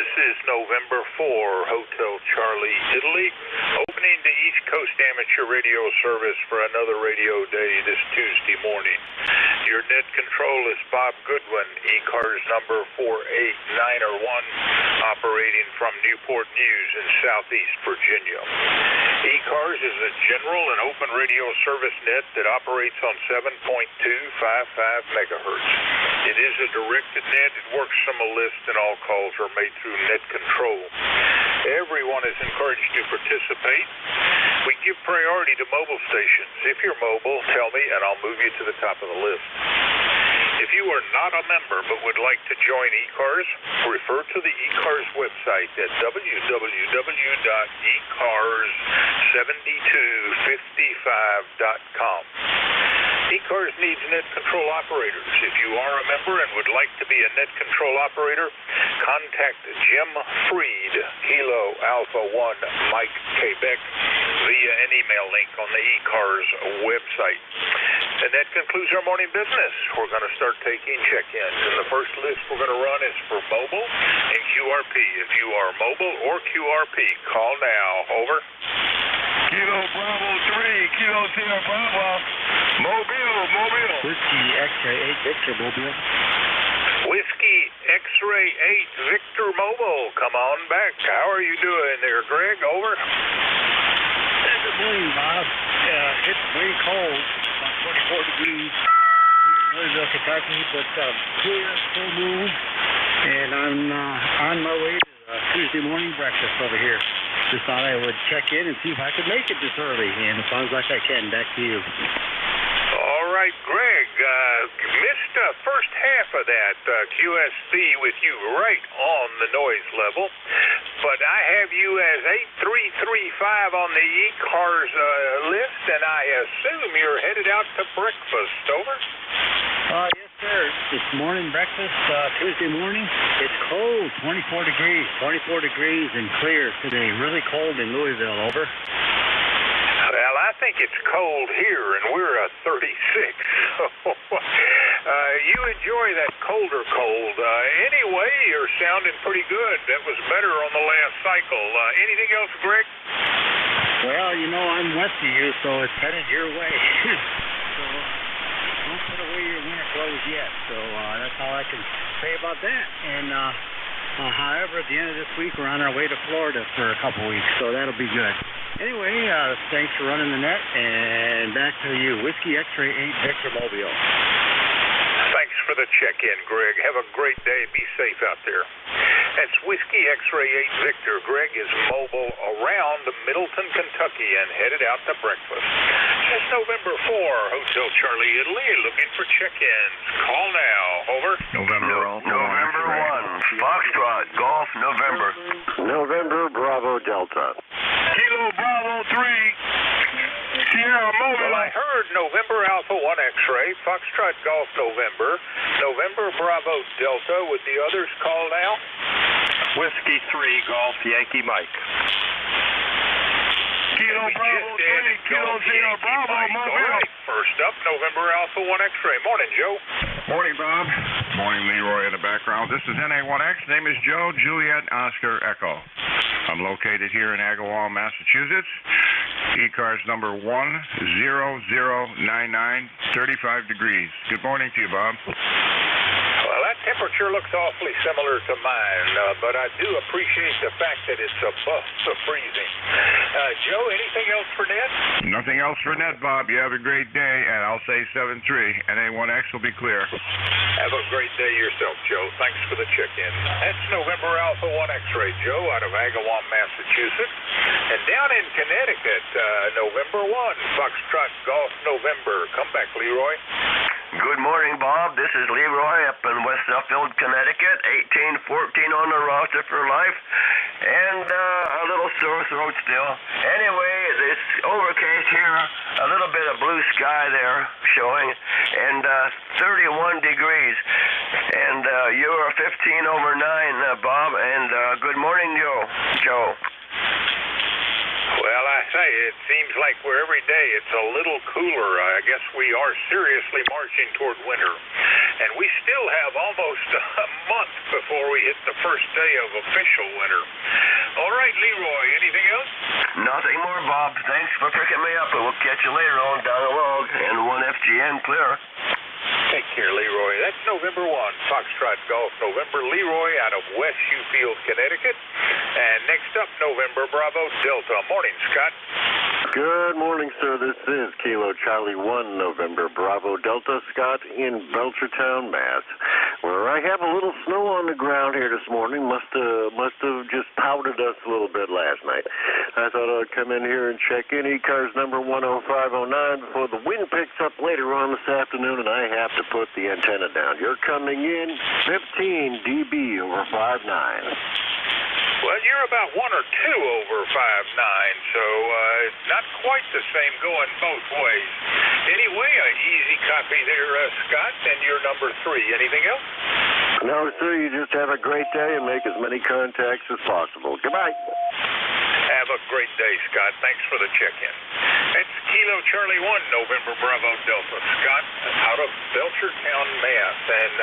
This is November 4, Hotel Charlie, Italy, opening the East Coast Amateur Radio Service for another radio day this Tuesday morning. Your net control is Bob Goodwin, ECARS number 48901, operating from Newport News in Southeast Virginia. ECARS is a general and open radio service net that operates on 7.255 megahertz. It is a directed net. It works from a list, and all calls are made through net control. Everyone is encouraged to participate. We give priority to mobile stations. If you're mobile, tell me, and I'll move you to the top of the list. If you are not a member but would like to join ECARS, refer to the ECARS website at www.ecars7255.com. ECARS needs net control operators. If you are a member and would like to be a net control operator, contact Jim Freed, Kilo Alpha 1 Mike Quebec, via an email link on the ECARS website. And that concludes our morning business. We're going to start taking check-ins. And the first list we're going to run is for mobile and QRP. If you are mobile or QRP, call now. Over. Kilo Bravo 3, Kilo Sierra Bravo. Mobile. Whiskey X-ray 8 Victor Mobile. Whiskey X-ray 8 Victor Mobile. Come on back. How are you doing there, Greg? Over. Good morning, Bob. It's very cold, about 24 degrees here in Louisville, Kentucky, but clear, full moon, and I'm on my way to Tuesday morning breakfast over here. Just thought I would check in and see if I could make it this early, and it sounds like I can. Back to you. All right, Greg, missed the first half of that QSB with you right on the noise level, but I have you as 8335 on the ECARS list, and I assume you're headed out to breakfast. Over. Yes, sir. It's morning breakfast, Tuesday morning. It's cold, 24 degrees and clear today. Really cold in Louisville. Over. Well, I think it's cold here, and we're at 36. You enjoy that colder cold. Anyway, you're sounding pretty good. That was better on the last cycle. Anything else, Greg? Well, you know, I'm west of you, so it's headed your way. So don't put away your winter clothes yet. So that's all I can say about that. And however, at the end of this week, we're on our way to Florida for a couple weeks, so that'll be good. Anyway, thanks for running the net, and back to you. Whiskey X-ray 8 Victor Mobile. Thanks for the check-in, Greg. Have a great day. Be safe out there. That's Whiskey X-ray 8 Victor. Greg is mobile around Middleton, Kentucky, and headed out to breakfast. It's November 4, Hotel Charlie, Italy, looking for check-ins. Call now. Over. November 1, Foxtrot, Golf, November. November Bravo Delta. Kilo Bravo 3, Sierra Mobile. Well, I heard November Alpha 1 X-ray, Foxtrot Golf November, November Bravo Delta. Would the others call now? Whiskey 3 Golf Yankee Mike. Kilo Bravo 3, Kilo Sierra Bravo Mobile. Right. First up, November Alpha 1 X-ray. Morning, Joe. Morning, Bob. Morning, Leroy in the background. This is NA1X. Name is Joe, Juliet, Oscar, Echo. I'm located here in Agawam, Massachusetts. ECARS number 10099, 35 degrees. Good morning to you, Bob. Well, that temperature looks awfully similar to mine, but I do appreciate the fact that it's above the freezing. Joe, anything else for Ned? Nothing else for net, Bob. You have a great day, and I'll say 7-3. NA1X will be clear. Have a great day yourself, Joe. Thanks for the check-in. That's November Alpha 1 X-ray, Joe, out of Agawam, Massachusetts. And down in Connecticut, November 1, Foxtrot Golf November. Come back, Leroy. Good morning, Bob. This is Leroy up in West Suffield, Connecticut. 1814 on the roster for life. And a little sore throat still. Anyway, it's overcast here. A little bit of blue sky there showing. And 31 degrees. And you're 15 over 9, Bob. And good morning, Joe. Well, I say, it seems like every day it's a little cooler. I guess we are seriously marching toward winter. and we still have almost a month before we hit the first day of official winter. All right, Leroy, anything else? Nothing more, Bob. Thanks for picking me up, and we'll catch you later on down the road. And 1FGN clear. Take care, Leroy. That's November 1, Foxtrot Golf November. Leroy out of West Ufield, Connecticut. And next up, November Bravo Delta. Morning, Scott. Good morning, sir. This is Kilo Charlie 1 November Bravo Delta, Scott in Belchertown, Mass, where I have a little snow on the ground here this morning. Must have just powdered us a little bit last night. I thought I'd come in here and check in. ECARS number 10509 before the wind picks up later on this afternoon, and I have to put the antenna down. You're coming in 15 dB over 5.9. Well, you're about 1 or 2 over 5.9, so not quite the same going both ways. Anyway, an easy copy there, Scott, and you're number 3. Anything else? No, sir. You just have a great day and make as many contacts as possible. Goodbye. Have a great day, Scott. Thanks for the check-in. It's Kilo Charlie 1 November Bravo Delta, Scott, out of Belchertown, Mass. And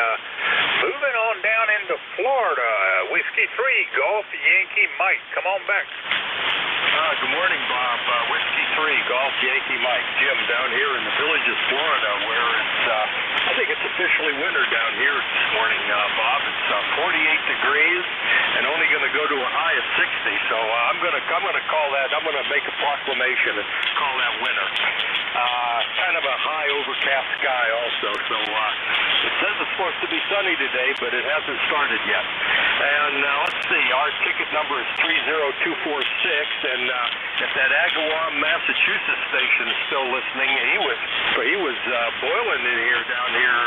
moving on down into Florida, Whiskey 3, Golf Yankee Mike. Come on back. Good morning, Bob. Whiskey 3, Golf Yankee Mike. Jim down here in the Villages, Florida, where it's, I think it's officially winter down here this morning, Bob. It's 48 degrees and only going to go to a high of 60. So I'm going to call that, I'm going to make a proclamation and call that winter. Kind of a high overcast sky also. So it says it's supposed to be sunny today, but it hasn't started yet. And let's see, our ticket number is 30246, and if that Agawam, Massachusetts station is still listening, he was boiling in here down here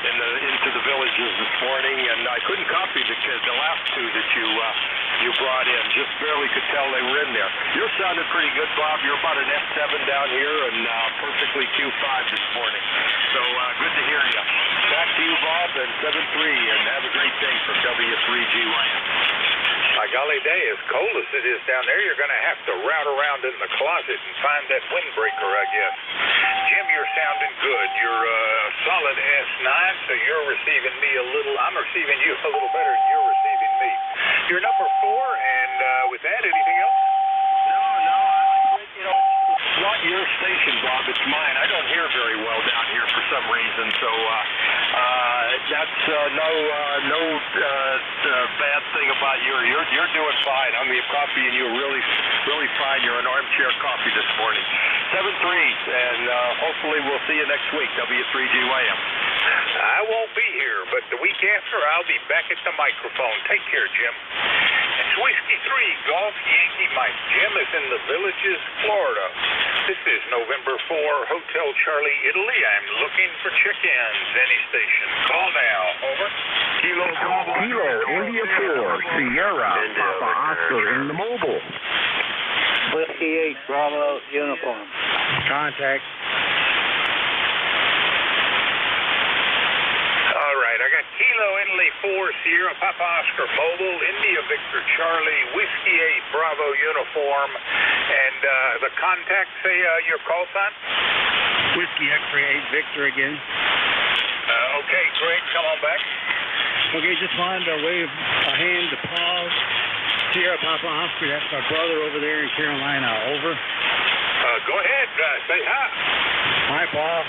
into the Villages this morning, and I couldn't copy the last two that you brought in. Just barely could tell they were in there. You're sounding pretty good, Bob. You're about an F7 down here and perfectly Q5 this morning. So good to hear you. Back to you, Bob, and 7-3, and have a great day from W3GYM. My golly day, as cold as it is down there, you're going to have to route around in the closet and find that windbreaker, I guess. Jim, you're sounding good. You're a solid S9, so you're receiving me a little. I'm receiving you a little better than you're receiving me. You're number 4, and with that, anything else? No, I think, it's not your station, Bob. It's mine. I don't hear very well down here for some reason, so that's no bad thing about you. You're doing fine. I mean, copying you really fine. You're an armchair copy this morning. 7-3, and hopefully we'll see you next week, W3GYM. I won't be here, but the week after I'll be back at the microphone. Take care, Jim. It's Whiskey 3, Golf Yankee Mike. Jim is in the Villages, Florida. This is November 4, Hotel Charlie, Italy. I'm looking for check-ins. Any station. Call now. Over. Kilo India 4, Sierra, Papa Oscar in the mobile. Whiskey 8, Bravo uniform. Contact. All right, I got Kilo Italy 4, Sierra Papa Oscar Mobile, India Victor Charlie, Whiskey 8, Bravo uniform, and the contact, say your call sign? Whiskey X-ray 8, Victor again. Okay, great. Come on back. Okay, just wanted to wave a hand to Paul. Sierra Papa Oscar, that's my brother over there in Carolina. Over. Go ahead. Say hi. Hi, Paul.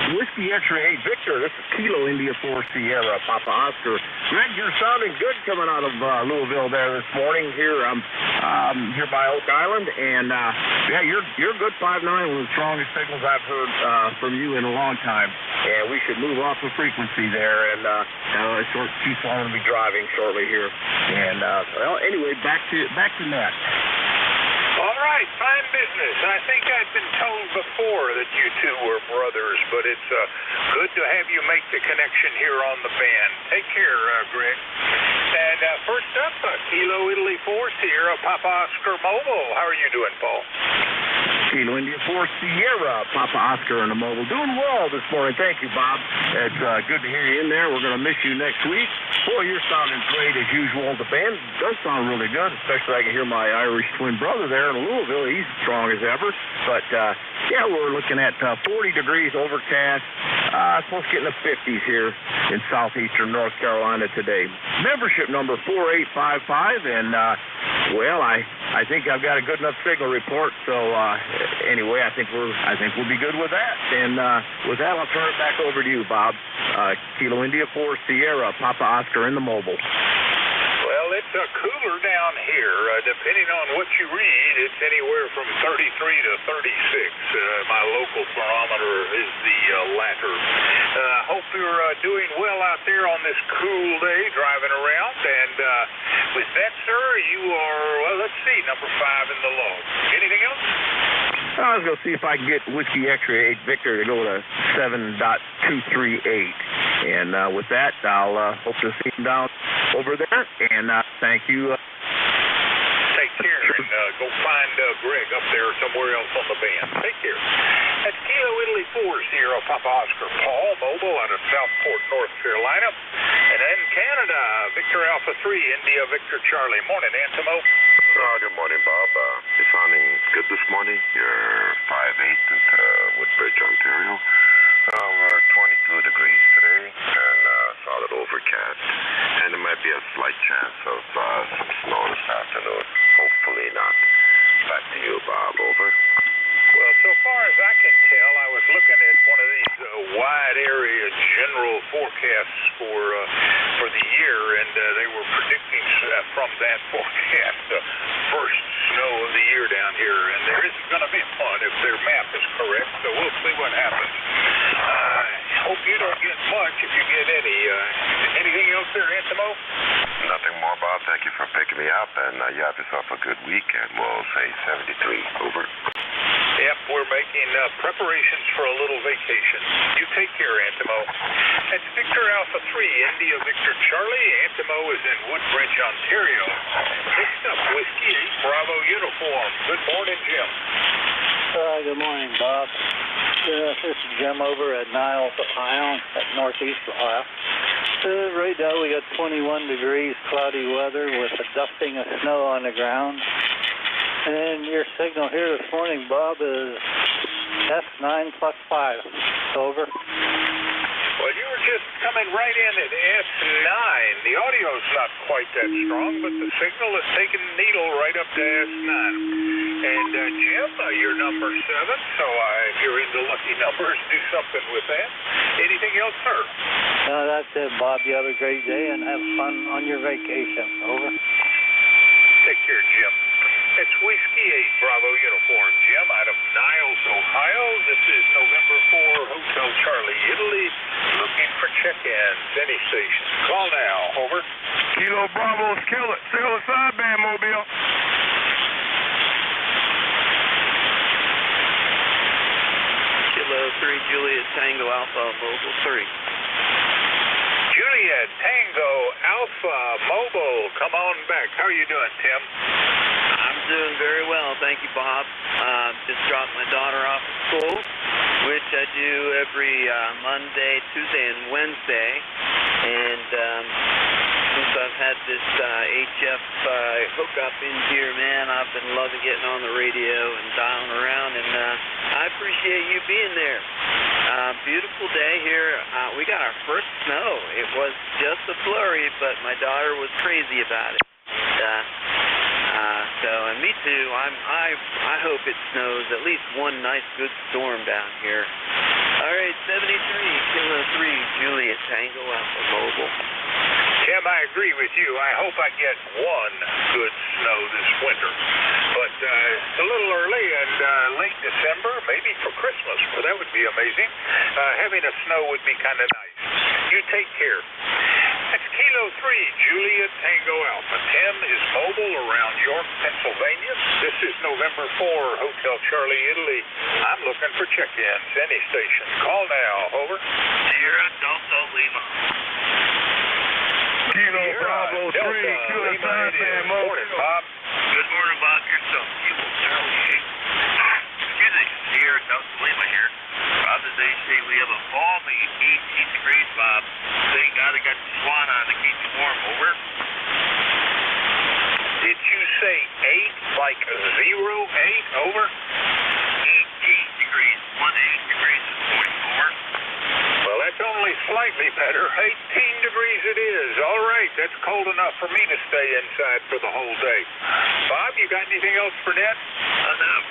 Whiskey X-ray 8, Victor. This is Kilo India 4, Sierra, Papa Oscar. Greg, you're sounding good coming out of Louisville there this morning. Here by Oak Island, and yeah, you're good 5.9, one of the strongest signals I've heard from you in a long time. And we should move off the frequency there, and keep on to be driving shortly here. And well, anyway, back to net. All right, fine business. I think I've been told before that you two were brothers, but it's good to have you make the connection here on the band. Take care, Greg. And first up, Kilo Italy 4, Sierra Papa Oscar Mobile. How are you doing, Paul? Kilo India 4 Sierra, Papa Oscar on the mobile. Doing well this morning. Thank you, Bob. It's good to hear you in there. We're going to miss you next week. Boy, you're sounding great as usual. The band does sound really good, especially I can hear my Irish twin brother there in Louisville. He's strong as ever. But, yeah, we're looking at 40 degrees overcast. Supposed to get in the 50s here in southeastern North Carolina today. Membership number 4855, and, well, I think I've got a good enough signal report. So, anyway, I think we'll be good with that. And with that, I'll turn it back over to you, Bob. Kilo India 4 Sierra, Papa Oscar in the mobile. Well, it's cooler down here. Depending on what you read, it's anywhere from 33 to 36. My local thermometer is the latter. Hope you're doing well out there on this cool day driving around. And with that, sir, you are, well, let's see, number 5 in the log. Anything else? I was going to see if I can get Whiskey X-Ray 8 Victor to go to 7.238. And with that, I'll hope to see him down over there. And thank you. Take care and go find Greg up there somewhere else on the band. Take care. That's Kilo Italy 4 Sierra Papa Oscar Paul, mobile out of Southport, North Carolina. And in Canada, Victor Alpha 3, India Victor Charlie. Morning, Antimo. Good morning, Bob. You're sounding good this morning. You're 5'8" at Woodbridge, Ontario. We're 22 degrees today and solid overcast. And there might be a slight chance of some snow this afternoon. Hopefully not. Back to you, Bob. Over. Well, so far as I can tell, I was looking at one of these wide area general forecasts for the year, and they were predicting from that forecast the first snow of the year down here, and there isn't going to be one if their map is correct, so we'll see what happens. Hope you don't get much if you get any. Anything else there, Antimo? Nothing more, Bob. Thank you for picking me up, and you have yourself a good week, and we'll say 73. Over. Yep, we're making preparations for a little vacation. You take care, Antimo. That's Victor Alpha 3, India Victor Charlie. Antimo is in Woodbridge, Ontario. Next up, Whiskey 8 Bravo uniform. Good morning, Jim. Good morning, Bob. This is Jim over at Niles, Ohio, at Northeast Ohio. Right now we got 21 degrees cloudy weather with a dusting of snow on the ground. And your signal here this morning, Bob, is S9 +5. Over. Well, you were just coming right in at S9. The audio's not quite that strong, but the signal is taking the needle right up to S9. And Jim, you're number 7, so if you're into lucky numbers, do something with that. Anything else, sir? No, that's it, Bob. You have a great day and have fun on your vacation. Over. Take care, Jim. It's Whiskey 8 Bravo uniform, Jim, out of Niles, Ohio. This is November 4, Hotel Charlie, Italy, looking for check-ins. Any station. Call now. Over. Kilo Bravo's kill it. Sail the sideband, Mobile. Kilo 3 Juliet Tango Alpha Mobile 3. Juliet Tango Alpha Mobile, come on back. How are you doing, Tim? I'm doing very well, thank you, Bob. Just dropped my daughter off at school, which I do every Monday, Tuesday, and Wednesday. And since I've had this HF hookup in here, man, I've been loving getting on the radio and dialing around, and I appreciate you being there. Beautiful day here. We got our first snow. It was just a flurry, but my daughter was crazy about it. And me too. I hope it snows at least one nice good storm down here. All right, 73 Kilo 3 Juliet Tango Alpha Mobile. Tim, I agree with you. I hope I get one good snow this winter. But it's a little early, and late December, maybe for Christmas, well, that would be amazing. Having a snow would be kind of nice. You take care. That's Kilo 3 Juliet Tango Alpha. Tim is mobile around York, Pennsylvania. This is November 4, Hotel Charlie, Italy. I'm looking for check-ins. Any station. Call now. Over. Sierra Delta Lima. Kilo Bravo 3, Kilo Sideband, Mobile. Morning, Bob. Good morning, Bob. Yourself, Kilo Charlie 8. they say we have a balmy 18 degrees, Bob. Thank God I got the swan on to keep you warm. Over. Did you say 8, like 08? Over. 18 degrees. 18 degrees this morning. Over. Well, that's only slightly better. 18 degrees it is. All right, that's cold enough for me to stay inside for the whole day. Bob, you got anything else for Ned?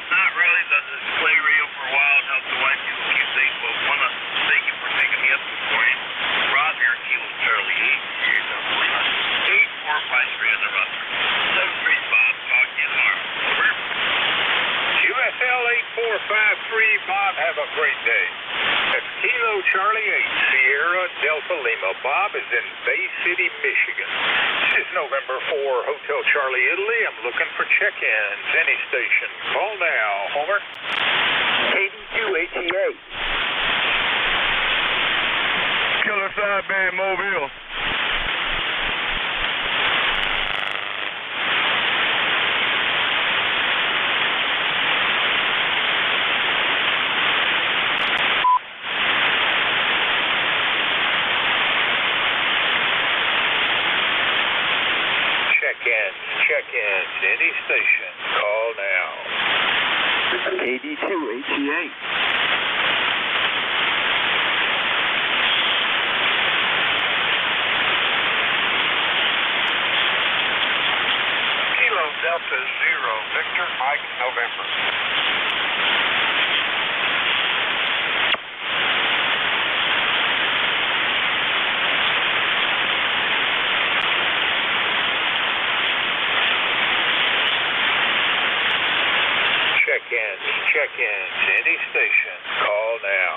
Not really. The display radio for a while and help the wife do a few things, but want to thank you for picking me up this morning. Rob here, Kilo Charlie 8453 on the roster. 7 degrees, Bob. Talk to you tomorrow. Over. USL 8453, Bob, have a great day. That's Kilo Charlie 8, Sierra Delta Lima. Bob is in Bay City, Michigan. This is November 4, Hotel Charlie, Italy. I'm looking for check-ins. Any station. Call now. Over. KD288. Killer Sideband Mobile. Check-ins. Any station. Call now. KD288. Kilo Delta 0, Victor Mike November. Check-ins. Any station. Call now.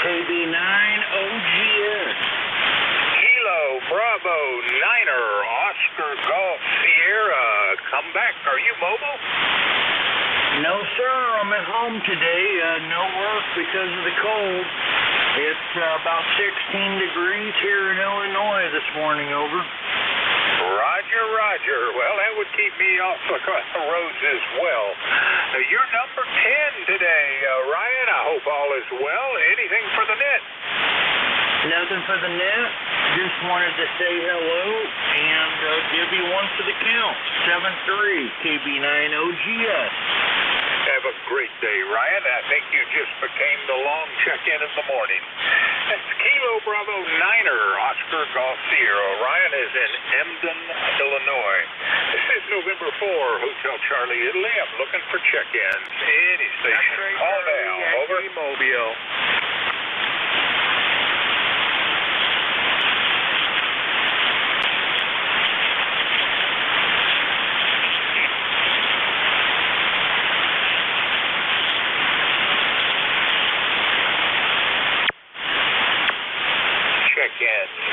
KB9OGS. Kilo Bravo Niner Oscar Golf Sierra. Come back. Are you mobile? No, sir. I'm at home today. No work because of the cold. It's about 16 degrees here in Illinois this morning. Over. Roger. Well, that would keep me off the roads as well. You're number 10 today, Ryan. I hope all is well. Anything for the net? Nothing for the net. Just wanted to say hello and give you one for the count. 7-3, KB9OGS. Have a great day, Ryan. I think you just became the long check-in of the morning. That's Kilo Bravo Niner Oscar Golf Sierra. Ryan is in Emden, Illinois. This is November 4, Hotel Charlie, Italy. I'm looking for check-ins. Any station. Call now. Over. Mobile.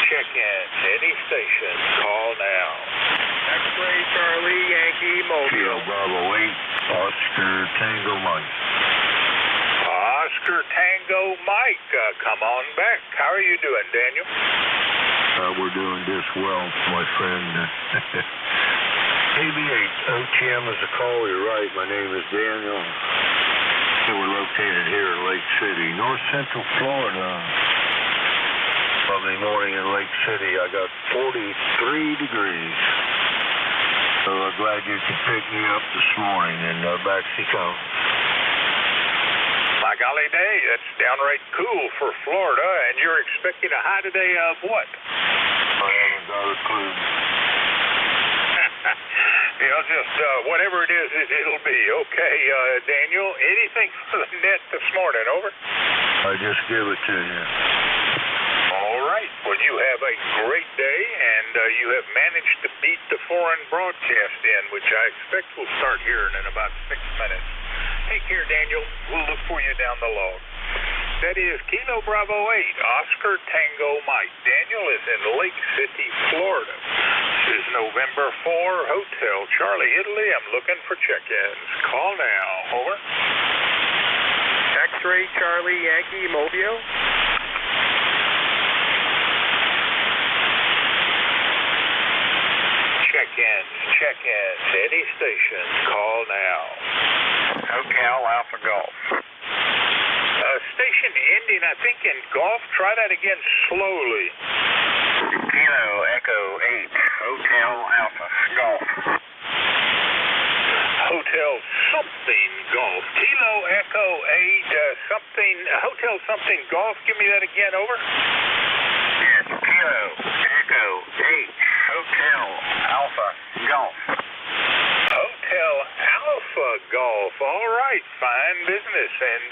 Check-ins. Any station. Call now. X-Ray Charlie Yankee Mobile. Kilo Bravo 8, Oscar Tango Mike. Oscar Tango Mike, come on back. How are you doing, Daniel? We're doing just well, my friend. KB8, OTM is a call. You're right. My name is Daniel. So we're located here in Lake City, North Central Florida. Lovely morning in Lake City. I got 43 degrees. So I'm glad you could pick me up this morning, and back she comes. My golly day, that's downright cool for Florida, and you're expecting a high today of what? I haven't got a clue. Just whatever it is, it'll be. Okay, Daniel, anything for the net this morning, over? I just give it to you. All right. Well, you have a great day, and you have managed to beat the foreign broadcast in, which I expect will start here in about 6 minutes. Take care, Daniel. We'll look for you down the log. That is Kilo Bravo 8, Oscar Tango Mike. Daniel is in Lake City, Florida. This is November 4, Hotel Charlie, Italy. I'm looking for check-ins. Call now. Over. X-Ray Charlie Yankee Mobile. Check-ins. Any station. Call now. Hotel Alpha Golf. Station information ending, I think, in golf. Try that again slowly. Kilo Echo 8, Hotel Alpha, Golf. Hotel something golf. Kilo Echo 8 something, Hotel something golf. Give me that again, over. Yes, Kilo Echo 8, Hotel Alpha, Golf. Hotel Alpha Golf. All right, fine business. And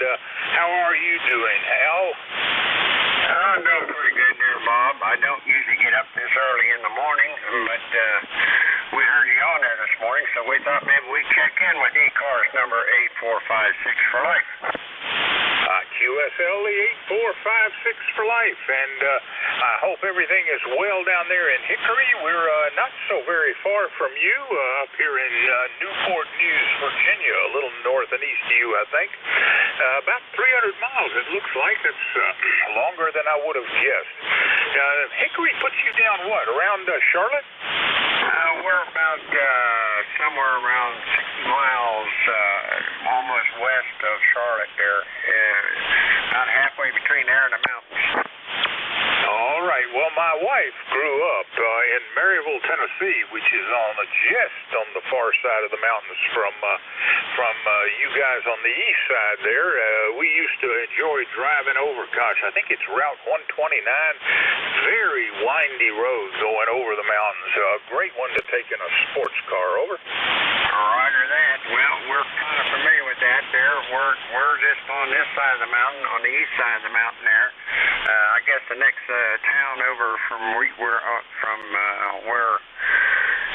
how are you doing, Hal? I'm doing pretty good there, Bob. I don't usually get up this early in the morning, but we heard you on there this morning, so we thought maybe we'd check in with ECARS number 8456 for life. QSL 8456 for life, and I hope everything is well down there in Hickory. We're not so very far from you, up here in Newport News, Virginia, a little north and east of you, I think. About 300 miles, it looks like. That's longer than I would have guessed. Hickory puts you down, what, around Charlotte? We're about somewhere around 60 miles almost west of Charlotte there, about halfway between there and the mountains. All right. Well, my wife grew up in Maryville, Tennessee, which is just on the far side of the mountains from you guys on the east side there. We used to enjoy driving over. Gosh, I think it's Route 129. Very windy road going over the mountains. A great one to take in a sports car. Over. Roger that. Well, we're kind of familiar with that there. We're just on this side of the mountain, on the east side of the mountain there. I guess the next town over from where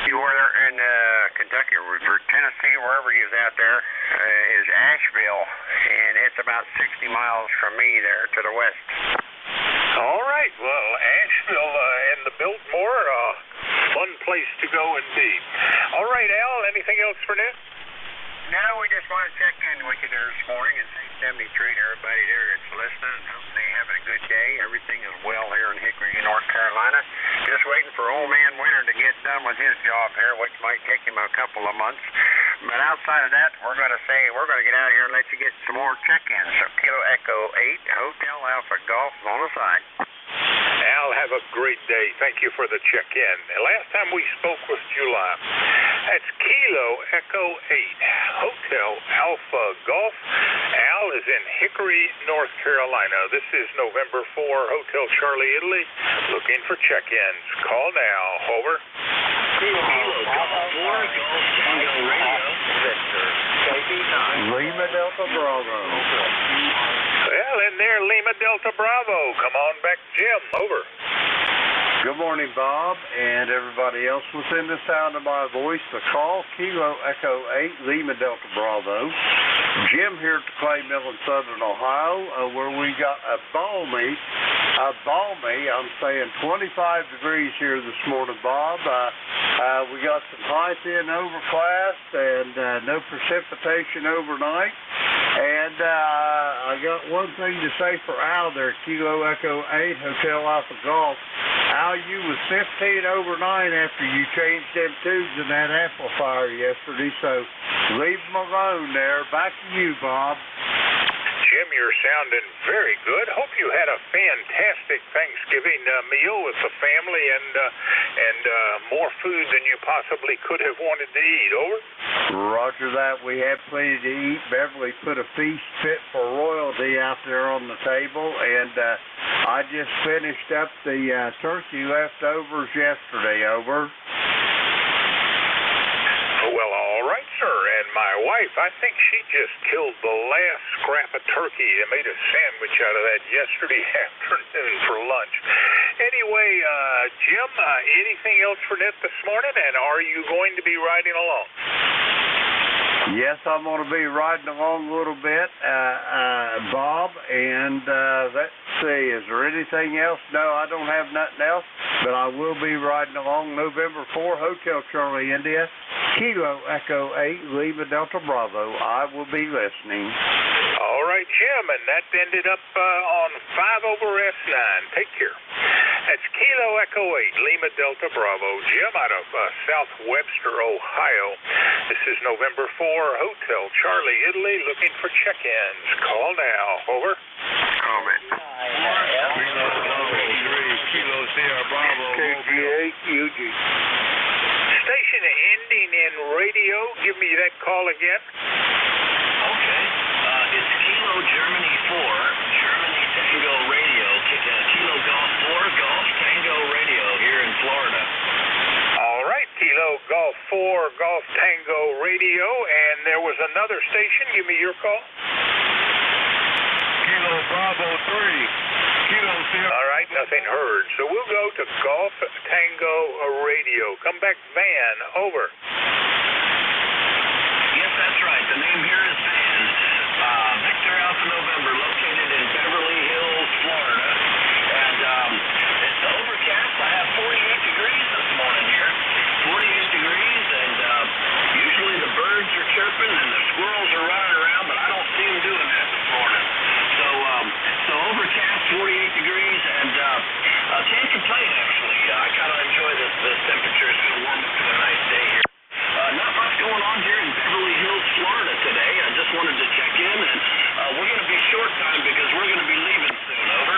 you were in Kentucky or Tennessee, wherever you was out there, is Asheville, and it's about 60 miles from me there to the west. All right. Well, Asheville and the Biltmore, fun place to go indeed. All right, Al, anything else for Ned? No, we just want to check in with you there this morning and say 73 to everybody there that's listening. Hope they're having a good day. Everything is well here in Hickory, North Carolina. Just waiting for old man Winter to get done with his job here, which might take him a couple of months. But outside of that, we're going to get out of here and let you get some more check-ins. So Kilo Echo 8, Hotel Alpha Golf on the side. Al, have a great day. Thank you for the check-in. Last time we spoke was July. That's Kilo Echo 8, Hotel Alpha Golf. Al is in Hickory, North Carolina. This is November 4, Hotel Charlie, Italy. Looking for check-ins. Call now. Over. Kilo Golf 4, Golf Tango Radio, Victor, KB9. Lima Delta Bravo. Well, in there, Lima Delta Bravo. Come on back, Jim. Over. Good morning, Bob, and everybody else within the sound of my voice. The call, Kilo Echo 8, Lima Delta Bravo. Jim here at the Clay Mill in Southern Ohio, where we got a balmy, I'm saying 25 degrees here this morning, Bob. We got some high-thin overcast and no precipitation overnight. And I got one thing to say for Al there, Kilo Echo 8, Hotel Alpha Golf. Al, you was 15 over 9 after you changed them tubes in that amplifier yesterday, so leave them alone there. Back to you, Bob. Jim, you're sounding very good. Hope you had a fantastic Thanksgiving meal with the family and more food than you possibly could have wanted to eat. Over. Roger that. We had plenty to eat. Beverly put a feast fit for royalty out there on the table, and I just finished up the turkey leftovers yesterday. Over. Well, all right, sir. And my wife, I think she just killed the last scrap of turkey and made a sandwich out of that yesterday afternoon for lunch. Anyway, Jim, anything else for Ned this morning? And are you going to be riding along? Yes, I'm going to be riding along a little bit, Bob, and let's see, is there anything else? No, I don't have nothing else, but I will be riding along November 4, Hotel Charlie, India, Kilo Echo 8, Lima Delta Bravo. I will be listening. All right, Jim, and that ended up on 5 over S9. Take care. That's Kilo Echo 8, Lima Delta Bravo. Jim out of South Webster, Ohio. This is November 4, Hotel Charlie, Italy, looking for check-ins. Call now. Over. call again? Okay. It's Kilo Germany 4, Germany Tango Radio, Kilo Golf 4, Golf Tango Radio here in Florida. All right, Kilo Golf 4, Golf Tango Radio, and there was another station. Give me your call. Kilo Bravo 3. Kilo Sierra. All right, nothing heard. So we'll go to Golf Tango Radio. Come back, Van. Over. Yes, that's right. The name here is Van. Victor Alpha November, located in Beverly Hills, Florida. And it's overcast. I have 48 degrees this morning here. 48 degrees, and usually the birds are chirping and the squirrels are running around, but I don't see them doing that this morning. So overcast, 48 degrees, and can't complain, actually. I kind of enjoy this temperature. It's going to warm up to a nice day here. Not much going on here in Beverly Hills, Florida today. I just wanted to check in, and we're going to be short time because we're going to be leaving soon. Over.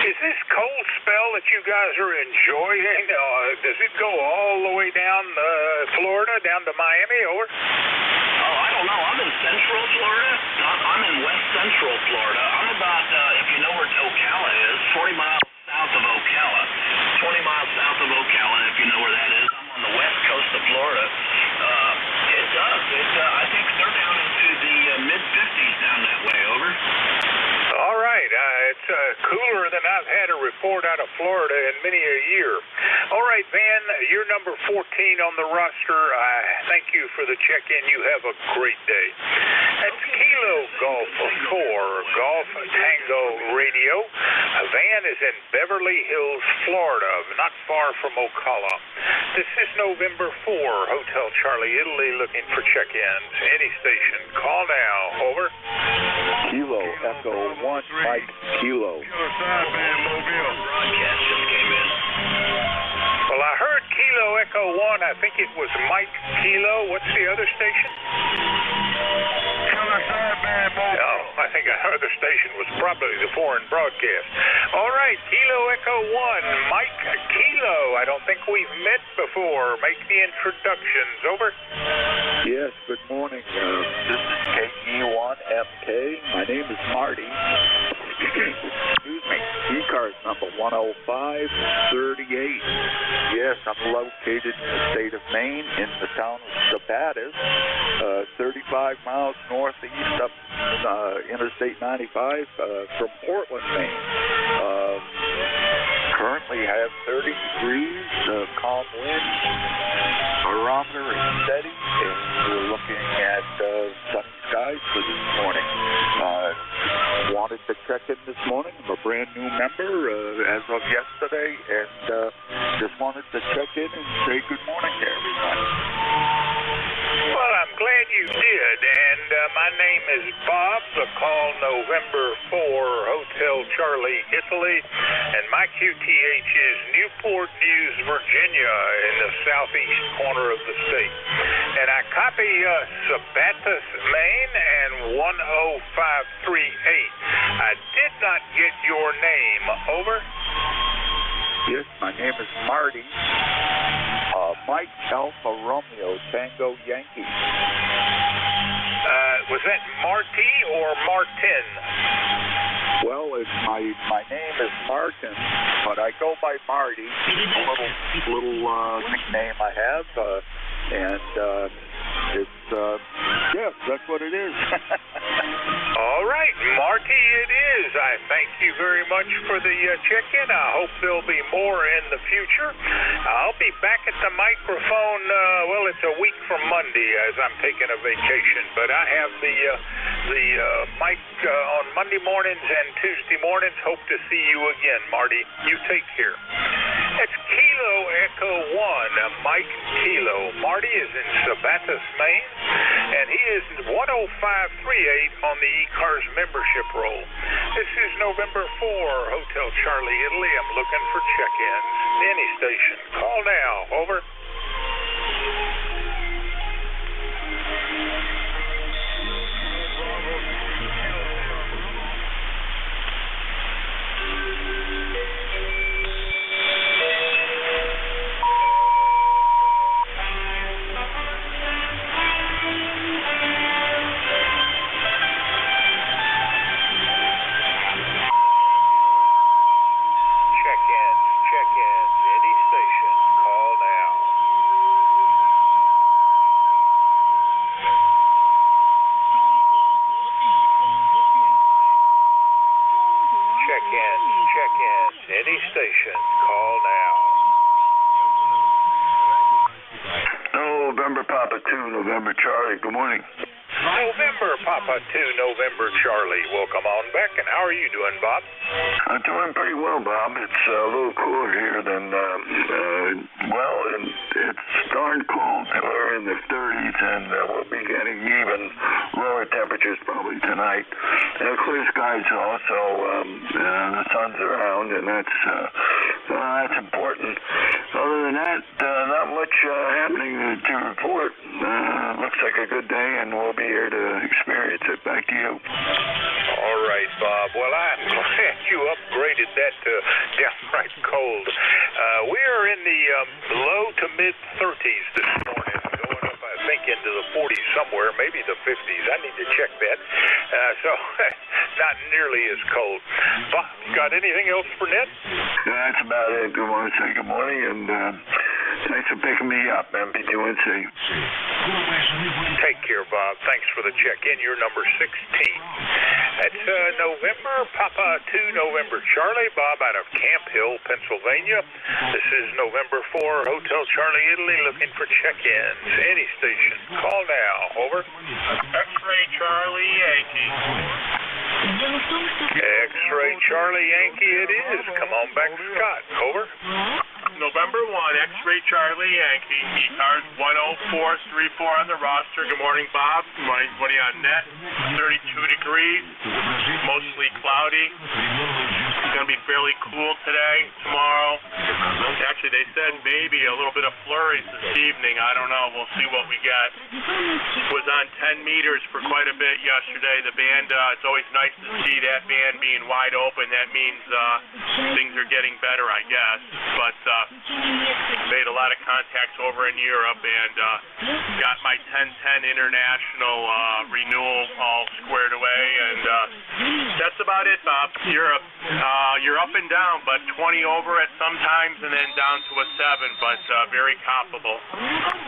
Is this cold spell that you guys are enjoying, does it go all the way down Florida, down to Miami? Over. Oh, I don't know. I'm in Central Florida. I'm in West Central Florida. I'm about, if you know where Ocala is, 40 miles south of Ocala. 20 miles south of Ocala, if you know where that is. I'm on the west coast of Florida. It does. I think they're down into the mid-50s down that way. Over. All right. It's cooler than I've had a report out of Florida in many a year. All right, Van, you're number 14 on the roster. I thank you for the check-in. You have a great day. That's Kilo Golf 4, Golf Tango Radio. Van is in Beverly Hills, Florida, not far from Ocala. This is November 4, Hotel Charlie, Italy, looking for check-ins. Any station. Call now. Over. Kilo Echo 1, Mike Kilo. Broadcast just came in. Well, I heard Kilo Echo 1. I think it was Mike Kilo. What's the other station? Oh, I think the other station was probably the foreign broadcast. All right, Kilo Echo 1, Mike Kilo. I don't think we've met before. Make the introductions. Over. Yes, good morning. This is KE1MK. My name is Marty. Excuse me. ECARS number 10538. Yes, I'm located in the state of Maine in the town of Sabatis, 35 miles northeast up Interstate 95 from Portland, Maine. Currently have 30 degrees, calm wind, barometer is steady, and we're looking at sunny skies for this morning. Wanted to check in this morning. I'm a brand new member as of yesterday, and just wanted to check in and say good morning to everyone. Well, I'm glad you did, and my name is Bob, the call November 4, Hotel Charlie, Italy, and my QTH is Newport News, Virginia, in the southeast corner of the state. And I copy Sabatis, Maine, and 10538. I did not get your name. Over. Yes, my name is Marty. Mike Alpha Romeo Tango Yankee. Was that Marty or Martin? Well, my name is Martin, but I go by Marty. A little nickname I have, and it's yes, that's what it is. All right, Marty, it is. I thank you very much for the check-in. I hope there'll be more in the future. I'll be back at the microphone, well, it's a week from Monday as I'm taking a vacation, but I have the mic on Monday mornings and Tuesday mornings. Hope to see you again, Marty. You take care. It's Kilo Echo 1, Mike Kilo. Marty is in Sabatis, Maine, and he is 10538 on the ECARS membership roll. This is November 4, Hotel Charlie, Italy. I'm looking for check-ins. Any station. Call now. Over. Check-ins, any station, call now. November Papa 2, November Charlie. Good morning. November Papa 2, November Charlie. Welcome on back, and how are you doing, Bob? I'm doing pretty well, Bob. It's a little cooler here than, it's darn cold. We're in the 30s, and we'll be getting even lower temperatures probably tonight. Clear skies also. The sun's around, and that's important. Other than that, not much happening to report. Looks like a good day, and we'll be here to experience it. Back to you. All right, Bob. Well, I'm glad you upgraded that to downright cold. We are in the low to mid 30s this morning, going up, I think, into the 40s somewhere, maybe the 50s. I need to check that. So not nearly as cold. Bob, got anything else for Ned? That's about it. I want to say good morning, and thanks for picking me up, NJ2US. Take care, Bob. Thanks for the check-in. You're number 16. That's November Papa 2, November Charlie. Bob out of Camp Hill, Pennsylvania. This is November 4, Hotel Charlie, Italy, looking for check-ins. Any station. Call now. Over. X-Ray Charlie Yankee. X-Ray Charlie Yankee it is. Come on back, Scott. Over. November 1, X-Ray Charlie Yankee. ECARS 10434 on the roster. Good morning, Bob. Good morning, everybody on net. 32 degrees. Mostly cloudy. It's going to be fairly cool today, tomorrow. Actually, they said maybe a little bit of flurries this evening. I don't know. We'll see what we get. Was on 10 meters for quite a bit yesterday. The band, it's always nice to see that band being wide open. That means things are getting better, I guess. But made a lot of contacts over in Europe and got my 1010 international renewal all squared away. And that's about it, Bob. You're up and down, but 20 over at some times and then down to a 7, but very comparable.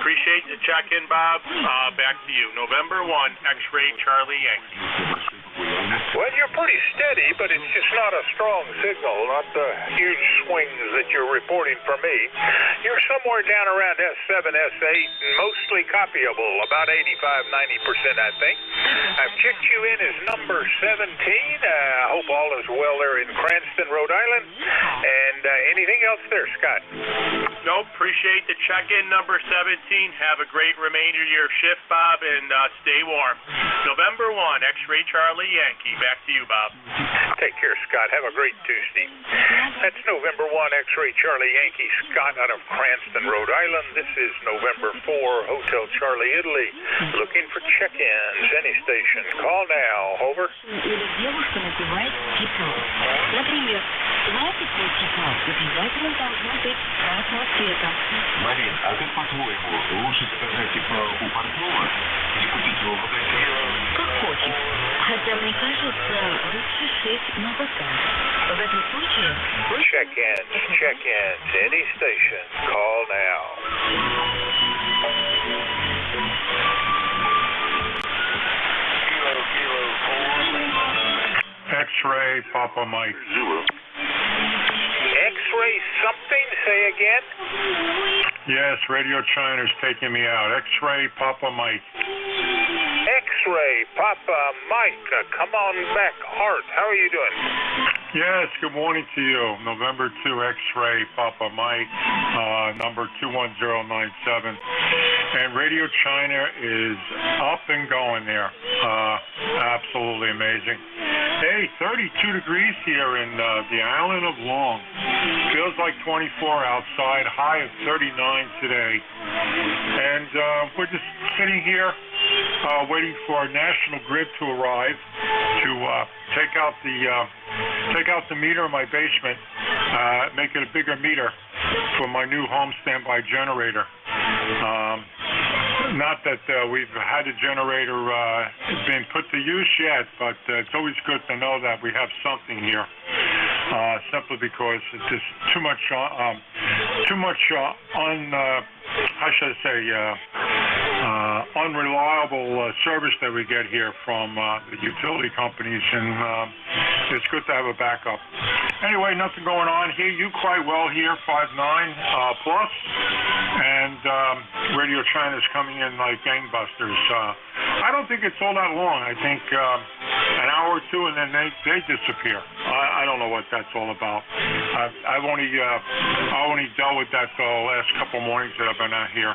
Appreciate the check-in, Bob. Back to you. November 1, X-Ray Charlie Yankee. Well, you're pretty steady, but it's just not a strong signal, not the huge swings that you're reporting for me. You're somewhere down around S7, S8, and mostly copyable, about 85-90%, I think. I've checked you in as number 17. I hope all is well there in Cranston, Rhode Island. And anything else there, Scott? Nope, appreciate the check-in, number 17. Have a great remainder of your shift, Bob, and stay warm. November 1, X-Ray Charlie Yankee. Back to you, Bob. Take care, Scott. Have a great Tuesday. That's November 1, X-Ray Charlie Yankee. Scott out of Cranston, Rhode Island. This is November 4, Hotel Charlie, Italy. Looking for check-ins. Any station. Call now. Over. Марин, а как по-твоему, лучше сказать типа у партнера или купить его в магазине? Как хочешь. Хотя мне кажется, лучше шить на заказ. В этом случае... Check-ins. Any station. Call now. X-Ray Papa Mike. X-ray something? Say again? Yes, Radio China's taking me out. X-Ray Papa Mike. X-ray Papa Mike. Come on back. Art, how are you doing? Yes, good morning to you. November 2, X-Ray Papa Mike, number 21097. And Radio China is up and going there. Absolutely amazing. Hey, 32 degrees here in the island of Long. Feels like 24 outside, high of 39 today. And we're just sitting here waiting for our national grid to arrive to take out the meter in my basement, make it a bigger meter for my new home standby generator. Not that we've had a generator been put to use yet, but it's always good to know that we have something here. Simply because it's just too much unreliable service that we get here from the utility companies, and it's good to have a backup. Anyway, nothing going on here. You quite well here, 5'9" plus, and Radio China's coming in like gangbusters. I don't think it's all that long. I think an hour or two, and then they disappear. I don't know what that's all about. I've only dealt with that the last couple mornings that I've been out here.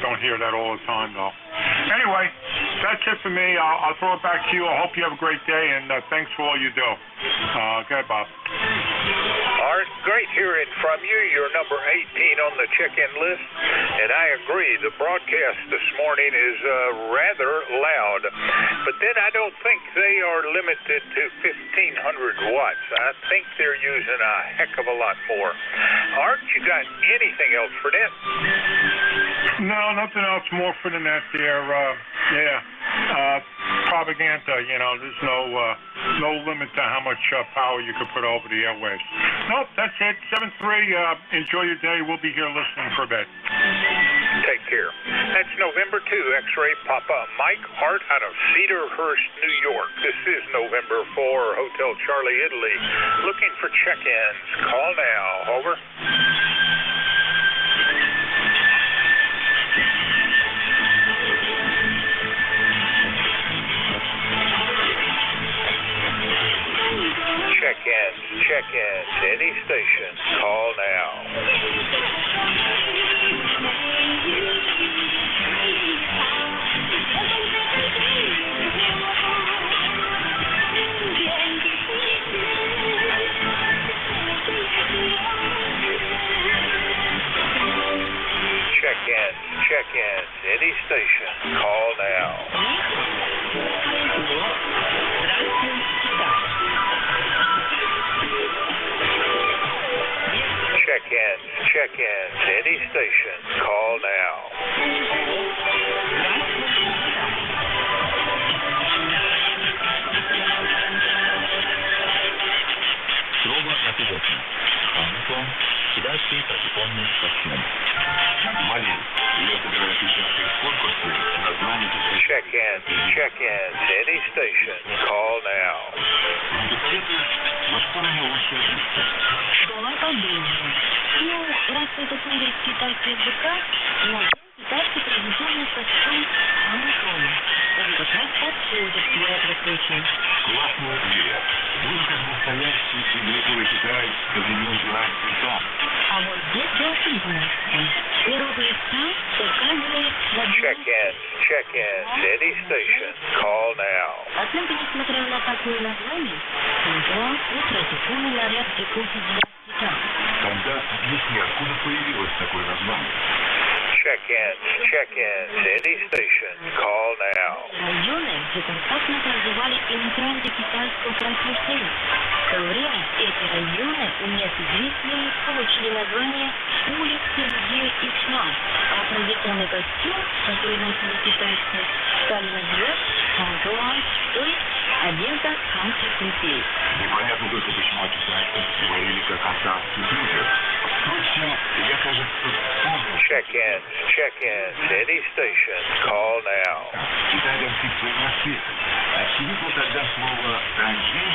Don't hear that all the time, though. Anyway, that's it for me. I'll throw it back to you. I hope you have a great day, and thanks for all you do. Okay, Bob. All right, great hearing from you. You're number 18 on the check-in list, and I agree. The broadcast this morning is rather loud, but then I don't think they are limited to 1,500 watts. I think they're using a heck of a lot more. Art, you got anything else for that? No, nothing else more for the net there. Propaganda, there's no limit to how much power you can put over the airwaves. Nope, that's it. 7-3. Enjoy your day. We'll be here listening for a bit. Take care. That's November 2, X-Ray Papa Mike Hart out of Cedarhurst, New York. This is November 4, Hotel Charlie, Italy. Looking for check-ins. Call now. Over. Check-ins, any station, call now. Check-ins, any station, call now. Check-ins, any station, call now. Check-ins, any station, call now. Раз это курит китайский языка, китайский традиционный костюм Амазона. Он как раз подходит к этому случаю. Классная идея. Вы как настоящий средневековый китаец со времен династии Тан. А вот здесь династия. Первый стан указывает на... Check-ins, any station, call now. Однако, несмотря на такое название, Антуан утро текущий наряд текущий династии Тан. Тогда объясни, откуда появилось такое название. Check-ins, any station, call now. Районы безопасно называли эмигранты китайского происхождения. В то время эти районы вместе с жителями получили название улицы людей и тьма, а традиционный костюм, который носили китайцы, стали называть ханжуан, то есть одежда ханских людей. Непонятно только, почему китайцы говорили как осанских людях. Впрочем, я, кажется, помню... Check-ins, any station, call now. Китай достиг своего расцвета. Очевидно, тогда слово «танжи»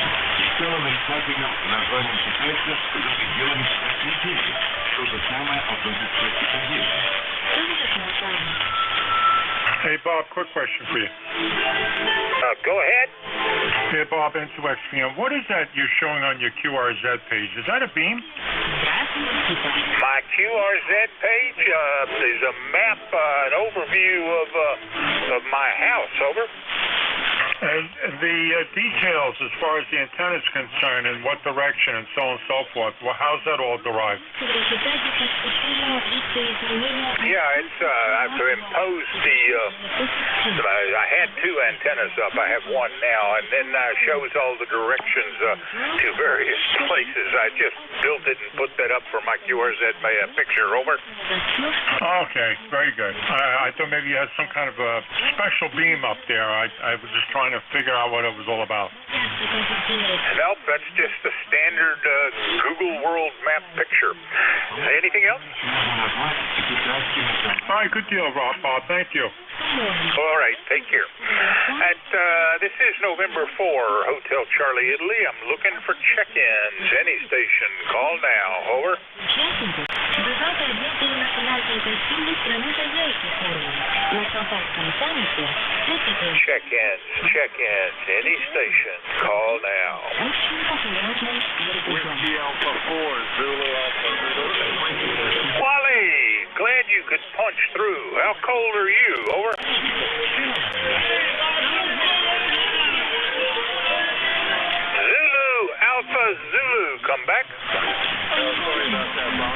стало нарицательным названием китайцев за пределами Китайской империи. То же самое относится и к одежде. Hey, Bob, quick question for you. Go ahead. Hey, Bob, N2XPM. What is that you're showing on your QRZ page? Is that a beam? My QRZ page is a map, an overview of my house. Over. And the details as far as the antenna is concerned and what direction and so on and so forth, well, how's that all derived? Yeah, it's I've imposed I had two antennas up. I have one now, and then shows all the directions to various places. I just built it and put that up for my QRZ picture. Over. Okay, very good. I thought maybe you had some kind of a special beam up there. I was just trying trying to figure out what it was all about. Nope, that's just the standard Google World Map picture. Anything else? All right, good deal, Bob. Thank you. All right, take care. This is November 4, Hotel Charlie, Italy. I'm looking for check-ins. Any station. Call now. Over. Check-ins. Check-ins. Any station. Call now. Whiskey Alpha 4, Zulu Alpha Zulu. Wally, glad you could punch through. How cold are you? Over. Zulu Alpha Zulu, come back. Sorry about that, Bob.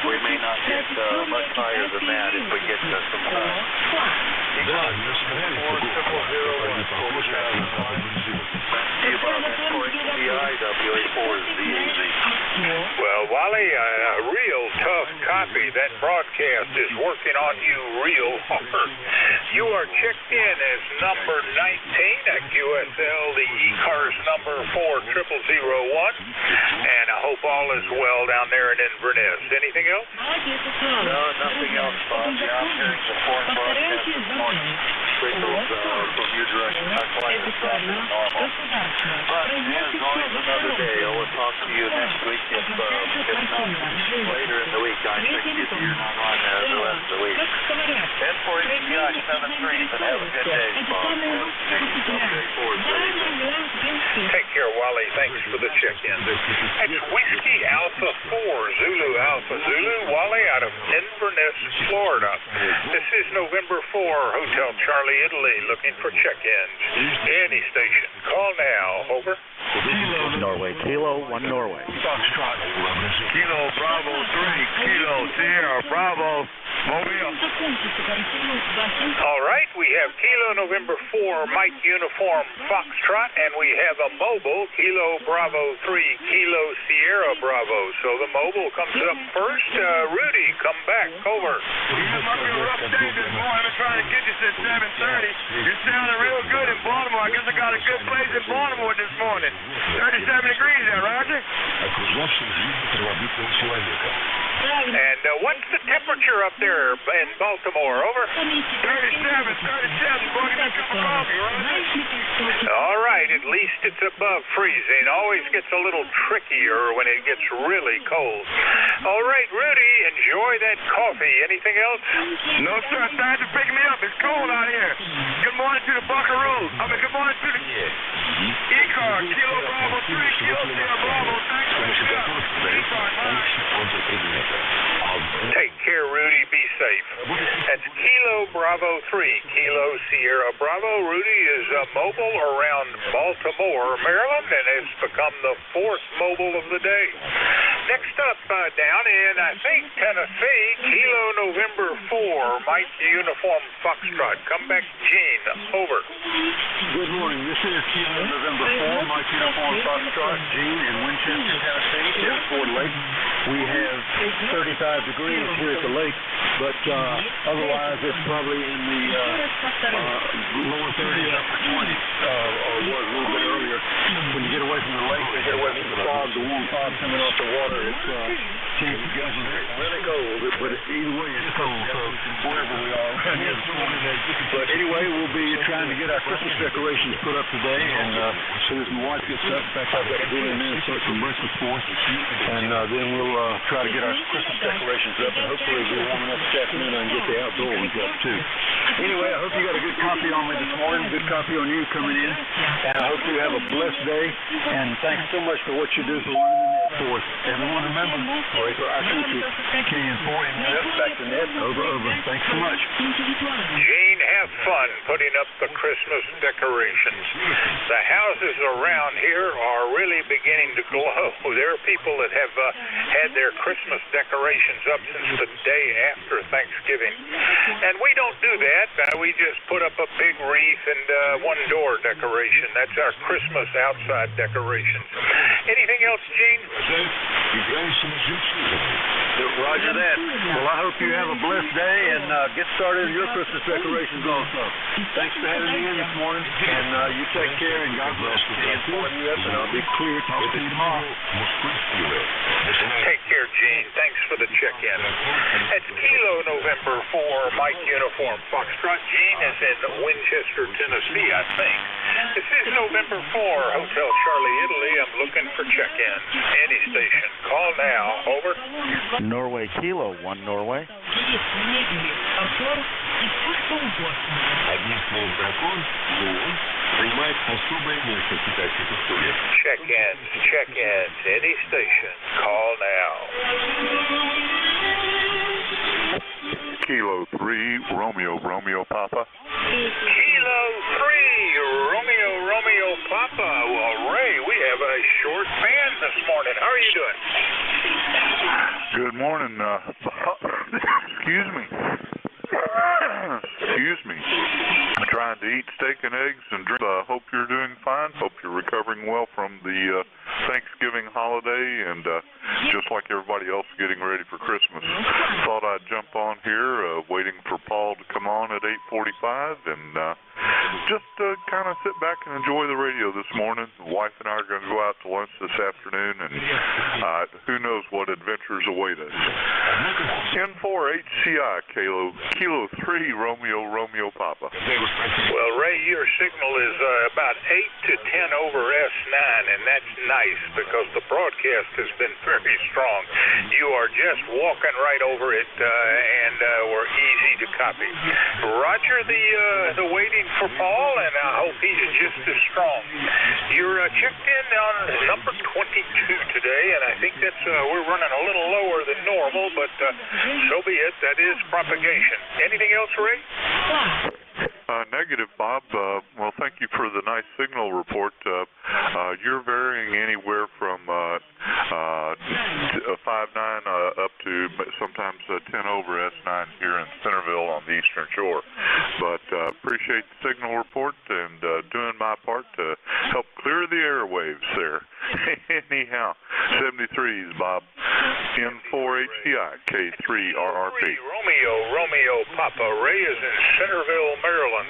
We may not get much higher than that if we get some Well, Wally, a real tough copy. That broadcast is working on you real hard. You are checked in as number 19 at QSL, the ECARS number 40001, and I hope all is well down there in Inverness. Anything else? No, nothing else, Bob. Yeah, I'm hearing the foreign broadcast this morning. Signals from your direction. Not quite as strong as normal. But as always, another day. I will talk to you next week if not later in the week. I think if you're not on the rest of the week. And for ECI 73, and have a good day, Bob. Take care, Wally. Thanks for the check-in. It's Whiskey Alpha 4, Zulu Alpha Zulu, Wally out of Inverness, Florida. This is November 4, Hotel Charlie, Italy, looking for check-ins. Any station. Call now. Over. Norway. Kilo 1 Norway. Foxtrot. Kilo Bravo 3, Kilo Sierra Bravo. Mobile. All right, we have Kilo November 4, Mike Uniform Foxtrot, and we have a mobile, Kilo Bravo 3, Kilo Sierra Bravo. So the mobile comes up first. Rudy, come back. Over. You might be a rough day this morning. I'm trying to get you since 7:30. You're sounding real good in Baltimore. I guess I got a good place in Baltimore this morning. 37 degrees there, Roger. And what's the temperature up there in Baltimore? Over. 37. Boogie, that's a coffee, Roger. All right, at least it's above freezing. Always gets a little trickier when it gets really cold. All right, Rudy, enjoy that coffee. Anything else? No, sir. Thanks for picking me up. It's cold out here. Good morning to the Buckaroo. Good morning to the ECARS, Kilo Bravo 3, Kilo Sierra Bravo. Thanks for picking me up. Take care, Rudy. Be safe. That's Kilo Bravo 3, Kilo Sierra Bravo. Rudy is mobile around Baltimore, Maryland, and has become the 4th mobile of the day. Next up, down in, I think, Tennessee, Kilo November 4, Mike Uniform Foxtrot. Come back, Gene. Over. Good morning. This is Kilo November 4, Mike Uniform Foxtrot, Gene in Winchester, Tennessee, at Ford Lake. We have 35 degrees here at the lake, but otherwise it's probably in the lower 30s, upper 20s, or was a little bit earlier. When you get away from the lake, you get away from the fog, the warm fog coming off the water, it changes really cold, but either way, it's cold. So wherever we are around here this morning. But anyway, we'll be trying to get our Christmas decorations put up today, and as soon as my wife gets up, in fact, I've got to go in there and start some breakfast for us, and then we'll try to get our Christmas decorations up, and hopefully it'll be warm enough this afternoon I can get the outdoor ones up too. Anyway, I hope you got a good copy on me this morning, good copy on you coming in, and I hope you have a blessed day, and thanks so much for what you do for running the net for us. Everyone remember, pray for our country. KN4 NUS, back to net, over. Thanks so much. Gene, have fun putting up the Christmas decorations. The houses around here are really beginning to glow. There are people that have had their Christmas decorations up since the day after Thanksgiving. And we don't do that. We just put up a big wreath and one door decoration. That's our Christmas outside decorations. Anything else, Gene? Roger that. Well, I hope you have a blessed day and get started on your Christmas decorations also. Thanks for having me in this morning, and you take care, and God bless you. And I'll be clear to talk to you tomorrow. Take care, Gene. Thanks for the check-in. It's Kilo November 4, Mike Uniform Foxtrot. Gene is in Winchester, Tennessee, I think. This is November 4, Hotel Charlie, Italy. I'm looking for check-ins. Any station. Call now. Over. Norway Kilo, 1 Norway. Check-ins. Any station. Call now. Kilo 3, Romeo Papa. Kilo 3, Romeo Papa. Well, Ray, we have a short band this morning. How are you doing? Good morning. Excuse me. I'm trying to eat steak and eggs and drink. Hope you're doing fine. Hope you're recovering well from the Thanksgiving holiday and just like everybody else getting ready for Christmas. Thought I'd jump on here, waiting for Paul to come on at 8:45 and just kind of sit back and enjoy the radio this morning. The wife and I are going to go out to lunch this afternoon, and who knows what adventures await us. N4HCI, Kilo 3, Romeo Papa. Well, Ray, your signal is about 8 to 10 over S9, and that's nice because the broadcast has been very strong. You are just walking right over it, and we're easy to copy. Roger the waiting for Paul, and I hope he's just as strong. You're checked in on number 22 today, and I think that's we're running a little lower than normal, but so be it. That is propagation. Anything else, Ray? Negative, Bob. Well, thank you for the nice signal report. You're varying anywhere from 5.9 up to sometimes 10 over S9 here in Centerville on the Eastern Shore. But appreciate the signal report and doing my part to help clear the airwaves there. Anyhow, 73s, Bob. N4HCI, K3RRP. Romeo Papa. Ray is in Centerville, Maryland.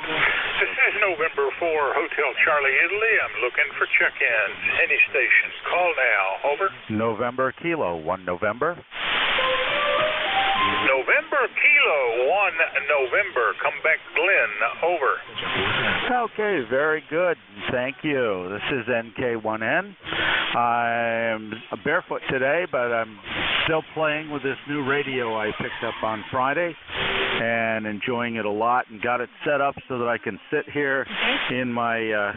This is November 4, Hotel Charlie, Italy. I'm looking for check-ins. Any stations. Call now. Over. November Kilo, 1 November. November Kilo, 1 November. Come back, Glenn. Over. Okay, very good. Thank you. This is NK1N. I'm barefoot today, but I'm still playing with this new radio I picked up on Friday and enjoying it a lot, and got it set up so that I can sit here in my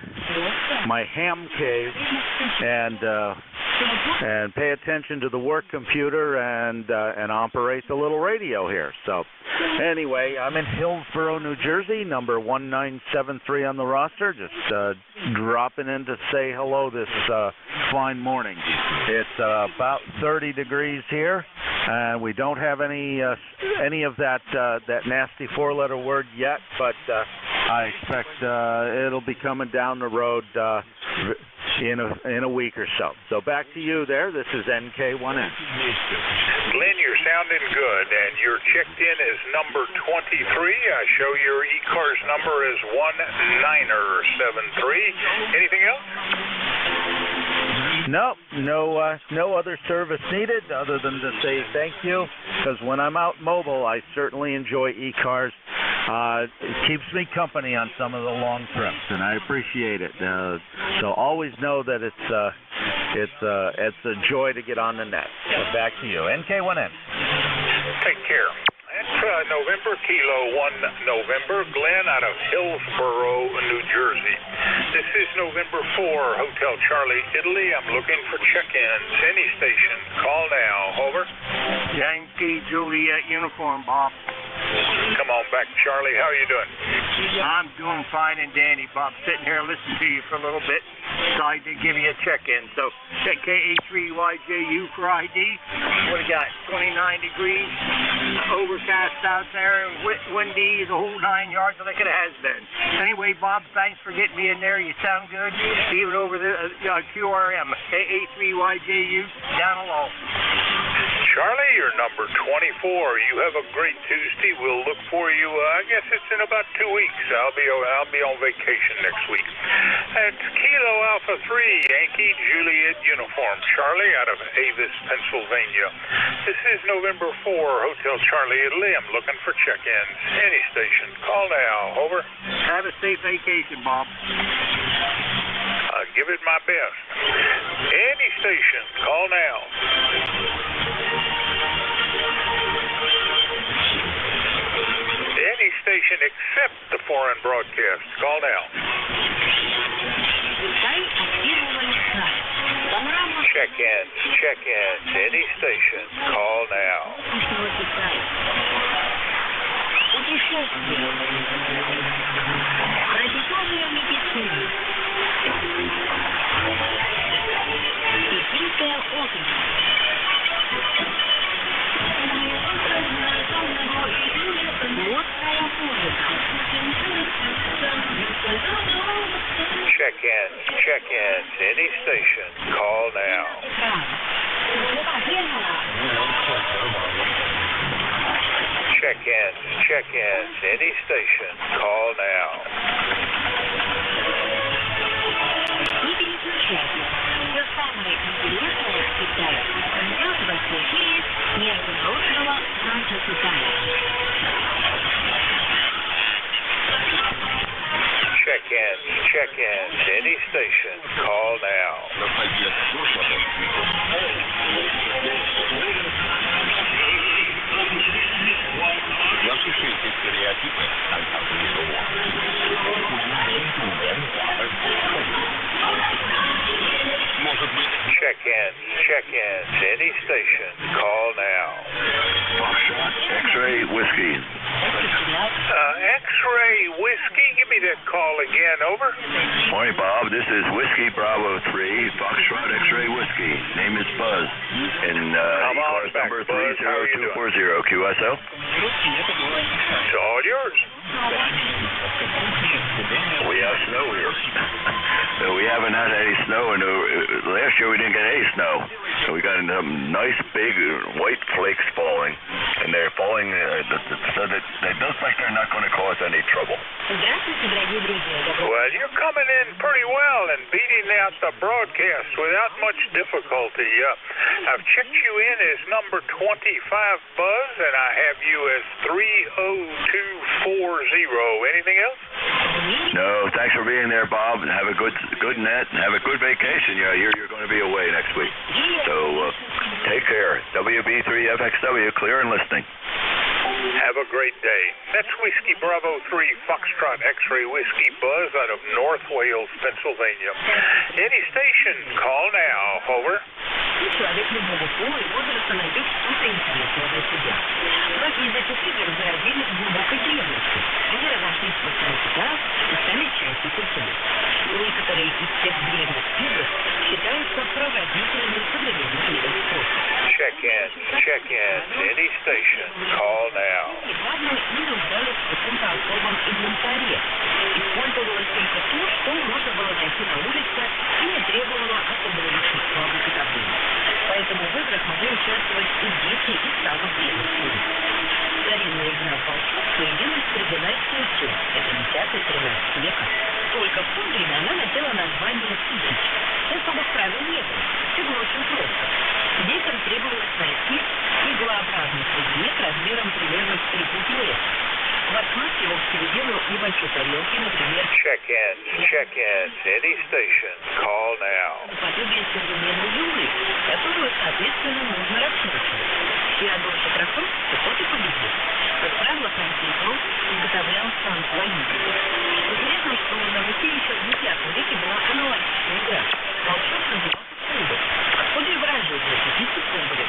my ham cave and pay attention to the work computer and operate the little radio here. So anyway, I'm in Hillsborough, New Jersey, number 1973 on the roster. Just dropping in to say hello this fine morning. It's about 30 degrees here, and we don't have any of that nasty four-letter word yet, but I expect it'll be coming down the road in a week or so. So back to you there. This is NK1N. Glenn, you're sounding good, and you're checked in as number 23. I show your ECARS number is 1973. Anything else? Nope, no other service needed other than to say thank you, because when I'm out mobile, I certainly enjoy ECARS. It keeps me company on some of the long trips, and I appreciate it. So always know that it's a joy to get on the net. So back to you. NK1N. Take care. It's November, Kilo 1 November, Glenn out of Hillsborough, New Jersey. This is November 4, Hotel Charlie, Italy. I'm looking for check-ins. Any station. Call now. Over. Yankee Juliet uniform, Bob. Come on back, Charlie. How are you doing? I'm doing fine and dandy, Bob. Sitting here listening to you for a little bit. Decided to give you a check-in. So, check KA3YJU for ID. What do you got? 29 degrees. Overcast out there. Windy, the whole 9 yards like it has been. Anyway, Bob, thanks for getting me in there. You sound good. Even over the QRM. KA3YJU down along. Charlie, you're number 24. You have a great Tuesday. We'll look for you. I guess it's in about 2 weeks. I'll be on vacation next week. It's Kilo Alpha 3, Yankee Juliet uniform. Charlie out of Avis, Pennsylvania. This is November 4, Hotel Charlie, Italy. I'm looking for check-ins. Any station. Call now. Over. Have a safe vacation, Bob. I'll give it my best. Any station. Call now. Any station except the foreign broadcast. Call now. Check-ins. Any station. Call now. Check-ins. Any station. Call now. Check-ins. Any station. Call now. Check-ins. Any station. Call now. Check-ins. Any station. Call now. X-ray whiskey. X-ray whiskey. Give me that call again. Over. Morning, Bob. This is Whiskey Bravo 3, Foxtrot X-ray whiskey. Name is Buzz. And ECARS number 30240 QSO. It's all yours. We have snow here. We haven't had any snow, and last year we didn't get any snow. So we got nice big white flakes falling, and they're falling so that it looks like they're not going to cause any trouble. Well, you're coming in pretty well and beating out the broadcast without much difficulty. I've checked you in as number 25, Buzz, and I have you as 30240. Anything else? No, thanks for being there, Bob, and have a good net and have a good vacation. You're going to be away next week. So take care. WB3FXW, clear and listening. Have a great day. That's Whiskey Bravo 3 Foxtrot X-ray Whiskey Buzz out of North Wales, Pennsylvania. Any station, call now. Over. Check-ins. Any station, call now. Поэтому в играх могли участвовать и дети, и самых бедных. Старинная игра «Волчок» появилась в цивилизации Су. Это 10-13 века. Только в то время она носила название «Тысяч». Особых правил не было. Все было очень просто. Детям требовалось найти иглообразный предмет размером примерно в 3 сантиметра. Воткнуть его к середину небольшой тарелки, например... Check-ins, any station, call now. ...наподобие современной иглы, которую, соответственно, нужно раскручивать. Чем больше прокрутится, тот и победит. Как правило, каждый игру изготовлялся водителем. Интересно, что на Руси еще в X веке была аналогичная игра. Волчок назывался кубок. Отходы и выражения «купите кубаря».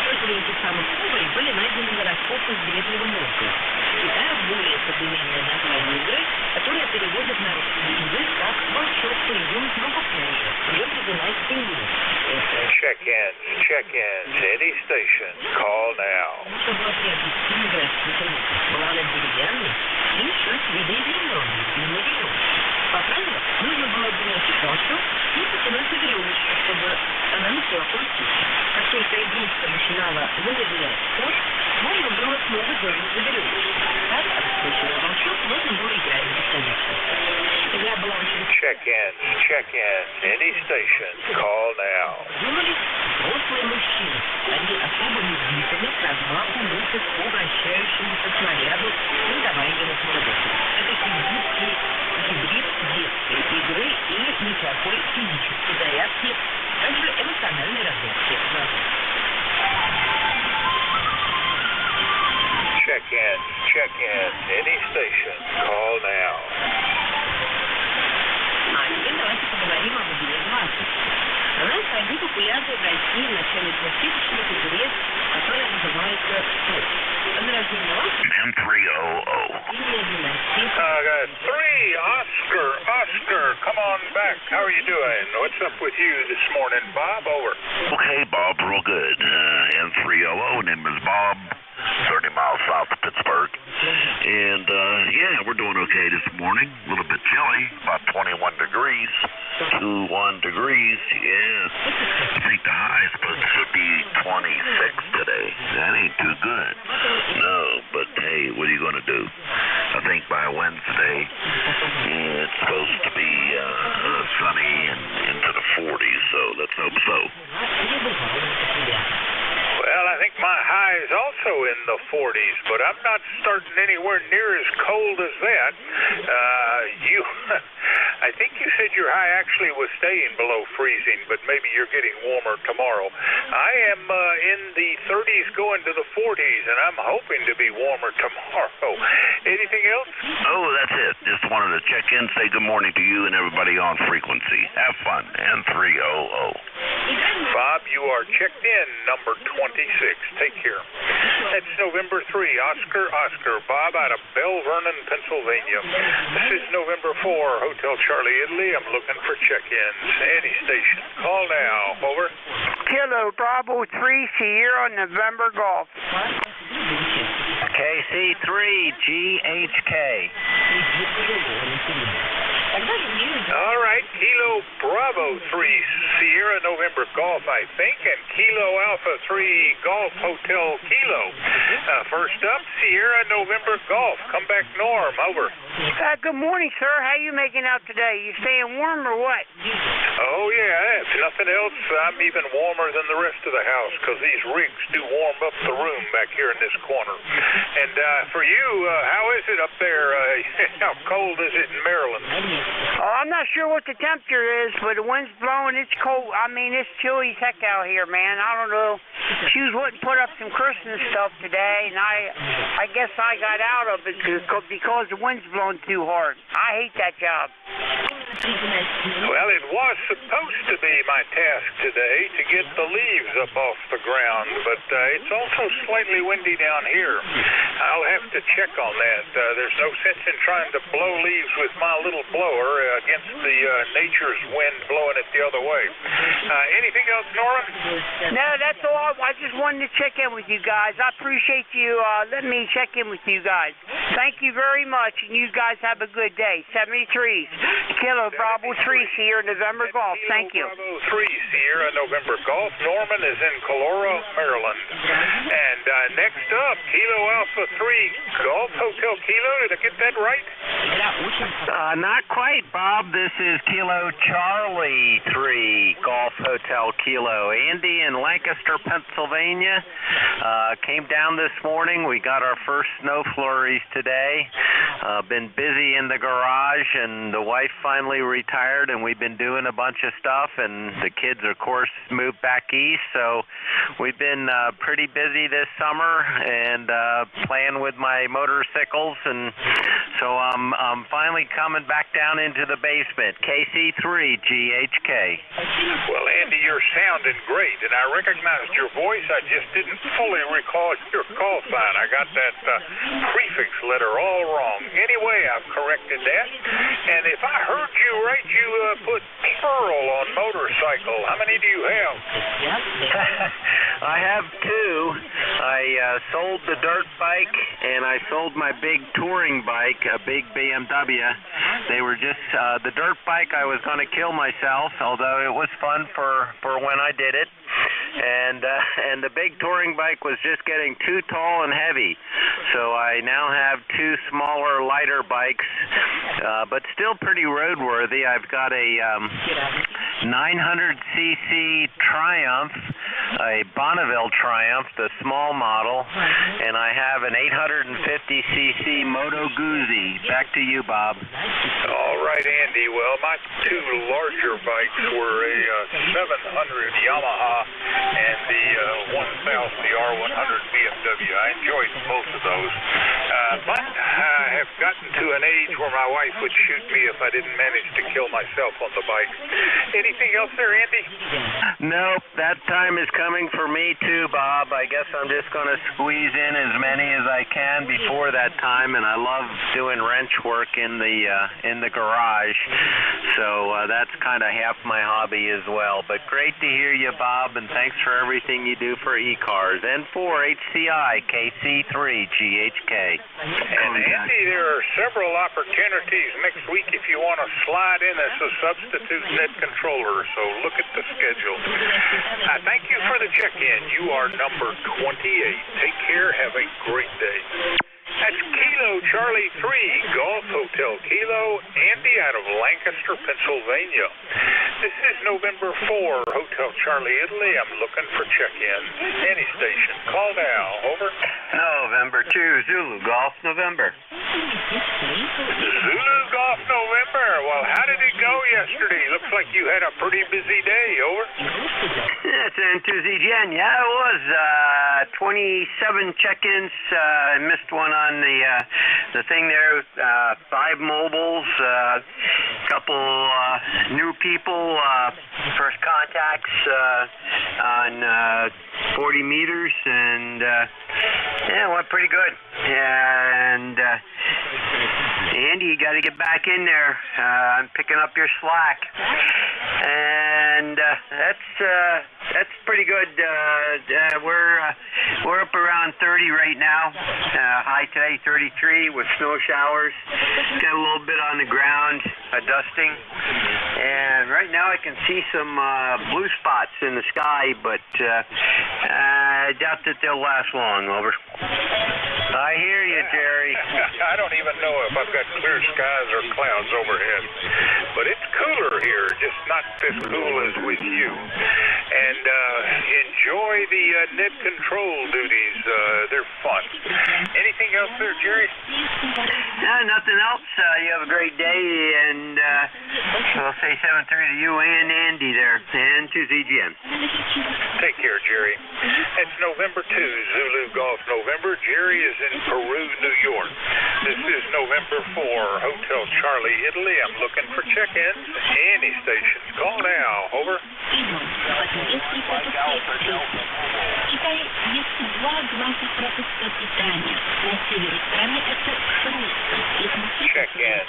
Только этих самых кубарей были найдены на раскопках древнего Новгорода. Китая более современное название игры, которое переводят на русский язык как «волчок», появилось много позже, уже в династии Мин. Check-ins, any station, call now. Чтобы приобрести игральский предмет, была она деревянной и еще видоизмененной, но на веревке. По правилам, нужно было выносить волчок и потянуть за веревочку, чтобы она начала крутиться. Как только игрушка начинала выдавлять ход, можно было снова дернуть за веревочку. Так, раскручивая волчок, можно было играть бесконечно. Игра была очень... Check-ins, any station, call now. Думали, взрослые мужчины. Они особыми битами с размахом носят по вращающемуся снаряду фундаментальных модулей. Это гибрид детской игры и никакой физической зарядки, также эмоциональной разрядки. Check-ins, any station, call now. А теперь давайте поговорим об игре 20. Она среди популярной в России в начале 2000-х игре, которая называется «Стоп». Возрождение N300. 3, Oscar, come on back. How are you doing? What's up with you this morning, Bob? Over. Okay, Bob, real good. N300, name is Bob, 30 miles south of Pittsburgh. And, yeah, we're doing okay this morning. A little bit chilly, about 21 degrees. 21 degrees, yeah. I think the high is supposed to be 26 today. That ain't too good. No, but hey, what are you going to do? I think by Wednesday, it's supposed to be sunny and into the 40s, so let's hope so. Well, I think my high is also in the 40s, but I'm not starting anywhere near as cold as that. I think you said your high actually was staying below freezing, but maybe you're getting warmer tomorrow. I am in the 30s going to the 40s, and I'm hoping to be warmer tomorrow. Anything else? Oh, that's it. Just wanted to check in, say good morning to you and everybody on frequency. Have fun. N300. Bob, you are checked in, number 26. Take care. That's November 3, Oscar, Bob out of Bell Vernon, Pennsylvania. This is November 4, Hotel Charlie, Italy. I'm looking for check-ins. Any station. Call now. Over. Kilo Bravo 3, Sierra, November Golf. KC3, GHK. All right, Kilo Bravo 3, Sierra November Golf, I think, and Kilo Alpha 3 Golf Hotel Kilo. First up, Sierra November Golf. Come back, Norm. Over. Good morning, sir. How you making out today? You staying warm or what? Oh, yeah. If nothing else, I'm even warmer than the rest of the house because these rigs do warm up the room back here in this corner. And for you, how is it up there? How cold is it in Maryland? I'm not sure what the temperature is, but the wind's blowing. It's cold. I mean, it's chilly as heck out here, man. I don't know. Shoes wouldn't put up some Christmas stuff today, and I guess I got out of it because the wind's blowing too hard. I hate that job. Well, it was supposed to be my task today to get the leaves up off the ground, but it's also slightly windy down here. I'll have to check on that. There's no sense in trying to blow leaves with my little blower against the nature's wind blowing it the other way. Anything else, Norman? No, that's all. I just wanted to check in with you guys. I appreciate you letting me check in with you guys. Thank you very much, and you guys have a good day. 73s. Kilo Bravo 3 Sierra November Golf. Thank you. Bravo 3 Sierra November Golf. Norman is in Colora, Maryland. And next up, Kilo Alpha 3 Golf Hotel Kilo. Did I get that right? Not quite, Bob. This is Kilo Charlie 3 Golf Hotel Kilo. Andy in Lancaster, Pennsylvania. Came down this morning. We got our first snow flurries today. Been busy in the garage, and the wife finally retired, and we've been doing a bunch of stuff, and the kids, of course, moved back east, so we've been pretty busy this summer and playing with my motorcycles, and so I'm finally coming back down into the basement. KC3 GHK. Well, Andy, you're sounding great, and I recognized your voice. I just didn't fully recall your call sign. I got that prefix letter all wrong. Anyway, I've corrected that. And if I heard you right, you put Pearl on motorcycle. How many do you have? I have two. I sold the dirt bike, and I sold my big touring bike, a big BMW. They were just, the dirt bike, I was going to kill myself, although it was fun for when I did it. And the big touring bike was just getting too tall and heavy. So I now have two smaller, lighter bikes, but still pretty roadworthy. I've got a 900cc Triumph, a Bonneville Triumph, the small model, and I have an 850cc Moto Guzzi. Back to you, Bob. All right, Andy. Well, my two larger bikes were a 700 Yamaha and the 1000, the R100 BMW. I enjoyed both of those. But I have gotten to an age where my wife would shoot me if I didn't manage to kill myself on the bike. Anything else there, Andy? Nope, that time is coming for me too, Bob. I guess I'm just going to squeeze in as many as I can before that time, and I love doing wrench work in the garage, so that's kind of half my hobby as well. But great to hear you, Bob, and thanks for everything you do for ECARS and for HCI KC3 GHK. And Andy, there are several opportunities next week if you want to slide in as a substitute net controller, so look at the schedule. Thank you for the check-in. You are number 28. Take care. Have a great day. That's Kilo Charlie 3 Golf Hotel Kilo, Andy out of Lancaster, Pennsylvania. This is November 4 Hotel Charlie Italy. I'm looking for check-in. Any station. Call now. Over. November 2 Zulu Golf November. Zulu Golf November. Well, how did it go yesterday? Looks like you had a pretty busy day. Over. That's N2ZGN. Yeah, it was 27 check-ins. I missed one on the thing there. 5 mobiles, couple new people, first contacts on 40 meters, and yeah, it went pretty good. And Andy, you got to get back in there. I'm picking up your slack, and that's pretty good. We're up around 30 right now. High today, 33 with snow showers. Got a little bit on the ground, dusting, and right now I can see some blue spots in the sky, but I doubt that they'll last long. Over. I hear you, Jerry. I don't even know if I've got clear skies or clouds overhead, but it's cooler here, just not as cool as with you. And enjoy the net control duties. They're fun. Anything else there, Jerry? No, nothing else. You have a great day, and I'll say 7:30 to you and Andy there, and to ZGM. Take care, Jerry. It's November 2, Zulu Golf November. Jerry is in Peru, New York. This is November 4, Hotel Charlie, Italy. I'm looking for check-ins. Any station. Call now. Over. Китай есть 2 главных пропуска питания. На севере страны это Фриска. Check-in.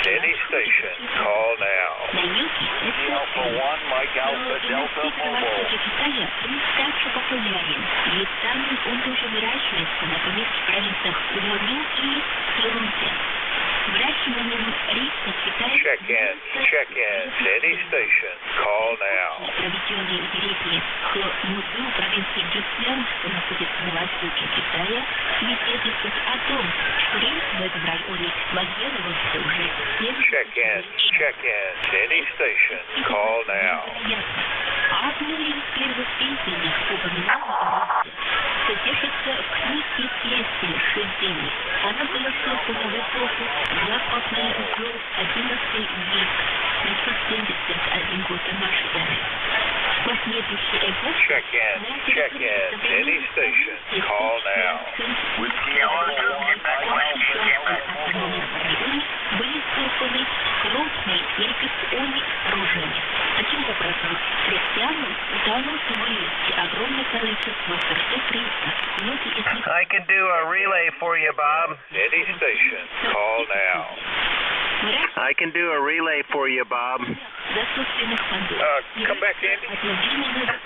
Any station. Call now. На юге Alpha 1, Mike Alpha Delta Mobile. на востоке Китая рис также популярен. Местами он тоже выращивается, например, в провинциях Гуанчжоу и Хэйнань. Check-ins, any station, call now. Проведенные в рейсе к музею провинции Джуцзян, что находится на востоке Китая, свидетельствует о том, что рейс в этом районе базировался уже 7 Check-ins, any station, call now. Одно из первых сведений, упоминаемых содержится в книге следствия Шизени. Она была создана в эпоху западный узел 11 век, 571 год до нашей эры. Последующие эпохи Check-ins, any station, call now. Были созданы крупные перфекционные сооружения. Таким образом, крестьянам удалось вывести огромное количество сортов риса. I can do a relay for you, Bob. Any station, call now. I can do a relay for you, Bob. Come back, Andy.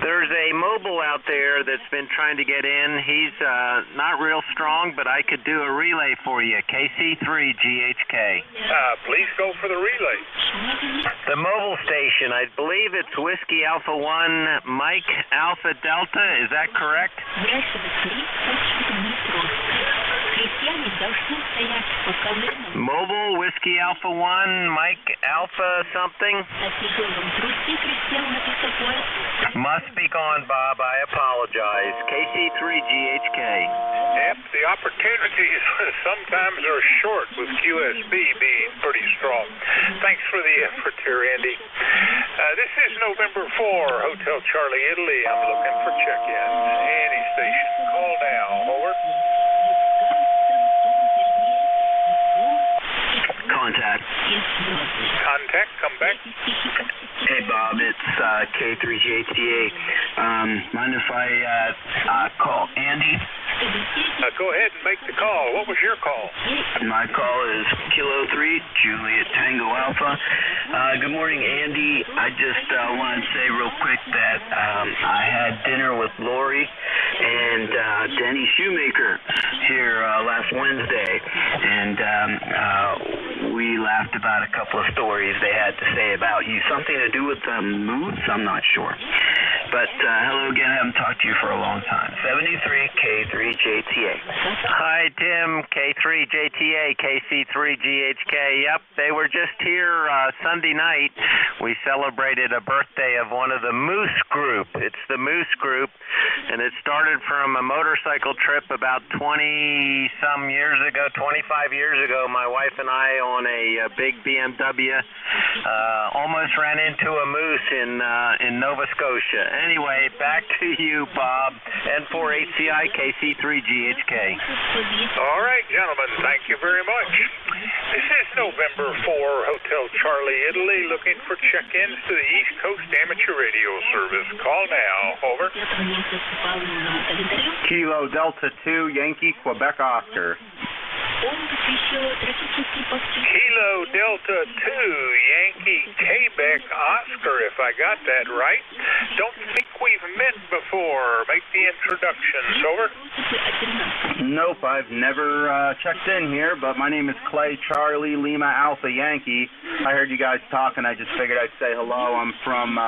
There's a mobile out there that's been trying to get in. He's not real strong, but I could do a relay for you. KC3GHK. Please go for the relay. The mobile station, I believe it's Whiskey Alpha 1 Mike Alpha Delta. Is that correct? Mobile Whiskey Alpha 1 Mike Alpha something? Must be gone, Bob. I apologize. KC3GHK. Yep, the opportunities sometimes are short with QSB being pretty strong. Thanks for the effort here, Andy. This is November 4, Hotel Charlie, Italy. I'm looking for check-ins. Any station. Call now. Over. Contact, come back. Hey, Bob, it's K3GHDA. Mind if I call Andy? Go ahead and make the call. What was your call? My call is Kilo 3, Juliet Tango Alpha. Good morning, Andy. I just want to say real quick that I had dinner with Lori and Denny Shoemaker here last Wednesday, and we laughed about a couple of stories they had to say about you. Something to do with moods? I'm not sure. But hello again. I haven't talked to you for a long time. 73K3JTA. Hi, Tim. K3JTA, KC3GHK. Yep, they were just here Sunday night. We celebrated a birthday of one of the Moose Group. It's the Moose Group, and it started from a motorcycle trip about 20-some years ago, 25 years ago. My wife and I on a big BMW almost ran into a moose in Nova Scotia. Anyway, back to you, Bob. N4HCI KC3GHK. All right, gentlemen, thank you very much. This is November 4, Hotel Charlie, Italy, looking for check-ins to the East Coast Amateur Radio Service. Call now. Over. Kilo Delta 2, Yankee, Quebec, Oscar. Kilo Delta 2, Yankee, Quebec, Oscar, if I got that right. Don't think we've met before. Make the introductions. Over. Nope, I've never checked in here, but my name is Clay Charlie Lima Alpha Yankee. I heard you guys talking. I just figured I'd say hello. I'm from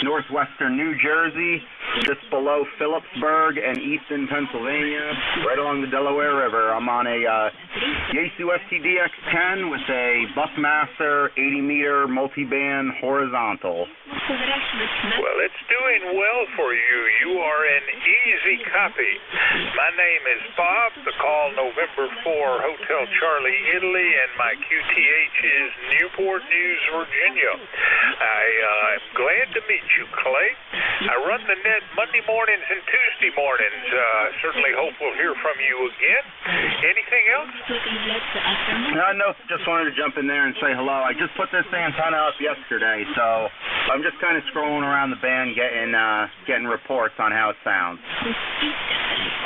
northwestern New Jersey, just below Phillipsburg and Easton, Pennsylvania, right along the Delaware River. I'm on a Yaesu STDX10 with a Buckmaster 80-meter multi-band horizontal. Well, it's doing well for you. You are an easy copy. My name is Bob. The call November 4, Hotel Charlie, Italy, and my QTH is Newport News, Virginia. I'm glad to meet you, Clay. I run the net Monday mornings and Tuesday mornings. Certainly hope we'll hear from you again. Anything else? Nope, just wanted to jump in there and say hello. I just put this antenna up yesterday, so I'm just kind of scrolling around the band getting reports on how it sounds.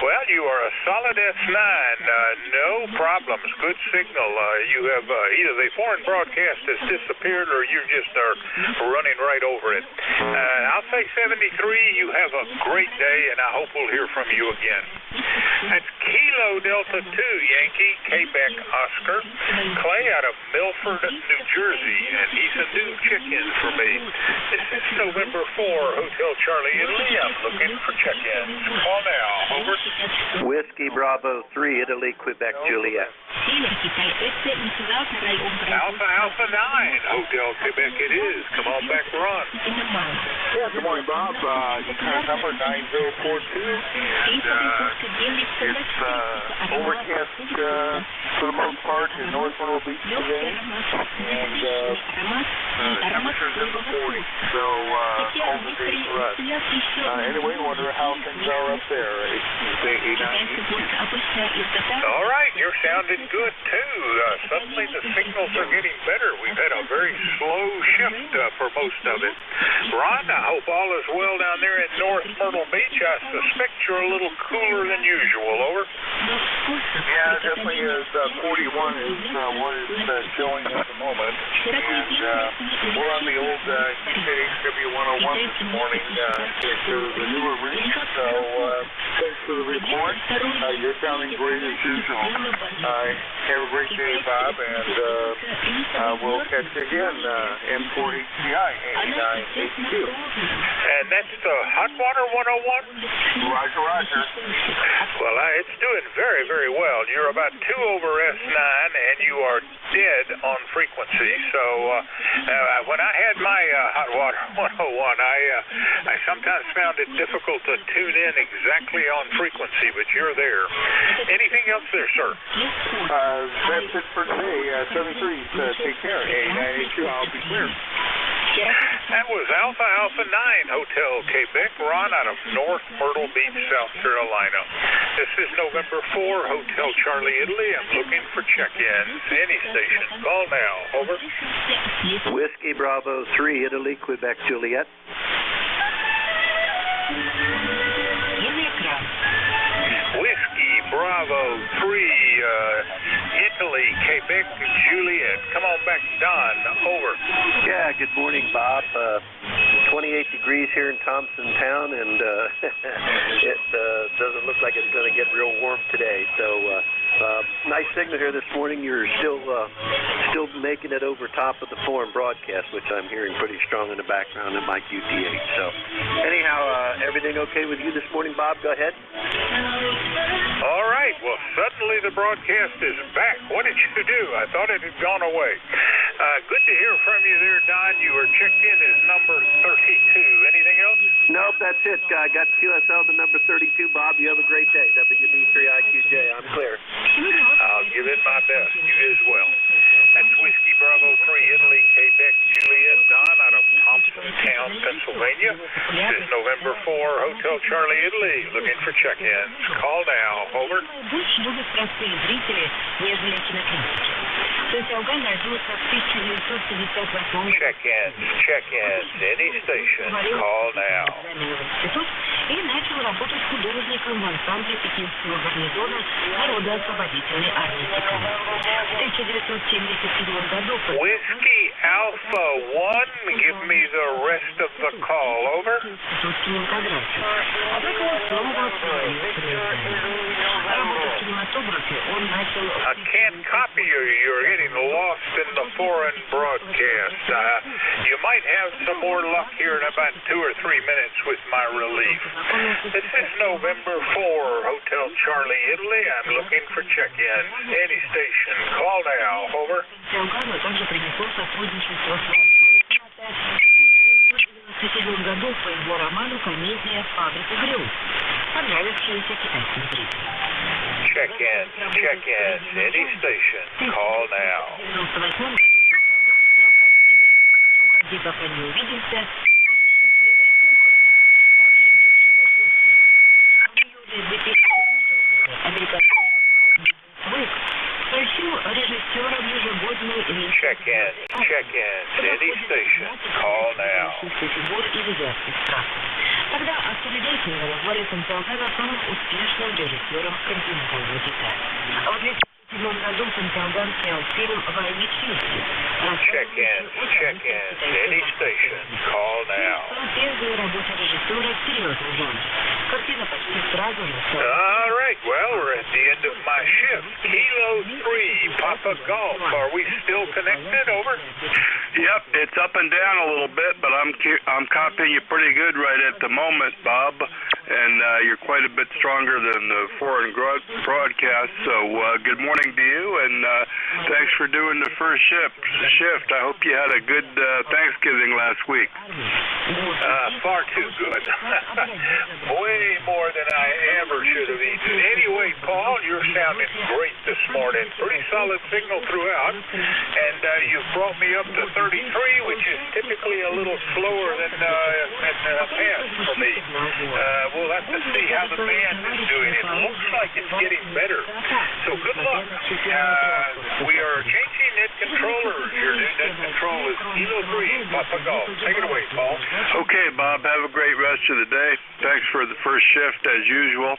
Well, you are a solid S9. No problems. Good signal. You have either the foreign broadcast has disappeared or you just are running right over it. I'll say 73. You have a great day, and I hope we'll hear from you again. That's Kilo Delta 2, Yankee, Quebec, Oscar. Clay out of Milford, New Jersey, and he's a new check-in for me. This is November 4, Hotel Charlie, Italy. I'm looking for check-ins. Call now. Over. Whiskey Bravo 3, Italy, Quebec, Juliet. Alpha Alpha 9, Hotel Quebec it is. Come on back, Ron. Yeah, good morning, Bob. ECARS number 9042, and it's overcast for the most part in North Myrtle Beach today, and temperature's in the 40s, so cold day for us. Anyway, wonder how things are up there. All right, you're sounding good too. Suddenly the signals are getting better. We've had a very slow shift for most of it. Ron, I hope all is well down there in North Myrtle Beach. I suspect you're a little cooler than usual. Over. Yeah, it definitely is. 41 is what it's showing at the moment. And we're on the old EKHW 101 this morning. It's the newer reach, so thanks for the report. You're sounding great as usual. Have a great day, Bob, and we'll catch you again. M4HCI 8982. And that's the Hot Water 101? Roger, roger. Well, it's doing very, very well. You're about 2 over S9, and you are dead on frequency. So when I had my Hot Water 101, I sometimes found it difficult to tune in exactly on frequency, but you're there. Anything else there, sir? That's it for today. 73, take care. 8982, I'll be clear. That was Alpha Alpha 9, Hotel Quebec, Ron out of North Myrtle Beach, South Carolina. This is November 4, Hotel Charlie, Italy. I'm looking for check-ins. Any station. Call now. Over. Whiskey Bravo 3, Italy, Quebec, Juliet. Whiskey Bravo 3, Italy, Quebec, Juliet. Come on back, Don. Over. Yeah, good morning, Bob. 28 degrees here in Thompson Town, and it doesn't look like it's going to get real warm today. So nice signal here this morning. You're still making it over top of the foreign broadcast, which I'm hearing pretty strong in the background in my QTH. So anyhow, everything okay with you this morning, Bob? Go ahead. All right. Well, suddenly the broadcast is back. What did you do? I thought it had gone away. Good to hear from you there, Don. You were checked in as number 32. Anything else? Nope, that's it. I got QSL to number 32, Bob. You have a great day. WD3IQJ. I'm clear. I'll give it my best. You as well. That's Whiskey Bravo 3, Italy, Quebec, Juliet, Don out of Thompsontown, Pennsylvania. This is November 4, Hotel Charlie, Italy. Looking for check-ins. Call now. Over. Check-ins. Any station. Call now. И начал работать художником в ансамбле пекинского гарнизона Народно-освободительной армии Китая. В 1977 году... Whiskey Alpha 1, give me the rest of the call. Over. Однако он снова работа в кинематографе он начал... I can't copy you. You're getting lost in the foreign broadcast. You might have some more luck here in about 2 or 3 minutes with my relief. This is November 4, Hotel Charlie, Italy. I'm looking for check-in. Any station. Call now. Over. Также принесло сотрудничество с в 1997 году по его роману «Комедия «Фабрика грез», понравившаяся китайским зрителям. Check-in. Any station. Call now. В 1998 году Синсанган снял картину «Не уходи, пока не увидимся» и «Счастливые похороны», также имевшие большой успех. В июле 2004 года американский журнал Newsweek сообщил режиссерам ежегодную Check-in. Any station. Call now. фигур из азиатских стран. Тогда авторы назвали Синсангана самым успешным режиссером континентального Китая. А в 2007 году Синсанган снял фильм «Войны чести». Check-in. Any station. Call now. Первая работа режиссера в серьезном жанре. Картина почти сразу же стала... All right. Well, we're at the end of my Kilo 3, Papa Golf. Are we still connected? Over. Yep, it's up and down a little bit, but I'm copying you pretty good right at the moment, Bob. And you're quite a bit stronger than the foreign broadcast. So good morning to you, and thanks for doing the first shift. I hope you had a good Thanksgiving last week. Far too good. Way more than I ever should have eaten. Anyway, Paul, you're sounding great this morning. Pretty solid signal throughout. And you've brought me up to 33, which is typically a little slower than past for me. We'll have to see how the band is doing. It looks like it's getting better. So good luck. We are changing net controllers. Your new net control is Kilo 3, Papa Golf. Take it away, Paul. Okay, Bob. Have a great rest of the day. Thanks for the first shift, as usual.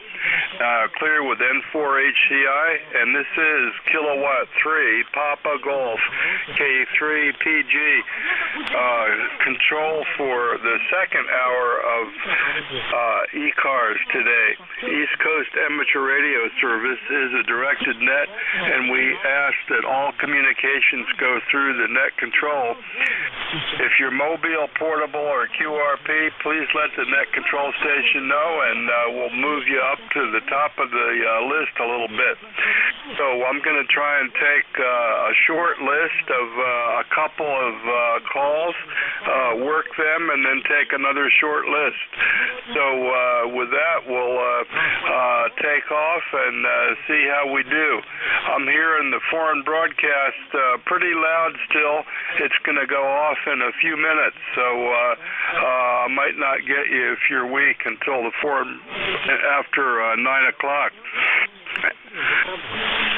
Clear with N4 HCI, and this is Kilowatt 3, Papa Golf, K3 PG. Control for the second hour of ECARS today. East Coast Amateur Radio Service is a directed net, and we ask that all communications go through the net control. If you're mobile, portable, or QRP, please let the net control station know, and we'll move you up to the top of the list a little bit. So I'm going to try and take a short list of a couple of calls, work them, and then take another short list. So with that, we'll take off and see how we do. I'm hearing the foreign broadcast pretty loud still. It's going to go off in a few minutes, so I might not get you if you're weak until after 9 o'clock.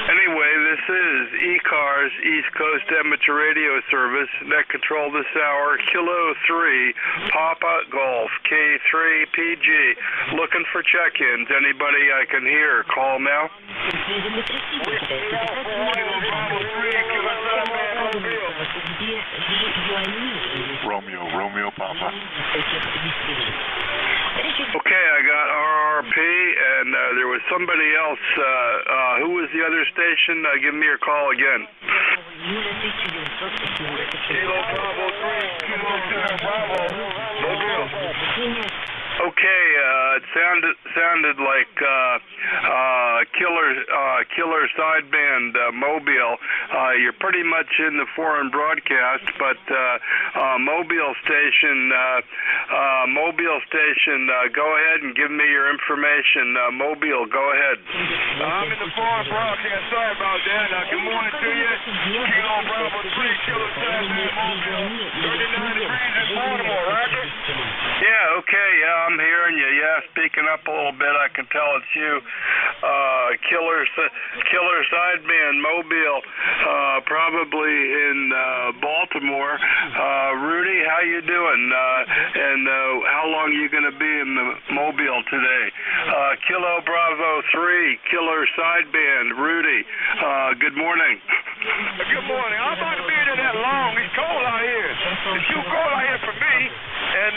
Anyway, this is ECARS, East Coast Amateur Radio Service. Net control this hour, Kilo 3, Papa Golf, K3 PG. Looking for check-ins. Anybody I can hear, call now. Romeo, Papa. Okay, I got RRP, and there was somebody else. Who was the other station? Give me your call again. Kilo Bravo 3, Kilo Bravo, Mobile. Okay, it sounded like killer sideband Mobile. You're pretty much in the foreign broadcast, but Mobile station, go ahead and give me your information. Mobile, go ahead. I'm in the foreign broadcast. Sorry about that. Good morning to you. Kilo Bravo 3, Kilo sideband Mobile. 39 degrees in Baltimore, Roger? Yeah, okay, yeah, I'm hearing you. Yeah, speaking up a little bit, I can tell it's you. Killer sideband Mobile, probably in Baltimore. Rudy, how you doing? And how long are you going to be in the Mobile today? Kilo Bravo 3, Killer sideband, Rudy. Good morning. Good morning. I'm not going to be there that long. It's cold out here. It's too cold out here for me. And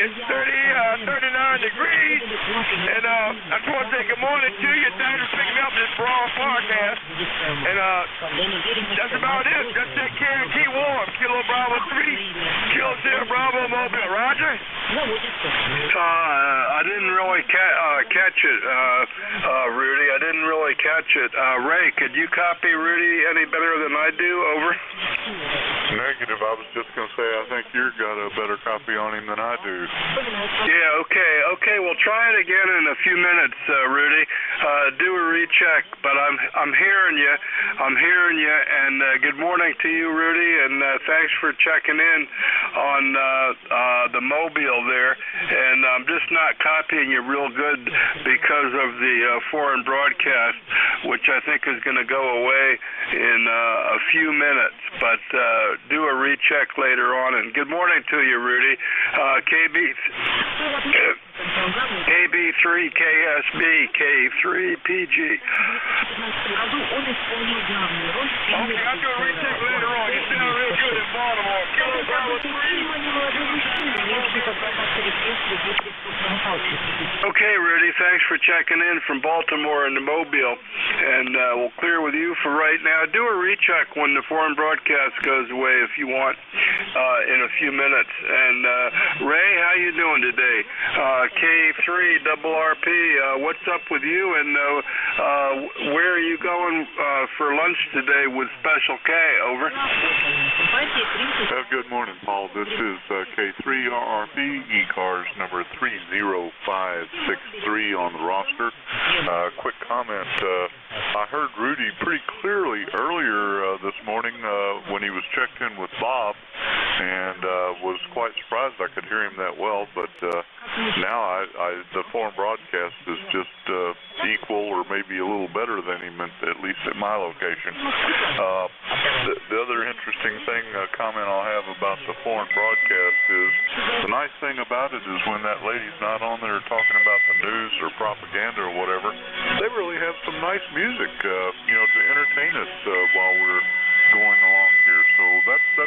it's 39 degrees. And I just want to say good morning to you. Thanks for picking up this broad podcast. And that's about it. Just take care and keep warm. Kilo Bravo 3, Kilo Sierra Bravo Mobile. Roger? I didn't really catch it, Rudy. I didn't really catch it. Ray, could you copy Rudy any better than I do? Over. Negative. I was just going to say, I think you've got a better copy on him than I do. Yeah, okay, we'll try it again in a few minutes, Rudy. Do a recheck, but I'm hearing you. And good morning to you, Rudy, and thanks for checking in on the Mobile there. And I'm just not copying you real good because of the foreign broadcast, which I think is going to go away in a few minutes. But do a recheck later on. And good morning to you, Rudy. KB. KB3KSB, K3PG. Okay, I'll do a recheck later on. You sound real good in Baltimore. Kilo Bravo 3. Okay, Rudy, thanks for checking in from Baltimore and the Mobile. And we'll clear with you for right now. Do a recheck when the foreign broadcast goes away if you want in a few minutes. And Ray, how you doing today? K3RRP, what's up with you? And where are you going for lunch today with Special K? Over. Good morning, Paul. This is K3RRP, ECARS number 30563 on the roster. Quick comment. I heard Rudy pretty clearly earlier this morning when he was checked in with Bob, and was quite surprised I could hear him that well, but now the foreign broadcast is just equal or maybe a little better than him, at least at my location. The other interesting comment I'll have about the foreign broadcast is the nice thing about it is when that lady's not on there talking about the news or propaganda or whatever, they really have some nice music, to entertain us while we're going along here. So that's the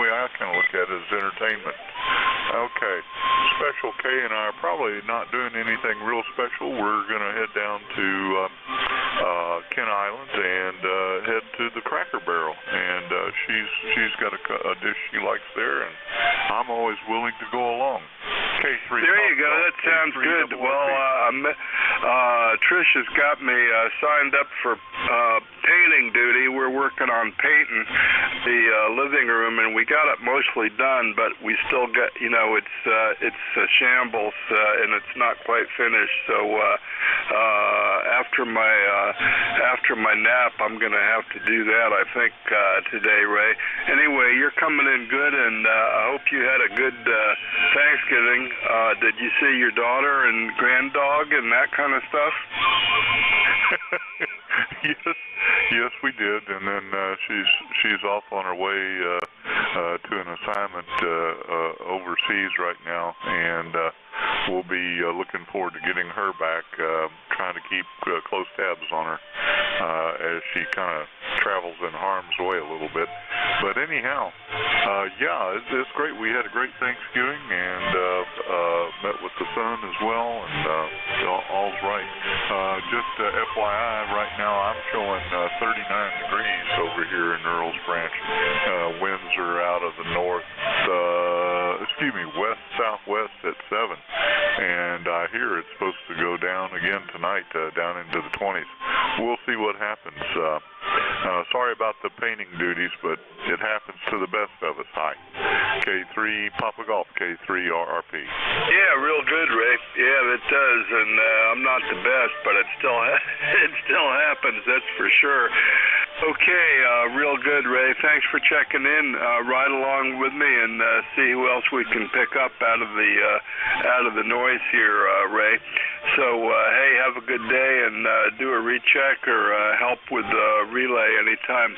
way I kind of look at it, as entertainment. Okay, Special K and I are probably not doing anything real special. We're going to head down to Kent Island and head to the Cracker Barrel, and she's got a dish she likes there, and I'm always willing to go along. K3. There you go. That sounds good. Well, Trish has got me signed up for painting duty. We're working on painting the living room, and we got it mostly done, but we still got, it's a shambles, and it's not quite finished. So after my nap, I'm going to have to do that, I think, today, Ray. Anyway, you're coming in good, and I hope you had a good Thanksgiving. Did you see your daughter and granddog and that kind of stuff? Yes, we did, and then she's off on her way to an assignment overseas right now, and we'll be looking forward to getting her back, trying to keep close tabs on her as she kind of travels in harm's way a little bit. But anyhow, it's great. We had a great Thanksgiving and met with the son as well, and all's right. Just FYI, right now I'm showing 39 degrees over here in Earls Branch. Winds are out of the west-southwest at 7, and I hear it's supposed to go down again tonight, down into the 20s. We'll see what happens. Sorry about the painting duties, but it happens to the best of us. Hi. K3 Papa Golf, K3RRP. Yeah, real good, Ray. Yeah, it does, and I'm not the best, but it still happens, that's for sure. Okay, real good, Ray. Thanks for checking in. Ride along with me and see who else we can pick up out of the noise here, Ray. So, hey, have a good day and do a recheck or help with relay anytime.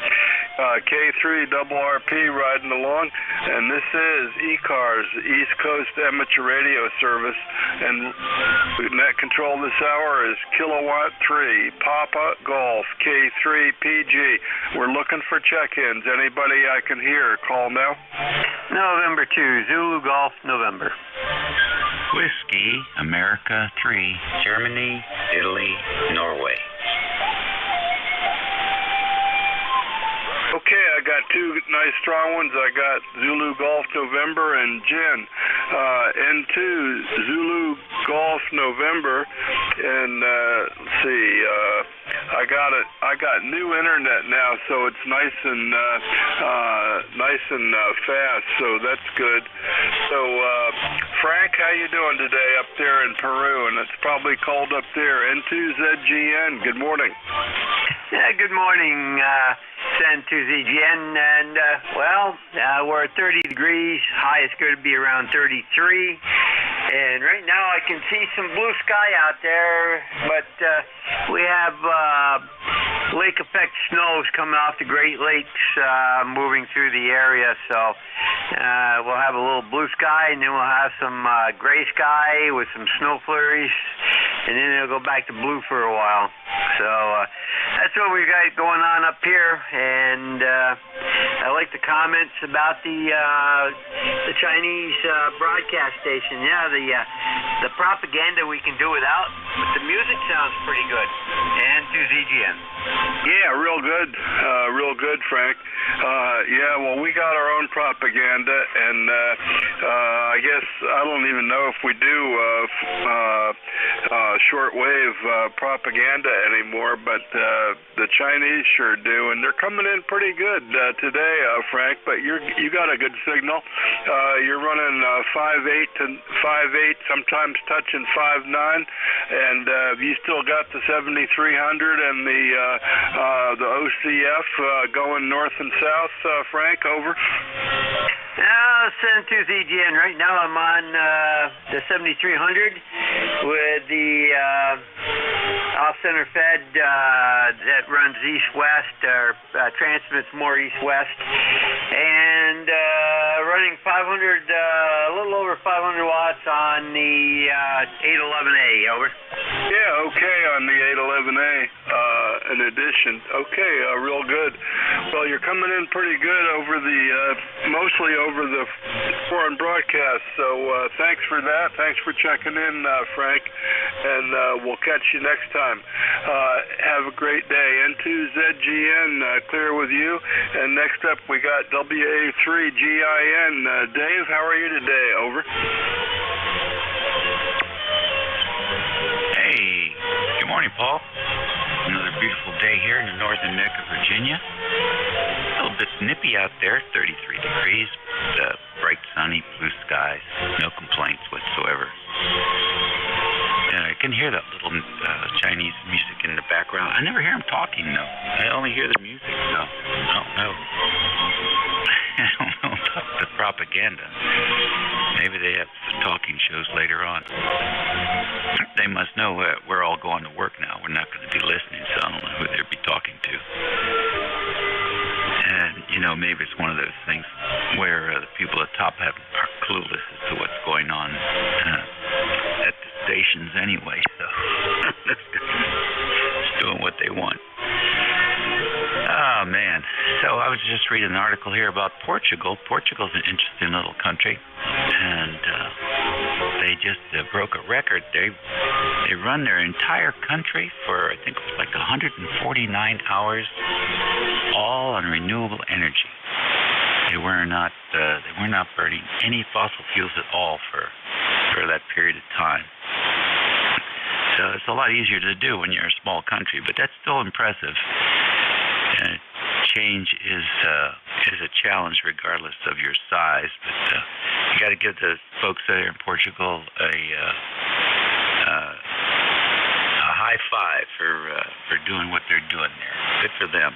K3RRP riding along, and this is ECARS, East Coast Amateur Radio Service, and net control this hour is Kilowatt 3, Papa Golf, K3PG. We're looking for check-ins. Anybody I can hear, call now. November 2, Zulu Golf, November. Whiskey, America 3, Germany, Italy, Norway. Okay, I got two nice strong ones. I got Zulu Golf November and Jen. N2 Zulu Golf November, and let's see. I got new internet now, so it's nice and fast. So that's good. So Frank, how you doing today up there in Peru? And it's probably cold up there. N2ZGN. Good morning. Yeah, good morning, N2ZGN, and we're at 30 degrees. High is going to be around 33, and right now I can see some blue sky out there, but we have lake effect snow is coming off the Great Lakes, moving through the area. So we'll have a little blue sky, and then we'll have some gray sky with some snow flurries, and then it'll go back to blue for a while. So that's what we've got going on up here, and I like the comments about the Chinese broadcast station. Yeah, the propaganda we can do without, but the music sounds pretty good. And to ZGN. Yeah, real good, Frank. Yeah, well, we got our own propaganda, and I guess I don't even know if we do shortwave propaganda anymore, but the Chinese sure do, and they're coming in pretty good today, Frank. But you got a good signal. You're running 5.8 to 5.8, sometimes touching 5.9, and you still got the 7300 and the OCF going north and south, Frank, over. Send to ZGN. Right now I'm on the 7300 with the off-center fed that runs east-west, or transmits more east-west, and running 500, a little over 500 watts on the 811A, over. Yeah, okay, on the 811A, in addition. Okay, real good. Well, you're coming in pretty good over the, mostly over the foreign broadcast, so thanks for that. Thanks for checking in, Frank, and we'll catch you next time. Have a great day. N2ZGN, clear with you. And next up, we got WA3GIN. Dave, how are you today? Over. Hey, good morning, Paul. Another beautiful day here in the northern neck of Virginia. A little bit nippy out there, 33 degrees, bright sunny, blue skies, no complaints whatsoever. I can hear that little Chinese music in the background. I never hear them talking, though. I only hear the music, so I don't know. I don't know about the propaganda. Maybe they have talking shows later on. They must know we're all going to work now. We're not going to be listening, so I don't know who they'd be talking to. And, maybe it's one of those things where the people at the top are clueless as to what's going on at the stations anyway, so just doing what they want. Oh, man. So I was just reading an article here about Portugal. Portugal's an interesting little country, and they just broke a record. They run their entire country for, I think it was like 149 hours, all on renewable energy. They were not burning any fossil fuels at all for that period of time. So it's a lot easier to do when you're a small country, but that's still impressive. Change is a challenge regardless of your size, but you got to give the folks there in Portugal a high five for doing what they're doing there. Good for them.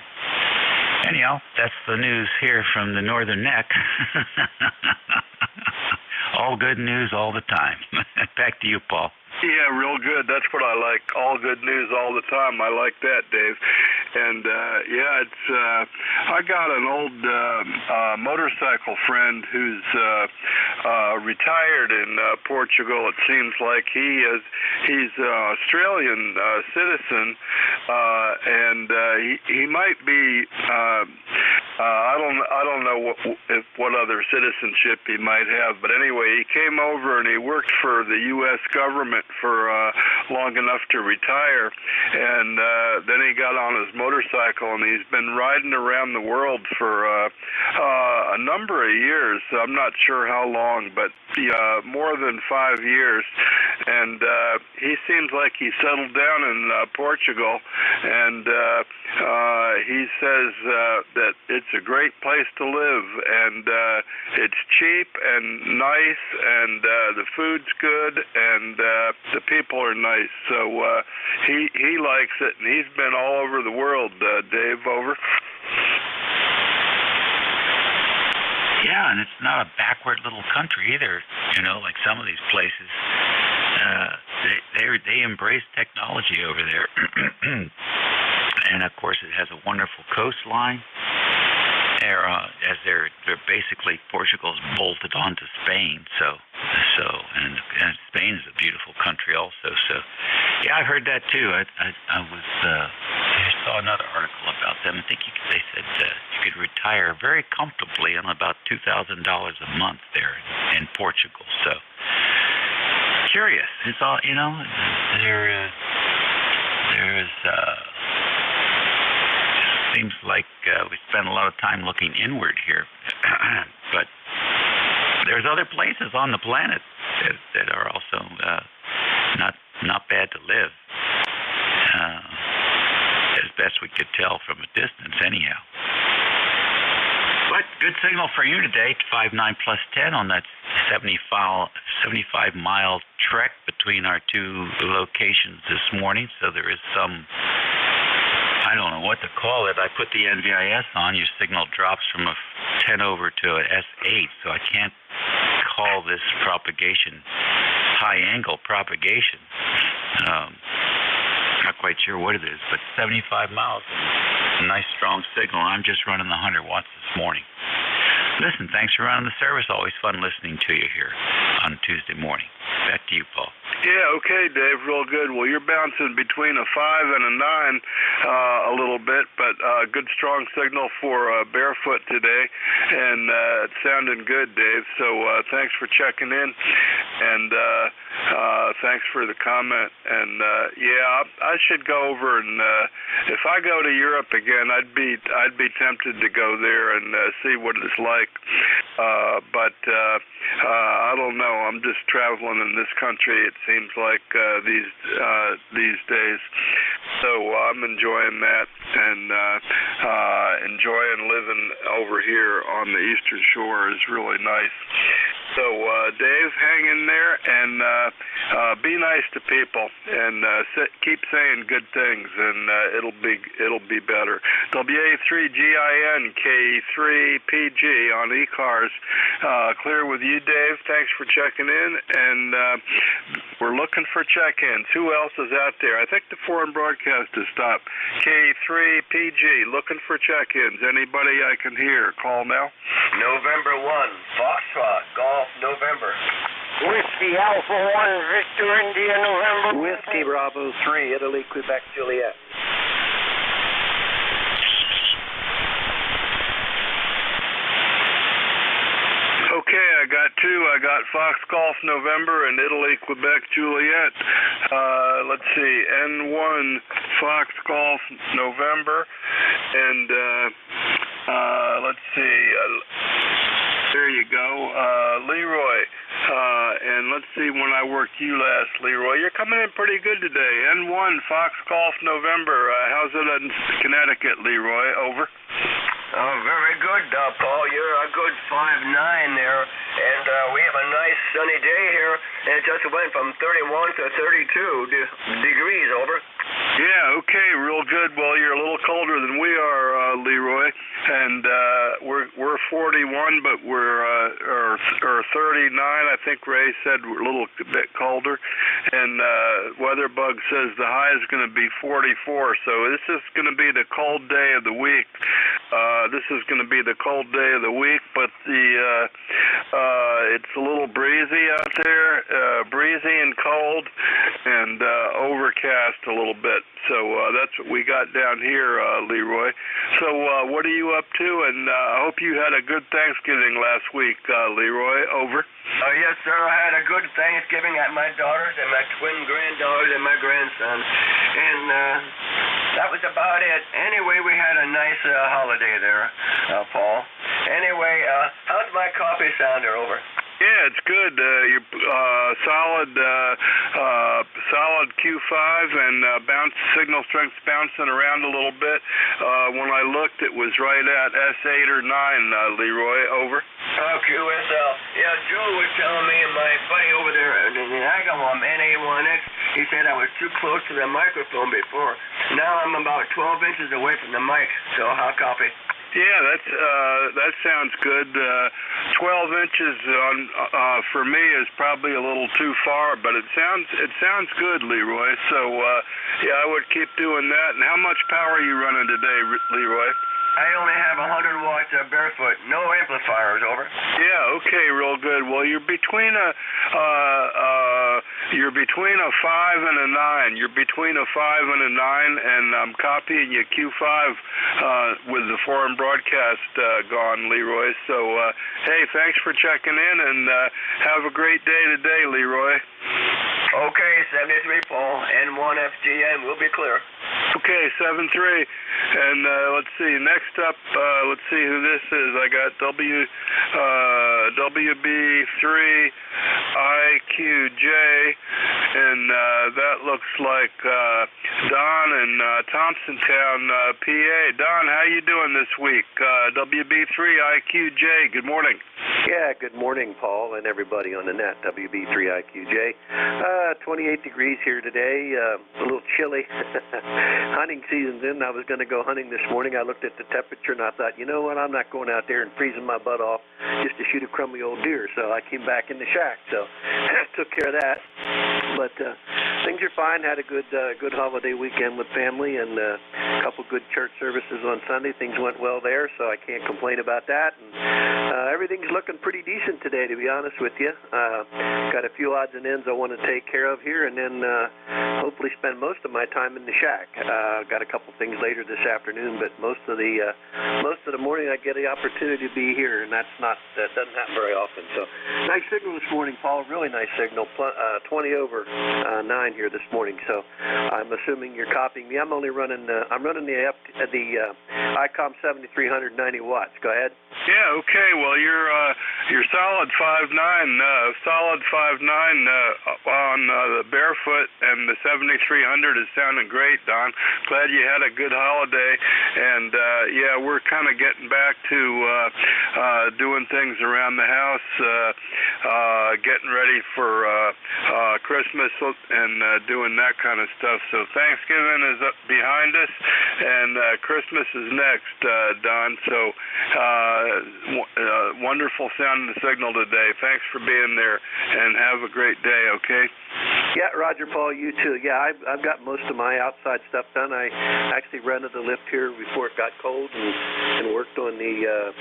Anyhow, that's the news here from the Northern Neck. All good news all the time. Back to you, Paul. Yeah, real good. That's what I like. All good news all the time. I like that, Dave. And yeah, it's I got an old motorcycle friend who's retired in Portugal. It seems like he's an Australian citizen, and he might be. I don't know what other citizenship he might have, but anyway, he came over and he worked for the U.S. government for long enough to retire, and then he got on his motorcycle and he's been riding around the world for a number of years. I'm not sure how long, but more than 5 years, and he seems like he settled down in Portugal, and he says that it's a great place to live, and it's cheap and nice, and the food's good, and the people are nice. So he likes it, and he's been all over the world. Dave, over. Yeah, and it's not a backward little country either. Like some of these places, they embrace technology over there. And and of course it has a wonderful coastline. They're basically Portugal's bolted onto Spain, and Spain is a beautiful country also. So yeah, I've heard that too. I saw another article about them. I think they said you could retire very comfortably on about $2,000 a month there in Portugal. So curious. It's all seems like we spend a lot of time looking inward here, but there's other places on the planet that are also not bad to live, as best we could tell from a distance anyhow. But good signal for you today, 59 plus 10 on that 75-mile trek between our two locations this morning, so there is some, I don't know what to call it. I put the NVIS on. Your signal drops from a 10 over to a S8, so I can't call this propagation high-angle propagation. Not quite sure what it is, but 75 miles, a nice strong signal. I'm just running the 100 watts this morning. Listen, thanks for running the service. Always fun listening to you here on Tuesday morning. Back to you, Paul. Yeah, okay, Dave, real good. Well, you're bouncing between a 5 and a 9 a little bit, but good strong signal for barefoot today, and it's sounding good, Dave. So thanks for checking in, and thanks for the comment. And yeah, I should go over, and if I go to Europe again, I'd be tempted to go there and see what it's like. But I don't know. I'm just traveling in this country, it seems like, these days. So I'm enjoying that, and enjoying living over here on the Eastern Shore is really nice. So Dave, hang in there, and be nice to people, and keep saying good things, and it'll be better. WA3GIN K3PG on ECARS. Clear with you, Dave. Thanks for checking in, and we're looking for check-ins. Who else is out there? I think the foreign broadcast has stopped. K3PG, looking for check-ins. Anybody I can hear? Call now. November 1, Foxtrot, Golf, November. Whiskey Alpha 1, Victor India, November. Whiskey Bravo 3, Italy, Quebec, Juliet. Okay, I got two. I got Fox Golf November and Italy, Quebec, Juliet. Let's see, N1 Fox Golf November, and let's see, there you go, Leroy. And let's see when I worked you last, Leroy. You're coming in pretty good today. N1 Fox Golf November. How's it in Connecticut, Leroy? Over. Oh, very good, Paul. You're a good 5'9" there, and we have a nice sunny day here, and it just went from 31 to 32 degrees, over. Yeah, okay, real good. Well, you're a little colder than we are, Leroy, and we're 41, but we're or 39. I think Ray said we're a little bit colder, and Weatherbug says the high is going to be 44. So this is going to be the cold day of the week. This is going to be the cold day of the week, but it's a little breezy out there, breezy and cold, and overcast a little bit. So that's what we got down here, Leroy. So what are you up to? And I hope you had a good Thanksgiving last week, Leroy. Over. Yes, sir. I had a good Thanksgiving at my daughter's and my twin granddaughters and my grandson, and that was about it. Anyway, we had a nice holiday there, Paul. Anyway, how's my coffee sounder? Over. Yeah, it's good. You're solid Q5 and signal strength's bouncing around a little bit. When I looked, it was right at S8 or 9, Leroy. Over. QSL. Yeah, Drew was telling me, and my buddy over there in Agawam, NA1X, he said I was too close to the microphone before. Now I'm about 12 inches away from the mic, so how copy? Yeah, that sounds good. 12 inches for me is probably a little too far, but it sounds good, Leroy. So yeah, I would keep doing that. And how much power are you running today, Leroy? I only have 100 watts of barefoot, no amplifiers, over. Yeah, okay, real good. Well, you're between a 5 and a 9. You're between a 5 and a 9, and I'm copying you Q5 with the foreign broadcast gone, Leroy. So, hey, thanks for checking in, and have a great day today, Leroy. Okay, 73, Paul. N1 FGM, we'll be clear. Okay, 7-3. And let's see, next up, let's see who this is. I got WB3 IQJ, and that looks like Don in Thompsontown, PA. Don, how you doing this week? WB3 IQJ, good morning. Yeah, good morning, Paul, and everybody on the net. WB3 IQJ. 28 degrees here today, a little chilly. Hunting season's in. I was going to go hunting this morning. I looked at the temperature and I thought, you know what, I'm not going out there and freezing my butt off just to shoot a crummy old deer. So I came back in the shack. So took care of that. But things are fine. Had a good holiday weekend with family and a couple good church services on Sunday. Things went well there, so I can't complain about that. And everything's looking pretty decent today, to be honest with you. Got a few odds and ends I want to take care of here, and then hopefully spend most of my time in the shack. Got a couple things later this afternoon, but most of the morning I get the opportunity to be here, and that doesn't happen very often. So nice signal this morning, Paul. Really nice signal. 20 over 9 here this morning. So I'm assuming you're copying me. I'm only running. I'm running the ICOM 7390 watts. Go ahead. Yeah. Okay. Well, you're solid 5'9", solid 5'9" on the barefoot, and the 7300 is sounding great, Don. Glad you had a good holiday, and yeah, we're kind of getting back to doing things around the house, getting ready for Christmas and doing that kind of stuff. So Thanksgiving is up behind us, and Christmas is next, Don. So wonderful sounding signal today. Thanks for being there, and have a great day, okay? Yeah, Roger, Paul, you too. Yeah, I've got most of my outside stuff done. I actually rented the lift here before it got cold and worked on the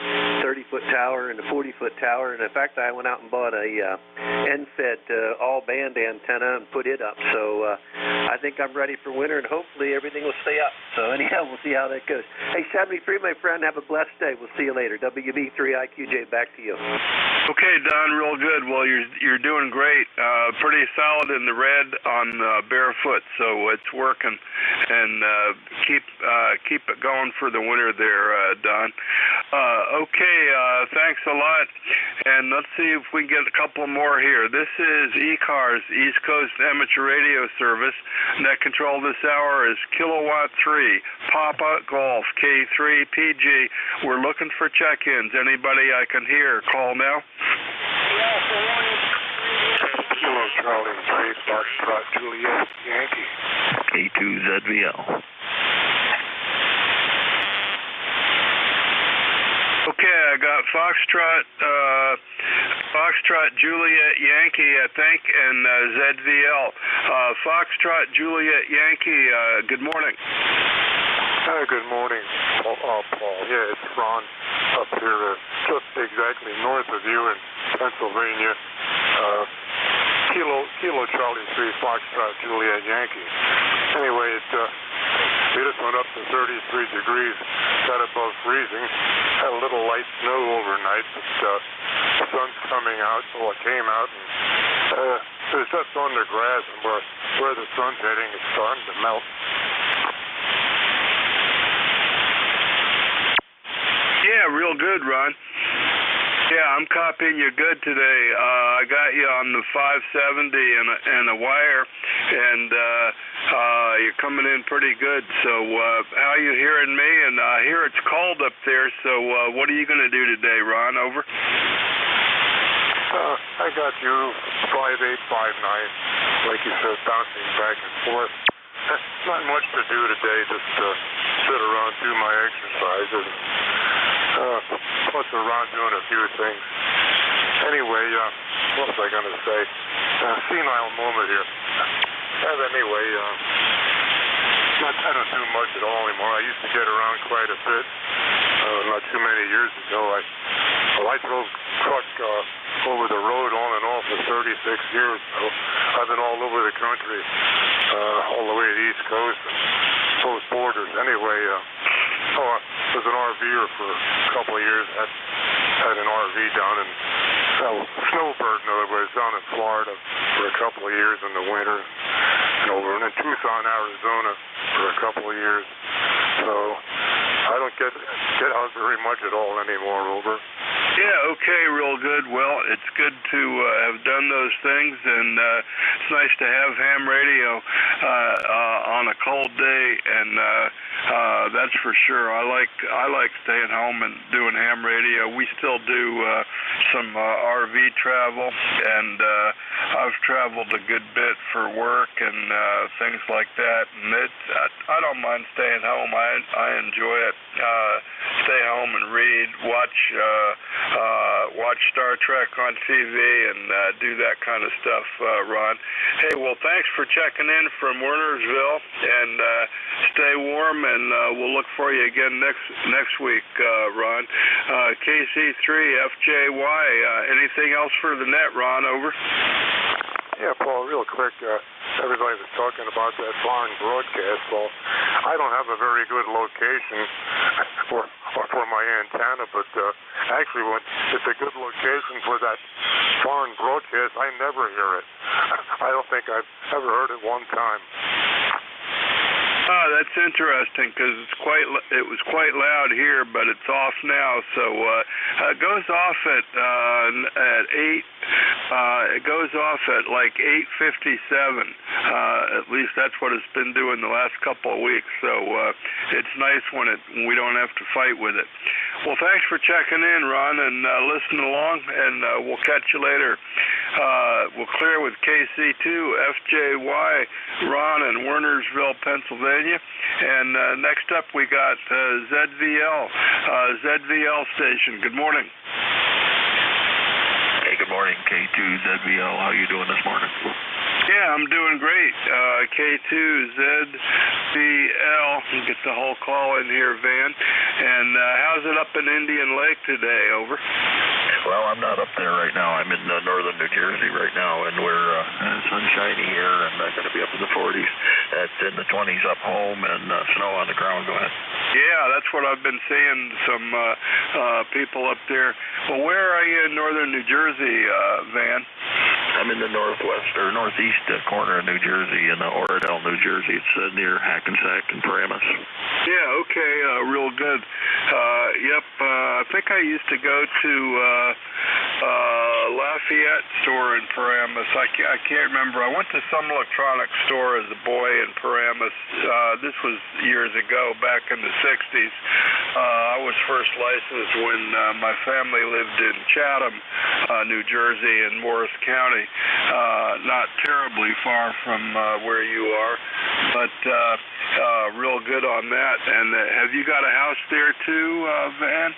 30-foot tower and the 40-foot tower. And in fact, I went out and bought a end-fed all-band antenna and put it up. So I think I'm ready for winter, and hopefully everything will stay up. So anyhow, we'll see how that goes. Hey, 73, my friend, have a blessed day. We'll see you later. WB3IQJ, back to you. Okay, Don, real good. Well, you're doing great. Pretty solid in the red on barefoot, so it's working. And keep it going for the winter there, Don. Okay, thanks a lot. And let's see if we can get a couple more here. This is ECARS, East Coast Amateur Radio Service. Net control this hour is Kilowatt 3, Papa Golf, K3 PG. We're looking for check-ins. Anybody I can hear, call now. Kilo Charlie 3, Foxtrot Juliet Yankee. K2ZVL. Okay, I got Foxtrot Juliet Yankee, I think, and ZVL. Foxtrot Juliet Yankee, good morning. Good morning, Paul. Yeah, it's Ron up here, just exactly north of you in Pennsylvania. Kilo Charlie 3, Foxtrot Juliet Yankee. Anyway, we just went up to 33 degrees, got above freezing. Had a little light snow overnight, but the sun's coming out, so I came out and it was just on the grass, and where the sun's heading, it's starting to melt. Yeah, real good, Ron. Yeah, I'm copying you good today. I got you on the 570 and a wire, and you're coming in pretty good. So how are you hearing me? And I hear it's cold up there, so what are you going to do today, Ron? Over? I got you 5'8", 5'9", like you said, bouncing back and forth. Not much to do today, just sit around, do my exercises. Plus around doing a few things. Anyway, what was I going to say? Senile moment here. Anyway, I don't do much at all anymore. I used to get around quite a bit. Not too many years ago, I drove truck over the road on and off for 36 years. So I've been all over the country, all the way to the East Coast and both borders. Anyway, I was an RVer for a couple of years. Had an RV down in Snowbird, in other words, down in Florida for a couple of years in the winter, and over in Tucson, Arizona for a couple of years. So I don't get out very much at all anymore, over. Yeah, okay, real good. Well, it's good to have done those things, and it's nice to have ham radio on a cold day, and that's for sure. I like staying home and doing ham radio. We still do some RV travel, and I've traveled a good bit for work and things like that, and I don't mind staying home. I enjoy it. Stay home and read, watch Star Trek on TV, and do that kind of stuff, Ron. Hey, well, thanks for checking in from Wernersville, and stay warm, and we'll look for you again next week, Ron. KC3FJY, anything else for the net, Ron? Over. Yeah, Paul, real quick, everybody was talking about that foreign broadcast. Well, I don't have a very good location for my antenna, but actually, when it's a good location for that foreign broadcast, I never hear it. I don't think I've ever heard it one time. That's interesting, because it was quite loud here, but it's off now. So it goes off at 8. It goes off at like 8:57. At least that's what it's been doing the last couple of weeks. So it's nice when we don't have to fight with it. Well, thanks for checking in, Ron, and listening along, and we'll catch you later. We'll clear with KC2FJY, Ron in Wernersville, Pennsylvania. And next up, we got ZVL station. Good morning. Hey, good morning, K2ZVL. How you doing this morning? Yeah, I'm doing great. K2ZVL. You get the whole call in here, Van. And how's it up in Indian Lake today? Over. Well, I'm not up there right now. I'm in northern New Jersey right now, and we're sunshiny here, and I'm going to be up in the 40s. It's in the 20s up home, and snow on the ground. Go ahead. Yeah, that's what I've been seeing. Some people up there. Well, where are you in northern New Jersey, Van? I'm in the northwest or northeast corner of New Jersey, in Oradell, New Jersey. It's near Hackensack and Paramus. Yeah, okay, real good. Yep, I think I used to go to Lafayette store in Paramus. I can't remember. I went to some electronics store as a boy in Paramus. This was years ago, back in the 60s. I was first licensed when my family lived in Chatham, New Jersey, in Morris County. Not terribly far from where you are, but real good on that. And have you got a house there too, Van?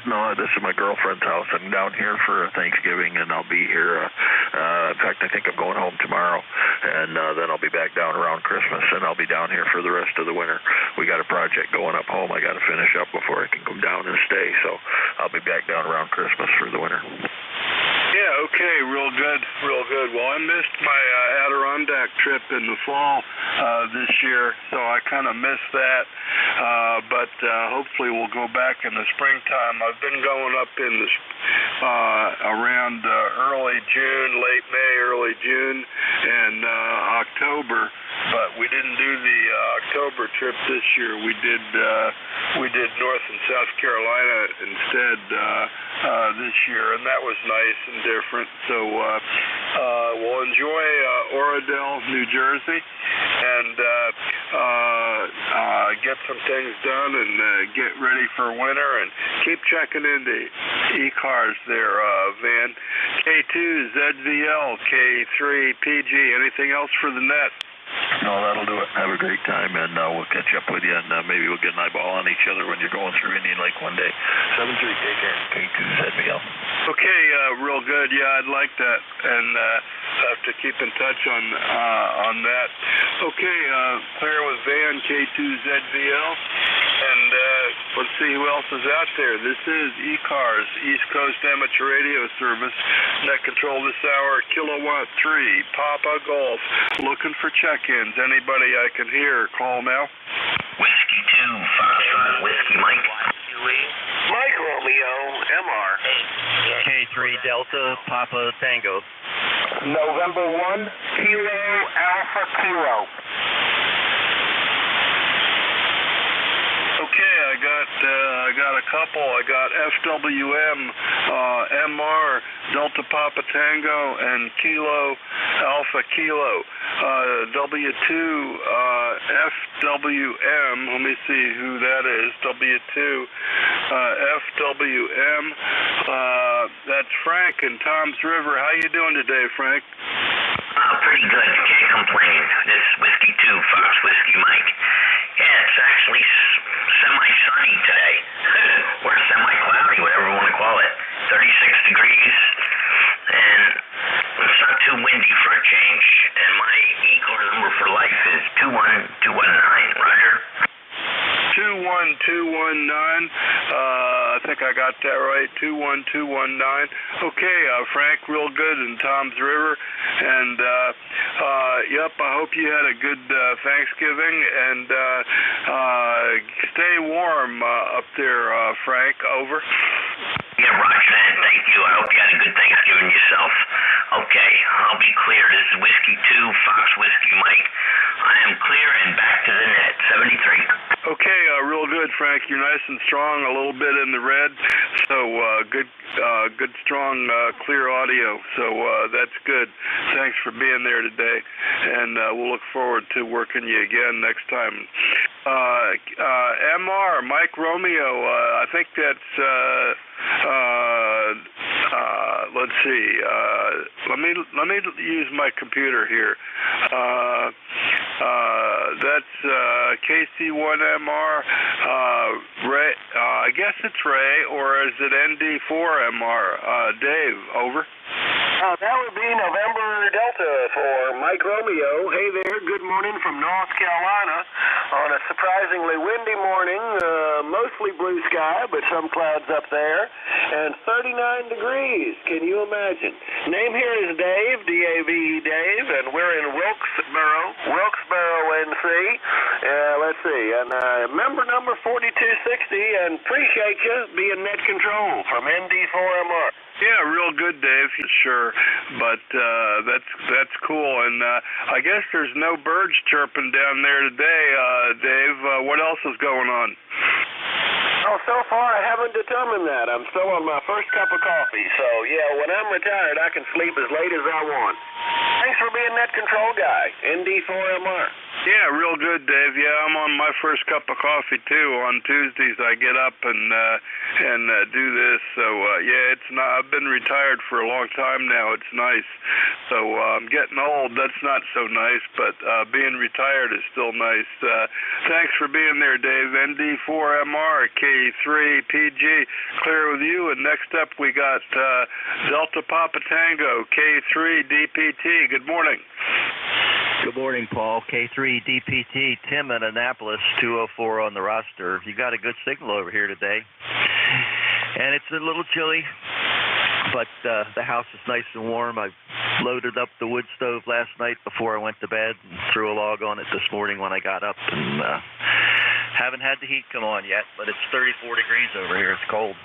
No, this is my girlfriend's house. I'm down here for Thanksgiving, and I'll be here. In fact, I think I'm going home tomorrow, and then I'll be back down around Christmas, and I'll be down here for the rest of the winter. We got a project going up home I got to finish up before I can come down and stay, so I'll be back down around Christmas for the winter. Yeah, okay, real good, real good. Well, I missed my Adirondack trip in the fall this year, so I kind of missed that, but hopefully we'll go back in the springtime. I've been going up in the around early June, late May, early June, and October, but we didn't do the October trip this year. We did North and South Carolina instead this year, and that was nice and different. So we'll enjoy Oradell, New Jersey, and get some things done and get ready for winter, and keep checking into ECARS there, Van. K2ZVL, K3PG. Anything else for the net? No, that'll do it. Have a great time, and we'll catch up with you, and maybe we'll get an eyeball on each other when you're going through Indian Lake one day. 7-3, take care. K2ZBL. Okay, real good. Yeah, I'd like that, and have to keep in touch on that. Okay, clear with Van, K2ZBL, and let's see who else is out there. This is ECARS, East Coast Amateur Radio Service. Net control this hour, Kilowatt 3, Papa Golf. Looking for check-ins. Anybody I can hear, call now. Whiskey 2, Foxtrot, Whiskey Mike. Mike Romeo, MR. K3 Delta, Papa Tango. November 1, Kilo Alpha Kilo. Okay, I got a couple. I got FWM, MR, Delta Papa Tango, and Kilo Alpha Kilo. W2, FWM. Let me see who that is. W2, FWM. That's Frank in Tom's River. How you doing today, Frank? Pretty good. Can't complain. This is Whiskey 2, Fox Whiskey Mike. Yeah, it's actually semi-sunny today. Or semi-cloudy, whatever you want to call it. 36 degrees, and it's not too windy for a change. And my ECAR number for life is 21219. Roger. 21219. I think I got that right. 21219. Okay, Frank, real good in Tom's River, and yep. I hope you had a good Thanksgiving, and stay warm up there, Frank. Over. Yeah, Roger that. Thank you. I hope you had a good Thanksgiving yourself. Okay, I'll be clear. This is Whiskey 2, Fox Whiskey Mike. I am clear and back to the net. 73. Okay, real good, Frank. You're nice and strong, a little bit in the red, so good, strong, clear audio. So that's good. Thanks for being there today, and we'll look forward to working you again next time. MR, Mike Romeo. I think that's. Let's see. Let me use my computer here. That's KC1MR. Ray. I guess it's Ray, or is it ND4MR? Dave. Over. That would be November Delta for Mike Romeo. Hey there, good morning from North Carolina on a surprisingly windy morning, mostly blue sky, but some clouds up there, and 39 degrees. Can you imagine? Name here is Dave, D-A-V-E Dave, and we're in Wilkesboro, NC. Let's see, and member number 4260, and appreciate you being net control from ND4MR. Yeah, real good, Dave. Sure, but that's cool. And I guess there's no birds chirping down there today, Dave. What else is going on? Oh, so far I haven't determined that. I'm still on my first cup of coffee. So, yeah, when I'm retired, I can sleep as late as I want. Thanks for being that control guy, ND4MR. Yeah, real good, Dave. Yeah, I'm on my first cup of coffee, too. On Tuesdays, I get up and do this. So, yeah, it's not. I've been retired for a long time now. It's nice. So, I'm getting old. That's not so nice, but being retired is still nice. Thanks for being there, Dave. ND4MR, K3PG, clear with you. And next up, we got Delta Papa Tango, K3DPT. Good morning. Good morning, Paul. K3 DPT, Tim in Annapolis, 204 on the roster. You got a good signal over here today. And it's a little chilly, but the house is nice and warm. I loaded up the wood stove last night before I went to bed and threw a log on it this morning when I got up. And haven't had the heat come on yet, but it's 34 degrees over here. It's cold.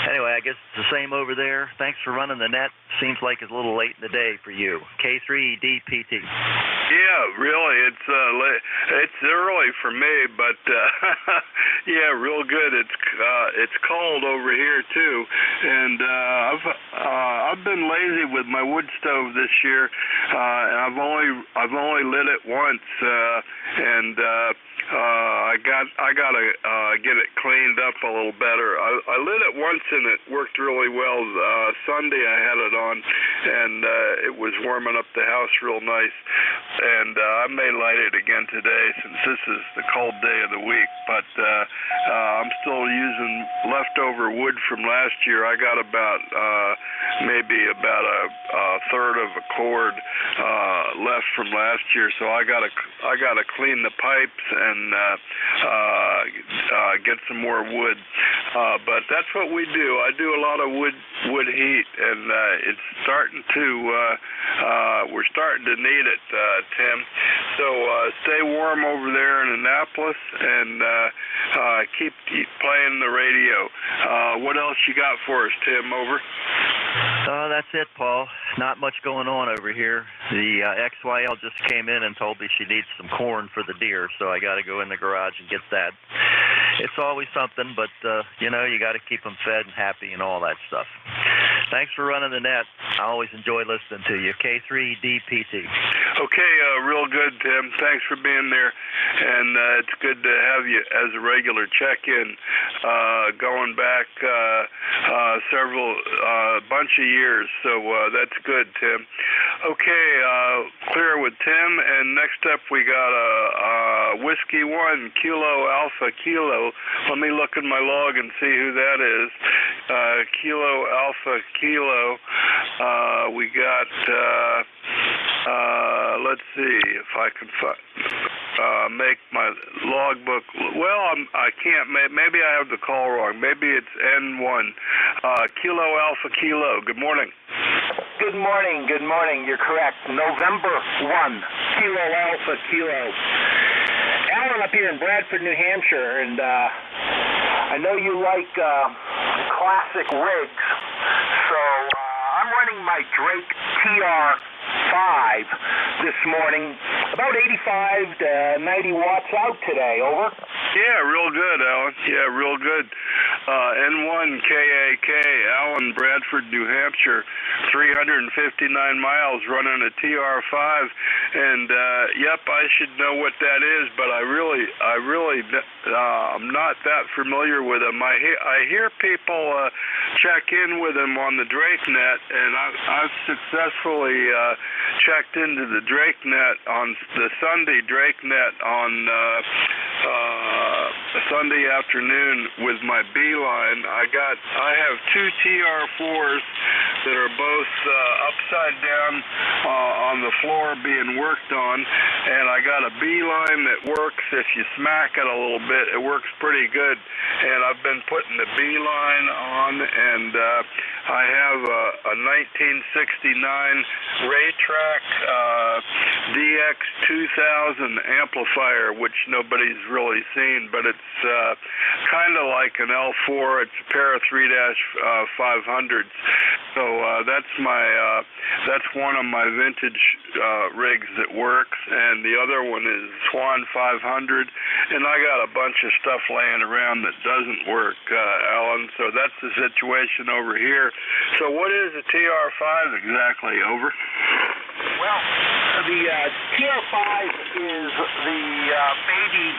Anyway, I guess it's the same over there. Thanks for running the net. Seems like it's a little late in the day for you. K3DPT. Yeah, really. It's early for me, but yeah, real good. It's cold over here too, and I've been lazy with my wood stove this year, and I've only lit it once, and I gotta get it cleaned up a little better. I lit it once and it worked really well. Sunday I had it on, and it was warming up the house real nice. And I may light it again today since this is the cold day of the week. But I'm still using leftover wood from last year. I got about maybe about a third of a cord left from last year, so I gotta clean the pipes and get some more wood. But that's what we do. I do a lot of wood heat, and it's starting to we're starting to need it, Tim. So stay warm over there in Annapolis, and keep playing the radio. What else you got for us, Tim? Over. That's it, Paul. Not much going on over here. The XYL just came in and told me she needs some corn for the deer, so I got to go in the garage and get that. It's always something, but, you got to keep them fed and happy and all that stuff. Thanks for running the net. I always enjoy listening to you. K3DPT. Okay, real good, Tim. Thanks for being there, and it's good to have you as a regular check-in, going back several bunch of years, so that's good, Tim. Okay, clear with Tim, and next up we got Whiskey 1 Kilo Alpha Kilo. Let me look in my log and see who that is. Kilo Alpha Kilo. We got, let's see if I can make my logbook. Well, I can't. Maybe I have the call wrong. Maybe it's N1. Kilo Alpha Kilo. Good morning. Good morning. Good morning. You're correct. November 1. Kilo Alpha Kilo. Alan up here in Bradford, New Hampshire, and I know you like classic rigs, so I'm running my Drake TR5 this morning, about 85 to 90 watts out today. Over. Yeah, real good, Alan. Yeah, real good. N1 KAK, Alan, Bradford, New Hampshire, 359 miles running a TR5, and yep, I should know what that is, but I really, I'm not that familiar with them. I hear people check in with them on the DrakeNet, and I've successfully checked into the DrakeNet on the Sunday DrakeNet on Sunday afternoon with my Beeline. I have two TR4s that are both upside down on the floor being worked on, and I got a Beeline that works if you smack it a little bit. It works pretty good, and I've been putting the Beeline on, and I have a 1969 Raytrack DX2000 amplifier, which nobody's really seen, but it's kind of like an L4. It's a pair of 3-500s. So that's one of my vintage rigs that works, and the other one is Swan 500, and I got a bunch of stuff laying around that doesn't work, Alan. So that's the situation over here. So what is a TR5 exactly? Over. Well, the TR5 is the baby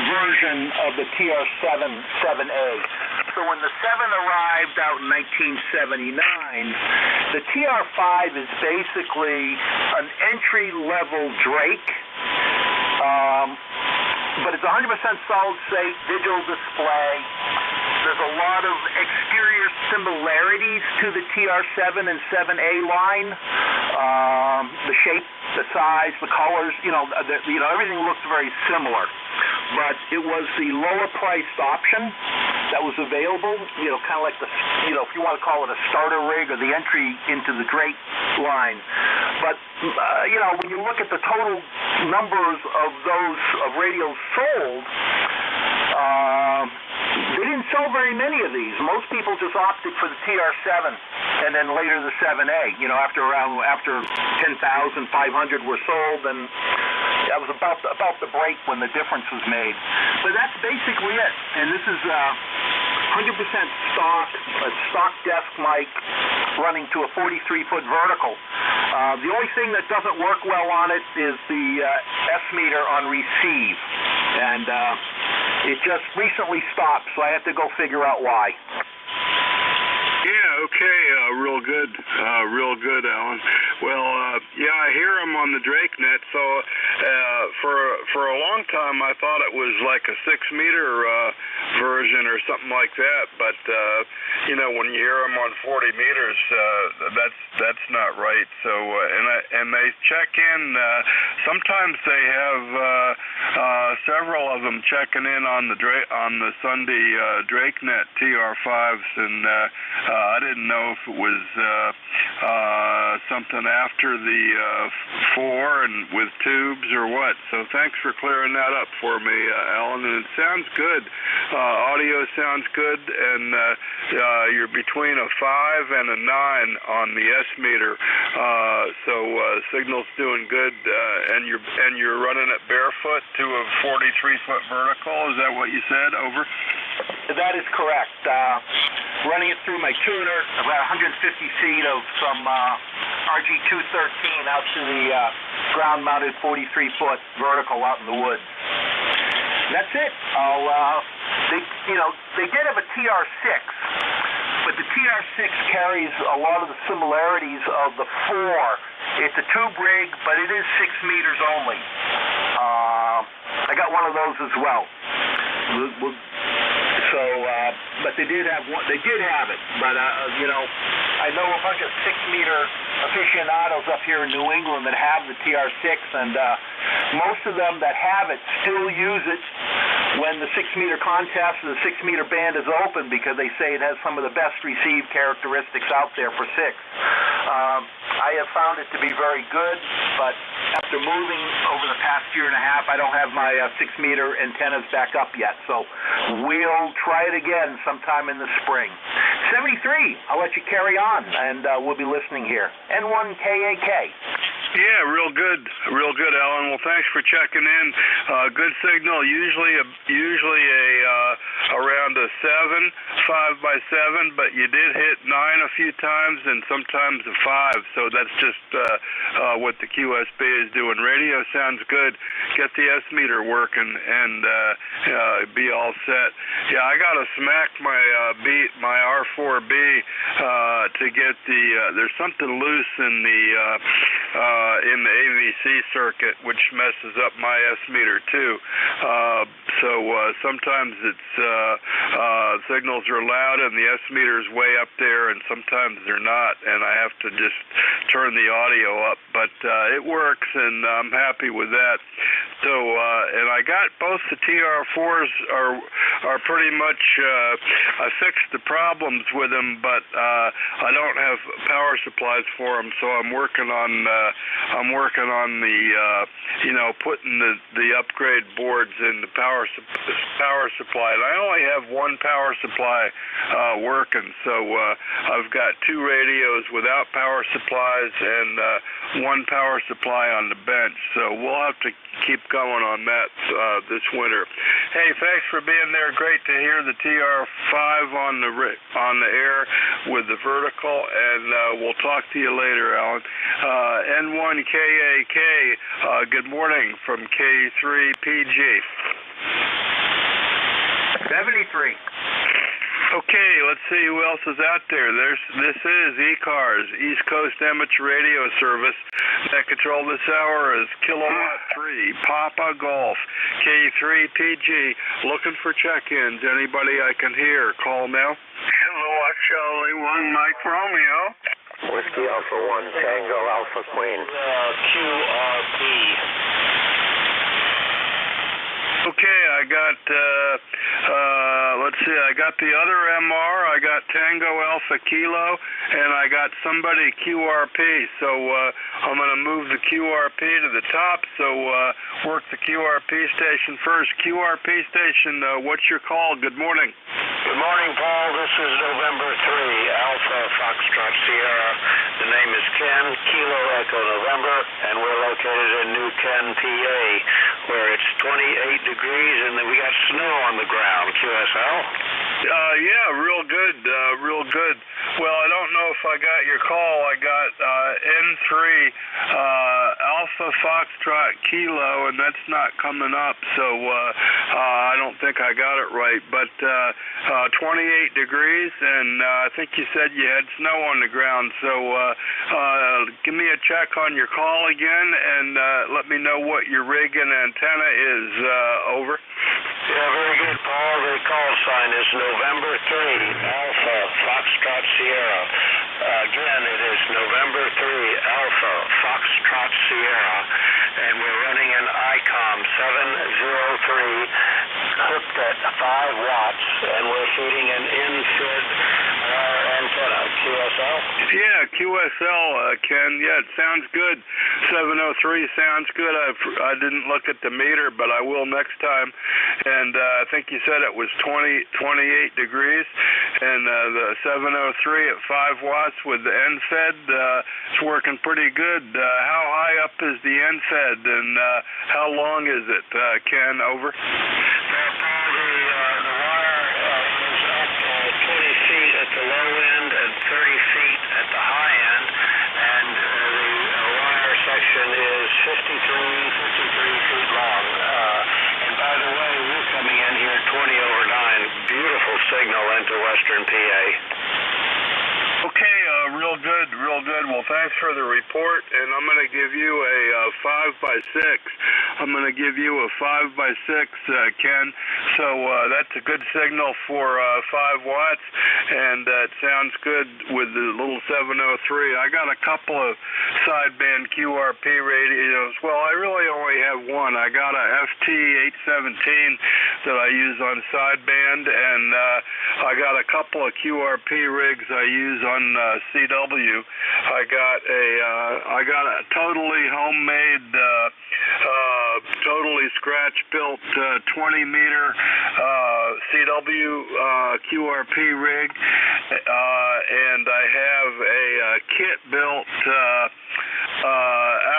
version of the TR7 7A. So when the 7 arrived out in 1979, the TR5 is basically an entry-level Drake, but it's 100% solid-state digital display. There's a lot of exterior similarities to the TR7 and 7A line. The shape, the size, the colors, everything looks very similar. But it was the lower-priced option that was available, kind of like the, if you want to call it a starter rig or the entry into the Drake line. But, when you look at the total numbers of radios sold, they didn't sell very many of these. Most people just opted for the TR7 and then later the 7A. After 10,500 were sold, and that was about the break when the difference was made. But that's basically it. And this is 100% stock, a stock desk mic running to a 43-foot vertical. The only thing that doesn't work well on it is the S-meter on receive, and it just recently stopped, so I had to go figure out why. Yeah, okay, real good, Alan. Well, yeah, I hear them on the Drake net, so for a long time I thought it was like a 6-meter version or something like that, but you know, when you hear them on 40 meters, that's not right. So, and they check in, sometimes they have several of them checking in on the Sunday Drake net TR5s, and I didn't know if it was something after the 4 and with tubes or what. So thanks for clearing that up for me, Alan. And it sounds good. Audio sounds good, and you're between a 5 and a 9 on the S meter. So signal's doing good, and you're running it barefoot to a 43-foot vertical. Is that what you said? Over. That is correct. Running it through my tuner, about 150 feet of some RG213 out to the ground-mounted 43-foot vertical out in the woods. That's it. They did have a TR6, but the TR6 carries a lot of the similarities of the 4. It's a tube rig, but it is 6 meters only. I got one of those as well. But they did have one. They did have it, but I know a bunch of 6-meter aficionados up here in New England that have the TR6, and most of them that have it still use it when the 6-meter contest or the 6-meter band is open, because they say it has some of the best receive characteristics out there for 6. I have found it to be very good, but after moving over the past year and a half, I don't have my 6-meter antennas back up yet, so we'll try it again sometime in the spring. 73, I'll let you carry on, and we'll be listening here. N1KAK. Yeah, real good, Alan. Well, thanks for checking in. Good signal. Usually around a 7, 5x7, but you did hit 9 a few times, and sometimes a 5. So that's just what the QSB is doing. Radio sounds good. Get the S meter working, and be all set. Yeah, I gotta smack my R4B to get the. There's something loose in the AVC circuit, which messes up my S meter too. So sometimes it's signals are loud and the S meter's way up there, and sometimes they're not, and I have to just turn the audio up. But it works, and I'm happy with that. So and I got both the TR4s are pretty much. I fixed the problems with them, but I don't have power supplies for them, so I'm working on the putting the upgrade boards in the power supply. And I only have one power supply working, so I've got 2 radios without power supplies and one power supply on the bench. So we'll have to keep going on that this winter. Hey, thanks for being there. Great to hear the TR5 on the air with the vertical, and we'll talk to you later, Alan. N1KAK, good morning from K3PG. 73. Okay, let's see who else is out there. This is ECARS, East Coast Amateur Radio Service. Net control this hour is Kilowatt 3, Papa Golf, K3PG. Looking for check-ins. Anybody I can hear, call now. Kilowatt Charlie 1, Mike Romeo. Whiskey Alpha 1, Tango Alpha Queen. QRP. Okay, I got, let's see, I got the other MR, I got Tango Alpha Kilo, and I got somebody QRP, so I'm going to move the QRP to the top, so work the QRP station first. QRP station, what's your call? Good morning. Good morning, Paul. This is November 3, Alpha Foxtrot Sierra. The name is Ken, Kilo Echo November, and we're located in New Ken, PA, where it's 28 degrees and we got snow on the ground. QSL. Yeah, real good, real good. Well, I don't know if I got your call. I got N3 Alpha Foxtrot Kilo, and that's not coming up, so I don't think I got it right. But 28 degrees, and I think you said you had snow on the ground, so give me a check on your call again, and let me know what your rig and antenna is. Over. Yeah, very good, Paul. The call sign is November 3, Alpha Foxtrot Sierra. Again, it is November 3, Alpha Foxtrot Sierra, and we're running an ICOM 703 hooked at 5 watts, and we're feeding an in-fed antenna, QSL? Yeah, QSL, Ken. Yeah, it sounds good. 703 sounds good. I didn't look at the meter, but I will next time. And I think you said it was 28 degrees, and the 703 at 5 watts with the NFED, it's working pretty good. How high up is the NFED, and how long is it, Ken? Over. Paul, the wire is up 20 feet at the low end and 30 feet at the high end, and the wire section is 53 feet long. And by the way, we're coming in here 20 over 9. Beautiful signal into western PA. Okay, real good, real good. Well, thanks for the report, and I'm going to give you a 5x6. I'm going to give you a 5x6, Ken. So that's a good signal for 5 watts, and it sounds good with the little 703. I got a couple of sideband QRP radios. Well, I really only have one. I got a FT817 that I use on sideband, and I got a couple of QRP rigs I use on CW. I got a totally homemade, totally scratch-built 20-meter CW QRP rig, and I have a kit-built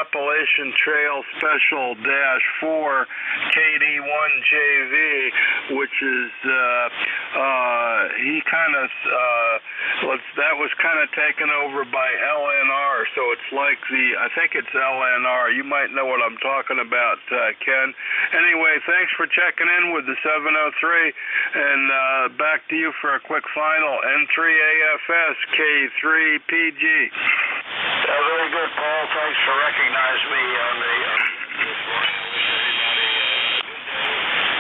Appalachian Trail Special -4 KD1JV, which is that was kind of taken over by LNR, so it's like I think it's LNR. You might know what I'm talking about, Ken. Anyway, thanks for checking in with the 703, and back to you for a quick final. N3AFS K3PG. Very good, Paul. Thanks for recognizing me on the this morning.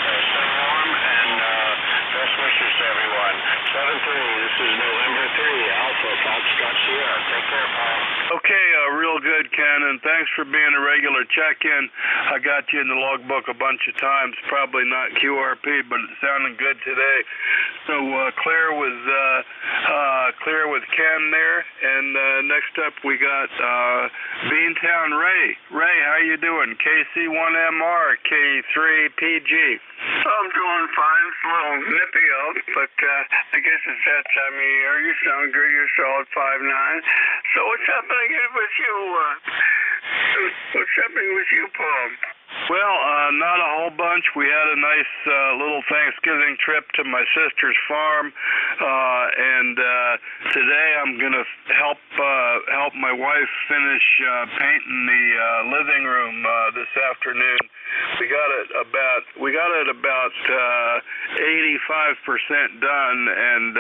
Stay warm, and best wishes to everyone. 7-3, this is November 3, Alpha Foxtrot Sierra. Take care, Paul. Okay, real good, Ken, and thanks for being a regular check-in. I got you in the logbook a bunch of times, probably not QRP, but it's sounding good today. So clear with Ken there, and next up we got Beantown Ray. Ray, how you doing? KC1MR, K3PG. I'm doing fine. It's a little nippy out, but I guess it's that time of year. You sound good. You're solid 5'9". So what's happening with you? What's happening with you, Paul? Well, not a whole bunch. We had a nice little Thanksgiving trip to my sister's farm, and today I'm gonna help my wife finish painting the living room this afternoon. We got it about 85% done, and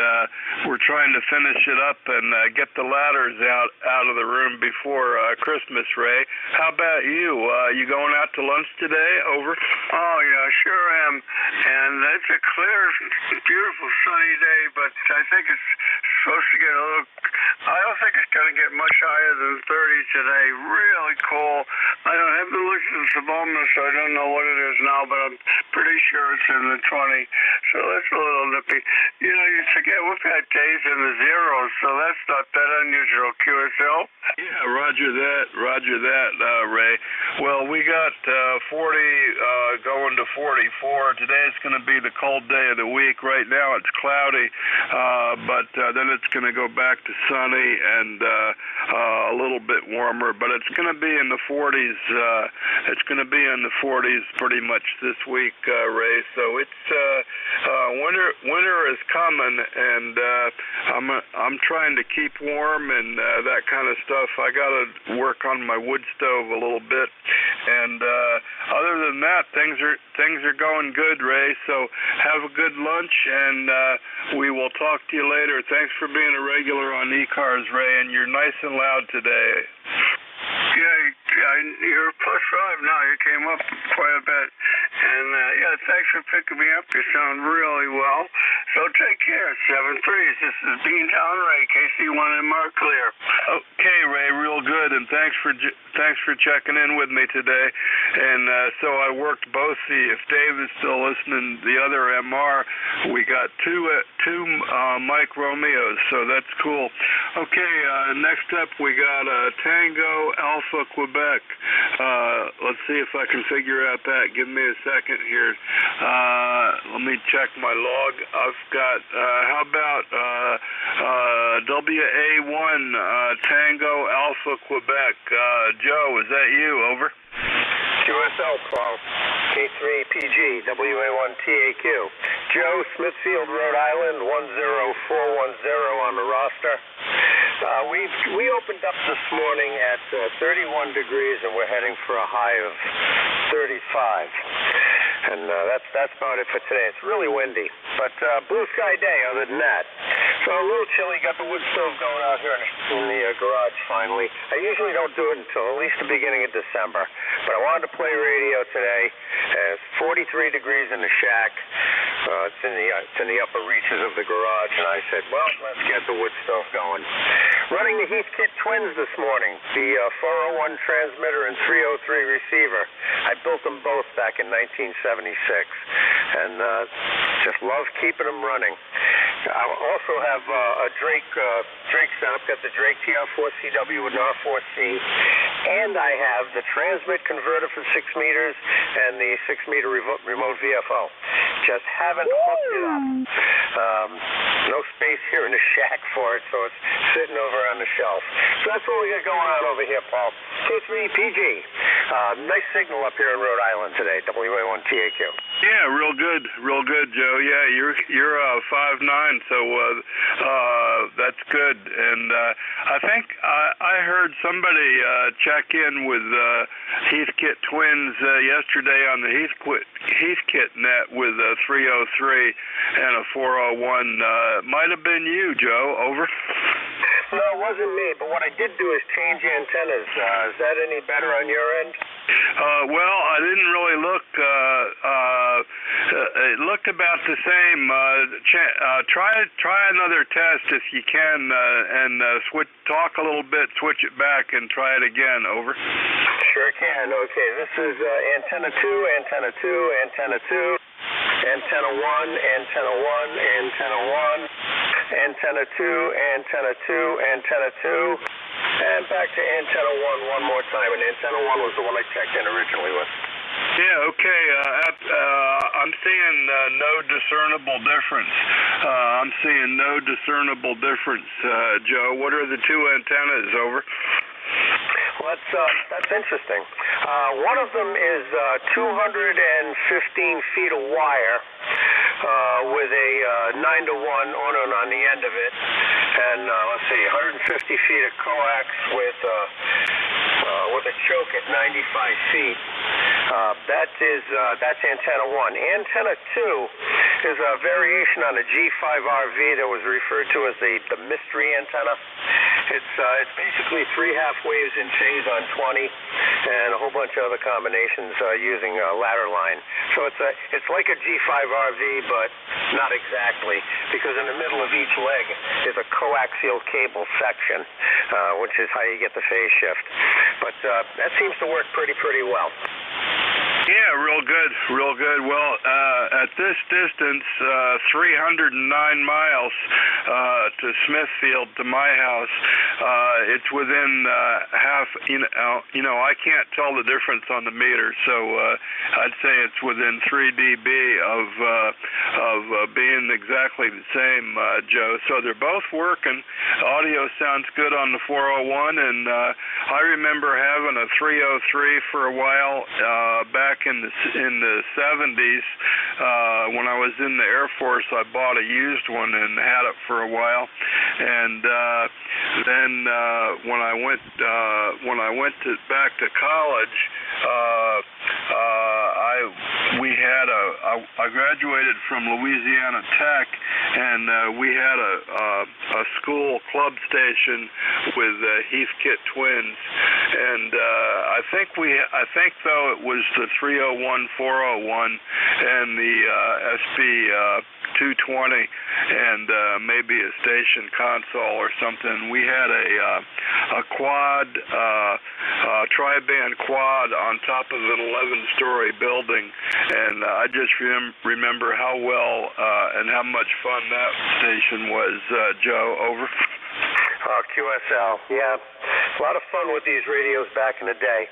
we're trying to finish it up and get the ladders out of the room before Christmas, Ray. How about you? You going out to lunch today? Over. Oh yeah, sure am. And it's a clear, beautiful sunny day, but I think it's supposed to get a little. I don't think it's going to get much higher than 30 today. Really cool. I haven't looked at the thermometer, so I don't know what it is now, but I'm pretty sure it's in the 20. So that's a little nippy. You know, you forget we've had days in the zeros, so that's not that unusual. QSL. Yeah, Roger that, Ray. Well, we got 40 going to 44. Today's going to be the cold day of the week. Right now it's cloudy, but then it's going to go back to sunny and a little bit warmer. But it's going to be in the 40s. It's going to be in the 40s pretty much this week, Ray. So it's winter is coming, and I'm trying to keep warm and that kind of stuff. I got to work on my wood stove a little bit, and other than that, things are going good, Ray. So have a good lunch, and we will talk to you later. Thanks for being a regular on ECARS, Ray, and you're nice and loud today. Yeah, you're +5 now. You came up quite a bit. And, yeah, thanks for picking me up. You sound really well. So take care. 7-3. This is Beantown Ray, KC1MR Clear. Okay, Ray, real good. And thanks for checking in with me today. And so I worked both if Dave is still listening, the other MR, we got two Mike Romeos, so that's cool. Okay, next up we got Tango Alpha Quebec. Let's see if I can figure out that. Give me a second here. Let me check my log. I've got, how about WA1 Tango Alpha Quebec. Joe, is that you? Over. QSL, Paul. K3PG, WA1TAQ. Joe, Smithfield, Rhode Island, 10410 on the roster. We opened up this morning at 31 degrees, and we're heading for a high of 35. And that's about it for today. It's really windy, but blue sky day other than that. So a little chilly. Got the wood stove going out here in the garage finally. I usually don't do it until at least the beginning of December, but I wanted to play radio today. It's 43 degrees in the shack. It's in the upper reaches of the garage, and I said, well, let's get the wood stove going. Running the Heathkit Twins this morning, the 401 transmitter and 303 receiver. I built them both back in 1976, and just love keeping them running. I also have a Drake setup. Got the Drake TR4CW with an R4C, and I have the transmit converter for 6 meters and the 6-meter remote VFO. Just haven't hooked it up. No space here in the shack for it, so it's sitting over on the shelf. So that's what we got going on over here, Paul. K3PG. Nice signal up here in Rhode Island today, WA1TAQ. Yeah, real good, Joe. Yeah, you're 5'9", so that's good. And I think I heard somebody check in with Heathkit Twins yesterday on the Heathkit net with a 303 and a 401. Might have been you, Joe. Over. No, it wasn't me, but what I did do is change antennas. Is that any better on your end? Well, I didn't really look. It looked about the same. Try another test if you can, and talk a little bit, switch it back, and try it again. Over. Sure can. Okay, this is antenna 2, antenna 2, antenna 2. Antenna 1, antenna 1, antenna 1, antenna 2, antenna 2, antenna 2, and back to antenna 1 one more time. And antenna 1 was the one I checked in originally with. Yeah, okay. I'm seeing no discernible difference. Joe, what are the two antennas? Over. Well, that's interesting. One of them is 215 feet of wire with a 9-to-1 on the end of it, and let's see, 150 feet of coax with a choke at 95 feet. That's antenna 1. Antenna 2 is a variation on a G5RV that was referred to as the mystery antenna. It's basically 3 half waves in phase on 20, and a whole bunch of other combinations using ladder line. So it's like a G5RV, but not exactly, because in the middle of each leg is a coaxial cable section, which is how you get the phase shift. But that seems to work pretty well. Yeah, real good, real good. Well, at this distance, 309 miles to Smithfield to my house, it's within half. I can't tell the difference on the meter, so I'd say it's within 3 dB of being exactly the same, Joe. So they're both working. Audio sounds good on the 401, and I remember having a 303 for a while back in the 70s. When I was in the Air Force, I bought a used one and had it for a while, and then when I went back to college, I graduated from Louisiana Tech, and we had a school club station with Heathkit twins, and I think though it was the 301, 401, and the SB 220, and maybe a station console or something. We had a quad, tri-band quad on top of an 11-story building, and I just remember how well and how much fun that station was. Joe, over. QSL, yeah. A lot of fun with these radios back in the day.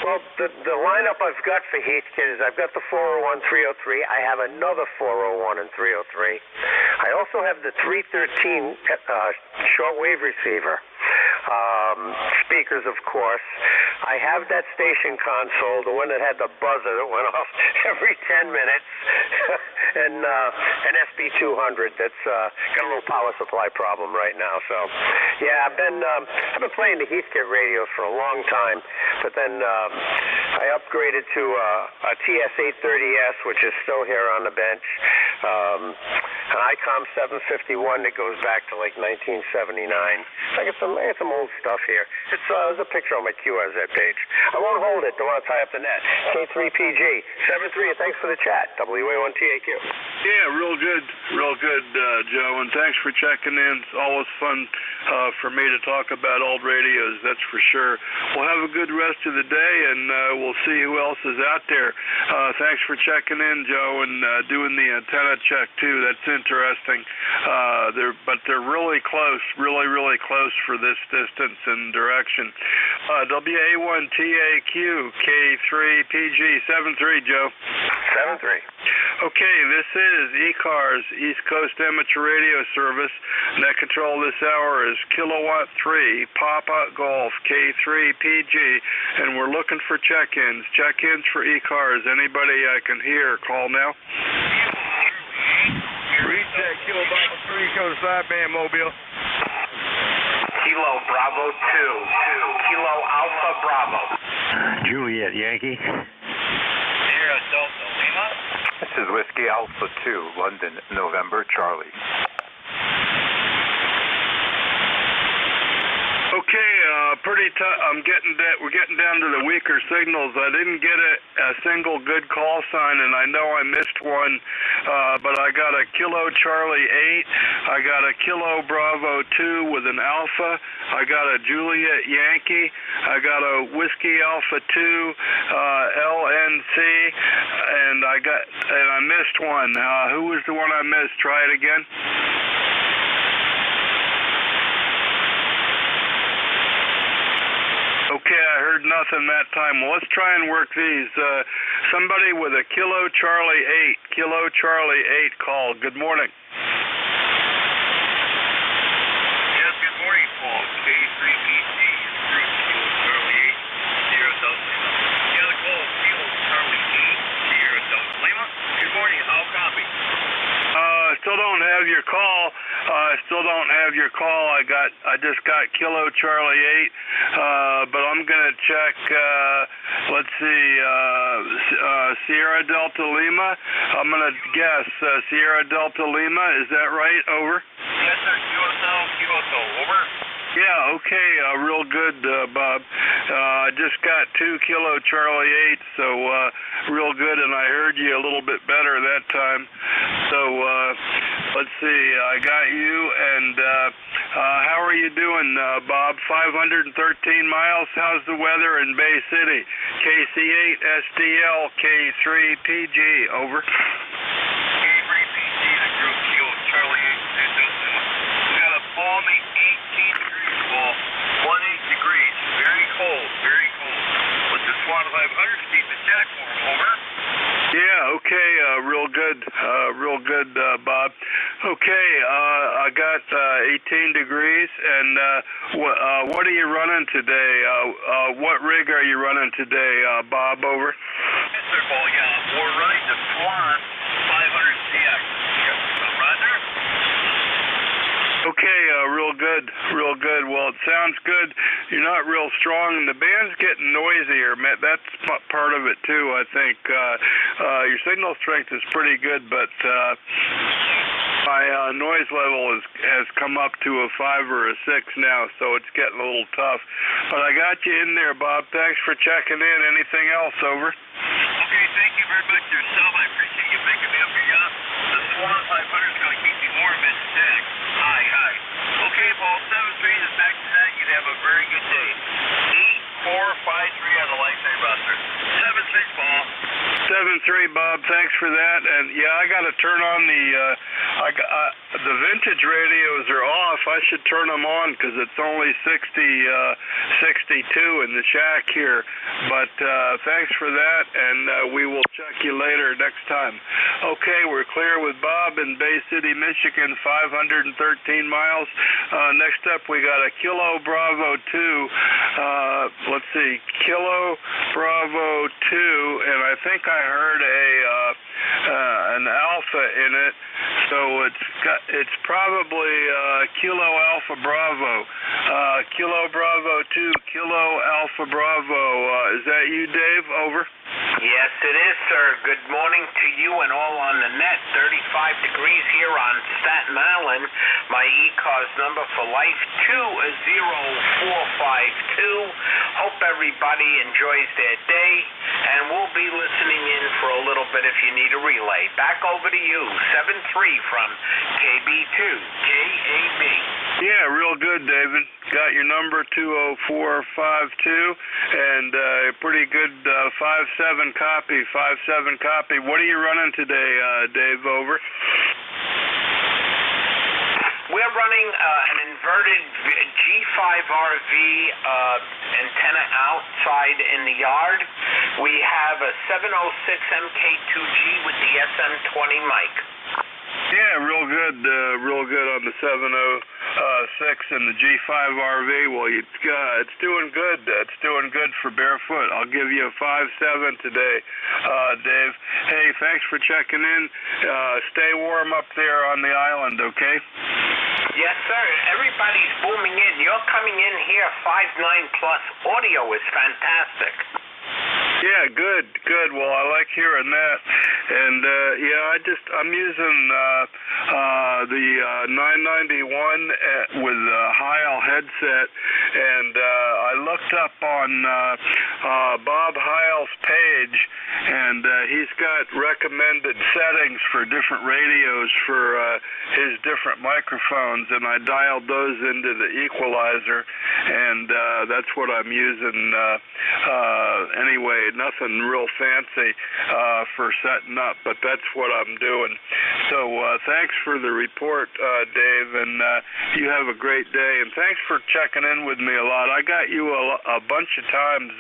Well, the lineup I've got for Heathkit is I've got the 401, 303. I have another 401 and 303. I also have the 313 shortwave receiver. Speakers, of course. I have that station console, the one that had the buzzer that went off every 10 minutes, and an SB 200 that's got a little power supply problem right now. So, yeah, I've been playing the Heathkit radios for a long time, but then I upgraded to a TS-830S, which is still here on the bench, an ICOM 751 that goes back to like 1979. I got some old stuff here. There's a picture on my QRZ page. I won't hold it. Don't want to tie up the net. K3PG 73. Thanks for the chat. WA1TAQ. Yeah, real good, Joe. And thanks for checking in. It's always fun for me to talk about old radios. That's for sure. We'll have a good rest of the day, and we'll see who else is out there. Thanks for checking in, Joe, and doing the antenna check too. That's interesting. They're really close, really close for this distance and direction. WA1TAQ K3PG 73, Joe. 73. Okay, this is ECARS, East Coast Amateur Radio Service. Net control this hour is Kilowatt 3 Papa Golf K3PG, and we're looking for check-ins. Check-ins for ECARS. Anybody I can hear, call now. Recheck Kilo Bravo 3, go to sideband Mobile. Kilo Bravo 2, Kilo Alpha Bravo. Juliet Yankee. Sierra Delta Lima. This is Whiskey Alpha 2, London, November, Charlie. Okay, pretty tough. We're getting down to the weaker signals. I didn't get a single good call sign, and I know I missed one, but I got a Kilo Charlie 8. I got a Kilo Bravo 2 with an Alpha. I got a Juliet Yankee. I got a Whiskey Alpha 2 LNC, and I missed one. Who was the one I missed? Try it again. Okay, I heard nothing that time. Well, let's try and work these. Somebody with a Kilo Charlie 8 call. Good morning. Yes, good morning, Paul. K3PT, 3 Kilo Charlie 8, Sierra Delta Lima. The other call is Kilo Charlie 8, Sierra Delta Lima. Good morning, how copy? Still don't have your call. I just got Kilo Charlie 8, but I'm gonna check. Let's see, Sierra Delta Lima. I'm gonna guess Sierra Delta Lima. Is that right? Over. Yes, sir. QSL, Kyoto. Over. Yeah, okay, real good, Bob. I just got 2 Kilo Charlie 8, so real good, and I heard you a little bit better that time. So let's see, I got you, and how are you doing, Bob? 513 miles. How's the weather in Bay City? KC8 SDL K3PG, over. K3PG to Group Kilo Charlie 8. We got a balmy 18 degrees, Paul. 18 degrees. Very cold, very cold. But the Swan 500's keep the jack warm, over. Yeah, okay, real good, Bob. Okay, I got 18 degrees, and what are you running today? What rig are you running today, Bob, over? Yes, sir, Paul, yeah, we're running the Swan 500CX. Roger? Okay, real good. Well, it sounds good. You're not real strong, and the band's getting noisier. That's part of it too, I think. Your signal strength is pretty good, but my noise level has come up to a 5 or a 6 now, so it's getting a little tough. But I got you in there, Bob. Thanks for checking in. Anything else, over? Okay, thank you very much yourself. I appreciate you picking me up your yacht. The Swan 500 is going to keep me warm in the deck. Hi. Okay, Paul, 7-3 is back to that. You'd have a very good day. 8-4-5-3 on the lifetime roster. 7-3, Paul. 7-3, Bob. Thanks for that. And yeah, I got to turn on the vintage radios are off. I should turn them on because it's only 62 in the shack here. But thanks for that, and we will check you later next time. Okay, we're clear with Bob in Bay City, Michigan, 513 miles. Next up, we got a Kilo Bravo 2. Let's see, Kilo Bravo 2, and I think I heard an alpha in it, so it's probably Kilo Alpha Bravo. Kilo Bravo 2, Kilo Alpha Bravo. Is that you, Dave? Over. Yes, it is, sir. Good morning to you and all on the net. 35 degrees here on Staten Island. My ECARS number for life 20452. Hope everybody enjoys their day, and we'll be listening in for a little bit if you need a relay. Back over to you. 7-3 from KB2 KAB. Yeah, real good, David. Got your number 20452, and pretty good 5-7 copy. 5-7 copy. What are you running today, Dave? Over. We're running an inverted G5RV antenna outside in the yard. We have a 706 MK2G with the SM20 mic. Yeah, real good on the 706 and the G5RV. Well, it's doing good. It's doing good for barefoot. I'll give you a 5-7 today, Dave. Hey, thanks for checking in. Stay warm up there on the island, okay? Yes, sir. Everybody's booming in. You're coming in here 5.9 plus. Audio is fantastic. Yeah, good. Well, I like hearing that. And I'm using the 991 with a Heil headset, and I looked up on Bob Heil's page, and he's got recommended settings for different radios for his different microphones, and I dialed those into the equalizer, and that's what I'm using anyway. Nothing real fancy for setting up, but that's what I'm doing. So thanks for the report, Dave, and you have a great day, and thanks for checking in with me a lot. I got you a bunch of times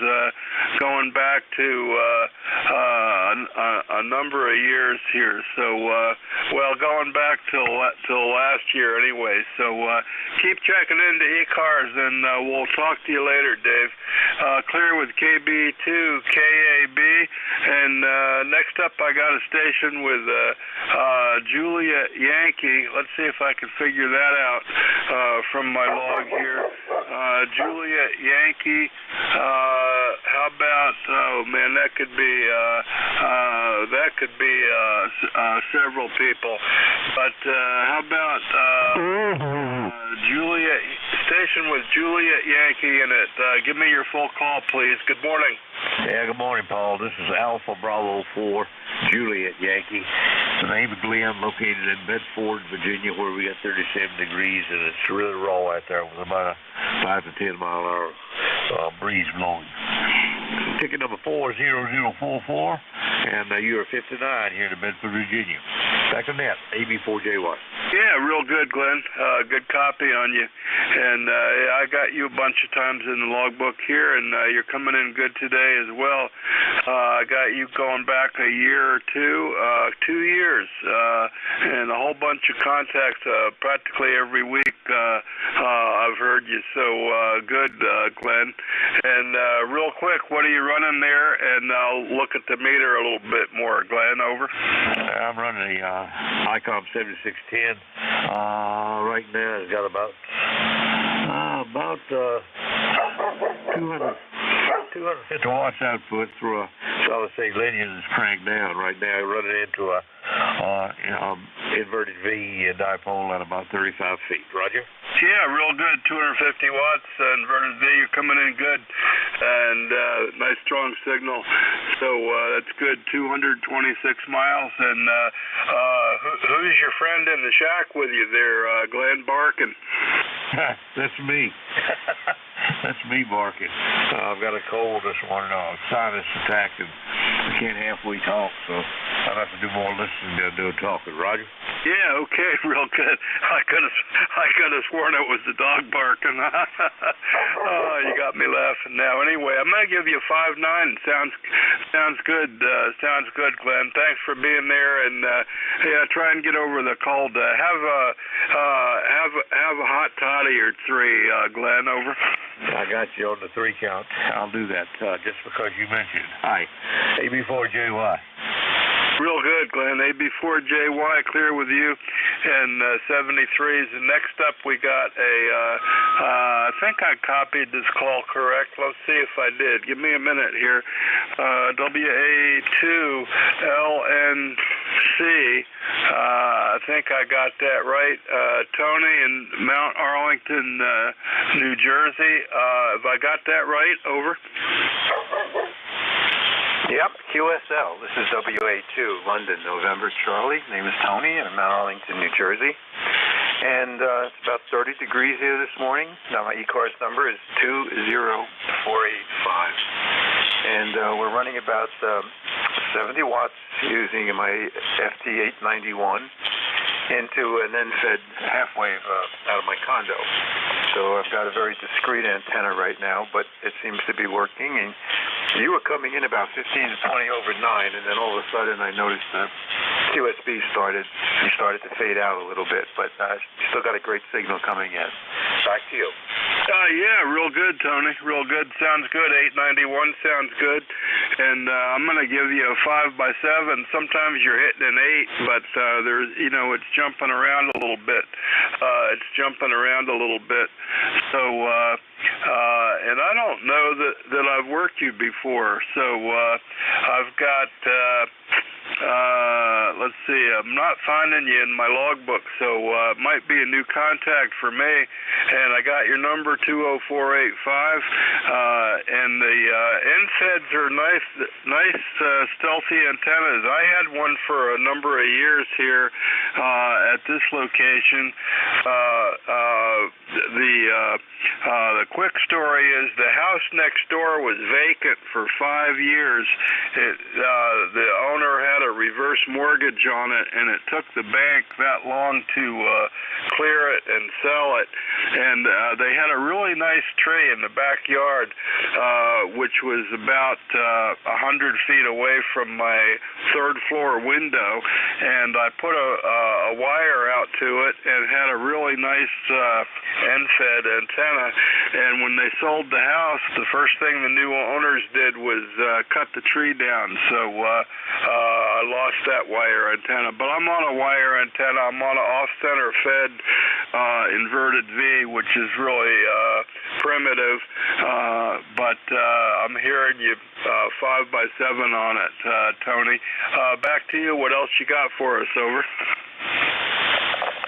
going back to a number of years here, so going back till last year anyway. So keep checking into ECARS, and we'll talk to you later, Dave. Clear with KB2 KAB, and next up I got a station with Juliet Yankee. Let's see if I can figure that out from my log here. Juliet Yankee. How about? Oh man, that could be several people. But how about Juliet? Station with Juliet Yankee in it. Give me your full call, please. Good morning. Yeah, good morning, Paul. This is Alpha Bravo 4, Juliet Yankee. The name of Glenn, located in Bedford, Virginia, where we got 37 degrees, and it's really raw out there with about a 5 to 10 mile an hour breeze blowing. Ticket number 40044, and you are 59 here in Bedford, Virginia. Back on that, AB4JY. Yeah, real good, Glenn. Good copy on you. And I got you a bunch of times in the logbook here, and you're coming in good today as well. I got you going back a year or two, 2 years, and a whole bunch of contacts practically every week. I've heard you. So good, Glenn. And real quick, what are you running there? And I'll look at the meter a little bit more. Glenn, over. I'm running the ICOM 7610. Right now it's got about 250 watts output through a solid state linear that's cranked down. Right now running into a inverted V dipole at about 35 feet. Roger? Yeah, real good. 250 watts, inverted V. You're coming in good, and nice strong signal. So that's good. 226 miles. And who's your friend in the shack with you there, Glenn barking? That's me. That's me barking. I've got a cold this morning. Sinus attack, and I can't halfway talk, so I'll have to do more listening than do talking. Roger? Yeah, okay, real good. I could have sworn it was the dog barking. Oh, you got me laughing now. Anyway, I'm gonna give you 5.9. Sounds good. Sounds good, Glenn. Thanks for being there, and yeah, try and get over the cold. Have a hot toddy or three, Glenn. Over. I got you on the 3 count. I'll do that just because you mentioned it. Hi, AB4JY. Real good, Glenn. AB4JY, clear with you, and 73s. And next up, we got I think I copied this call correct. Let's see if I did. Give me a minute here. WA2LNC. I think I got that right. Tony in Mount Arlington, New Jersey. Have I got that right? Over. Yep, QSL. This is WA2, London, November, Charlie. Name is Tony, and I'm in Arlington, New Jersey. And it's about 30 degrees here this morning. Now, my ECARS number is 20485. And we're running about 70 watts using my FT891 into an end-fed half wave out of my condo. So I've got a very discreet antenna right now, but it seems to be working. And you were coming in about 15 to 20 over 9, and then all of a sudden I noticed the QSB started to fade out a little bit, but still got a great signal coming in. Back to you. Yeah, real good, Tony. Real good. Sounds good. 891 sounds good. And I'm going to give you a 5x7. Sometimes you're hitting an 8, but there's, it's jumping around a little bit. So, and I don't know that I've worked you before. So I've got, let's see, I'm not finding you in my logbook, so it might be a new contact for me. And I got your number 20485, and the NSAIDs are nice stealthy antennas. I had one for a number of years here at this location. The quick story is the house next door was vacant for 5 years. The owner had a reverse mortgage on it, and it took the bank that long to clear it and sell it. And they had a really nice tree in the backyard, which was about 100 feet away from my third floor window. And I put a wire out to it and had a really nice end-fed antenna. And when they sold the house, the first thing the new owners did was cut the tree down. So I lost that wire antenna. But I'm on a wire antenna. I'm on an off-center fed inverted V, which is really primitive. But I'm hearing you 5x7 on it, Tony. Back to you. What else you got for us? Over.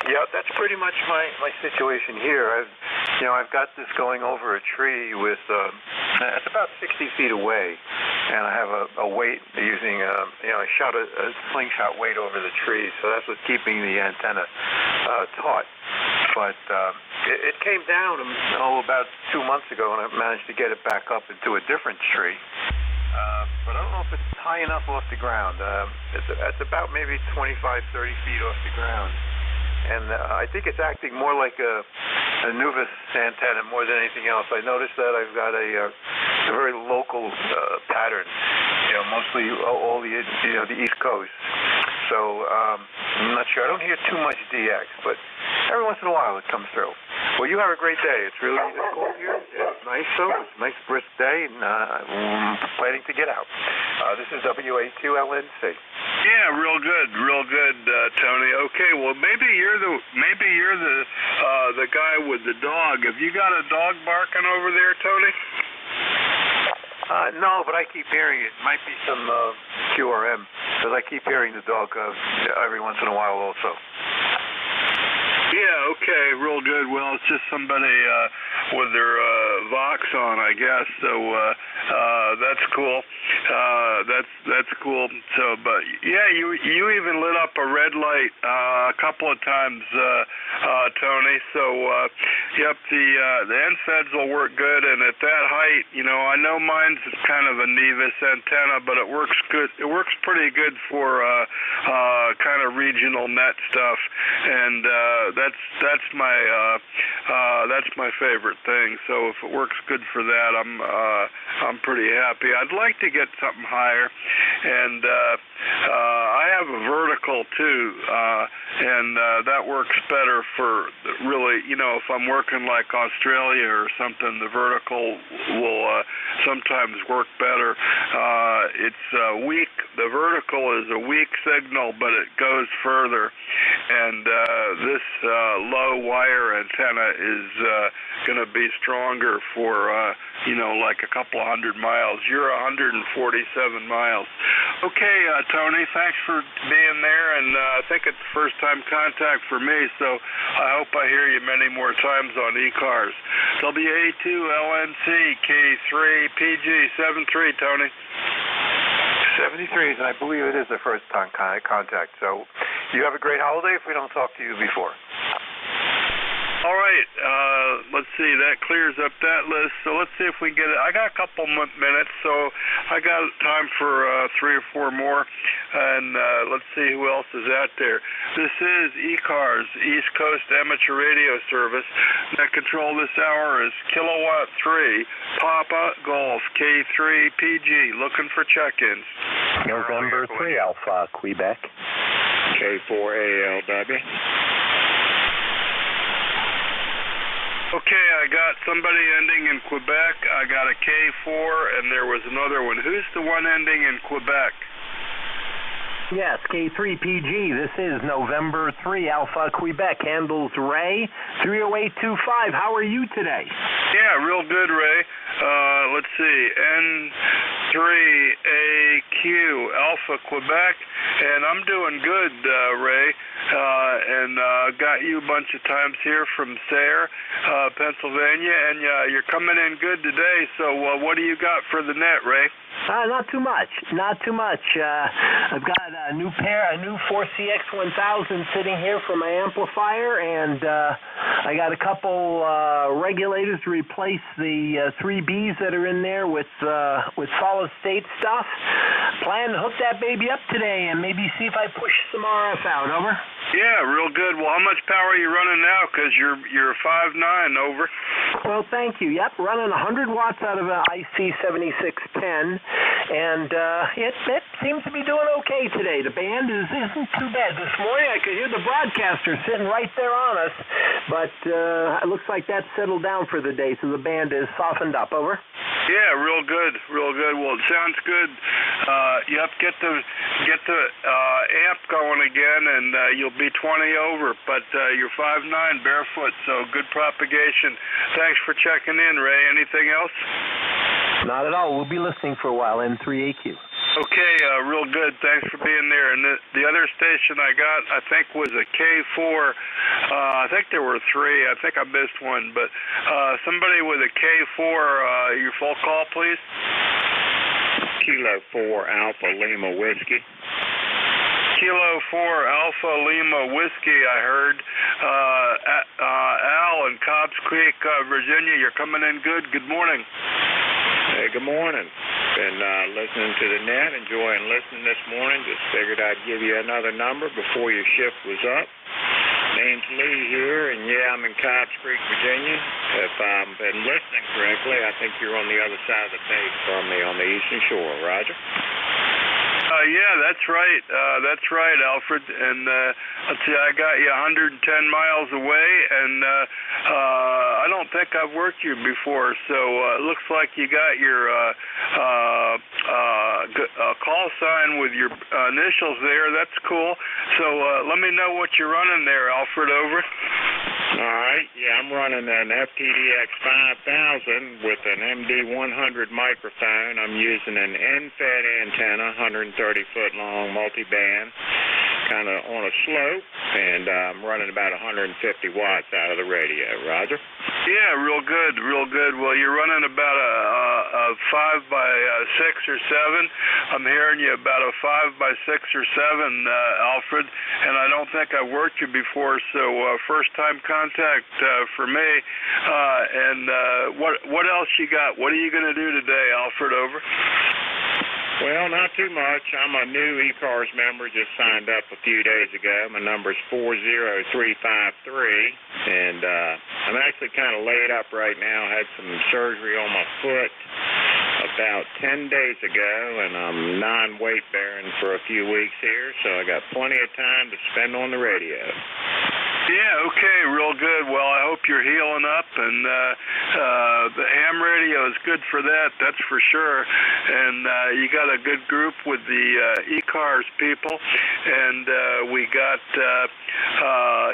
Yeah, that's pretty much my situation here. I've got this going over a tree with it's about 60 feet away, and I have a weight using I shot a slingshot weight over the trees, so that's what's keeping the antenna taut. But it came down about 2 months ago, and I managed to get it back up into a different tree. But I don't know if it's high enough off the ground. It's about maybe 25, 30 feet off the ground. And I think it's acting more like a Nuvis antenna more than anything else. I noticed that I've got a very local pattern, mostly all the East Coast. So I'm not sure. I don't hear too much DX, but every once in a while it comes through. Well, you have a great day. It's really cold here. It's nice, though. It's a nice brisk day, and I'm planning to get out. This is WA2LNC. Yeah, real good, Tony. Okay, well maybe you're the guy with the dog. Have you got a dog barking over there, Tony? No, but I keep hearing it. Might be some QRM, because I keep hearing the dog every once in a while also. Yeah, okay, real good. Well, it's just somebody with their Vox on, I guess. So that's cool. That's cool. So, but yeah, you even lit up a red light a couple of times, Tony. So, yep, the NFEDs will work good, and at that height, I know mine's kind of a Nevis antenna, but it works good. It works pretty good for kind of regional net stuff, and that's my favorite thing. So if it works good for that, I'm pretty happy. I'd like to get something higher, and I have a vertical too, and that works better for really, if I'm working like Australia or something, the vertical will sometimes work better. It's weak. The vertical is a weak signal, but it goes further, and this low wire antenna is going to be stronger for like a couple of 100 miles. You're 147 miles. Okay, Tony, thanks for being there, and I think it's first time contact for me, so I hope I hear you many more times on ECARS. WA2LNC K3PG 73, Tony. 73, and I believe it is the first time contact. So you have a great holiday if we don't talk to you before. All right, let's see, that clears up that list. So let's see if we get it. I got a couple minutes, so I got time for 3 or 4 more, and let's see who else is out there. This is ECARS, East Coast Amateur Radio Service. Net control this hour is Kilowatt 3, Papa Golf, K3PG, looking for check-ins. November 3 Alpha, Quebec. K4ALW. Okay, I got somebody ending in Quebec. I got a K4, and there was another one. Who's the one ending in Quebec? Yes, K3PG. This is November 3 Alpha, Quebec. Handles Ray, 30825. How are you today? Yeah, real good, Ray. Let's see, N3AQ, Alpha, Quebec, and I'm doing good, Ray, and got you a bunch of times here from Sayre, Pennsylvania, and you're coming in good today, so what do you got for the net, Ray? Not too much. I've got a new 4CX1000 sitting here for my amplifier, and I got a couple regulators to replace the 3Bs that are in there with solid state stuff. Plan to hook that baby up today and maybe see if I push some RF out. Over. Yeah, real good. Well, how much power are you running now? Because you're 5.9. Over. Well, thank you. Yep, running 100 watts out of an IC7610, and it seems to be doing okay today. The band isn't too bad. This morning I could hear the broadcaster sitting right there on us, but it looks like that's settled down for the day, so the band is softened up. Over. Yeah, real good. Well, it sounds good. Yep, get the amp going again, and you'll be 20 over. But you're 5'9", barefoot, so good propagation. Thanks for checking in, Ray. Anything else? Not at all. We'll be listening for a while. N3AQ. Okay, real good. Thanks for being there. And the other station I got, I think, was a K4. I think there were 3. I think I missed one. But somebody with a K4, your full call, please. Kilo 4 Alpha Lima Whiskey. Kilo 4 Alpha Lima Whiskey, I heard. Al in Cobbs Creek, Virginia, you're coming in good. Good morning. Hey, good morning. Been listening to the net, enjoying listening this morning. Just figured I'd give you another number before your shift was up. Name's Lee here, and yeah, I'm in Cobbs Creek, Virginia. If I've been listening correctly, I think you're on the other side of the bay from me on the eastern shore. Roger? Yeah, that's right. That's right, Alfred. And let's see, I got you 110 miles away, and I don't think I've worked you before. So it looks like you got your call sign with your initials there. That's cool. So let me know what you're running there, Alfred. Over. All right. Yeah, I'm running an FTDX 5000 with an MD100 microphone. I'm using an end-fed antenna, 130-foot long multi-band, kind of on a slope, and I'm running about 150 watts out of the radio. Roger? Yeah, real good, real good. Well, you're running about a 5 by 6 or 7. I'm hearing you about a 5 by 6 or 7, Alfred, and I don't think I've worked you before, so first-time contact for me. And what else you got? What are you going to do today, Alfred? Over. Well, not too much. I'm a new ECARS member, just signed up a few days ago. My number's 40353, and I'm actually kind of laid up right now. I had some surgery on my foot about 10 days ago, and I'm non-weight bearing for a few weeks here, so I got plenty of time to spend on the radio. Yeah, okay, real good. Well, I hope you're healing up, and the ham radio is good for that, that's for sure. And you got a good group with the ECARS people, and we got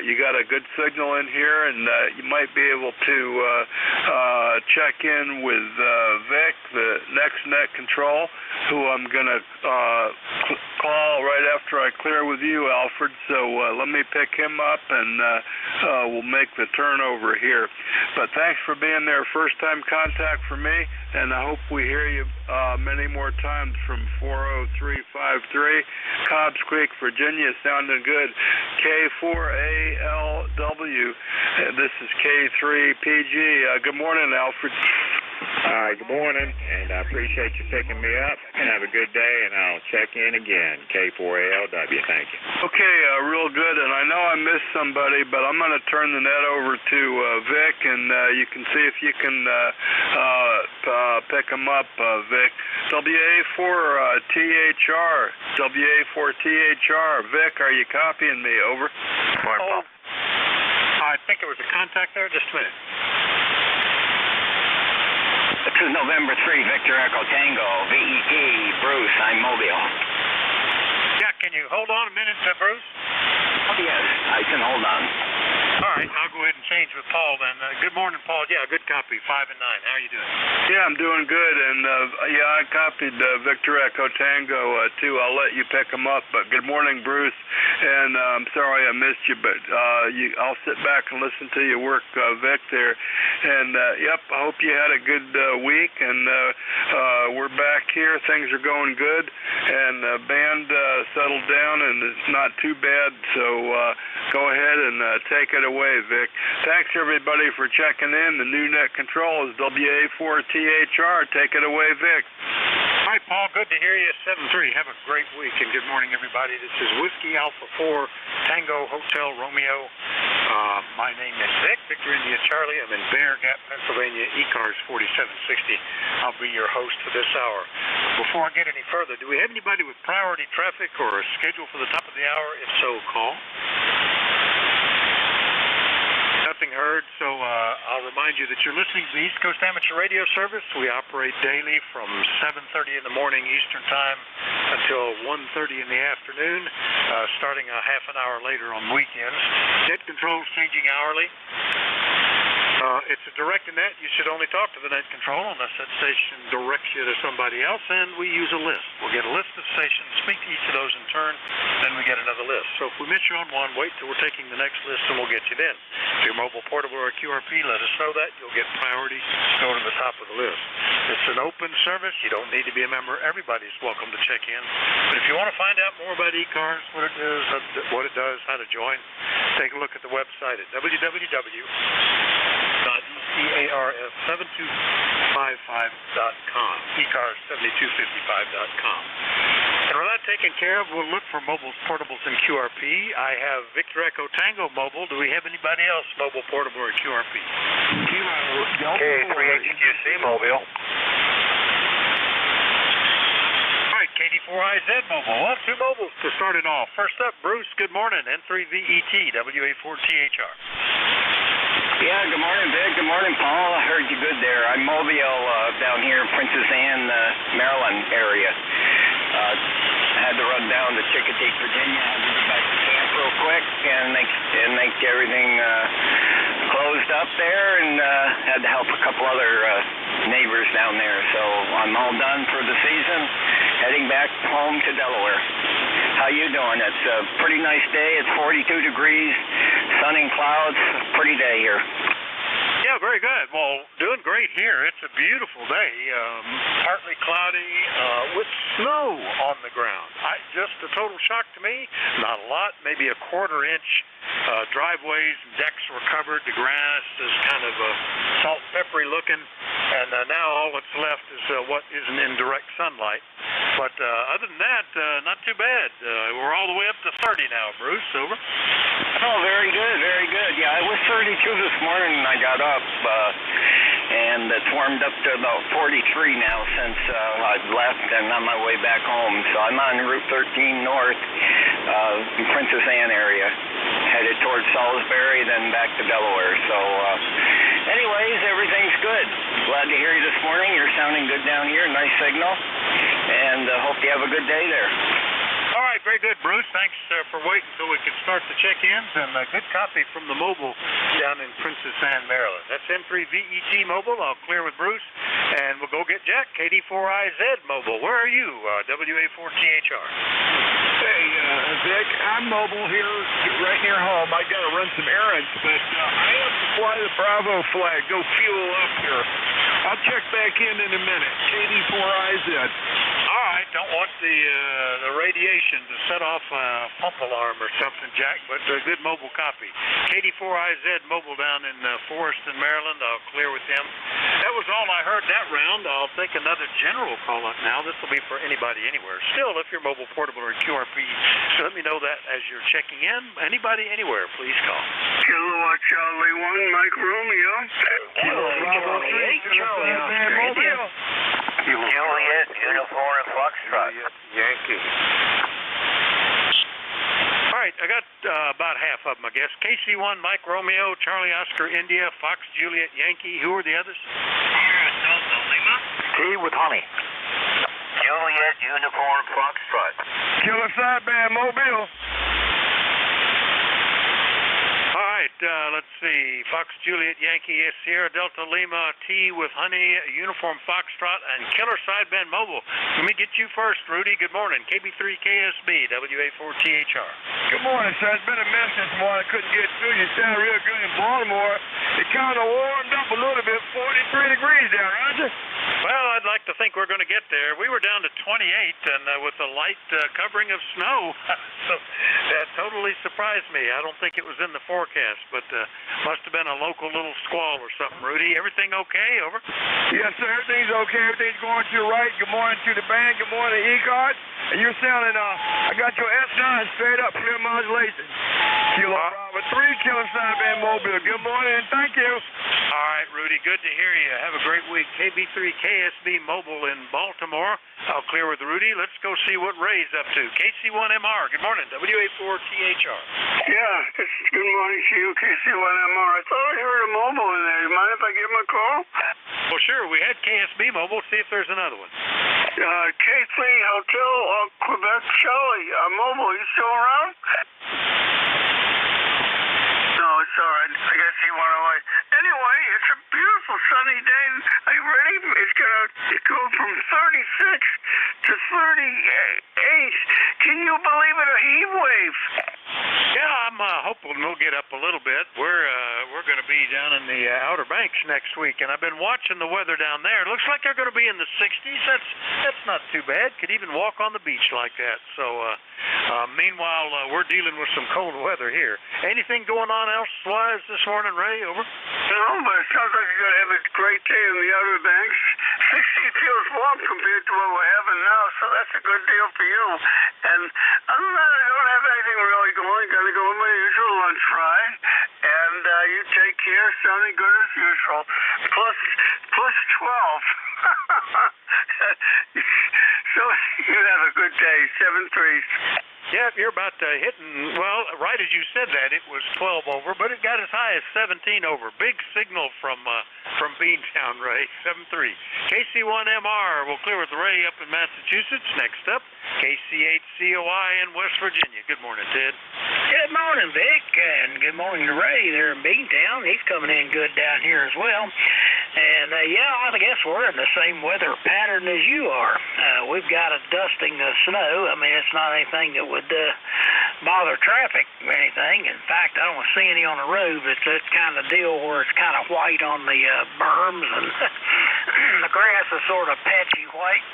you got a good signal in here, and you might be able to check in with Vic, the next net control, who I'm going to call right after I clear with you, Alfred. So let me pick him up, and we'll make the turnover here. But thanks for being there, first-time contact for me, and I hope we hear you many more times from 40353, Cobbs Creek, Virginia, sounding good. K4ALW, this is K3PG. Good morning, Alfred. All right, good morning, and I appreciate you picking me up. Have a good day, and I'll check in again. K4ALW, thank you. Okay, real good, and I know I missed somebody, but I'm going to turn the net over to Vic, and you can see if you can pick him up, Vic. WA4THR, WA4THR. Vic, are you copying me? Over. Oh, I think there was a contact there. Just a minute. This is November 3, Victor Echo Tango, VET, Bruce, I'm Mobile. Yeah, can you hold on a minute, Bruce? Oh, yes, I can hold on. All right, I'll go ahead and change with Paul then. Good morning, Paul. Yeah, good copy, 5 and 9. How are you doing? Yeah, I'm doing good, and yeah, I copied Victor Echo Tango too. I'll let you pick him up, but good morning, Bruce, and I'm sorry I missed you, but I'll sit back and listen to you work, Vic, there, and yep, I hope you had a good week, and we're back here. Things are going good, and the band settled down, and it's not too bad, so go ahead and take it away, Vic. Thanks, everybody, for checking in. The new net control is WA4THR. Take it away, Vic. Hi, Paul. Good to hear you. 7-3. Have a great week, and good morning, everybody. This is Whiskey Alpha 4, Tango Hotel Romeo. My name is Vic, Victor India Charlie. I'm in Bear Gap, Pennsylvania, ECARS 4760. I'll be your host for this hour. Before I get any further, do we have anybody with priority traffic or a schedule for the top of the hour? If so, call. Nothing heard, so I'll remind you that you're listening to the East Coast Amateur Radio Service. We operate daily from 7:30 in the morning Eastern Time until 1:30 in the afternoon, starting a half an hour later on weekends. Net controls changing hourly. It's a direct net. You should only talk to the net control unless that station directs you to somebody else, and we use a list. We'll get a list of stations, speak to each of those in turn, then we get another list. So if we miss you on one, wait till we're taking the next list, and we'll get you then. If you're mobile, portable, or QRP, let us know that. You'll get priority, go to the top of the list. It's an open service. You don't need to be a member. Everybody's welcome to check in. But if you want to find out more about ECARS, what it is, what it does, how to join, take a look at the website at www.ECARS7255.com. ECARS7255.com. And with that taken care of, we'll look for mobiles, portables, and QRP. I have Victor Echo Tango Mobile. Do we have anybody else mobile, portable, or QRP? K3HQC Mobile. All right, KD4IZ Mobile. Well, two mobiles to start it off. First up, Bruce, good morning. N3VET, WA4THR. Yeah, good morning, Vic. Good morning, Paul. I heard you good there. I'm mobile down here in Princess Anne, Maryland area. I had to run down to Chickadeek, Virginia. I had to get back to camp real quick and make everything closed up there, and had to help a couple other neighbors down there. So I'm all done for the season, heading back home to Delaware. How you doing? It's a pretty nice day. It's 42 degrees, sun and clouds. Pretty day here. Yeah, very good. Well, doing great here. It's a beautiful day. Partly cloudy with snow on the ground. Just a total shock to me. Not a lot, maybe a quarter inch. Driveways and decks were covered. The grass is kind of salt and peppery looking. And now all that's left is what isn't in direct sunlight. But other than that, not too bad. We're all the way up to 30 now, Bruce. Over. Oh, very good, very good. Yeah, it was 32 this morning when I got up, and it's warmed up to about 43 now since I've left and on my way back home. So I'm on Route 13 north, in Princess Anne area, headed towards Salisbury, then back to Delaware. So anyways, everything's good. Glad to hear you this morning. You're sounding good down here. Nice signal, and hope you have a good day there. All right, very good, Bruce. Thanks for waiting so we could start the check-ins, and a good copy from the mobile down in Princess Anne, Maryland. That's N3VET Mobile. I'll clear with Bruce, and we'll go get Jack, KD4IZ Mobile. Where are you, WA4THR? Hey, Vic, I'm mobile here right near home. I got to run some errands, but I have to fly the Bravo flag, go fuel up here. I'll check back in a minute. KD4IZ. All right, don't want the radiation to set off a pump alarm or something, Jack, but a good mobile copy. KD4IZ Mobile down in Forreston, Maryland. I'll clear with him. That was all I heard that round. I'll take another general call up now. This will be for anybody anywhere. Still, if you're mobile, portable, or QRP, so let me know that as you're checking in. Anybody anywhere, please call. Kilowatt Charlie 1, Mike Romeo. Juliet, Uniform Foxtrot. Yankee. All right, I got about half of them, I guess. KC1, Mike Romeo, Charlie Oscar India, Fox Juliet Yankee. Who are the others? Delta Lima. T with honey. Juliet Uniform Foxtrot. Killer Sideband Mobile. All right, let's see. Fox Juliet Yankee, Sierra Delta Lima, T with honey, Uniform Foxtrot, and Killer Sideband Mobile. Let me get you first, Rudy. Good morning. KB3KSB, WA4THR. Good morning, sir. It's been a mess this morning. I couldn't get through. You sound real good in Baltimore. It kind of warmed up a little bit. 43 degrees there, Roger. Well, I'd like to think we're going to get there. We were down to 28, and with a light covering of snow, so that totally surprised me. I don't think it was in the forecast, but must have been a local little squall or something. Rudy, everything okay? Over. Yes, sir. Everything's okay. Everything's going to the right. Good morning to the band. Good morning to ECARS. And you're sounding, I got your S9 straight up, clear modulation. Kilo Bravo 3, Killer Sideband Mobile. Good morning, and thank you. All right, Rudy, good to hear you. Have a great week. KB3KSB Mobile in Baltimore. I'll clear with Rudy. Let's go see what Ray's up to. KC1MR, good morning. WA4THR. Yeah, good morning to you, KC1MR. I thought I heard a mobile in there. You mind if I give him a call? Well, sure. We had KSB Mobile. See if there's another one. K3 Hotel Quebec Charlie Mobile. You still around? No, it's all right. I guess he went away. Anyway, it's a beautiful sunny day. Are you ready? It's going to go from 36 to 38. Can you believe it? A heat wave. Yeah, I'm hoping we'll get up a little bit. We're to be down in the Outer Banks next week, and I've been watching the weather down there. It looks like they're going to be in the 60s. That's not too bad. Could even walk on the beach like that. So, meanwhile, we're dealing with some cold weather here. Anything going on elsewise this morning, Ray? Over. No, but it sounds like you're going to have a great day in the Outer Banks. 60 feels warm compared to what we're having now, so that's a good deal for you. And other than that, I don't have anything really going. Got to go with my usual lunch fry. And you take care, sounding good as usual. Plus 12. So you have a good day. 7-3. Yeah, you're about hitting, well, right as you said that, it was 12 over, but it got as high as 17 over. Big signal from Beantown, Ray, 7-3. KC1MR will clear with Ray up in Massachusetts. Next up, KC8COI in West Virginia. Good morning, Ted. Good morning, Vic, and good morning to Ray there in Beantown. He's coming in good down here as well. And, yeah, I guess we're in the same weather pattern as you are. We've got a dusting of snow. I mean, it's not anything that would bother traffic or anything. In fact, I don't see any on the road. It's that kind of deal where it's kind of white on the berms, and the grass is sort of patchy white.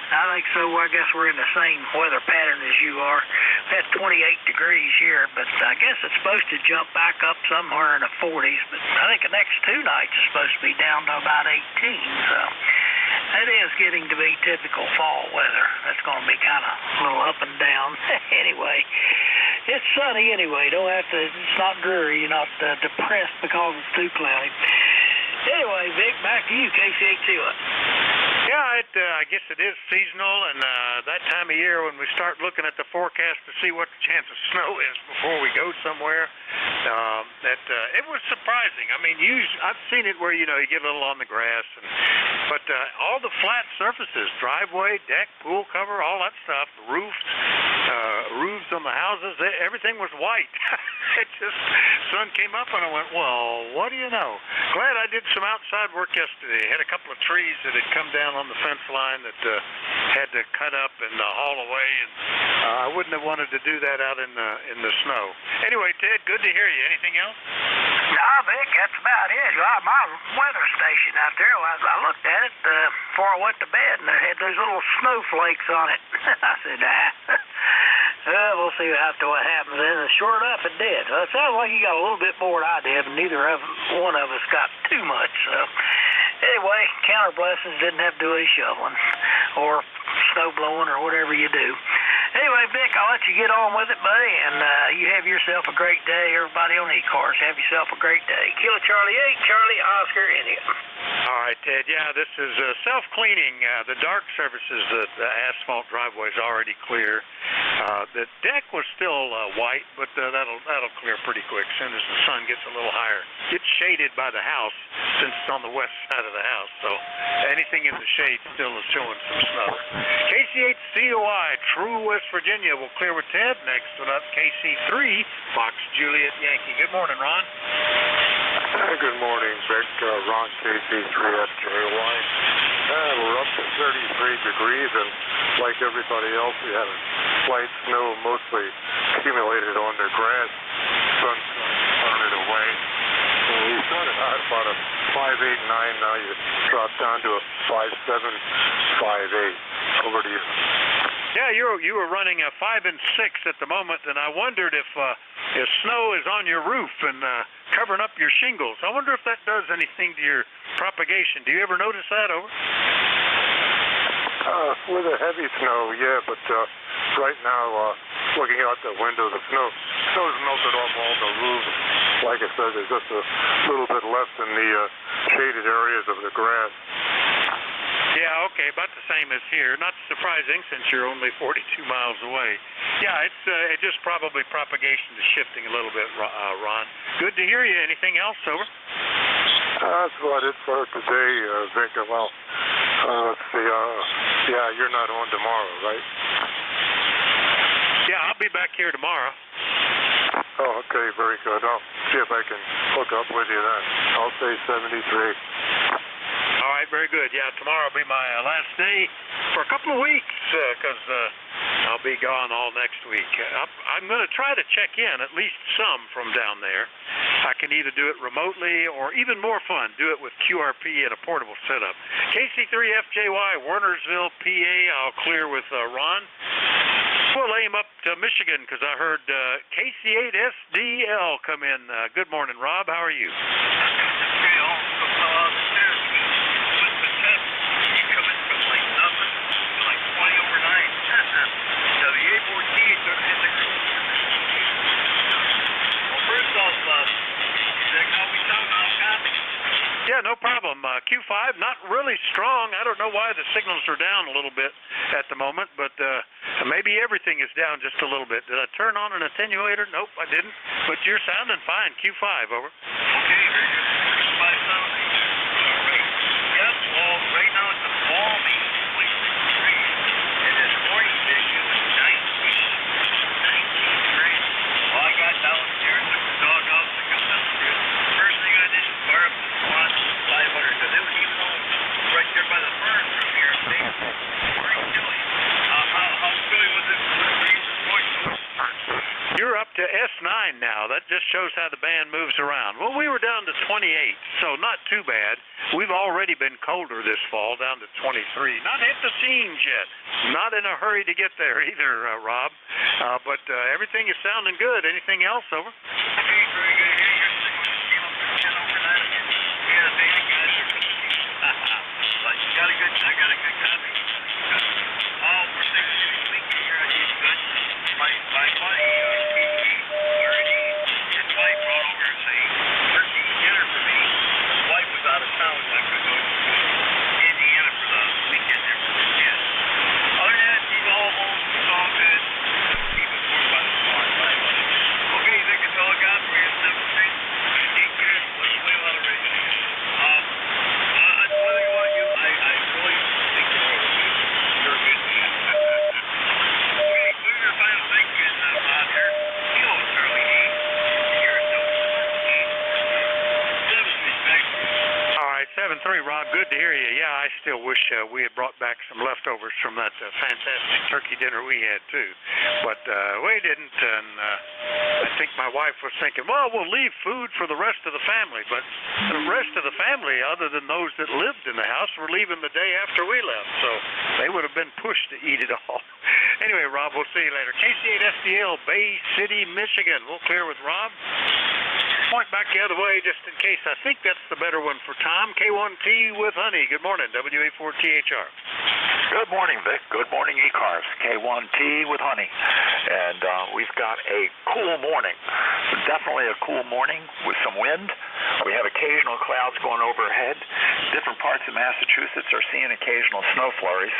I think so. I guess we're in the same weather pattern as you are. We've had 28 degrees here, but I guess it's supposed to jump back up somewhere in the 40s. But I think the next 2 nights is supposed to be down to about 18. So it is getting to be typical fall weather. That's going to be kind of a little up and down. Anyway, it's sunny anyway. Don't have to. It's not dreary. You're not depressed because it's too cloudy. Anyway, Vic, back to you, KC8COI. Yeah, I guess it is seasonal, and that time of year when we start looking at the forecast to see what the chance of snow is before we go somewhere, it was surprising. I mean, I've seen it where, you get a little on the grass, but all the flat surfaces, driveway, deck, pool cover, all that stuff, roofs on the houses, everything was white. It just, sun came up, and I went, well, what do you know? Glad I did some outside work yesterday. Had a couple of trees that had come down on the fence line that had to cut up and haul away, and I wouldn't have wanted to do that out in the snow. Anyway, Ted, good to hear you. Anything else? No, Vic, that's about it. My weather station out there, I looked at it before I went to bed, and it had those little snowflakes on it. I said, we'll see what happens then. And sure enough, it did. It sounds like you got a little bit more than I did, but neither one of us got too much. So anyway, count our blessings, didn't have to do any shoveling or snow blowing or whatever you do. Anyway, Vic, I'll let you get on with it, buddy, and you have yourself a great day. Everybody on ECARS, have yourself a great day. Kilo Charlie 8, Charlie Oscar, India. All right, Ted. Yeah, this is self-cleaning. The dark surfaces, the asphalt driveway is already clear. The deck was still white, but that'll clear pretty quick as soon as the sun gets a little higher. It's shaded by the house since it's on the west side of the house, so anything in the shade still is showing some snow. KC8COI, True West Virginia, will clear with Ted. Next one up, KC3, Fox Juliet Yankee. Good morning, Ron. Good morning, Vic. Ron, KC3FJY. We're up to 33 degrees, and like everybody else, we had a slight snow, mostly accumulated on the grass. Sun turned it away. So we started out about a 5.89. Now you drop down to a 5.7, 5.8. Over to you. Yeah, you were running a 5 and 6 at the moment, and I wondered if snow is on your roof and covering up your shingles. I wonder if that does anything to your propagation. Do you ever notice that, over? With a heavy snow, yeah, but right now, looking out the window, the snow's melted off all the roofs. Like I said, there's just a little bit left in the shaded areas of the grass. Yeah, okay, about the same as here. Not surprising since you're only 42 miles away. Yeah, it's just probably propagation is shifting a little bit, Ron. Good to hear you. Anything else, over? That's about it for today, Vic. Well, let's see. Yeah, you're not on tomorrow, right? Yeah, I'll be back here tomorrow. Oh, okay, very good. I'll see if I can hook up with you then. I'll say 73. All right, very good. Yeah, tomorrow will be my last day for a couple of weeks because I'll be gone all next week. I'm going to try to check in, at least some from down there. I can either do it remotely or, even more fun, do it with QRP and a portable setup. KC3FJY, Wernersville, PA. I'll clear with Ron. We'll aim up to Michigan because I heard KC8SDL come in. Good morning, Rob. How are you? Yeah, no problem. Q5, not really strong. I don't know why the signals are down a little bit at the moment, but maybe everything is down just a little bit. Did I turn on an attenuator? Nope, I didn't. But you're sounding fine. Q5, over. Okay, very good. Q5 sounding great. Yes, well, right now it's a balmy 26 degrees, and this morning it was 19 degrees. Well, I got downstairs, took the dog out, took him downstairs. First thing I did was fire up the squad 500, because it was even though right there by the ferns from here, very chilly. How chilly was it for you this morning? You're up to S9 now. That just shows how the band moves around. Well, we were down to 28, so not too bad. We've already been colder this fall, down to 23. Not hit the seams yet. Not in a hurry to get there either, Rob. But everything is sounding good. Anything else, over? Okay, very good. Here, your signal just came up to 10 overnight again. Yeah, the band guys are but I got a good copy. For Thanksgiving weekend here, I did good. My buddy, his wife brought over a turkey dinner for me. His wife was out of town, so I couldn't go to Indiana for the weekend there with his kids. Other than that, she's all home. It's all good. Keep us warm by the squad. Okay, I think it's all I got for you. 7-3. Take care. Let's play a lot of racing. One thing about you, I really think you're a good man. Okay, clear your final thank you, Bob here. Kilo Charlie 8. Here at All right, 7-3, Rob. Good to hear you. Yeah, I still wish we had brought back some leftovers from that fantastic turkey dinner we had, too. But we didn't, and I think my wife was thinking, well, we'll leave food for the rest of the family. But the rest of the family, other than those that lived in the house, were leaving the day after we left. So they would have been pushed to eat it all. Anyway, Rob, we'll see you later. KC8SDL, Bay City, Michigan. We'll clear with Rob. Point back the other way just in case. I think that's the better one for Tom. K1T with Honey. Good morning, WA4THR. Good morning, Vic. Good morning, ECARS. K1T with Honey. And we've got a cool morning. Definitely a cool morning with some wind. We have occasional clouds going overhead. Different parts of Massachusetts are seeing occasional snow flurries.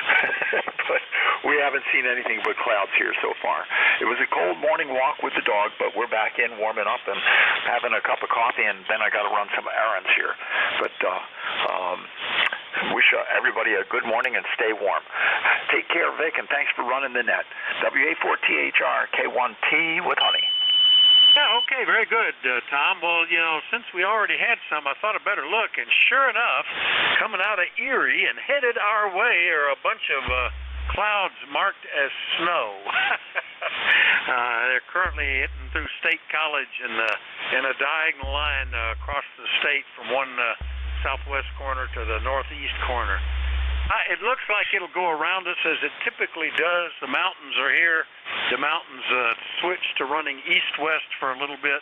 But we haven't seen anything but clouds here so far. It was a cold morning walk with the dog, but we're back in warming up and having a cup of coffee, and then I got to run some errands here. But wish everybody a good morning and stay warm. Take care, Vic, and thanks for running the net. WA4THR, K1T with Honey. Yeah, okay, very good, Tom. Well, you know, since we already had some, I thought I'd better look, and sure enough, coming out of Erie and headed our way are a bunch of clouds marked as snow. They're currently hitting through State College in a diagonal line across the state from one southwest corner to the northeast corner. It looks like it'll go around us as it typically does. The mountains are here. The mountains switch to running east-west for a little bit,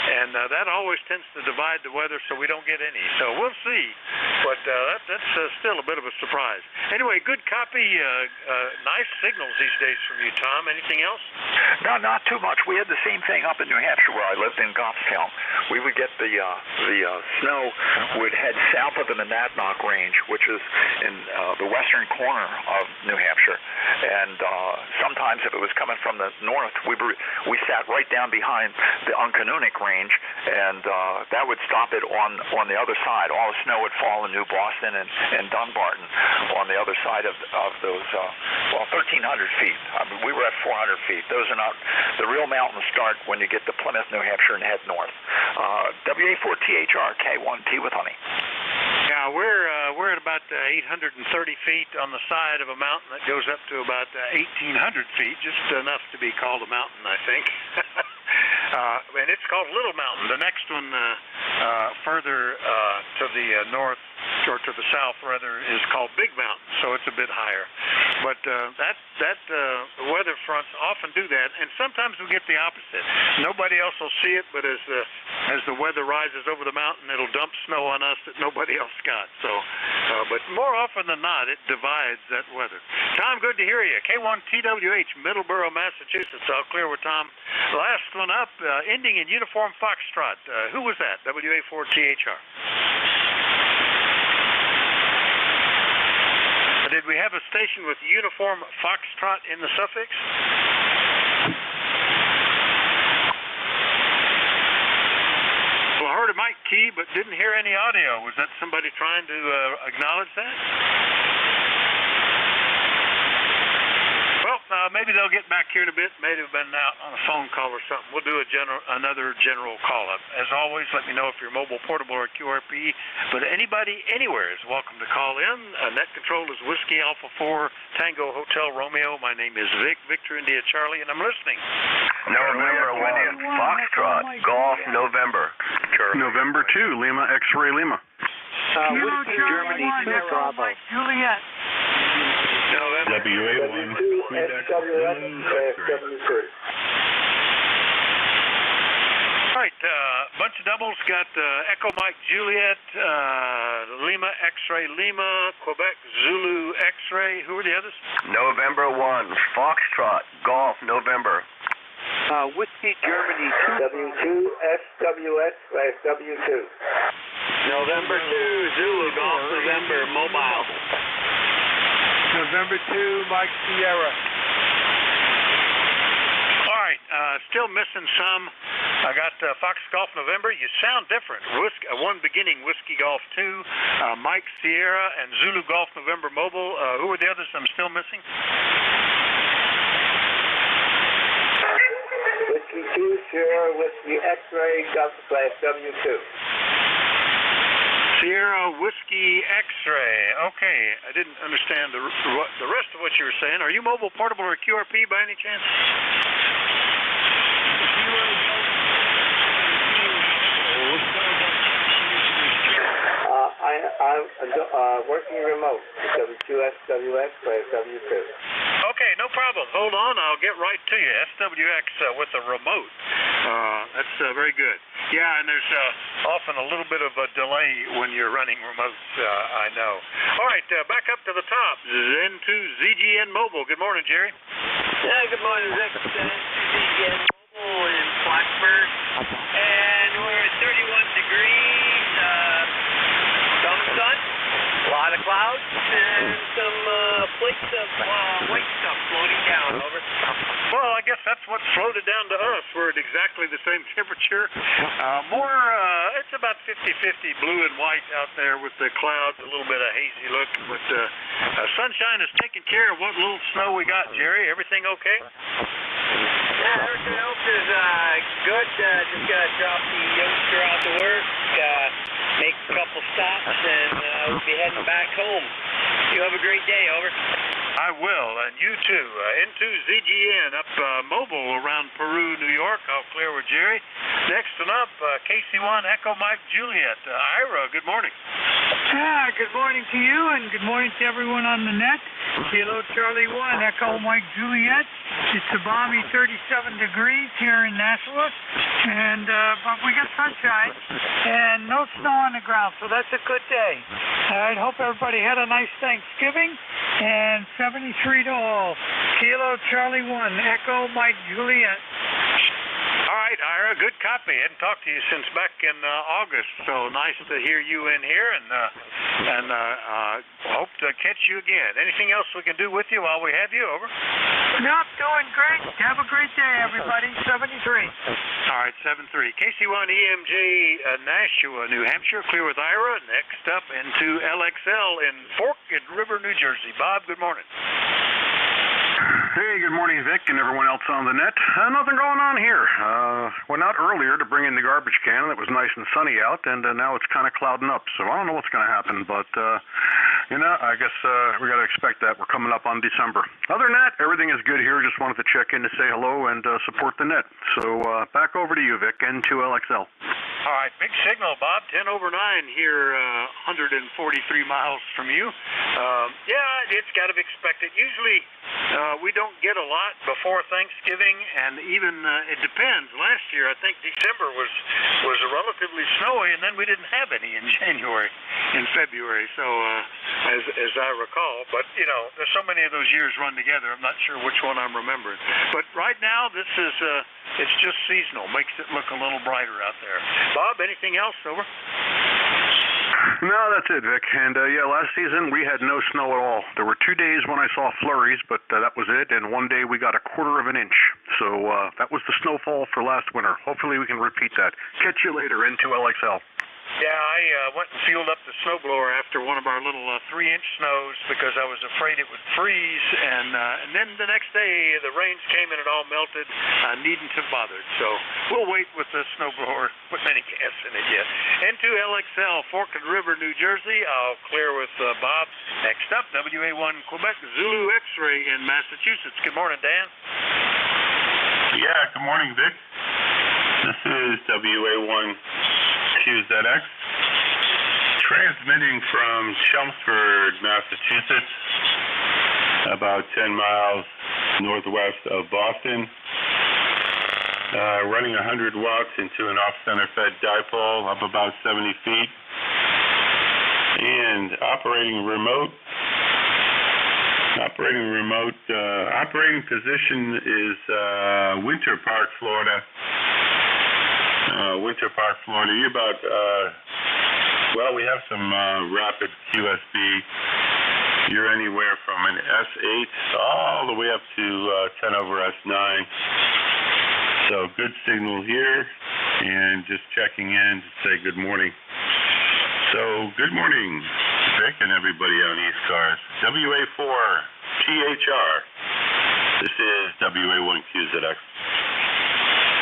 and that always tends to divide the weather so we don't get any. So we'll see, but that's still a bit of a surprise. Anyway, good copy. Nice signals these days from you, Tom. Anything else? No, not too much. We had the same thing up in New Hampshire where I lived in Goffstown. We would get the snow would head south of the Monadnock Range, which is in the western corner of New Hampshire, and sometimes if it was coming from the north, we sat right down behind the Uncanunic Range, and that would stop it on the other side. All the snow would fall in New Boston and Dunbarton on the other side of those 1,300 feet. I mean, we were at 400 feet. Those are not the real mountains. Start when you get to Plymouth, New Hampshire, and head north. WA4THR, K1T with Honey. Yeah, we're at about 830 feet on the side of a mountain that goes up to about 1,800 feet, just enough to be called a mountain, I think. and it's called Little Mountain. The next one further to the north, or to the south rather, is called Big Mountain, so it's a bit higher. But that weather fronts often do that, and sometimes we get the opposite. Nobody else will see it, but as the weather rises over the mountain, it'll dump snow on us that nobody else got. So, but more often than not, it divides that weather. Tom, good to hear you. K1TWH, Middleborough, Massachusetts. All clear with Tom. Last one up, ending in Uniform Foxtrot. Who was that? WA4THR. Did we have a station with Uniform Foxtrot in the suffix? Well, I heard a mic key, but didn't hear any audio. Was that somebody trying to acknowledge that? Well, maybe they'll get back here in a bit. Maybe they've been out on a phone call or something. We'll do another general call-up. As always, let me know if you're mobile, portable, or QRP. But anybody anywhere is welcome to call in. Net control is Whiskey Alpha 4 Tango Hotel Romeo. My name is Vic, Victor India Charlie, and I'm listening. November 1, Foxtrot, Golf, November. November 2, Lima, X-Ray Lima. Whiskey Germany 2, Bravo. Juliet. WA1, All right, bunch of doubles. Got Echo Mike Juliet, Lima X-Ray Lima, Quebec Zulu X-Ray. Who are the others? November 1, Foxtrot, Golf, November. Whiskey Germany 2, W2SWS/W2. November 2, Zulu Golf, November, Mobile. November 2, Mike Sierra. All right, still missing some. I got Fox Golf November. You sound different. One beginning Whiskey Golf 2, Mike Sierra, and Zulu Golf November Mobile. Who are the others I'm still missing? Whiskey 2, Sierra, Whiskey X-Ray, Golf/W2. Sierra Whiskey X-Ray. Okay, I didn't understand the rest of what you were saying. Are you mobile, portable, or QRP by any chance? I'm working remote. W2SWX/W2. Okay, no problem. Hold on, I'll get right to you. SWX with a remote. That's very good. Yeah, and there's often a little bit of a delay when you're running remotes, I know. All right, back up to the top. Zen2 ZGN Mobile. Good morning, Jerry. Yeah, good morning, Rick. ZGN Mobile in Plattsburgh. And we're at 31 degrees, some sun, a lot of clouds, and some flakes of white stuff floating down. Over. Well, I guess that's what's floated down to us. We're at exactly the same temperature. It's about 50-50 blue and white out there with the clouds, a little bit of hazy look. But sunshine is taking care of what little snow we got, Jerry. Everything okay? Yeah, everything else is good. Just got to drop the youngster out to work, make a couple stops, and we'll be heading back home. You have a great day, over. I will, and you too. N2 ZGN up mobile around Peru, New York. I'll clear with Jerry. Next one up, KC1 Echo Mike Juliet. Ira, good morning. Yeah, good morning to you, and good morning to everyone on the net. Kilo Charlie 1, Echo Mike Juliet. It's a balmy 37 degrees here in Nashua, and but we got sunshine and no snow on the ground, so that's a good day. I hope everybody had a nice Thanksgiving, and 73 to all. Kilo Charlie 1, Echo Mike Juliet. All right, Ira, good copy. I hadn't talked to you since back in August, so nice to hear you in here, and hope to catch you again. Anything else we can do with you while we have you? Over. Nope, doing great. Have a great day, everybody. 73. All right, 7-3. KC1 EMJ Nashua, New Hampshire, clear with Ira. Next up into LXL in Fork River, New Jersey. Bob, good morning. Hey, good morning, Vic, and everyone else on the net. Nothing going on here. Went out earlier to bring in the garbage can. It was nice and sunny out, and now it's kind of clouding up, so I don't know what's going to happen, but I guess we got to expect that. We're coming up on December. Other than that, everything is good here. Just wanted to check in to say hello and support the net. So back over to you, Vic, N2LXL. All right, big signal, Bob. 10 over 9 here, 143 miles from you. Yeah, it's got to be expected. Usually we don't get a lot before Thanksgiving, and even it depends. Last year, I think December was relatively snowy, and then we didn't have any in January, in February. So as I recall, but there's so many of those years run together. I'm not sure which one I'm remembering. But right now, this is it's just seasonal. Makes it look a little brighter out there. Bob, anything else? Over. No, that's it, Vic. And yeah, last season we had no snow at all. There were 2 days when I saw flurries, but that was it. And one day we got 1/4 of an inch. So that was the snowfall for last winter. Hopefully we can repeat that. Catch you later, N2LXL. Yeah, I went and fueled up the snowblower after one of our little 3-inch snows because I was afraid it would freeze. And then the next day the rains came and it all melted. Needn't have bothered. So we'll wait with the snowblower. Put any gas in it yet. N2LXL, Forked River, New Jersey. I'll clear with Bob. Next up, WA1 Quebec, Zulu X-ray in Massachusetts. Good morning, Dan. Yeah, good morning, Vic. This is WA1 QZX, transmitting from Chelmsford, Massachusetts, about 10 miles northwest of Boston, running 100 watts into an off-center fed dipole up about 70 feet, and operating remote. Operating position is Winter Park, Florida. You're about, we have some rapid QSB. You're anywhere from an S8 all the way up to 10 over S9. So good signal here, and just checking in to say good morning. So good morning, Vic and everybody on ECARS. WA4 THR. This is WA1QZX.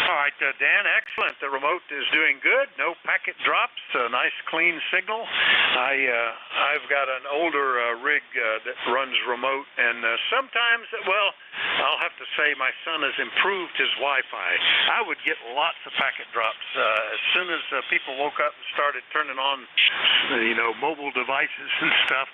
All right, Dan, excellent. The remote is doing good. No packet drops. A nice, clean signal. I've got an older rig that runs remote, and sometimes, I'll have to say my son has improved his Wi-Fi. I would get lots of packet drops as soon as people woke up and started turning on, mobile devices and stuff.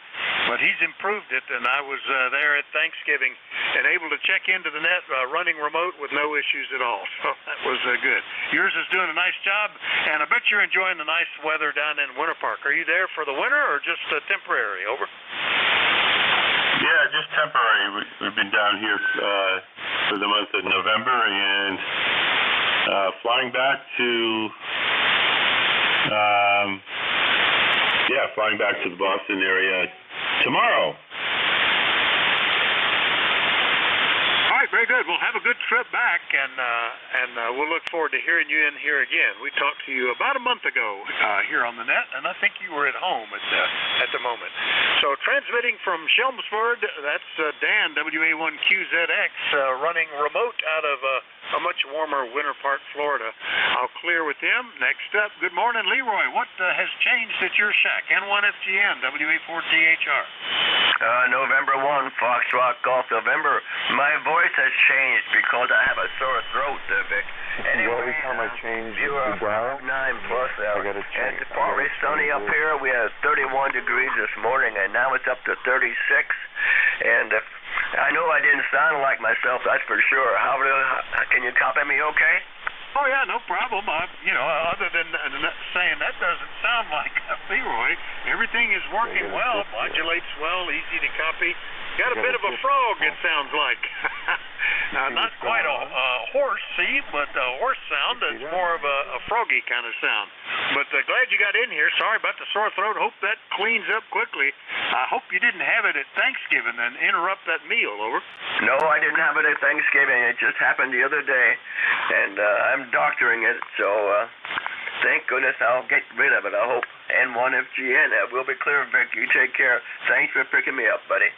But he's improved it, and I was there at Thanksgiving and able to check into the net running remote with no issues at all. So that was good. Yours is doing a nice job, and I bet you're enjoying the nice weather down in Winter Park. Are you there for the winter or just temporary? Over. Yeah, just temporary. We've been down here for the month of November, and flying back to the Boston area tomorrow. All right, very good. We'll have a good trip back, and we'll look forward to hearing you in here again. We talked to you about a month ago here on the net, and I think you were at home at the moment. So transmitting from Chelmsford, that's Dan, WA1QZX, running remote out of a much warmer Winter Park, Florida. I'll clear with him. Next up, good morning, Leroy. What has changed at your shack? N1FGN, WA4THR. November 1, Foxtrot Golf November. My voice has changed because I have a sore throat, Vic. Anyway, every time I change you are the dial, 9 plus I gotta and it's partly sunny up here. We had 31 degrees this morning, and now it's up to 36. And I know I didn't sound like myself, that's for sure. Can you copy me okay? Oh, yeah, no problem. Other than saying that doesn't sound like Leroy, everything is working well, modulates well, easy to copy. Got a bit of a frog, it sounds like. Not quite a horse, but a horse sound. It's more of a froggy kind of sound. But glad you got in here. Sorry about the sore throat. Hope that cleans up quickly. I hope you didn't have it at Thanksgiving and interrupt that meal. Over. No, I didn't have it at Thanksgiving. It just happened the other day, and I'm doctoring it, so thank goodness I'll get rid of it, I hope. N1FGN, we'll be clear, Vic. You take care. Thanks for picking me up, buddy.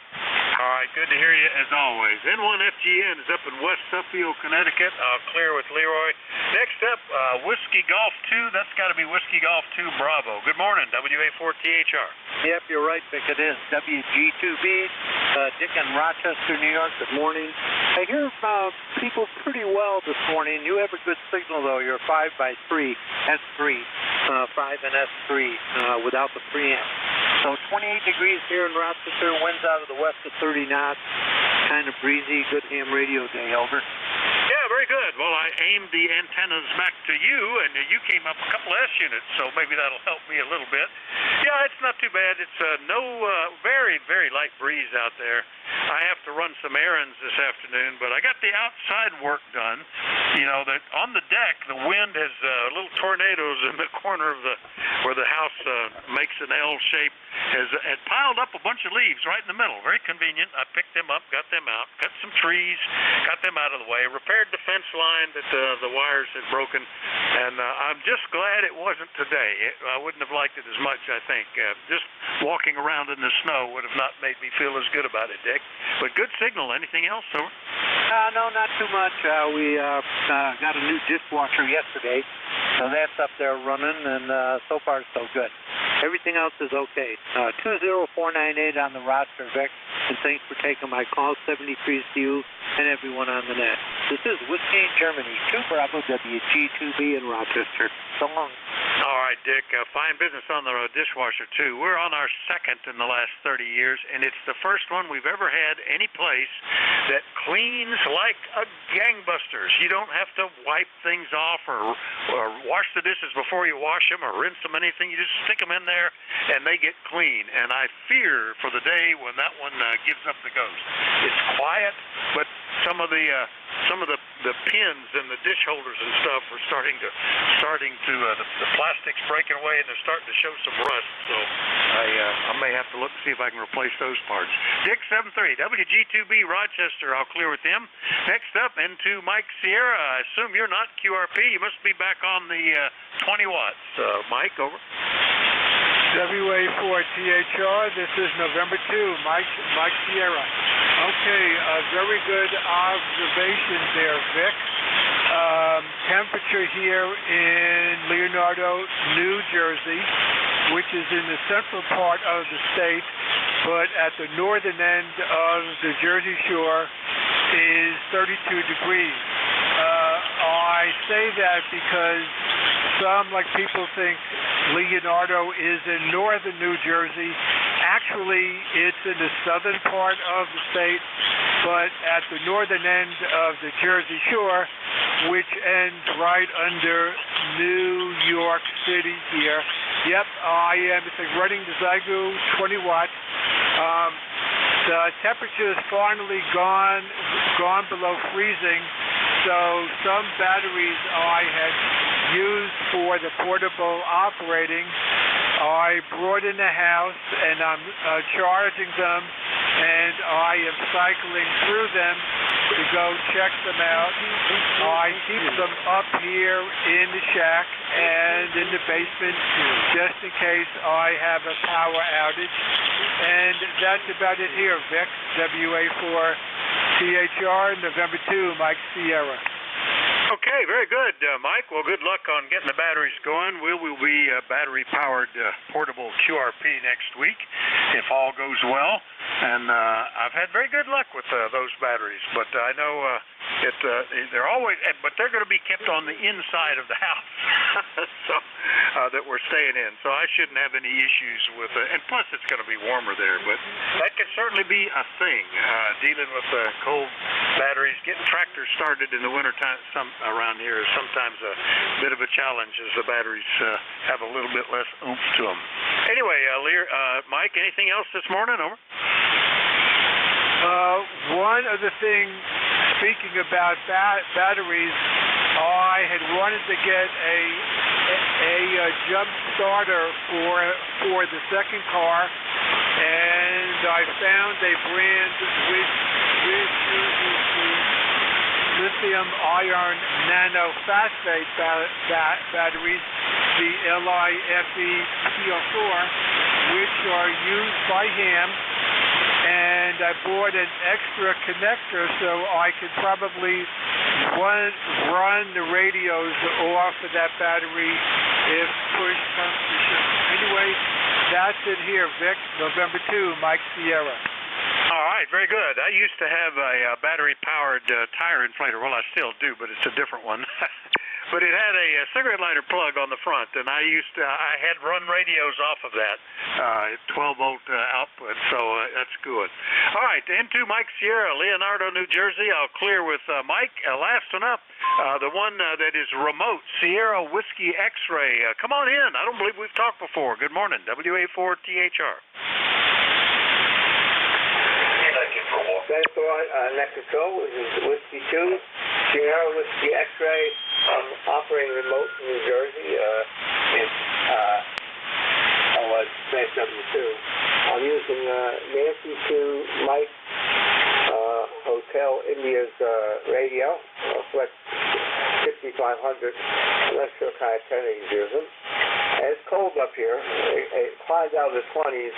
All right, good to hear you as always. N1FGN is up in West Suffield, Connecticut. Clear with Leroy. Next up, Whiskey Golf 2. That's got to be Whiskey Golf 2 Bravo. Good morning, WA4THR. Yep, you're right, Vic. It is WG2B. Dick in Rochester, New York. Good morning. I hear people pretty well this morning. You have a good signal, though. You're 5x3, S3, 5 and S3 without the preamp. So 28 degrees here in Rochester. Winds out of the west at 30 knots. Kind of breezy. Good ham radio day. Over. Yeah, very good. Well, I aimed the antennas back to you, and you came up a couple S units, so maybe that'll help me a little bit. Yeah, it's not too bad. It's very, very light breeze out there. I have to run some errands this afternoon, but I got the outside work done. You know, that on the deck, the wind has little tornadoes in the corner of where the house makes an L shape. Had piled up a bunch of leaves right in the middle. Very convenient. I picked them up, got them out, cut some trees, got them out of the way, repaired the fence line that the wires had broken, and I'm just glad it wasn't today. I wouldn't have liked it as much, I think. Just walking around in the snow would have not made me feel as good about it, Dick. But good signal. Anything else, over? No, not too much. We got a new dishwasher yesterday, so that's up there running, and so far so good. Everything else is okay. 20498 on the roster, Vic, and thanks for taking my call. 73 to you and everyone on the net. This is Whiskey, Germany, 2 Bravo WG2B in Rochester. So long. All right, Dick. Fine business on the dishwasher, too. We're on our second in the last 30 years, and it's the first one we've ever had any place that cleans like a gangbusters. You don't have to wipe things off or wash the dishes before you wash them or rinse them, anything. You just stick them in there, and they get clean. And I fear for the day when that one gives up the ghost. It's quiet, but some of the pins and the dish holders and stuff are starting to the plastic's breaking away, and they're starting to show some rust. So I may have to look to see if I can replace those parts. Dick 73 WG2B Rochester. I'll clear with him. Next up, into Mike Sierra. I assume you're not QRP. You must be back on the 20 watts. Mike, over. WA4THR, this is November 2, Mike Sierra. Okay, very good observation there, Vic. Temperature here in Leonardo, New Jersey, which is in the central part of the state, but at the northern end of the Jersey Shore is 32 degrees. I say that because some, like people, think Leonardo is in northern New Jersey. Actually, it's in the southern part of the state, but at the northern end of the Jersey Shore, which ends right under New York City here. Yep, I am. It's like running the Zygo 20 watts. The temperature has finally gone below freezing, so some batteries I had used for the portable operating, I brought in the house and I'm charging them, and I am cycling through them to go check them out. I keep them up here in the shack and in the basement just in case I have a power outage. And that's about it here, Vic. WA4THR, November 2, Mike Sierra. Okay, very good, Mike. Well, good luck on getting the batteries going. We will be battery-powered portable QRP next week, if all goes well. And I've had very good luck with those batteries. But I know they're always, but they're going to be kept on the inside of the house, so that we're staying in. So I shouldn't have any issues with it. And plus, it's going to be warmer there. But that could certainly be a thing, dealing with cold batteries. Getting tractors started in the wintertime around here is sometimes a bit of a challenge, as the batteries have a little bit less oomph to them. Anyway, Mike, anything else this morning? Over. One other thing, speaking about batteries, I had wanted to get a jump starter for the second car, and I found a brand which uses the lithium iron nanophosphate batteries, the LiFePO4, which are used by ham. And and I bought an extra connector so I could probably run the radios off of that battery if push comes to shove. Anyway, that's it here, Vic. November 2, Mike Sierra. All right, very good. I used to have a battery-powered tire inflator. Well, I still do, but it's a different one. But it had a cigarette lighter plug on the front, and I had run radios off of that, 12-volt output, so that's good. All right, N2 Mike Sierra, Leonardo, New Jersey. I'll clear with Mike. Last one up, the one that is remote, Sierra Whiskey X-Ray. Come on in. I don't believe we've talked before. Good morning, WA4THR. Net control, which is Whiskey 2, Sierra Whiskey X-Ray. I'm operating remote from New Jersey. It's W2. I'm using Nancy 2 Mike Hotel India's radio, Flex 5500. I'm not sure what kind of antenna he's using. And it's cold up here. It climbed out of the 20s.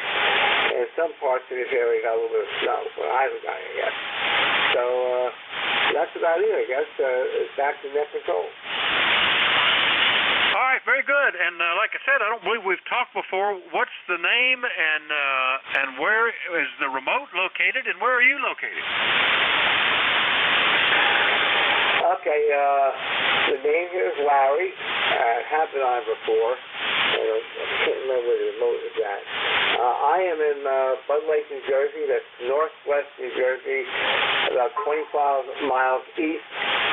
And some parts of this area got a little bit of snow, but I haven't got it yet. So that's about it, I guess. Back to net control. All right, very good. And like I said, I don't believe we've talked before. What's the name and where is the remote located, and where are you located? Okay, the name here is Larry. I have been on before. I can't remember where the remote is at. I am in Bud Lake, New Jersey. That's northwest New Jersey, about 25 miles east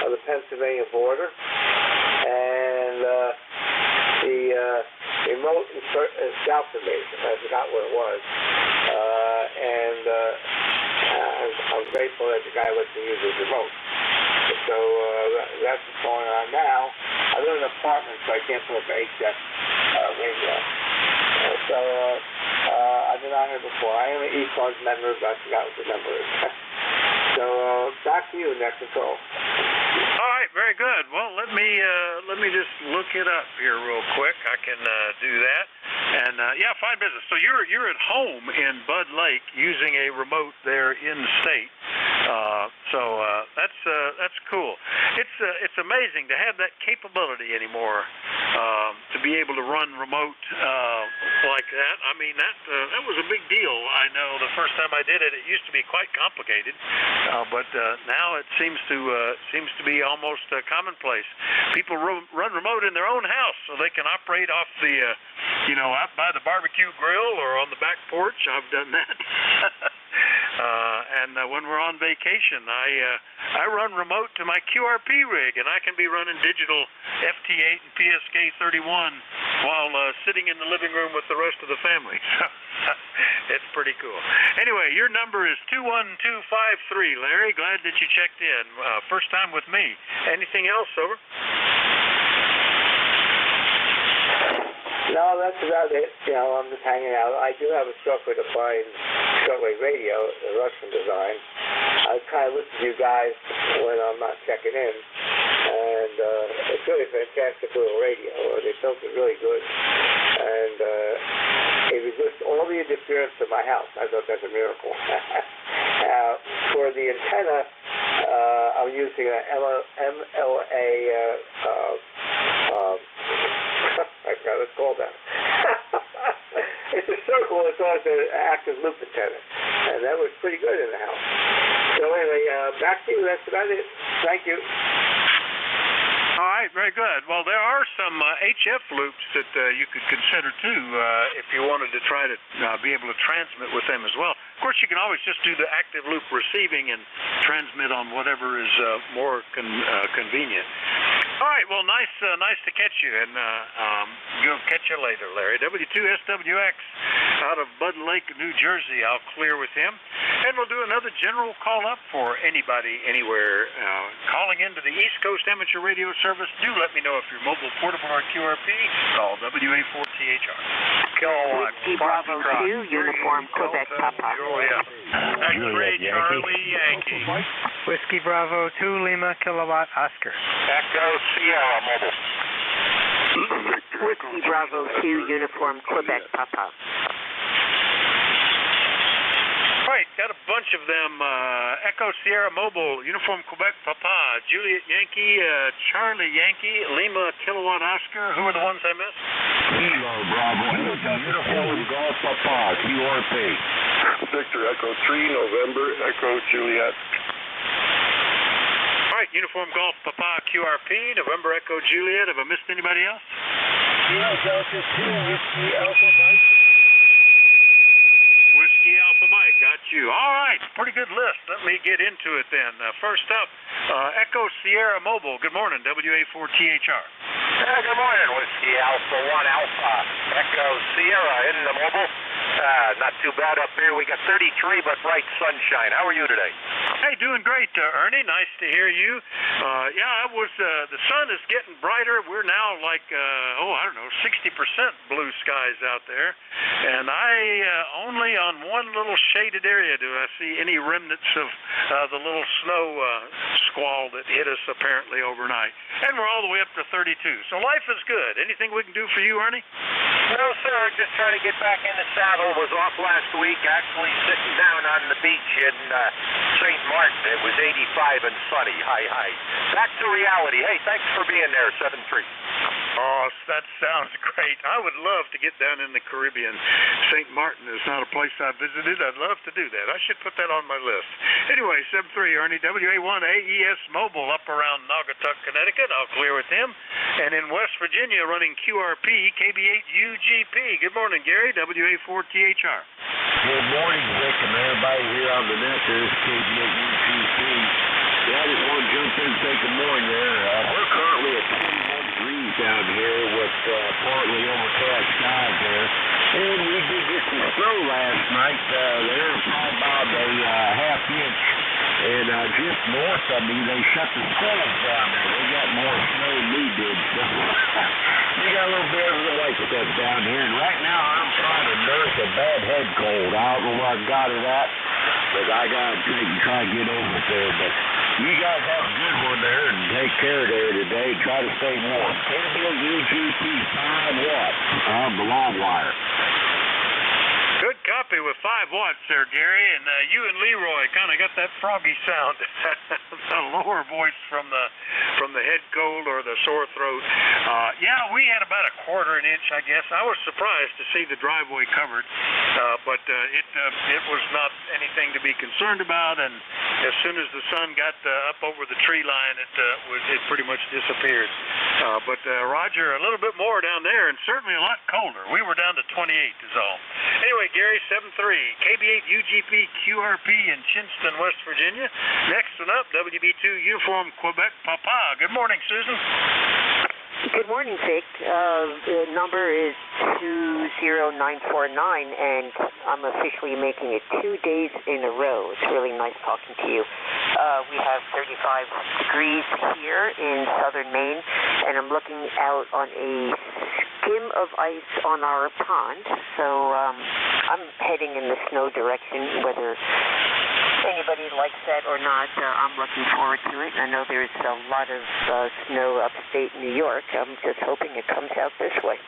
of the Pennsylvania border. And the remote is south of me. I forgot what it was. I'm grateful that the guy lets me use his remote. So that's what's going on now. I live in an apartment, so I can't put up an HF radio. I've been on here before. I am an ECARS member, but I forgot what the number is. So back to you, Net Control. All right, very good. Well, let me just look it up here real quick. I can do that. And yeah, fine business. So you're at home in Bud Lake using a remote there in the state. So that's cool. It's amazing to have that capability anymore, to be able to run remote like that. I mean, that was a big deal. I know the first time I did it, it used to be quite complicated, but now it seems to be almost commonplace. People run remote in their own house, so they can operate off the out by the barbecue grill or on the back porch. I've done that. And when we're on vacation, I run remote to my QRP rig, and I can be running digital FT8 and PSK31 while sitting in the living room with the rest of the family. It's pretty cool. Anyway, your number is 21253, Larry. Glad that you checked in. First time with me. Anything else, over? No, that's about it. I'm just hanging out. I do have a software-defined shortwave radio, a Russian design. I kind of listen to you guys when I'm not checking in, and it's really a fantastic little radio. They built it really good, and it reduced all the interference in my house. I thought that's a miracle. For the antenna, I'm using an MLA. I forgot what it's called now. It's a circle. It's also an active loop antenna, and that was pretty good in the house. So anyway, back to you. That's about it. Thank you. All right, very good. Well, there are some HF loops that you could consider, too, if you wanted to try to be able to transmit with them as well. Of course, you can always just do the active loop receiving and transmit on whatever is more convenient. All right, well, nice to catch you, and we'll catch you later, Larry. W2SWX out of Bud Lake, New Jersey. I'll clear with him, and we'll do another general call-up for anybody, anywhere. Calling into the East Coast Amateur Radio Service, do let me know if you're mobile, portable, or QRP. Call WA4THR. Kilowatt. Whiskey Bravo 2, Uniform Quebec Papa. Juliet. X-Ray Charlie Yankee. Whiskey Bravo 2, Lima Kilowatt Oscar. Echo Sierra Mobile. Whiskey Bravo 2, Uniform Quebec Papa. Right. got a bunch of them. Echo Sierra Mobile, Uniform Quebec Papa, Juliet Yankee, Charlie Yankee, Lima Kilowatt Oscar. Who are the ones I missed? Kilo Bravo, Uniform Golf Papa, QRP. Victor Echo 3, November Echo Juliet. All right, Uniform Golf Papa, QRP, November Echo Juliet. Have I missed anybody else? Whiskey Alpha Mike, got you. All right, pretty good list. Let me get into it then. First up, Echo Sierra Mobile. Good morning, WA4THR. Good morning, Whiskey Alpha 1 Alpha. Echo Sierra in the mobile. Not too bad up here. We got 33, but bright sunshine. How are you today? Hey, doing great, Ernie. Nice to hear you. Yeah, I was. The sun is getting brighter. We're now like, 60% blue skies out there, and I only on one little shaded area do I see any remnants of the little snow squall that hit us apparently overnight, and we're all the way up to 32. So life is good. Anything we can do for you, Ernie? No, sir. Just trying to get back in the saddle. Was off last week, actually sitting down on the beach in St. Martin. It was 85 and sunny. Hi. Back to reality. Hey, thanks for being there, 7-3. Oh, that sounds great. I would love to get down in the Caribbean. St. Martin is not a place I visited. I'd love to do that. I should put that on my list. Anyway, 7-3, Ernie, WA1 AES Mobile up around Naugatuck, Connecticut. I'll clear with him. And in West Virginia, running QRP, KB8UGP. Good morning, Gary, WA4THR. Good morning, Vic, and everybody here on the net. There's KB8UGP. Yeah, I just want to jump in and say good morning there. We're currently at 21 degrees down here with partly overcast skies there. And we did get some snow last night. There was probably about a half inch. And just north of me, they shut the schools down there. They got more snow than we did. So we got a little bit of the white stuff down here. And right now, I'm trying to nurse a bad head cold. I don't know where I got it at, but I got to take and try to get over it there. But you guys have a good one there and take care there today. Try to stay warm. KBUGP 5 watts on the long wire. Good copy with 5 watts there, Gary, and you and Leroy kind of got that froggy sound, the lower voice from the head cold or the sore throat. Yeah, we had about a quarter an inch, I guess. I was surprised to see the driveway covered, but it was not anything to be concerned about, and as soon as the sun got up over the tree line, it pretty much disappeared. But Roger, a little bit more down there, and certainly a lot colder. We were down to 28 is all. Anyway, Gary, 7-3, KB8UGP QRP in Chinston, West Virginia. Next one up, WB2 Uniform Quebec Papa. Good morning, Susan. Good morning, Vic. The number is 20949, and I'm officially making it 2 days in a row. It's really nice talking to you. We have 35 degrees here in southern Maine, and I'm looking out on a skim of ice on our pond. So I'm heading in the snow direction, whether anybody likes that or not. I'm looking forward to it. I know there's a lot of snow upstate New York. I'm just hoping it comes out this way.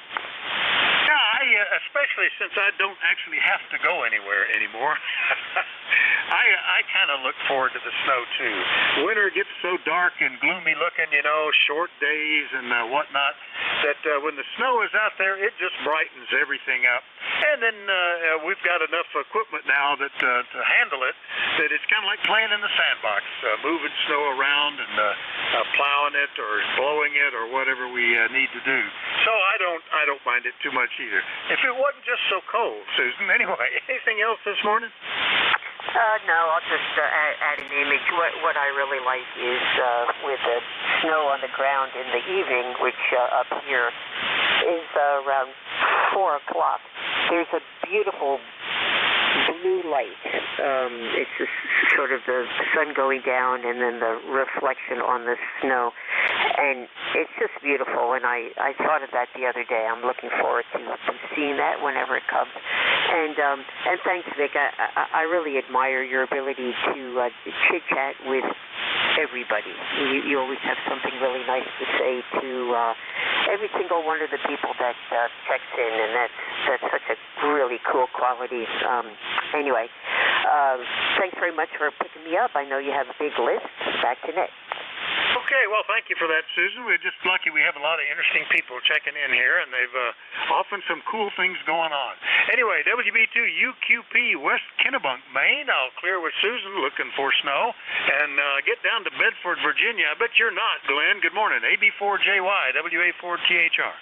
Yeah, especially since I don't actually have to go anywhere anymore. I kind of look forward to the snow, too. Winter gets so dark and gloomy looking, short days and whatnot, that when the snow is out there, it just brightens everything up. And then we've got enough equipment now that to handle it, that it's kind of like playing in the sandbox, moving snow around and plowing it or blowing it or whatever we need to do. So I don't mind it too much either. If it wasn't just so cold, Susan. Anyway, anything else this morning? No, I'll just add an image. What I really like is with the snow on the ground in the evening, which up here is around 4 o'clock. There's a beautiful blue light. It's just sort of the sun going down and then the reflection on the snow. And it's just beautiful, and I thought of that the other day. I'm looking forward to seeing that whenever it comes. And thanks, Vic. I really admire your ability to chit-chat with everybody. You always have something really nice to say to every single one of the people that checks in, and that's such a really cool quality. Anyway, Thanks very much for picking me up. I know you have a big list. Back to Nick. Okay, well, thank you for that, Susan. We're just lucky we have a lot of interesting people checking in here, and they've often some cool things going on. Anyway, WB2 UQP, West Kennebunk, Maine. I'll clear with Susan, looking for snow, and get down to Bedford, Virginia. I bet you're not, Glenn. Good morning. AB4JY, WA4THR.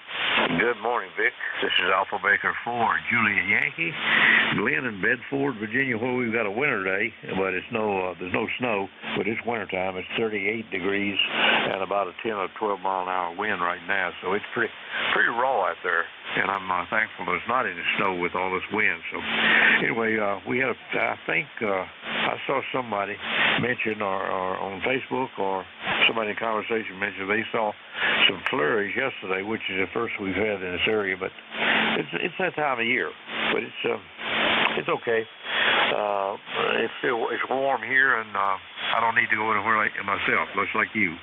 Good morning, Vic. This is Alpha Baker 4, Julia Yankee. Glenn in Bedford, Virginia, where we've got a winter day, but it's there's no snow, but it's wintertime. It's 38 degrees and about a 10 or 12 mile an hour wind right now, so it's pretty raw out there, and I'm thankful there's not any snow with all this wind. So anyway, we had I think I saw somebody mention or on Facebook or somebody in conversation mentioned they saw some flurries yesterday, which is the first we've had in this area, but it's that time of year, but it's okay. It's warm here, and I don't need to go anywhere myself, much like you.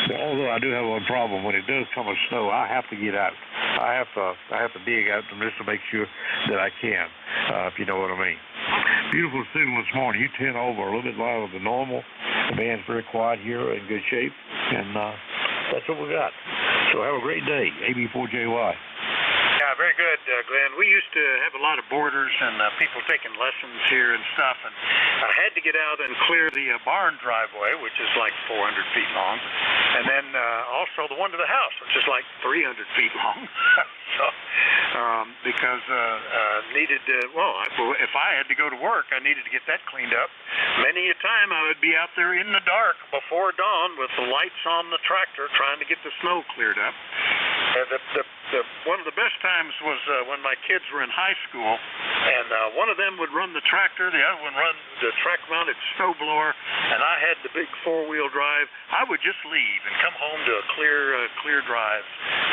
But although I do have one problem, when it does come with snow, I have to get out. I have to dig out just to make sure that I can, if you know what I mean. Beautiful signal this morning. You 10 over, a little bit louder than normal. The band's very quiet here, in good shape, and that's what we got. So have a great day. AB4JY. Yeah, very good, Glenn. We used to have a lot of boarders and people taking lessons here and stuff, and I had to get out and clear the barn driveway, which is like 400 feet long, and then also the one to the house, which is like 300 feet long. So, because needed if I had to go to work, I needed to get that cleaned up. Many a time I would be out there in the dark before dawn with the lights on the tractor trying to get the snow cleared up. One of the best times was when my kids were in high school, and one of them would run the tractor, the other one run the track-mounted snowblower, and I had the big four-wheel drive. I would just leave and come home to a clear drive,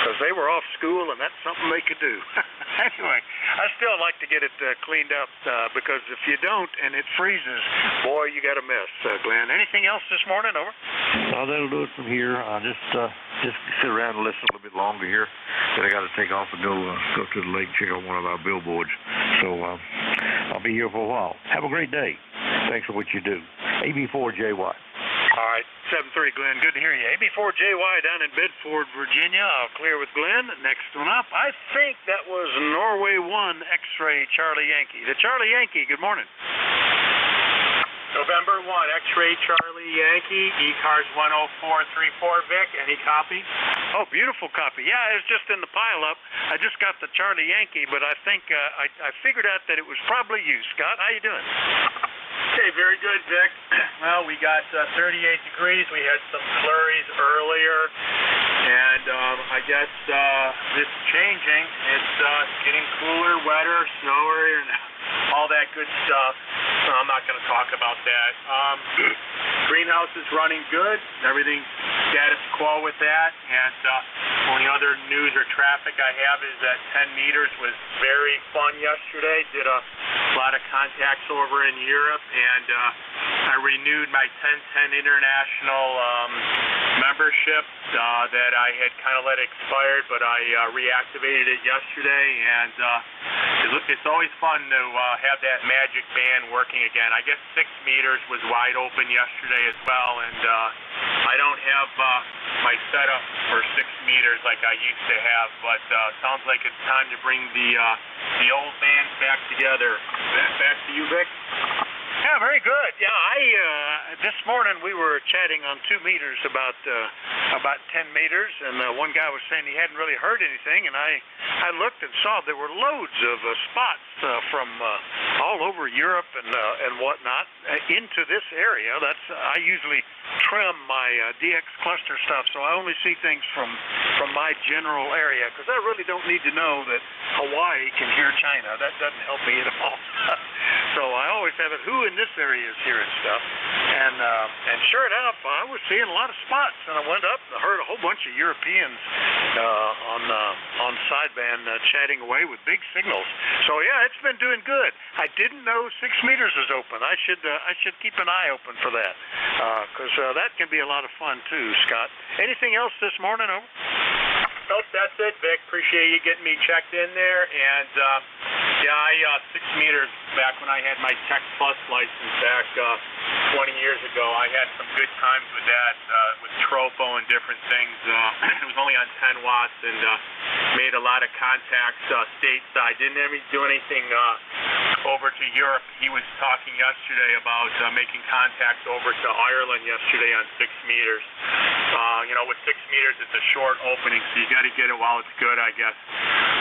because they were off school, and that's something they could do. Anyway, I still like to get it cleaned up, because if you don't and it freezes, boy, you got a mess, Glenn. Anything else this morning? Over. No, that'll do it from here. Just sit around and listen a little bit longer here. Then I got to take off and go to the lake and check out one of our billboards. So I'll be here for a while. Have a great day. Thanks for what you do. AB4JY. All right, 7:30, Glenn. Good to hear you. AB4JY down in Bedford, Virginia. I'll clear with Glenn. Next one up, I think that was Norway 1 X-Ray Charlie Yankee. The Charlie Yankee, good morning. November 1, X-Ray Charlie Yankee, ECARS 10434, Vic. Any copy? Oh, beautiful copy. Yeah, it was just in the pile-up. I just got the Charlie Yankee, but I think I figured out that it was probably you, Scott. How you doing? Okay, very good, Vic. Well, we got 38 degrees. We had some flurries earlier, and I guess it's changing. It's getting cooler, wetter, snowier, and all that good stuff. So I'm not going to talk about that. Greenhouse is running good. Everything's status quo with that. And only other news or traffic I have is that 10 meters was very fun yesterday. Did a lot of contacts over in Europe, and I renewed my 1010 International membership that I had kind of let expired, but I reactivated it yesterday, and it's always fun to have that magic band working again. I guess 6 meters was wide open yesterday as well, and I don't have my setup for 6 meters like I used to have, but sounds like it's time to bring the old band back together. Back to you, Vic. Yeah, very good. Yeah, this morning we were chatting on 2 meters about 10 meters, and one guy was saying he hadn't really heard anything, and I looked and saw there were loads of spots from all over Europe and whatnot into this area. I usually trim my DX cluster stuff, so I only see things from my general area, because I really don't need to know that Hawaii can hear China. That doesn't help me at all. So I always have it, who in this area is hearing stuff, and sure enough, I was seeing a lot of spots, and I went up and I heard a whole bunch of Europeans on sideband chatting away with big signals. So yeah, it's been doing good. I didn't know 6 meters was open. I should keep an eye open for that, because that can be a lot of fun too, Scott. Anything else this morning? Over. Nope, that's it, Vic. Appreciate you getting me checked in there. And, yeah, I 6 meters back when I had my Tech Plus license back 20 years ago. I had some good times with that, with tropo and different things. It was only on 10 watts and made a lot of contacts stateside. Didn't ever do anything over to Europe. He was talking yesterday about making contact over to Ireland yesterday on 6 meters. You know, with 6 meters, it's a short opening, so you got to get it while it's good, I guess.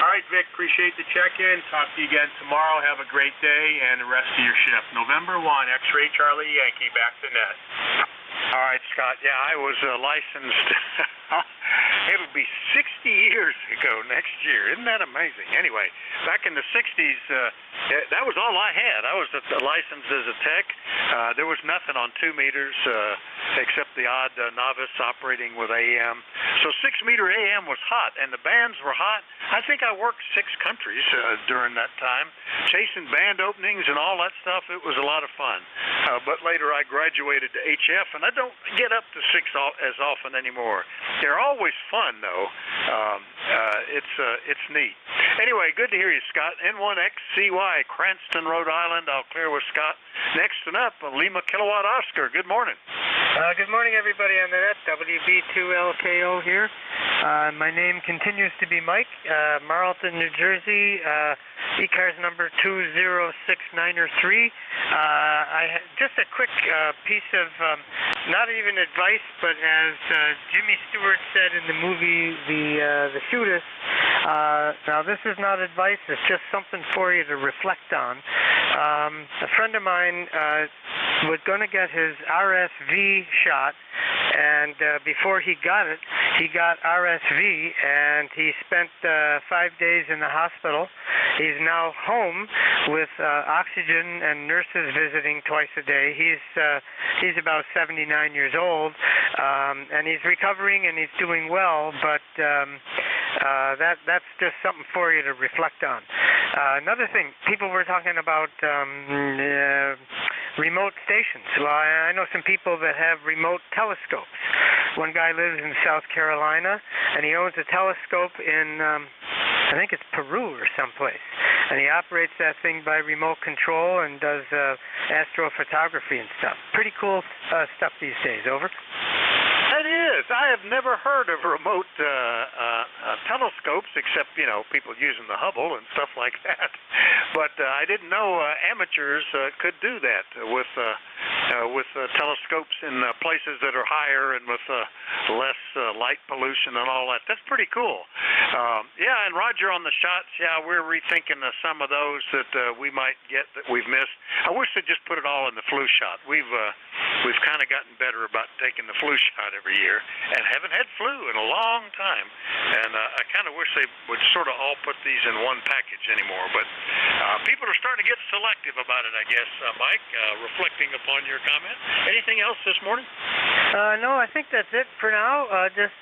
All right, Vic, appreciate the check-in. Talk to you again tomorrow. Have a great day and the rest of your shift. November 1, X-Ray Charlie Yankee, back to net. All right, Scott. Yeah, I was licensed. It'll be 60 years ago next year. Isn't that amazing? Anyway, back in the 60s, that was all I had. I was licensed as a tech. There was nothing on 2 meters except the odd novice operating with AM. So 6-meter AM was hot, and the bands were hot. I think I worked 6 countries during that time, chasing band openings and all that stuff. It was a lot of fun. But later I graduated to HF, and I don't get up to 6 as often anymore. They're always fun, though. It's neat. Anyway, good to hear you, Scott. N1XCY, Cranston, Rhode Island. I'll clear with Scott. Next and up, Lima Kilowatt Oscar. Good morning. Good morning, everybody on the net. WB2LKO here. My name continues to be Mike, Marlton, New Jersey. ECARS number 206903. Just a quick piece of not even advice, but as Jimmy Stewart said in the movie The Shootist. Now this is not advice; it's just something for you to reflect on. A friend of mine was going to get his RSV shot, and before he got it, he got RSV, and he spent 5 days in the hospital. He's now home with oxygen and nurses visiting twice a day. He's about 79 years old, and he's recovering and he's doing well, but that's just something for you to reflect on. Another thing, people were talking about remote stations. Well, I know some people that have remote telescopes. One guy lives in South Carolina, and he owns a telescope in, I think it's Peru or someplace. And he operates that thing by remote control and does astrophotography and stuff. Pretty cool stuff these days. Over. That is. I have never heard of remote telescopes, except, you know, people using the Hubble and stuff like that. But I didn't know amateurs could do that with telescopes in places that are higher and with less light pollution and all that. That's pretty cool. Yeah, and Roger on the shots, yeah, we're rethinking some of those that we might get that we've missed. I wish they'd just put it all in the flu shot. We've kind of gotten better about taking the flu shot every year and haven't had flu in a long time. And I kind of wish they would sort of all put these in one package anymore. But people are starting to get selective about it, I guess, Mike, reflecting upon your comment. Anything else this morning? No, I think that's it for now. Just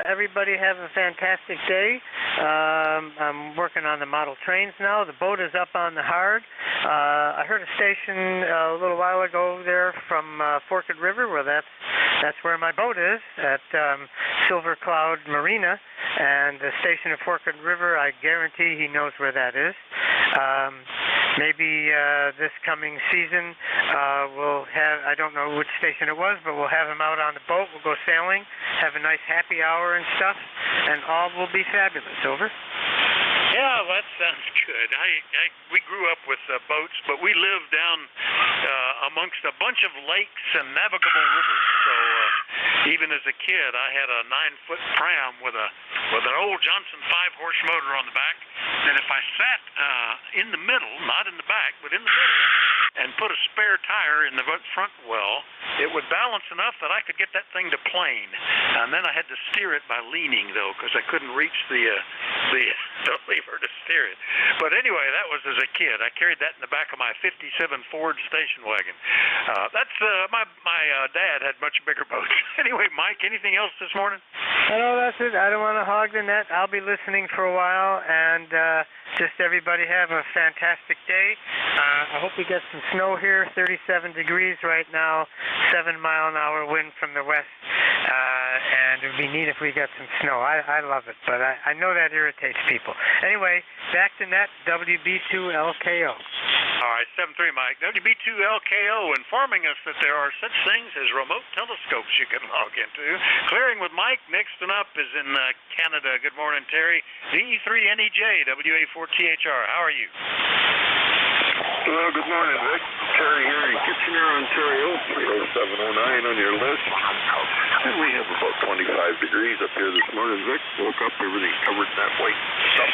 everybody have a fantastic day. I'm working on the model trains now. The boat is up on the hard. I heard a station a little while ago there from Forked River, where that's where my boat is, at Silver Cloud Marina. And the station at Forked River, I guarantee he knows where that is. Maybe this coming season we'll have, I don't know which station it was, but we'll have him out on the boat. We'll go sailing, have a nice happy hour and stuff, and all will be fabulous. Over. Yeah, that sounds good. We grew up with boats, but we lived down amongst a bunch of lakes and navigable rivers. So even as a kid, I had a 9-foot pram with an old Johnson 5-horse motor on the back. That if I sat in the middle, not in the back, but in the middle, and put a spare tire in the front well, it would balance enough that I could get that thing to plane. And then I had to steer it by leaning, though, because I couldn't reach the lever to steer it. But anyway, that was as a kid. I carried that in the back of my '57 Ford station wagon. That's my dad had much bigger boats. Anyway, Mike, anything else this morning? No, that's it. I don't want to hog the net. I'll be listening for a while, and just everybody have a fantastic day. I hope we get some snow here. 37 degrees right now, 7-mile-an-hour wind from the west, and and it would be neat if we got some snow. I love it, but I know that irritates people. Anyway, back to net, WB2LKO. All right, 7-3, Mike. WB2LKO informing us that there are such things as remote telescopes you can log into. Clearing with Mike. Next one up is in Canada. Good morning, Terry. VE3NEJ, WA4THR. How are you? Well, good morning, Vic. Terry here in Kitchener, Ontario. 30709 on your list. And we have about 25 degrees up here this morning, Vic. Woke up, everything covered in that white stuff.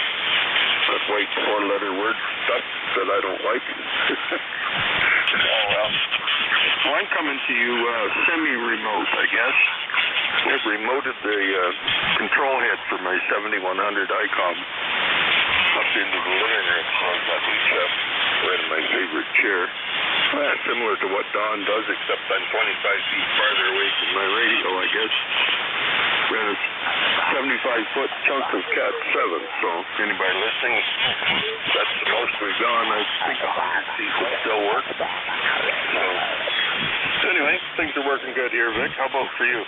That white four-letter word stuff that I don't like. Oh, well. Well, I'm coming to you semi-remote, I guess. I've remoted the control head for my 7100 ICOM up into the living room, so I've got each right in my favorite chair. Similar to what Don does, except I'm 25 feet farther away from my radio, I guess. Ran a 75-foot chunk of Cat 7, so anybody listening, that's the most we've gone. I think 100 feet would still work. So anyway, things are working good here, Vic. How about for you?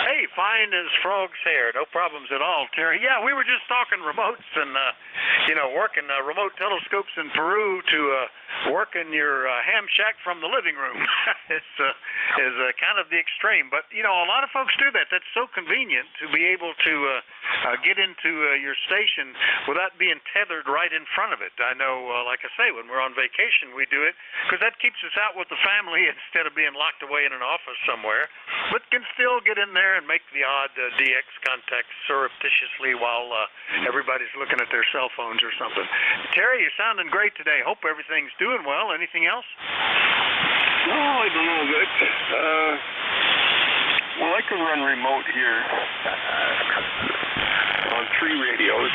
Hey, fine as frog's hair. No problems at all, Terry. Yeah, we were just talking remotes and, working remote telescopes in Peru to work in your ham shack from the living room. It's kind of the extreme. But, a lot of folks do that. That's so convenient to be able to get into your station without being tethered right in front of it. I know, like I say, when we're on vacation, we do it because that keeps us out with the family instead of being locked away in an office somewhere, but can still get in there and make the odd DX contact surreptitiously while everybody's looking at their cell phones or something. Terry, you're sounding great today. Hope everything's doing well. Anything else? Oh, I don't know, Vic. Well, I can run remote here on 3 radios.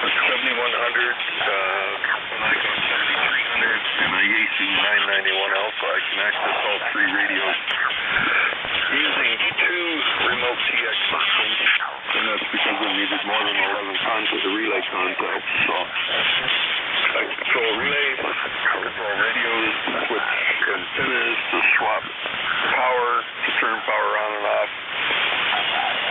7100, an ICOM 7300, and a AC 991 Alpha. I can access all 3 radios using 2 remote TX systems, and that's because I needed more than 11 relay contacts. So I control relays, control radios, switch antennas to swap power, to turn power on and off.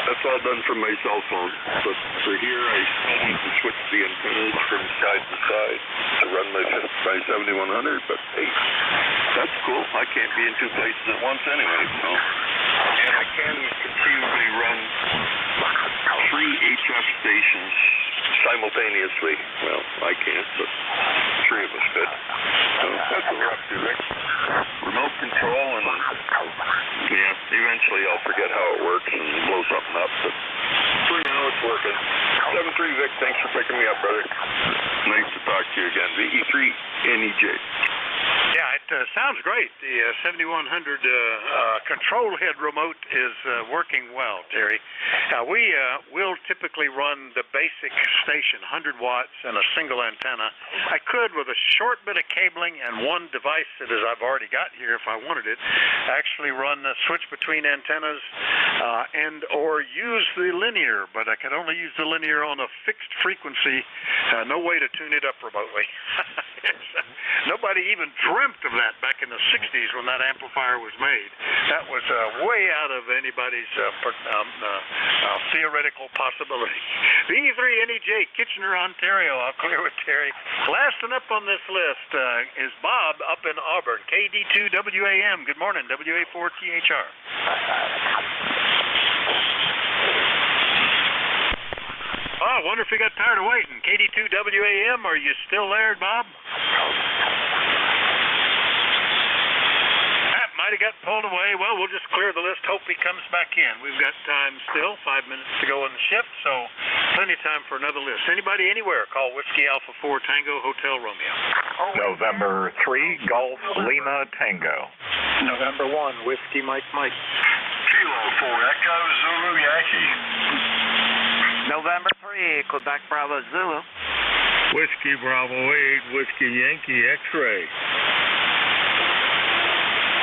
That's all done from my cell phone. But for here, I still need to switch the antennas from side to side to run my 7100. But hey, that's cool. I can't be in 2 places at once anyway. So, and I can conceivably run 3 HF stations simultaneously. Well, I can't, but 3 of us could. So that's what we're up to, Rick. Remote control, and yeah, eventually I'll forget how it works and blow something up, but for now it's working. 7-3, Vic, thanks for picking me up, brother. Nice to talk to you again. VE3NEJ. Yeah, it sounds great. The 7100 control head remote is working well, Terry. We will typically run the basic station, 100 watts and a single antenna. I could, with a short bit of cabling and one device that I've already got here if I wanted it, actually run the switch between antennas and or use the linear, but I can only use the linear on a fixed frequency. No way to tune it up remotely. Nobody even dreamt of that back in the 60s when that amplifier was made. That was way out of anybody's theoretical possibility. VE3NEJ, Kitchener, Ontario. I'll clear with Terry. Last one up on this list is Bob up in Auburn, KD2WAM. Good morning, WA4THR. Oh, I wonder if he got tired of waiting. KD2WAM, are you still there, Bob? That might have got pulled away. Well, we'll just clear the list. Hope he comes back in. We've got time still, 5 minutes to go on the shift, so plenty of time for another list. Anybody anywhere, call Whiskey Alpha 4 Tango Hotel Romeo. November 3, Golf Lima Tango. November 1, Whiskey Mike. Kilo 4 Echo Zulu Yankee. November 3, Quebec Bravo Zulu. Whiskey Bravo 8, Whiskey Yankee X-Ray.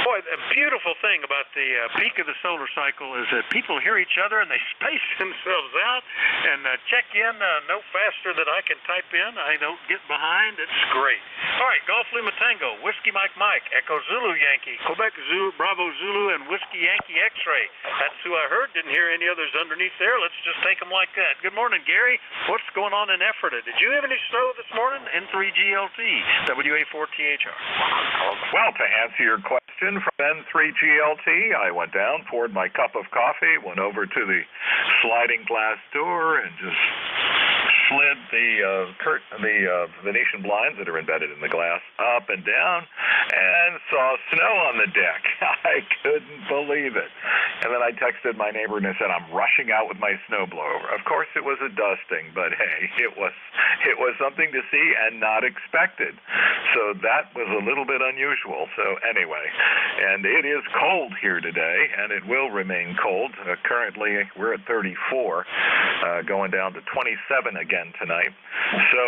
Boy, a beautiful thing about the peak of the solar cycle is that people hear each other and they space themselves out and check in no faster than I can type in. I don't get behind. It's great. All right, Golf Lima Tango, Whiskey Mike Mike, Echo Zulu Yankee, Quebec Zulu, Bravo Zulu, and Whiskey Yankee X-Ray. That's who I heard. Didn't hear any others underneath there. Let's just take them like that. Good morning, Gary. What's going on in Ephrata? Did you have any snow this morning? N3GLT, WA4THR. Well, to answer your question from N3GLT, I went down, poured my cup of coffee, went over to the sliding glass door, and just slid the Venetian blinds that are embedded in the glass up and down, and saw snow on the deck. I couldn't believe it. And then I texted my neighbor and I said, I'm rushing out with my snowblower. Of course, it was a dusting, but hey, it was something to see and not expected. So that was a little bit unusual. So anyway, and it is cold here today, and it will remain cold. Currently, we're at 34, going down to 27 again tonight. So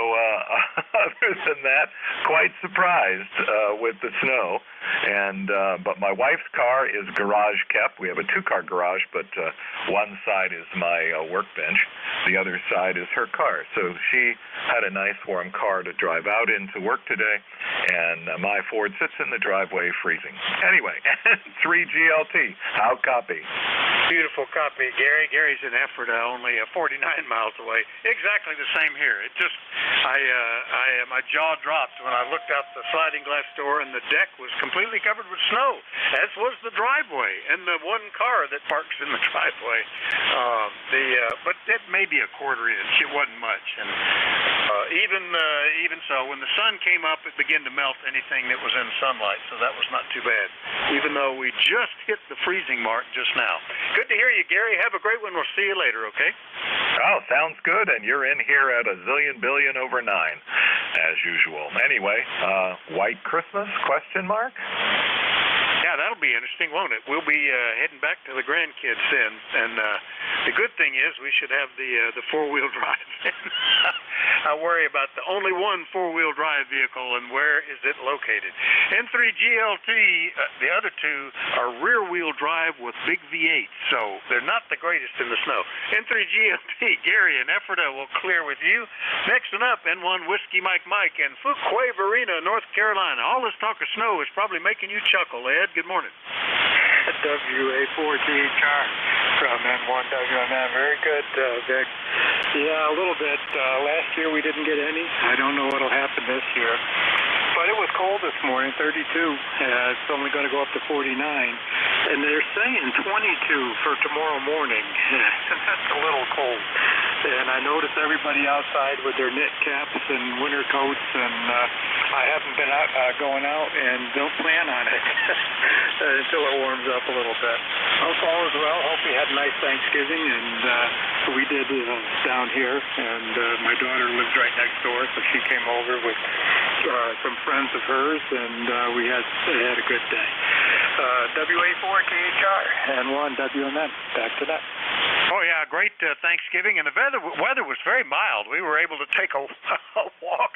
other than that, quite surprised with the snow. And but my wife's car is garage kept. We have a two-car garage, but one side is my workbench. The other side is her car. So she had a nice warm car to drive out into work today, and my Ford sits in the driveway freezing. Anyway, 3GLT, how copy? Beautiful copy, Gary. Gary's in Ephrata, only 49 miles away. Exactly the same here. It just, my jaw dropped when I looked out the sliding glass door, and the deck was completely covered with snow, as was the driveway and the one car that parks in the driveway. But it may be a quarter inch. It wasn't much, and even so, when the sun came up, it began to melt anything that was in sunlight, so that was not too bad, even though we just hit the freezing mark just now. Good to hear you, Gary. Have a great one. We'll see you later, okay? Oh, sounds good, and you're in here at a zillion billion over 9, as usual. Anyway, White Christmas, question mark? Yeah, that'll be interesting, won't it? We'll be heading back to the grandkids then, and the good thing is we should have the four-wheel drive. I worry about the only one four-wheel drive vehicle, and where is it located? N3GLT, the other two are rear-wheel drive with big V8s, so they're not the greatest in the snow. N3GLT, Gary and Ephrata will clear with you. Next one up, N1 Whiskey Mike Mike in Fuquay Varina, North Carolina. All this talk of snow is probably making you chuckle, Ed. Good morning. WA4THR from N1WMM. Very good, Vic. Yeah, a little bit. Last year we didn't get any. I don't know what'll happen this year. But it was cold this morning, 32. It's only going to go up to 49. And they're saying 22 for tomorrow morning. That's a little cold. And I noticed everybody outside with their knit caps and winter coats, and I haven't been out, going out and don't plan on it until it warms up a little bit. Hope all is well. Hope you had a nice Thanksgiving, and we did down here. And my daughter lives right next door, so she came over with some friends of hers, and we had a good day. WA4THR and 1WMN. Back to that. Oh, yeah, great Thanksgiving, and the weather was very mild. We were able to take a walk,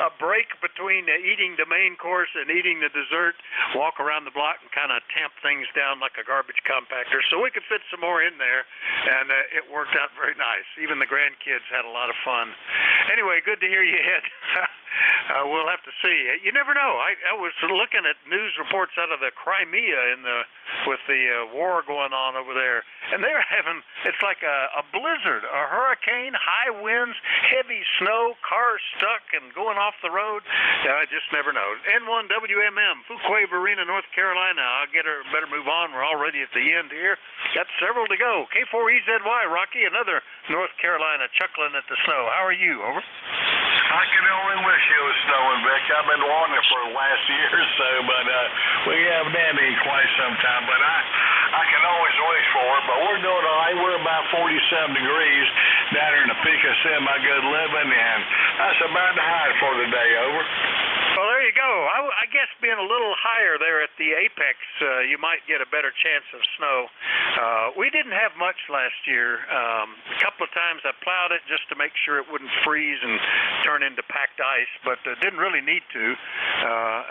a break between eating the main course and eating the dessert, walk around the block and kind of tamp things down like a garbage compactor so we could fit some more in there, and it worked out very nice. Even the grandkids had a lot of fun. Anyway, good to hear you, Ed. We'll have to see. You never know. I was looking at news reports out of the Crimea with the war going on over there, and they're having, it's like a blizzard, a hurricane, high winds, heavy snow, cars stuck and going off the road. I just never know. N1 WMM, Fuquay Varina, North Carolina. I'll better move on. We're already at the end here. Got several to go. K4EZY, Rocky, another North Carolina chuckling at the snow. How are you? Over. I can only wish it was snowing, Vic. I've been wanting it for the last year or so, but we haven't had any quite some time. But I can always wish for it. But we're doing all right. We're about 47 degrees down here in Topeka, semi-good living, and that's about the high for today. Over. Well, there you go. I guess being a little higher there at the apex, you might get a better chance of snow. We didn't have much last year. A couple of times I plowed it just to make sure it wouldn't freeze and turn into packed ice, but didn't really need to.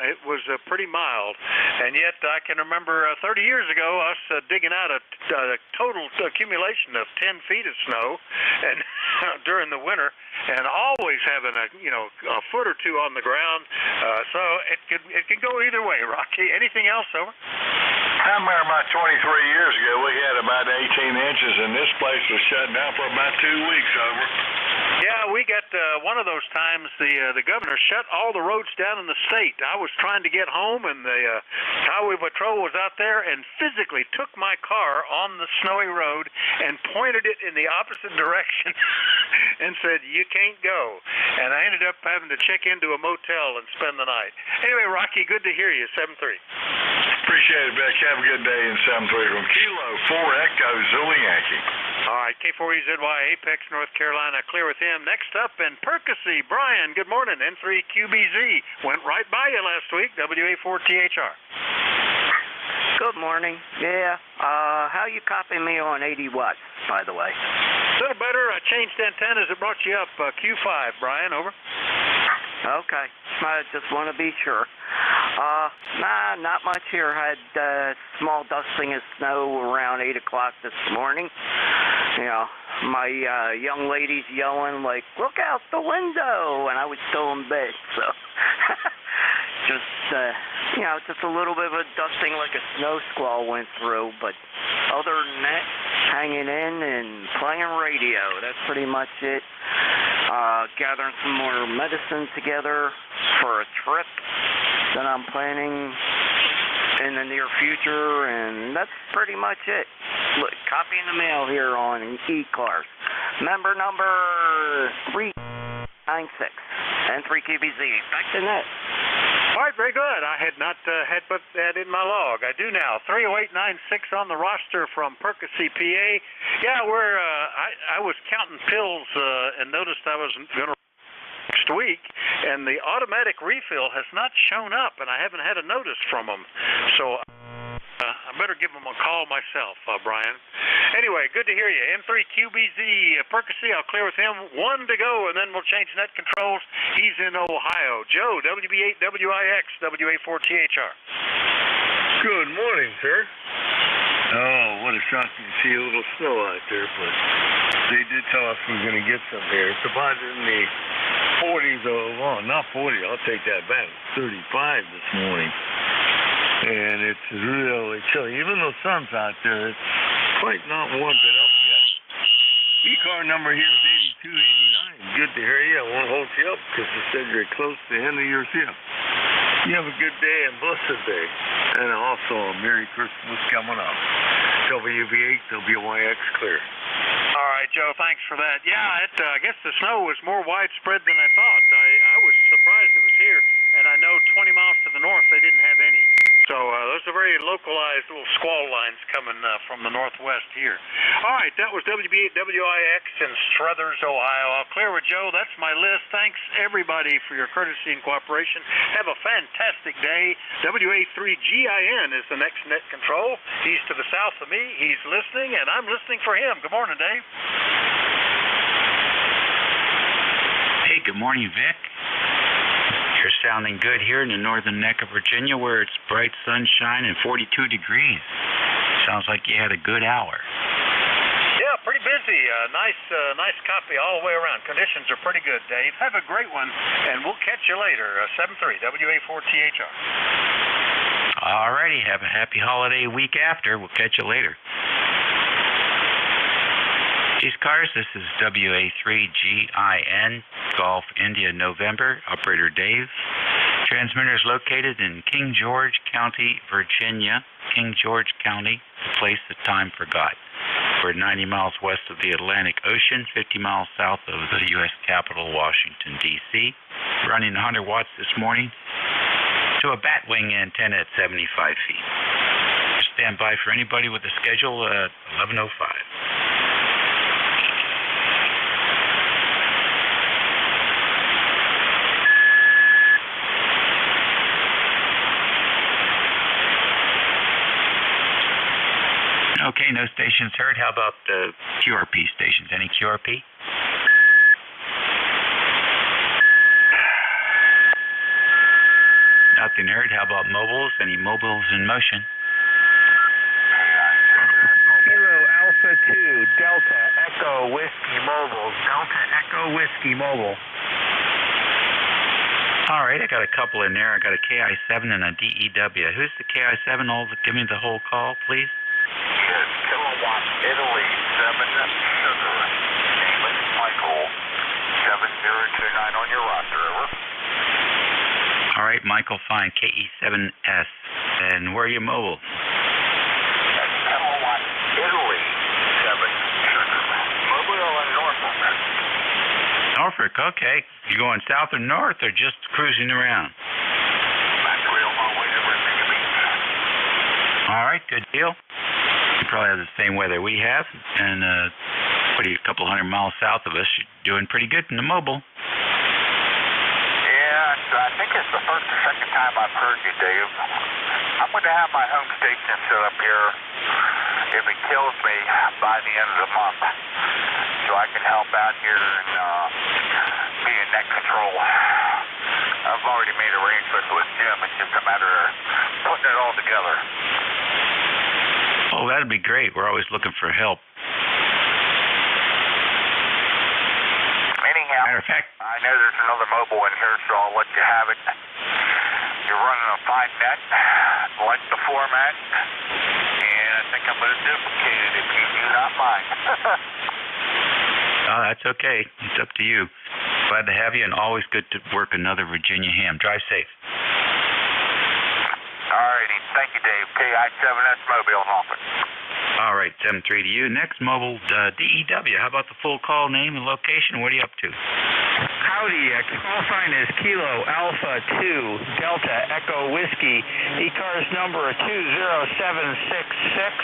It was pretty mild. And yet I can remember 30 years ago us digging out a total accumulation of 10 feet of snow and during the winter, and always having a foot or two on the ground. So it could go either way, Rocky. Anything else, over? I remember about 23 years ago, we had about 18 inches, and this place was shut down for about 2 weeks, over. Yeah, we got one of those times the governor shut all the roads down in the state. I was trying to get home, and the highway patrol was out there and physically took my car on the snowy road and pointed it in the opposite direction and said, "You can't go." And I ended up having to check into a motel and spend the night. Anyway, Rocky, good to hear you. 7-3. Appreciate it, Beck. Have a good day in 7-3 from Kilo 4 Echo Zulu Yankee. All right, K4EZY, Apex, North Carolina, clear with him. Next up in Percy, Brian, good morning. N3QBZ went right by you last week, WA4THR. Good morning. Yeah, how you copying me on 80 watts, by the way? A little better. I changed antennas. It brought you up. Q5, Brian, over. Okay. I just want to be sure. Nah, not much here. Had small dusting of snow around 8 o'clock this morning. You know, my young lady's yelling like, "Look out the window!" And I was still in bed, so just a little bit of a dusting like a snow squall went through. But other than that, hanging in and playing radio. That's pretty much it. Gathering some more medicine together for a trip that I'm planning in the near future, and that's pretty much it. Look, copy in the mail here on ECARS. Member number 396 and 3QBZ. Back to net. All right, very good. I had not had put that in my log. I do now. 30896 on the roster from Percy, PA. Yeah, I was counting pills and noticed I was going to next week, and the automatic refill has not shown up, and I haven't had a notice from them. So I better give them a call myself, Brian. Anyway, good to hear you. M3QBZ, Percy, I'll clear with him. 1 to go, and then we'll change net controls. He's in Ohio. Joe, WB8WIX, WA4THR. Good morning, sir. Oh, what a shock to see a little snow out there, but they did tell us we were going to get some here. It's about in the 40s, well, not 40, I'll take that back. 35 this morning. And it's really chilly. Even though sun's out there, it's quite not warmed it up yet. ECAR number here is 8289. Good to hear you. I won't hold you up because you said you're close to the end of your shift. You have a good day and blessed day. And also a Merry Christmas coming up. WB8, WYX clear. All right, Joe, thanks for that. Yeah, I guess the snow was more widespread than I thought. I was surprised it was here, and I know 20 miles to the north they didn't have any. So those are very localized little squall lines coming from the northwest here. All right, that was WB8WIX in Struthers, Ohio. I'll clear with Joe. That's my list. Thanks, everybody, for your courtesy and cooperation. Have a fantastic day. WA3GIN is the next net control. He's to the south of me. He's listening, and I'm listening for him. Good morning, Dave. Hey, good morning, Vic. You're sounding good here in the northern neck of Virginia where it's bright sunshine and 42 degrees. Sounds like you had a good hour. Yeah, pretty busy. Nice copy all the way around. Conditions are pretty good, Dave. Have a great one, and we'll catch you later. 7-3, WA4THR. All righty. Have a happy holiday week after. We'll catch you later. ECARS, this is WA3GIN, Golf India November, Operator Dave. Transmitter is located in King George County, Virginia. King George County, a place that time forgot. We're 90 miles west of the Atlantic Ocean, 50 miles south of the U.S. capital, Washington, D.C. Running 100 watts this morning to a batwing antenna at 75 feet. Stand by for anybody with a schedule at 11:05. Okay, no stations heard. How about the QRP stations? Any QRP? Nothing heard. How about mobiles? Any mobiles in motion? Kilo Alpha 2, Delta Echo Whiskey Mobile. Delta Echo Whiskey Mobile. All right, I got a couple in there. I got a KI7 and a DEW. Who's the KI7? Give me the whole call, please. Yes, Kilowatt Italy 7 Sugar. Name is Michael 7029 on your roster, over. All right, Michael, fine. KE7S. And where are you mobile? That's Kilowatt Italy 7 Sugar. Mobile in Norfolk. Norfolk, okay. You going south or north or just cruising around? Actually on my way to Virginia Beach. All right, good deal. You probably have the same weather we have, and a couple hundred miles south of us. You're doing pretty good in the mobile. Yeah, I think it's the first or second time I've heard you, Dave. I'm going to have my home station set up here if it kills me by the end of the month, so I can help out here and be in net control. I've already made arrangements with Jim. It's just a matter of putting it all together. Oh, that'd be great. We're always looking for help. Anyhow, matter of fact, I know there's another mobile in here, so I'll let you have it. You're running a fine net, like the format, and I think I'm going to duplicate it if you do not mind. Oh, that's okay. It's up to you. Glad to have you, and always good to work another Virginia ham. Drive safe. All righty. Thank you, Dave. KI7S Mobile Norfolk. All right, 7-3 to you. Next, mobile DEW. How about the full call name and location? What are you up to? Howdy, call sign is Kilo Alpha 2, Delta Echo Whiskey, ECARS number 20766,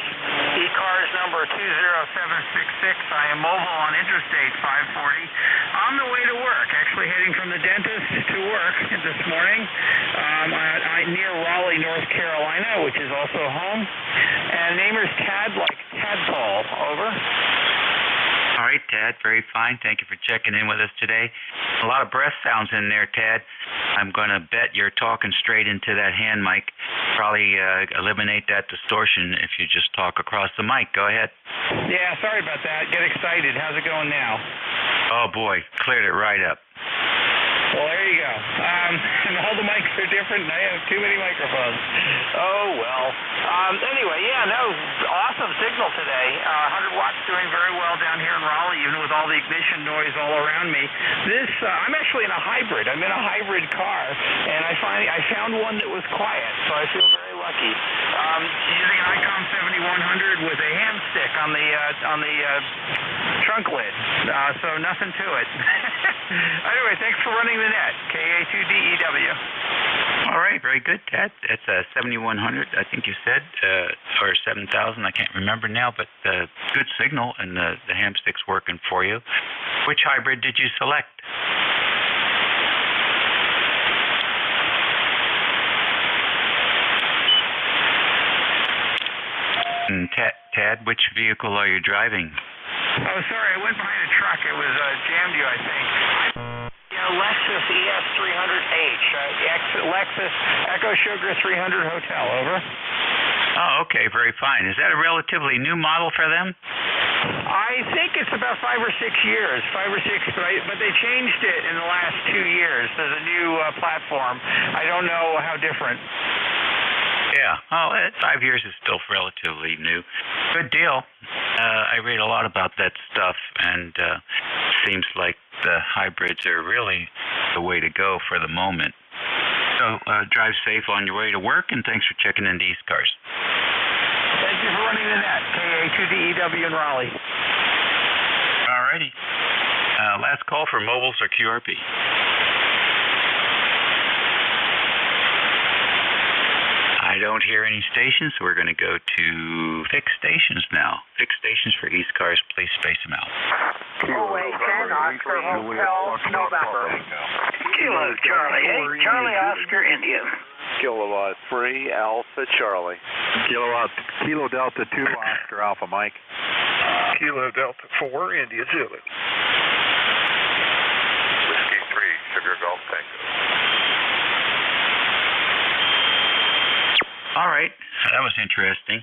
ECARS number 20766. I am mobile on Interstate 540, on the way to work, actually heading from the dentist to work this morning, near Raleigh, North Carolina, which is also home, and name is Tad, like Tadpole, over. All right, Tad, very fine. Thank you for checking in with us today. A lot of breath sounds in there, Tad. I'm going to bet you're talking straight into that hand mic. Probably eliminate that distortion if you just talk across the mic. Go ahead. Yeah, sorry about that. Get excited. How's it going now? Oh, boy, cleared it right up. Well, there you go. And all the mics are different, and I have too many microphones. Oh, well. Anyway, yeah, no, awesome signal today. 100 watts doing very well down here in Raleigh, even with all the ignition noise all around me. I'm actually in a hybrid. I'm in a hybrid car, and I found one that was quiet, so I feel very lucky. Using an Icom 7100 with a hand stick on the trunk lid, so nothing to it. Anyway, thanks for running the net. KA2DEW. All right, very good, Tad. That's 7100, I think you said, or 7000. I can't remember now, but good signal, and the ham stick's working for you. Which hybrid did you select? And Tad, which vehicle are you driving? Oh, sorry, I went behind a truck. It was jammed you, I think. Lexus ES300H. Lexus Echo Sugar 300 Hotel, over. Oh, okay, very fine. Is that a relatively new model for them? I think it's about 5 or 6 years, but they changed it in the last 2 years. There's a new platform. I don't know how different. Yeah, well, 5 years is still relatively new. Good deal. I read a lot about that stuff, and seems like the hybrids are really the way to go for the moment. So drive safe on your way to work, and thanks for checking into ECARS. Thank you for running the net. KA2DEW in Raleigh. All righty. Last call for mobiles or QRP. I don't hear any stations, so we're going to go to fixed stations now. Fixed stations for ECARS. Please space them out. Kilo 10, Oscar Hotel, November. Kilo Charlie 8, Charlie Oscar India. Kilowatt 3 Alpha Charlie. Kilo Delta 2 Oscar Alpha Mike. Kilo Delta 4 India Zulu. Whiskey 3 Sugar Golf Tango. All right, that was interesting.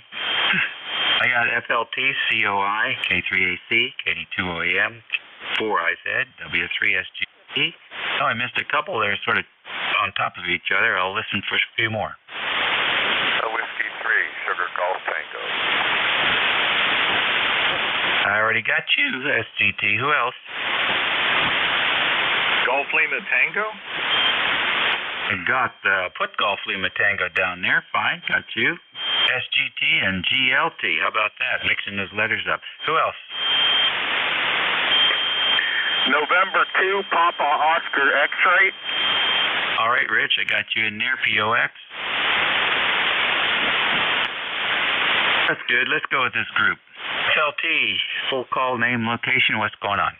I got FLT, COI, K3AC, KD2OEM, 4IZ, W3SGT. Oh, I missed a couple there, sort of on top of each other. I'll listen for a few more. Whiskey 3 Sugar Golf Tango. I already got you, SGT. Who else? Golf Lima Tango? I got put Golf Lima Tango down there. Fine, got you. SGT and GLT. How about that? Mixing those letters up. Who else? November 2 Papa Oscar X-Ray. All right, Rich, I got you in there. POX. That's good. Let's go with this group. FLT, full call, name, location. What's going on?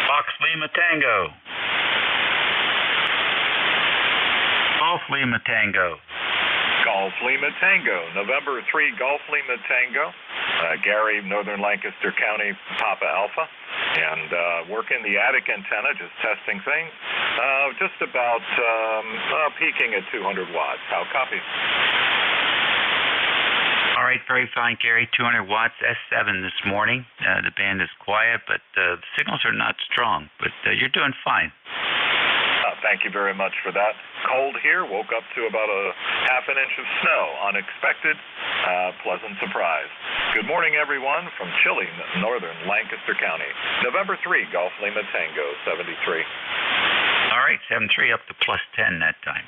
Fox Lima Tango. Golf Lima Tango. Golf Lima Tango. November 3 Golf Lima Tango. Gary, Northern Lancaster County, Papa Alpha. And working the attic antenna, just testing things. Just about peaking at 200 watts. How copy? All right, very fine, Gary. 200 watts, S7 this morning. The band is quiet, but the signals are not strong. But you're doing fine. Thank you very much for that. Cold here. Woke up to about a half an inch of snow. Unexpected, pleasant surprise. Good morning, everyone, from chilly Northern Lancaster County. November 3 Golf Lima Tango, 73. All right, 73 up to plus 10 that time.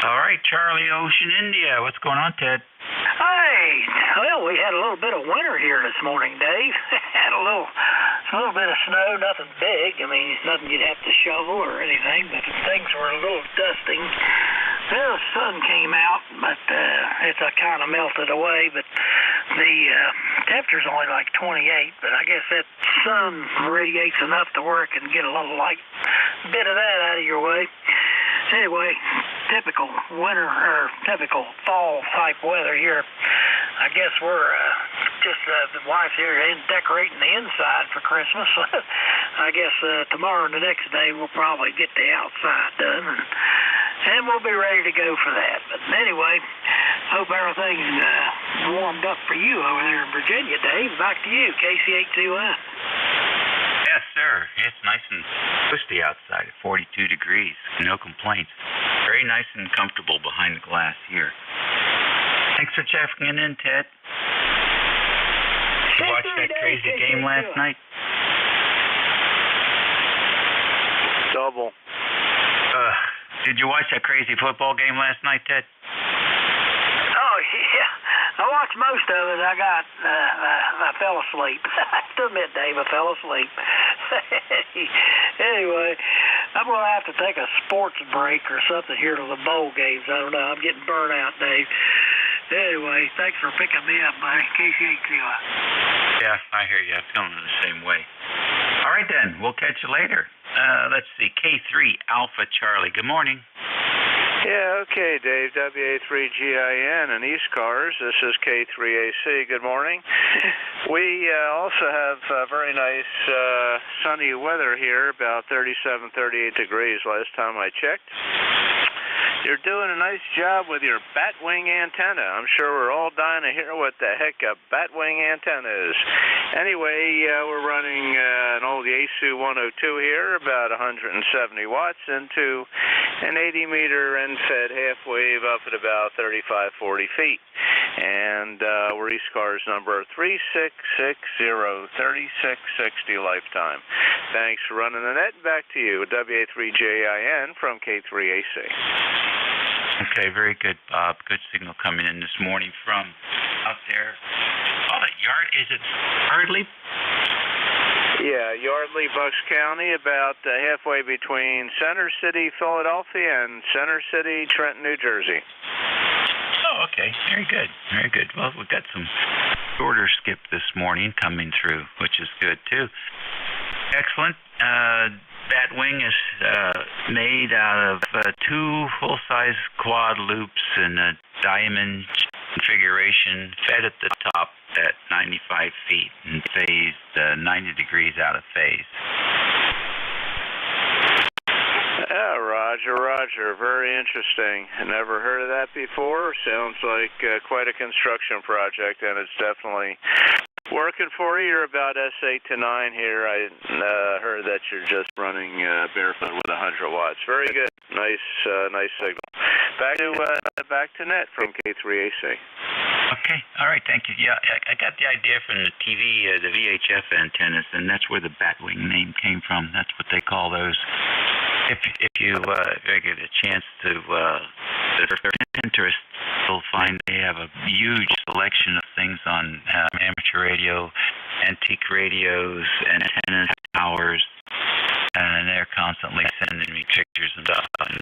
All right, Charlie Ocean, India. What's going on, Ted? Hey, well, we had a little bit of winter here this morning, Dave. Had a little bit of snow, nothing big. I mean, nothing you'd have to shovel or anything, but things were a little dusting. Well, the sun came out, but it's kind of melted away, but the temperature's only like 28, but I guess that sun radiates enough to where it can get a little light bit of that out of your way. Anyway, typical winter or typical fall type weather here. I guess we're just the wife here decorating the inside for Christmas. I guess tomorrow and the next day we'll probably get the outside done, and we'll be ready to go for that. But anyway, hope everything's warmed up for you over there in Virginia, Dave. Back to you, KC821. Yes, sir. It's nice and twisty outside at 42 degrees. No complaints. Very nice and comfortable behind the glass here. Thanks for checking in, Ted. Did you watch that crazy game last night? Double. Did you watch that crazy football game last night, Ted? Oh, yeah. I watched most of it. I fell asleep. I have to admit, Dave, I fell asleep. Anyway, I'm going to have to take a sports break or something here to the bowl games. I don't know. I'm getting burnt out, Dave. Anyway, thanks for picking me up, buddy. KC821. Yeah, I hear you. I'm feeling the same way. All right, then. We'll catch you later. Let's see. K3 Alpha Charlie. Good morning. Yeah, okay, Dave, WA3GIN and ECARS. This is K3AC. Good morning. We also have very nice sunny weather here, about 37, 38 degrees last time I checked. You're doing a nice job with your batwing antenna. I'm sure we're all dying to hear what the heck a batwing antenna is. Anyway, we're running an old Yaesu 102 here, about 170 watts, into an 80-meter end-fed half-wave up at about 35, 40 feet. And we're ECARS number 3660, 3660 lifetime. Thanks for running the net. Back to you, WA3JIN from K3AC. Okay, very good, Bob. Good signal coming in this morning from out there. Oh, that yard, is it Yardley? Yeah, Yardley, Bucks County, about halfway between Center City, Philadelphia, and Center City, Trenton, New Jersey. Oh, okay. Very good. Very good. Well, we've got some shorter skip this morning coming through, which is good, too. Excellent. Batwing is made out of 2 full-size quad loops in a diamond configuration, fed at the top at 95 feet and phased 90 degrees out of phase. Yeah, Roger. Very interesting. Never heard of that before. Sounds like quite a construction project, and it's definitely working for you. You're about S8 to 9 here. I heard that you're just running barefoot with 100 watts. Very good. Nice signal. Back to net from K3AC. Okay. All right. Thank you. Yeah, I got the idea from the TV, the VHF antennas, and that's where the Batwing name came from. That's what they call those. If you get a chance to Pinterest, you'll find they have a huge selection of things on amateur radio, antique radios, antennas, towers, and they're constantly sending me pictures and stuff. And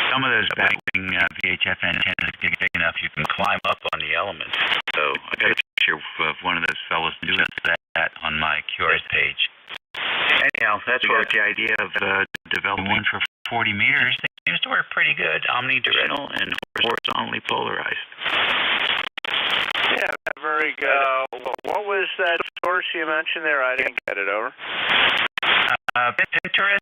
some of those Batwing VHF antennas get big enough you can climb up on the elements. So I got a picture of one of those fellows doing that on my ECARS page. Anyhow, that's what the idea of developing one for 40 meters seems to work pretty good. Omnidirectional and horizontally polarized. Yeah, very good. What was that source you mentioned there? I didn't get it over. Pinterest.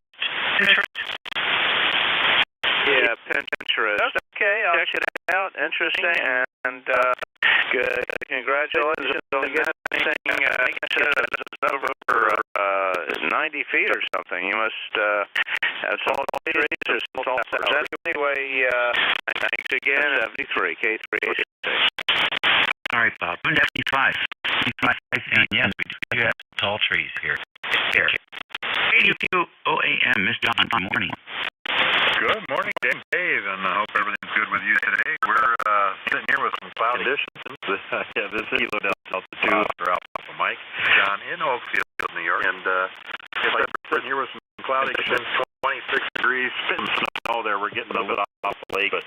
Yeah, Pinterest. Okay, I'll check it out. Interesting and good. Congratulations on getting over 90 feet or something. You must have some trees or some sulfurs. Anyway, thanks again. 73 K3AC. All right, Bob. 75. Yes, we do have tall trees here. 82 OAM, Mr. John. Good morning. Good morning, Dave, and I hope everything's good with you today. We're sitting here with some cloud conditions. This is Kilo Delta 2 for Alpha Mike, John in Oakfield, New York, and we're sitting here with some cloudy conditions, 26 degrees, spitting snow there. We're getting a little bit off the lake, but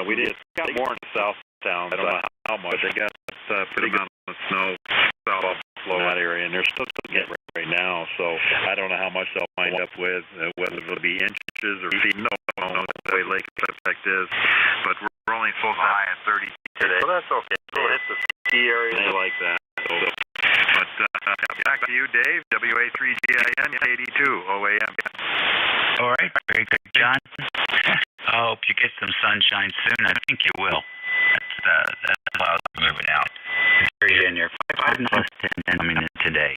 we did got more in the south town. I don't know how much. They got pretty good amount of snow south of Buffalo, that area, and they're still getting right now, so I don't know how much they'll wind up with, whether it'll be inches or feet. No, the way lake effect is, but we're only supposed to high at 30 today, so that's okay. We'll hit the ski area and like that. So, but back to you, Dave. WA3GIN 82 OAM. All right, very good, John. I hope you get some sunshine soon. I think you will. That's clouds moving out. It's in there. 5 knots coming in today.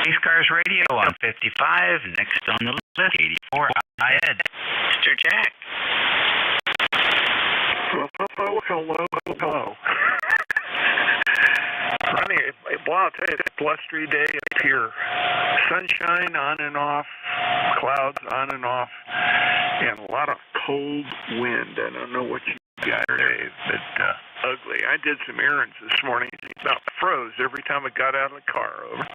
ECARS Radio on 55. Next on the list, 84. Ed. Mr. Jack. Hello. Wow, I'll tell you, it's a blustery day up here. Sunshine on and off, clouds on and off, and a lot of cold wind. I don't know what you got there, but ugly. I did some errands this morning. About froze every time I got out of the car. Over.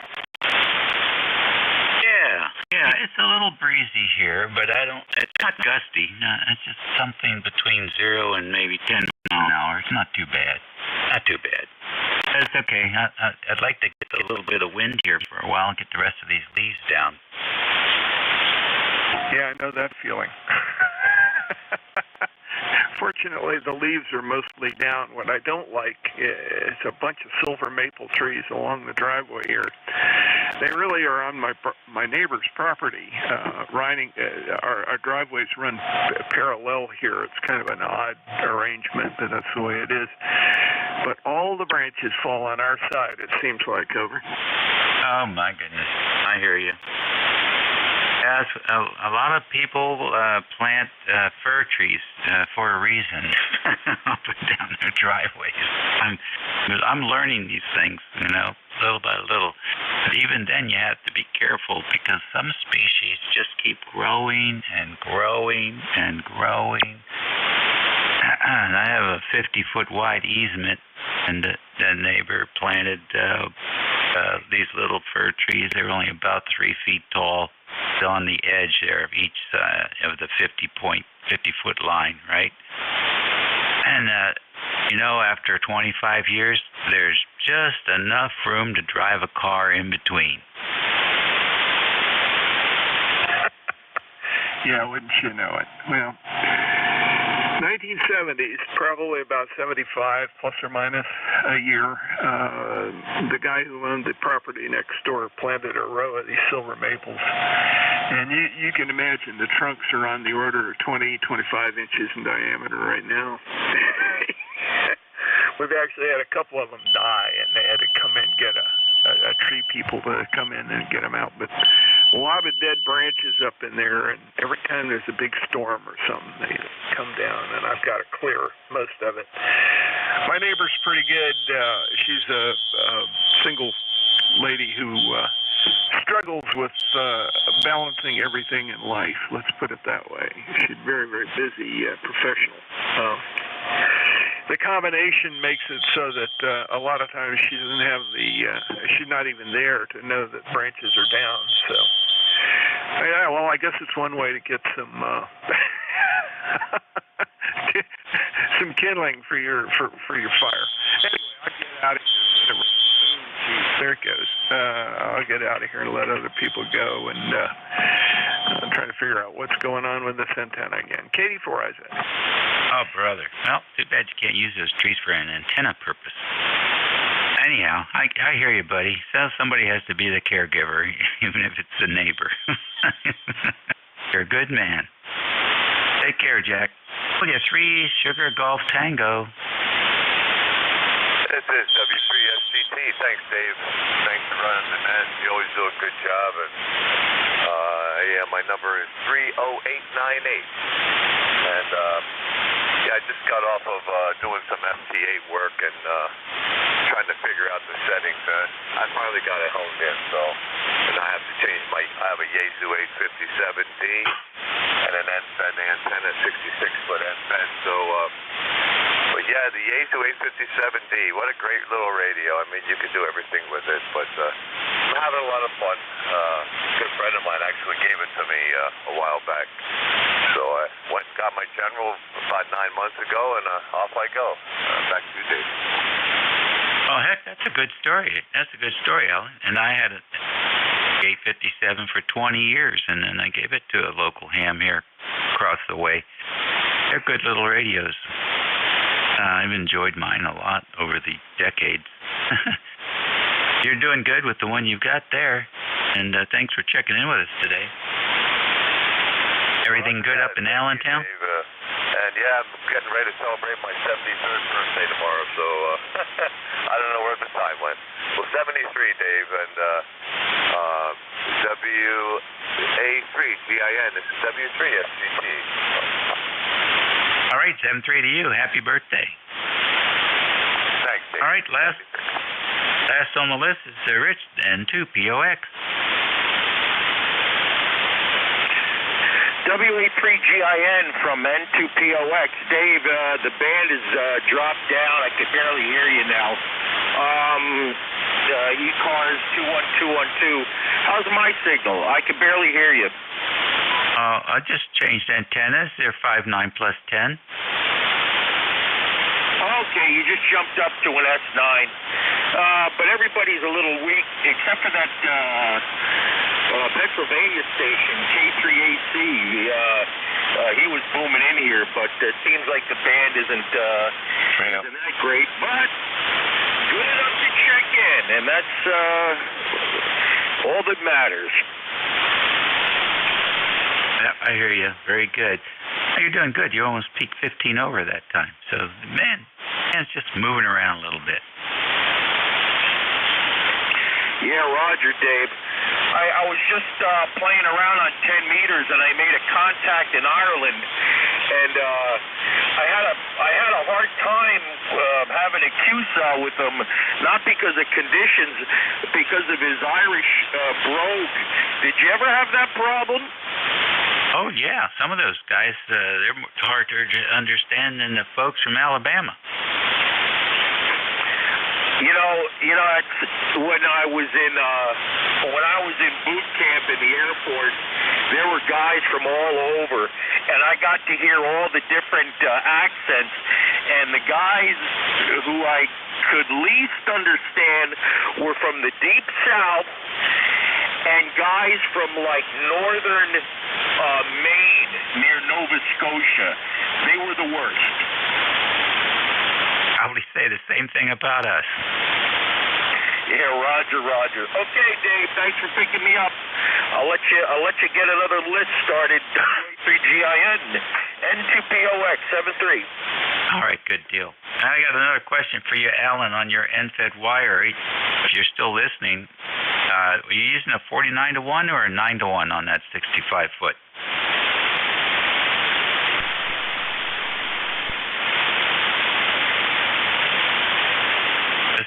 Yeah, it's a little breezy here, but it's not gusty. No, it's just something between 0 and maybe 10 miles an hour. It's not too bad. It's okay. I'd like to get a little bit of wind here for a while and get the rest of these leaves down. Yeah, I know that feeling. Fortunately, the leaves are mostly down. What I don't like is a bunch of silver maple trees along the driveway here. They really are on my neighbor's property. Our driveways run parallel here. It's kind of an odd arrangement, but that's the way it is. But all the branches fall on our side, it seems like, over. Oh, my goodness. I hear you. Yes, a lot of people plant fir trees for a reason up and down their driveways. I'm learning these things, little by little. But even then, you have to be careful because some species just keep growing and growing and growing. And I have a 50-foot wide easement, and the neighbor planted these little fir trees. They're only about 3 feet tall. Still on the edge there of each of the 50-foot line, right? And after 25 years, there's just enough room to drive a car in between. Yeah, wouldn't you know it? Well, 1970s, probably about 75 plus or minus a year. The guy who owned the property next door planted a row of these silver maples. And you can imagine the trunks are on the order of 20, 25 inches in diameter right now. We've actually had a couple of them die, and they had to come in and get a tree people to come in and get them out. But a lot of dead branches up in there, and every time there's a big storm or something, they come down, and I've got to clear most of it. My neighbor's pretty good. She's a single lady who struggles with balancing everything in life. Let's put it that way. She's very, very busy professional. The combination makes it so that a lot of times she doesn't have she's not even there to know that branches are down. So, yeah, well, I guess it's one way to get some some kindling for your fire. Anyway, I'll get out of here. There it goes. I'll get out of here and let other people go, and I'm trying to figure out what's going on with this antenna again. Katie, for Isaac. Oh, brother. Well, too bad you can't use those trees for an antenna purpose. Anyhow, I hear you, buddy. So somebody has to be the caregiver, even if it's the neighbor. You're a good man. Take care, Jack. Oh, yeah, 3 Sugar Golf Tango. This is W3SGT. Thanks, Dave. Thanks for running the net. You always do a good job. And my number is 30898. And I just got off of doing some FT8 work and trying to figure out the settings. I finally got it honed in. And I have to change I have a Yaesu 857D and an end-fed antenna, 66-foot end-fed. But yeah, the Yaesu 857D, what a great little radio. I mean, you can do everything with it, but I'm having a lot of fun. A good friend of mine actually gave it to me a while back. So I went and got my General about 9 months ago, and off I go. Back to you, Dave. Oh, heck, that's a good story. That's a good story, Alan. And I had a 857 for 20 years, and then I gave it to a local ham here across the way. They're good little radios. I've enjoyed mine a lot over the decades. You're doing good with the one you've got there, and thanks for checking in with us today. Everything good up in Allentown? And yeah, I'm getting ready to celebrate my 73rd birthday tomorrow, so I don't know where the time went. Well, 73, Dave, and WA3GIN. This is W3SGT. All right, 7-3 to you. Happy birthday. Thanks, Dave. All right, last on the list is Rich, N2POX. WA3GIN from N2POX. Dave, the band is dropped down. I can barely hear you now. ECARS 21212. How's my signal? I can barely hear you. I just changed antennas. They're 5.9 plus 10. Okay, you just jumped up to an S9. But everybody's a little weak, except for that Pennsylvania station, K3AC. He was booming in here, but it seems like the band isn't that great. But good enough to check in, and that's all that matters. I hear you. Very good. You're doing good. You almost peaked 15 over that time. So, man, it's just moving around a little bit. Yeah, Roger, Dave. I was just playing around on 10 meters, and I made a contact in Ireland, and I had a hard time having a Q-cell with him, not because of conditions, because of his Irish brogue. Did you ever have that problem? Oh, yeah. Some of those guys, they're harder to understand than the folks from Alabama. You know, when I was in boot camp in the Air Force, there were guys from all over, and I got to hear all the different accents, and the guys who I could least understand were from the Deep South and guys from like northern Maine near Nova Scotia, they were the worst. Probably say the same thing about us. Yeah, Roger. Okay, Dave, thanks for picking me up. I'll let you get another list started. 3GIN, N2POX 73. All right, good deal. I got another question for you, Alan, on your end-fed wire. If you're still listening, are you using a 49-to-1 or a 9-to-1 on that 65-foot?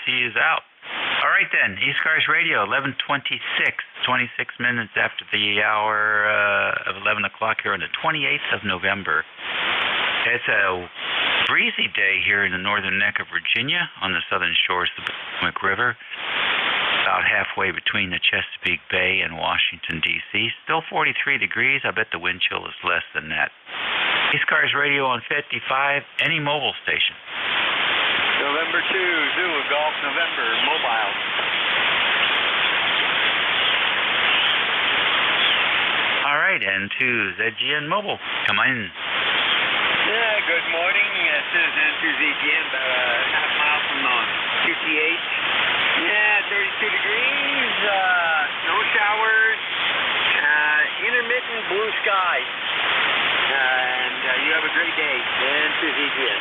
He is out. All right, then. ECARS Radio, 11:26, 26 minutes after the hour of 11 o'clock here on the 28th of November. It's a breezy day here in the northern neck of Virginia on the southern shores of the Potomac River, about halfway between the Chesapeake Bay and Washington, D.C. Still 43 degrees. I bet the wind chill is less than that. ECARS Radio on 55, any mobile station. November 2, Zulu, Golf, November, mobile. All right, N2, ZGN Mobile, come in. Yeah, good morning. This is N2ZGN, about a half mile from QTH. Yeah, 32 degrees, no showers, intermittent blue skies. And you have a great day. N2ZGN.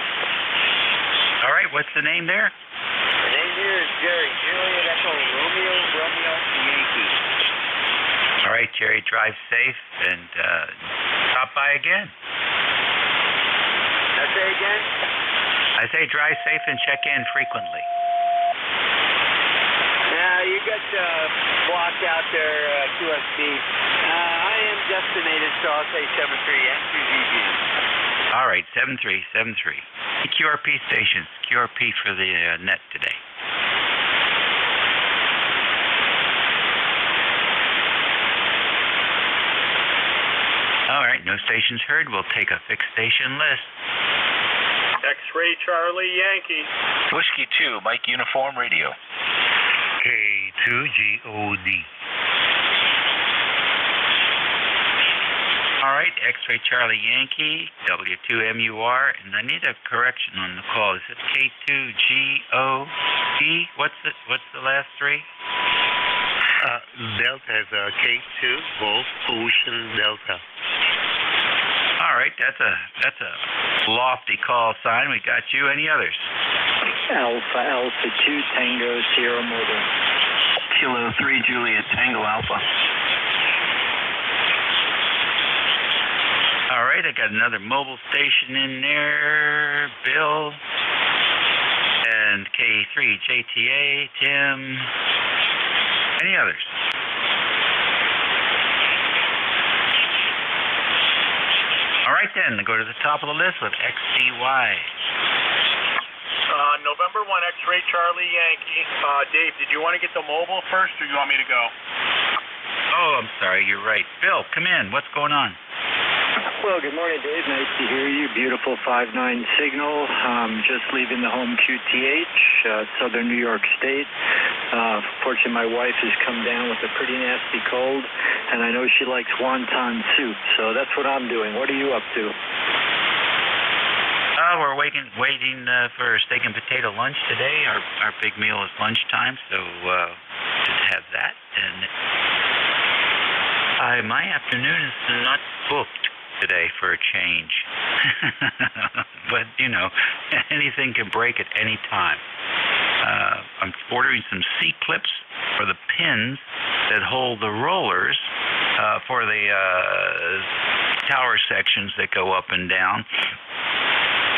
All right, what's the name there? The name here is Jerry. Juliet Echo Romeo Yankee. All right, Jerry, drive safe and stop by again. Did I say again? I say drive safe and check in frequently. Yeah, you got blocked out there, QSB. I am destinated, so I'll say 73 N2ZGN. All right, 7373. QRP stations, QRP for the net today. All right, no stations heard. We'll take a fixed station list. X-Ray Charlie Yankee. Whiskey 2, Mike Uniform Radio. K2GOD. All right, X-Ray Charlie Yankee, W2MUR, and I need a correction on the call. Is it K2GOD? What's the last three? Delta is K2 Golf Ocean Delta. All right, that's a lofty call sign. We got you. Any others? Alpha 2 Tango Sierra Mobile. Kilo 3 Juliet Tango Alpha. All right, I got another mobile station in there, Bill, and K3 JTA, Tim. Any others? All right, then, go to the top of the list with XCY. November 1, X-Ray Charlie Yankee. Dave, did you want to get the mobile first, or do you want me to go? Oh, I'm sorry, you're right. Bill, come in. What's going on? Well, good morning, Dave. Nice to hear you. Beautiful 5-9 signal. Just leaving the home QTH, Southern New York State. Fortunately, my wife has come down with a pretty nasty cold, and I know she likes wonton soup, so that's what I'm doing. What are you up to? We're waiting for steak and potato lunch today. Our big meal is lunchtime, so just have that. And my afternoon is not booked today for a change. But, anything can break at any time. I'm ordering some C-clips for the pins that hold the rollers for the tower sections that go up and down.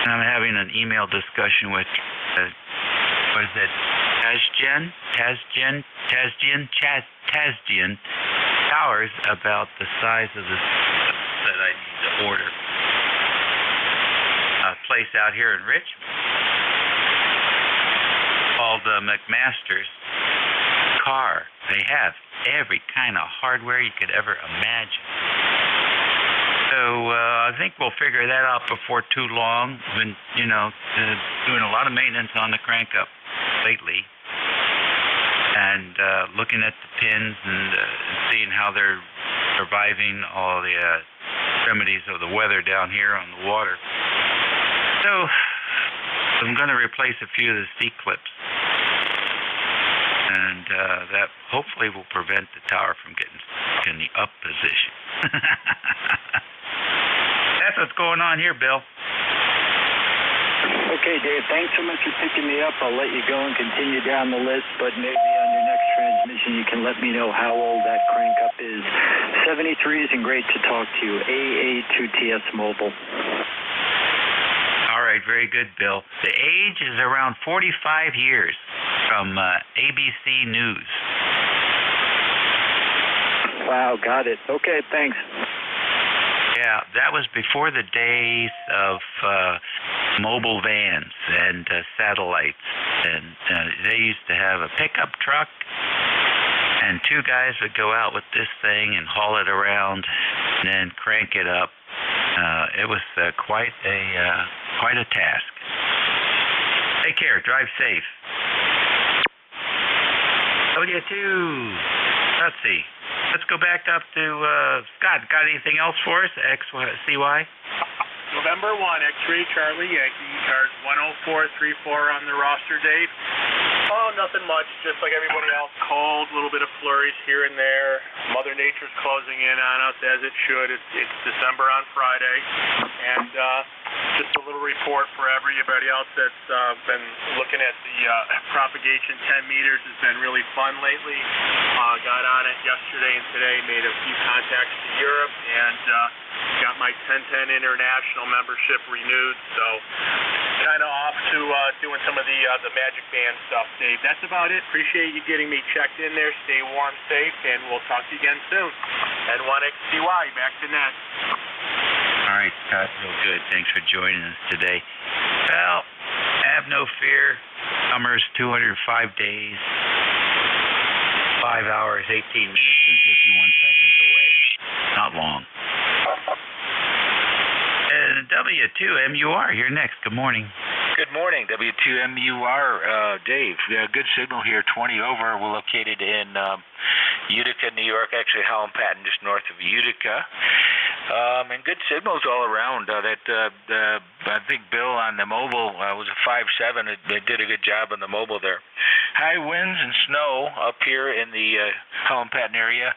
And I'm having an email discussion with, what is it, Tasdian Towers about the size of the that I need to order. A place out here in Richmond called McMaster's Car. They have every kind of hardware you could ever imagine. So I think we'll figure that out before too long. Been, doing a lot of maintenance on the crank-up lately. and looking at the pins and seeing how they're surviving all the remedies of the weather down here on the water. So I'm going to replace a few of the seat clips, and that hopefully will prevent the tower from getting stuck in the up position. That's what's going on here, Bill. Okay, Dave, thanks so much for picking me up. I'll let you go and continue down the list, but maybe on your next transmission you can let me know how old that crank up is. 73s and great to talk to you. AA2TS Mobile. All right, very good, Bill. The age is around 45 years from ABC News. Wow, got it. Okay, thanks. Yeah, that was before the days of mobile vans and satellites. And they used to have a pickup truck, and two guys would go out with this thing and haul it around and then crank it up. It was quite a task. Take care. Drive safe. W2. Let's see. Let's go back up to Scott. Got anything else for us? XCY? November 1, X-Ray Charlie Yankee, ECARS 10434 on the roster, Dave. Oh, nothing much, just like everybody else. Cold, a little bit of flurries here and there. Mother Nature's closing in on us as it should. It's December on Friday. And just a little report for everybody else that's been looking at the propagation. 10 meters has been really fun lately. Got on it yesterday and today, made a few contacts to Europe, and got my 1010 international membership renewed. So kind of off to doing some of the Magic Band stuff, Dave. That's about it. Appreciate you getting me checked in there. Stay warm, safe, and we'll talk to you again soon. N1XCY, back to net. All right, Scott, real good. Thanks for joining us today. Well, have no fear. Summer's 205 days, 5 hours, 18 minutes, and 51 seconds away. Not long. W2MUR, you're next. Good morning. Good morning, W2MUR, Dave. Good signal here, 20 over. We're located in Utica, New York, actually Holland Patton, just north of Utica. And good signals all around. I think Bill on the mobile was a 5.7. They did a good job on the mobile there. High winds and snow up here in the Holland Patton area.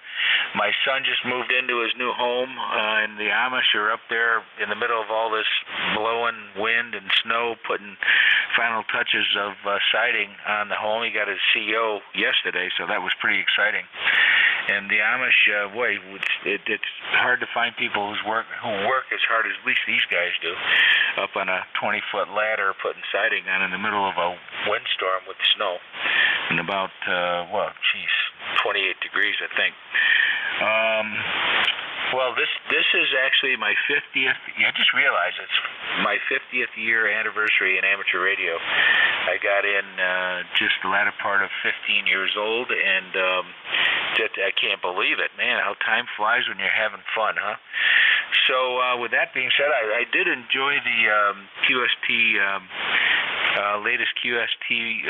My son just moved into his new home, and the Amish are up there in the middle of all this blowing wind and snow, putting final touches of siding on the home. He got his CO yesterday, so that was pretty exciting. And the Amish, boy, it's hard to find people who work as hard as at least these guys do, up on a 20-foot ladder putting siding on in the middle of a windstorm with snow, and about 28 degrees, I think. Well, this is actually my 50th. I just realized it's my 50th year anniversary in amateur radio. I got in just the latter part of 15 years old, and I can't believe it, man. How time flies when you're having fun, huh? So with that being said, I did enjoy the QST latest QST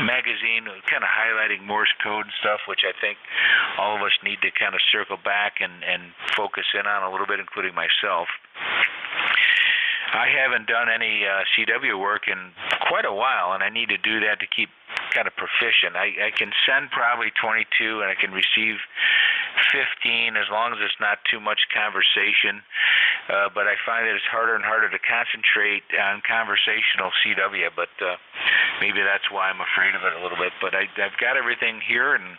magazine, kind of highlighting Morse code stuff, which I think all of us need to kind of circle back and focus in on a little bit, including myself. I haven't done any CW work in quite a while, and I need to do that to keep kind of proficient. I can send probably 22, and I can receive 15 as long as it's not too much conversation, but I find that it's harder and harder to concentrate on conversational CW, but maybe that's why I'm afraid of it a little bit. But I've got everything here, and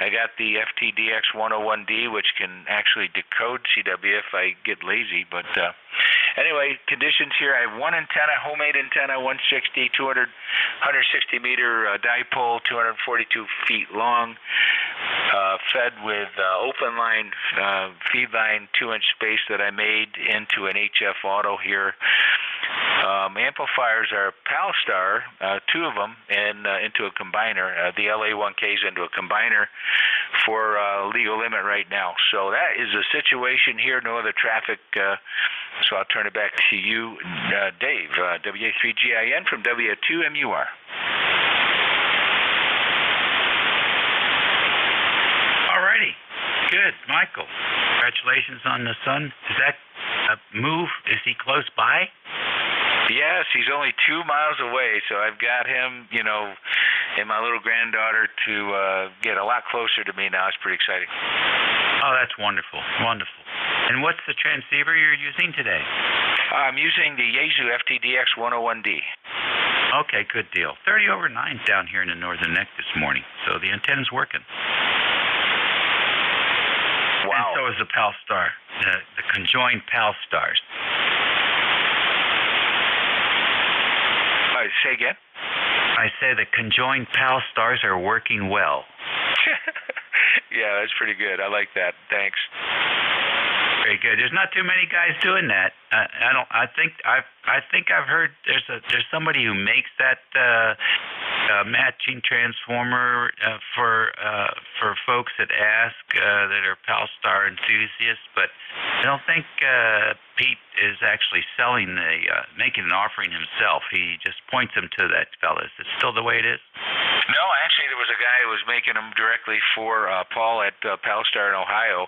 I got the FTDX 101D, which can actually decode CW if I get lazy. But anyway, conditions here, I have one antenna, homemade antenna, 160 meter dipole, 242 feet long, fed with open line feed line 2-inch space that I made into an HF auto here. Amplifiers are Palstar, 2 of them, and into a combiner. The LA1Ks into a combiner for legal limit right now. So that is the situation here. No other traffic. So I'll turn it back to you, Dave. WA3GIN from W2MUR. Alrighty. Good. Michael, congratulations on the son. Is that a move? Is he close by? Yes, he's only 2 miles away, so I've got him, and my little granddaughter to get a lot closer to me now. It's pretty exciting. Oh, that's wonderful. Wonderful. And what's the transceiver you're using today? I'm using the Yaesu FTDX 101D. Okay, good deal. 30 over 9 down here in the northern neck this morning, so the antenna's working. Wow. And so is the PAL star, the conjoined PAL stars. Say again? I say the conjoined PAL stars are working well. Yeah, that's pretty good. I like that. Thanks. Very good. There's not too many guys doing that. I think I've heard there's somebody who makes that matching transformer for folks that ask that are PAL star enthusiasts, but I don't think Pete is actually making an offering himself. He just points them to that fella. Is it still the way it is? No, actually, there was a guy who was making them directly for Paul at PalStar in Ohio,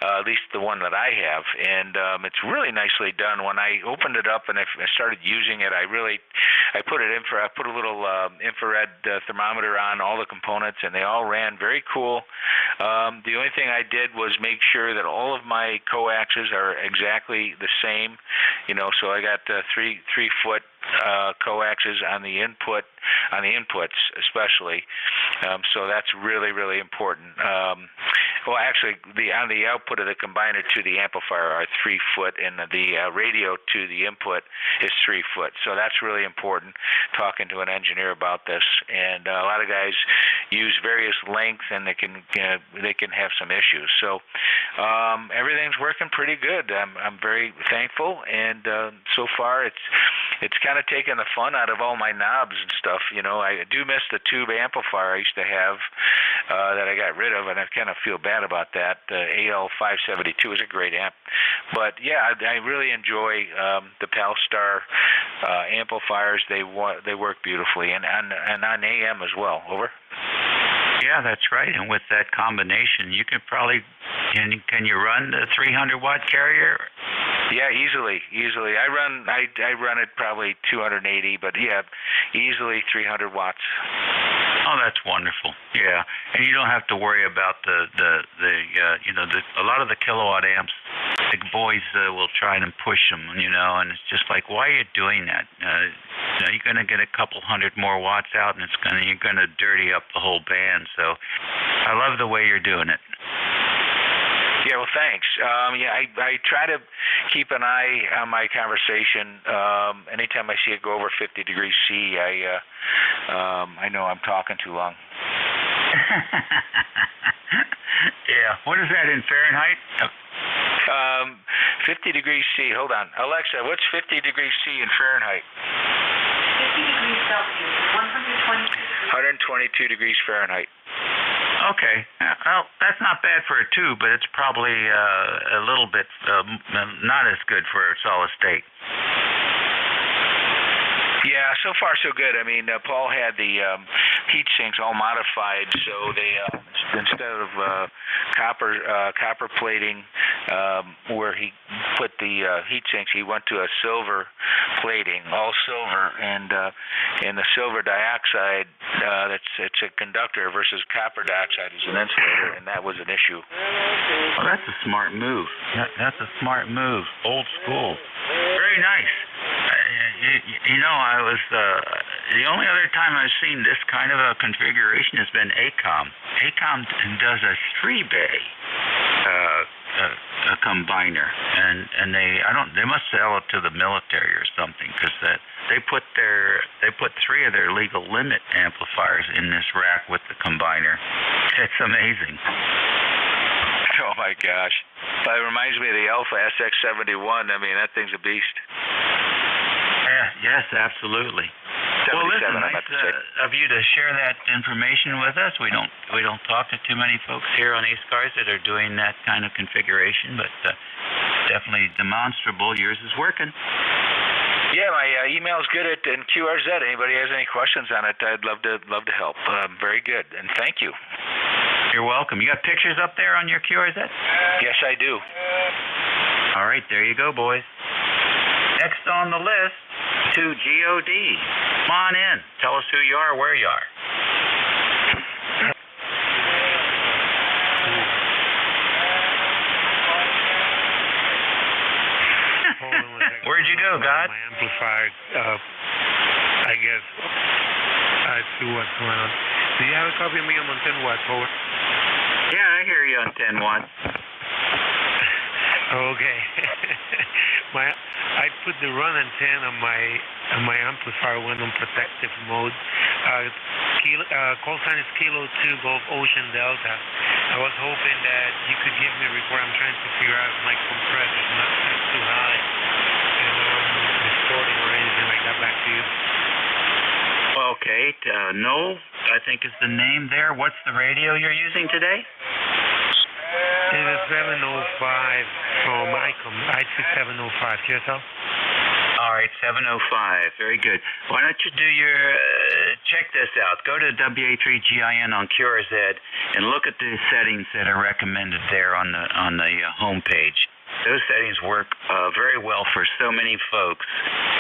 at least the one that I have, and it's really nicely done. When I opened it up and I started using it, I put a little infrared thermometer on all the components, and they all ran very cool. The only thing I did was make sure that all of my coaxes are exactly the same, so I got 3-foot coaxes on the inputs especially, so that's really, really important. Well, actually, on the output of the combiner to the amplifier are 3-foot, and the radio to the input is 3-foot. So that's really important. Talking to an engineer about this, and a lot of guys use various lengths, and they can have some issues. So everything's working pretty good. I'm very thankful, and so far it's kind of taken the fun out of all my knobs and stuff. I do miss the tube amplifier I used to have that I got rid of, and I kind of feel bad about that. AL572 is a great amp. But, yeah, I really enjoy the PalStar amplifiers. They work beautifully, and on AM as well. Over? Yeah, that's right. And with that combination, you can probably can you run the 300-watt carrier? Yeah, easily. I run it probably 280, but yeah, easily 300 watts. Oh, that's wonderful. Yeah, and you don't have to worry about a lot of the kilowatt amps. The boys will try and push them, and it's just like, why are you doing that? You're going to get a couple hundred more watts out, and you're going to dirty up the whole band. So, I love the way you're doing it. Yeah, well, thanks. I try to keep an eye on my conversation. Anytime I see it go over 50 degrees C, I know I'm talking too long. Yeah. What is that in Fahrenheit? 50 degrees C. Hold on. Alexa, what's 50 degrees C in Fahrenheit? 50 degrees Celsius, 122 degrees Fahrenheit. Okay. Well, that's not bad for a tube, but it's probably a little bit not as good for a solid state. Yeah, so far so good. I mean, Paul had the heat sinks all modified, so they instead of copper plating where he put the heat sinks, he went to a silver plating, all silver, and the silver dioxide it's a conductor versus copper dioxide is an insulator, and that was an issue. Well, that's a smart move. That's a smart move. Old school. Very nice. I was the only other time I've seen this kind of a configuration has been ACOM. ACOM does a 3-bay combiner, and they must sell it to the military or something, because they put 3 of their legal limit amplifiers in this rack with the combiner. It's amazing. Oh my gosh! It reminds me of the Alpha SX71. I mean, that thing's a beast. Yes, absolutely. Well, listen, nice of you to share that information with us. We don't talk to too many folks here on ECARS that are doing that kind of configuration, but definitely demonstrable. Yours is working. Yeah, my email is good at QRZ. Anybody has any questions on it, I'd love to help. Very good, and thank you. You're welcome. You got pictures up there on your QRZ? Yes, I do. All right, there you go, boys. Next on the list, 2GOD. Come on in. Tell us who you are, where you are. Where'd you go, God? My amplifier, I guess. I see what's going on. Do you have a copy of me on 10 watts? Over. Yeah, I hear you on 10 watts. Okay. I put the run antenna on my amplifier when on protective mode. Call sign is Kilo 2 Golf Ocean Delta. I was hoping that you could give me a report. I'm trying to figure out if my compressor is not too high and distorting or anything like that. Back to you. Okay, no, I think is the name there. What's the radio you're using today? It's a 705 from ICOM. IC 705. QSL? All right, 705. Very good. Why don't you do your, check this out. Go to WA3GIN on QRZ and look at the settings that are recommended there on the home page. Those settings work very well for so many folks.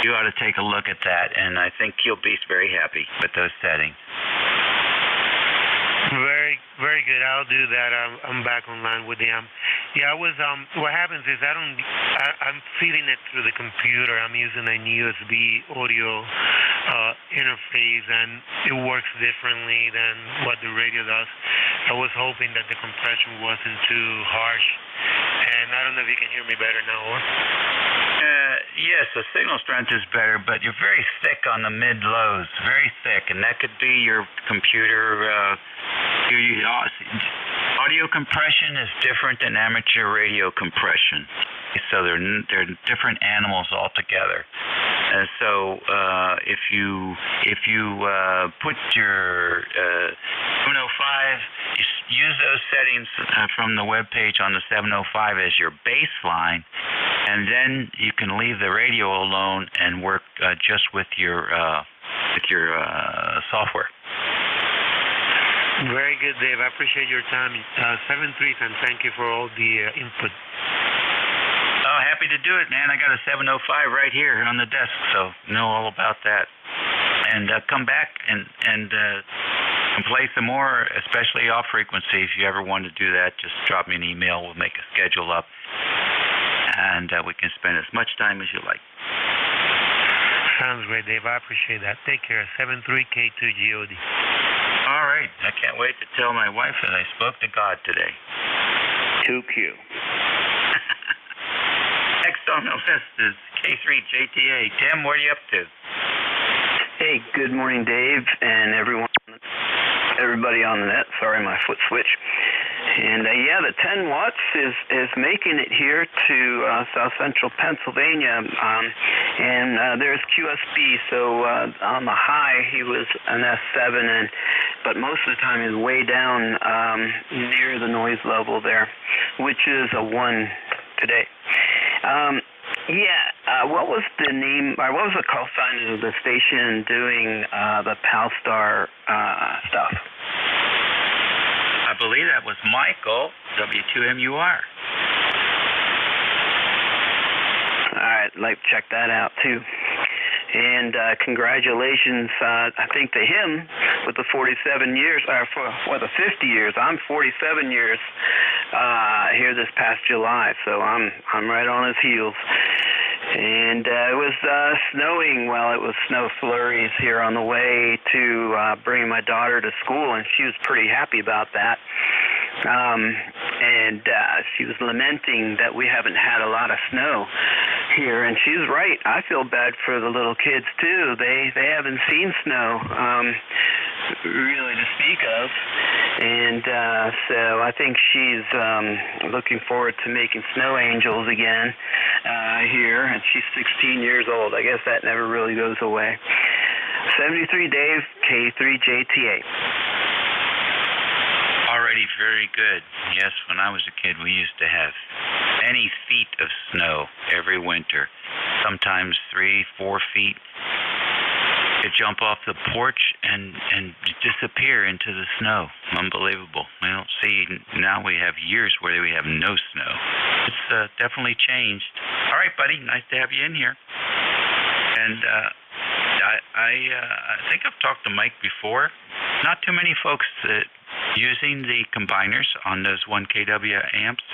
You ought to take a look at that, and I think you'll be very happy with those settings. Very, very good. I'll do that. I'm back online with the Yeah, I was. What happens is I'm feeding it through the computer. I'm using an USB audio interface, and it works differently than what the radio does. I was hoping that the compression wasn't too harsh, and I don't know if you can hear me better now. Or? Yes, the signal strength is better, but you're very thick on the mid-lows, very thick, and that could be your computer. Audio compression is different than amateur radio compression, so they're different animals altogether. And so if you put your 705, use those settings from the web page on the 705 as your baseline, and then you can leave the radio alone and work just with your software. Very good, Dave. I appreciate your time. 7-3, and thank you for all the input. Oh, happy to do it, man. I got a 705 right here on the desk, so know all about that. And come back and play some more, especially off frequency. If you ever want to do that, just drop me an email. We'll make a schedule up, and we can spend as much time as you like. Sounds great, Dave. I appreciate that. Take care. 73K2GOD. All right. I can't wait to tell my wife that I spoke to God today. 2Q. Next on the list is K3JTA. Tim, what are you up to? Hey, good morning, Dave, and everybody on the net. Sorry, my foot switched. And yeah, the 10 watts is making it here to South Central Pennsylvania, and there's QSB. So on the high, he was an S7, but most of the time he's way down near the noise level there, which is a 1 today. What was the name, or what was the call sign of the station doing the PALSTAR stuff? I believe that was Michael, W2MUR. All right, I'd like to check that out too. And congratulations, I think, to him with the 47 years, or the 50 years. I'm 47 years here this past July, so I'm right on his heels. And it was snowing. Well, it was snow flurries here on the way to bring my daughter to school, and she was pretty happy about that. And she was lamenting that we haven't had a lot of snow here, and she's right. I feel bad for the little kids too. They haven't seen snow really to speak of, and so I think she's looking forward to making snow angels again here, and she's 16 years old. I guess that never really goes away. 73 Dave, K3JTA. Already very good. Yes, when I was a kid, we used to have many feet of snow every winter, sometimes 3-4 feet. You jump off the porch and disappear into the snow. Unbelievable. We don't see, now we have years where we have no snow. It's definitely changed. All right, buddy, nice to have you in here. And I think I've talked to Mike before. Not too many folks using the combiners on those 1 kW amps.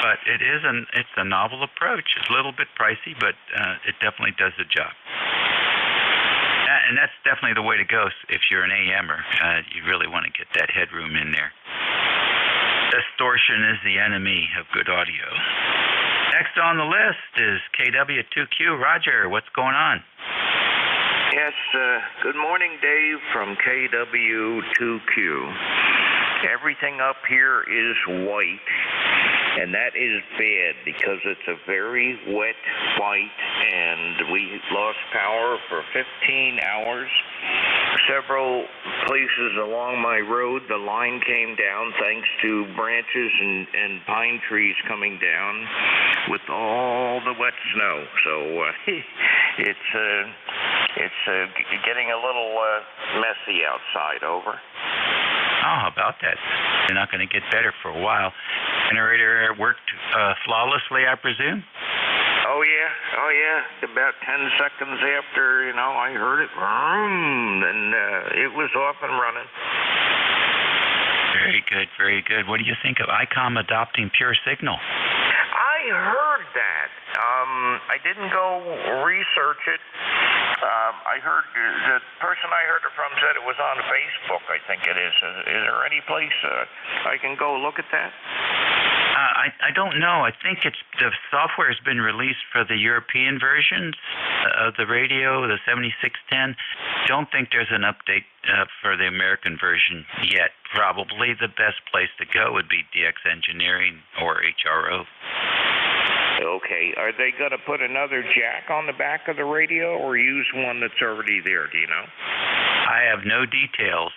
But it's a novel approach. It's a little bit pricey, but it definitely does the job. And that's definitely the way to go if you're an AMer. You really want to get that headroom in there. Distortion is the enemy of good audio. Next on the list is KW2Q. Roger, what's going on? Yes, good morning, Dave from KW2Q. Everything up here is white, and that is bad because it's a very wet white, and we lost power for 15 hours. Several places along my road, the line came down thanks to branches and pine trees coming down with all the wet snow. So it's getting a little messy outside. Over. Oh, how about that? They're not going to get better for a while. Generator worked flawlessly, I presume? Oh yeah. About 10 seconds after, I heard it, and it was off and running. Very good. What do you think of ICOM adopting pure signal? I heard that. I didn't go research it. I heard the person I heard it from said it was on Facebook, I think it is. Is there any place I can go look at that? I don't know. I think the software has been released for the European versions of the radio, the 7610. Don't think there's an update for the American version yet. Probably the best place to go would be DX Engineering or HRO. Okay. Are they going to put another jack on the back of the radio or use one that's already there? Do you know? I have no details.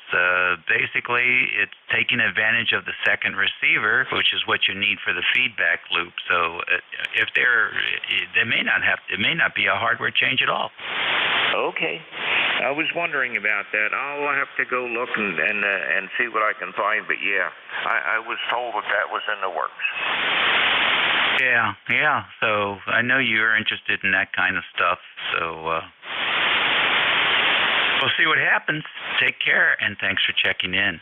Basically, it's taking advantage of the second receiver, which is what you need for the feedback loop. So if it may not be a hardware change at all. Okay. I was wondering about that. I'll have to go look and see what I can find. But yeah, I was told that was in the works. Yeah. So I know you're interested in that kind of stuff. So we'll see what happens. Take care, and thanks for checking in.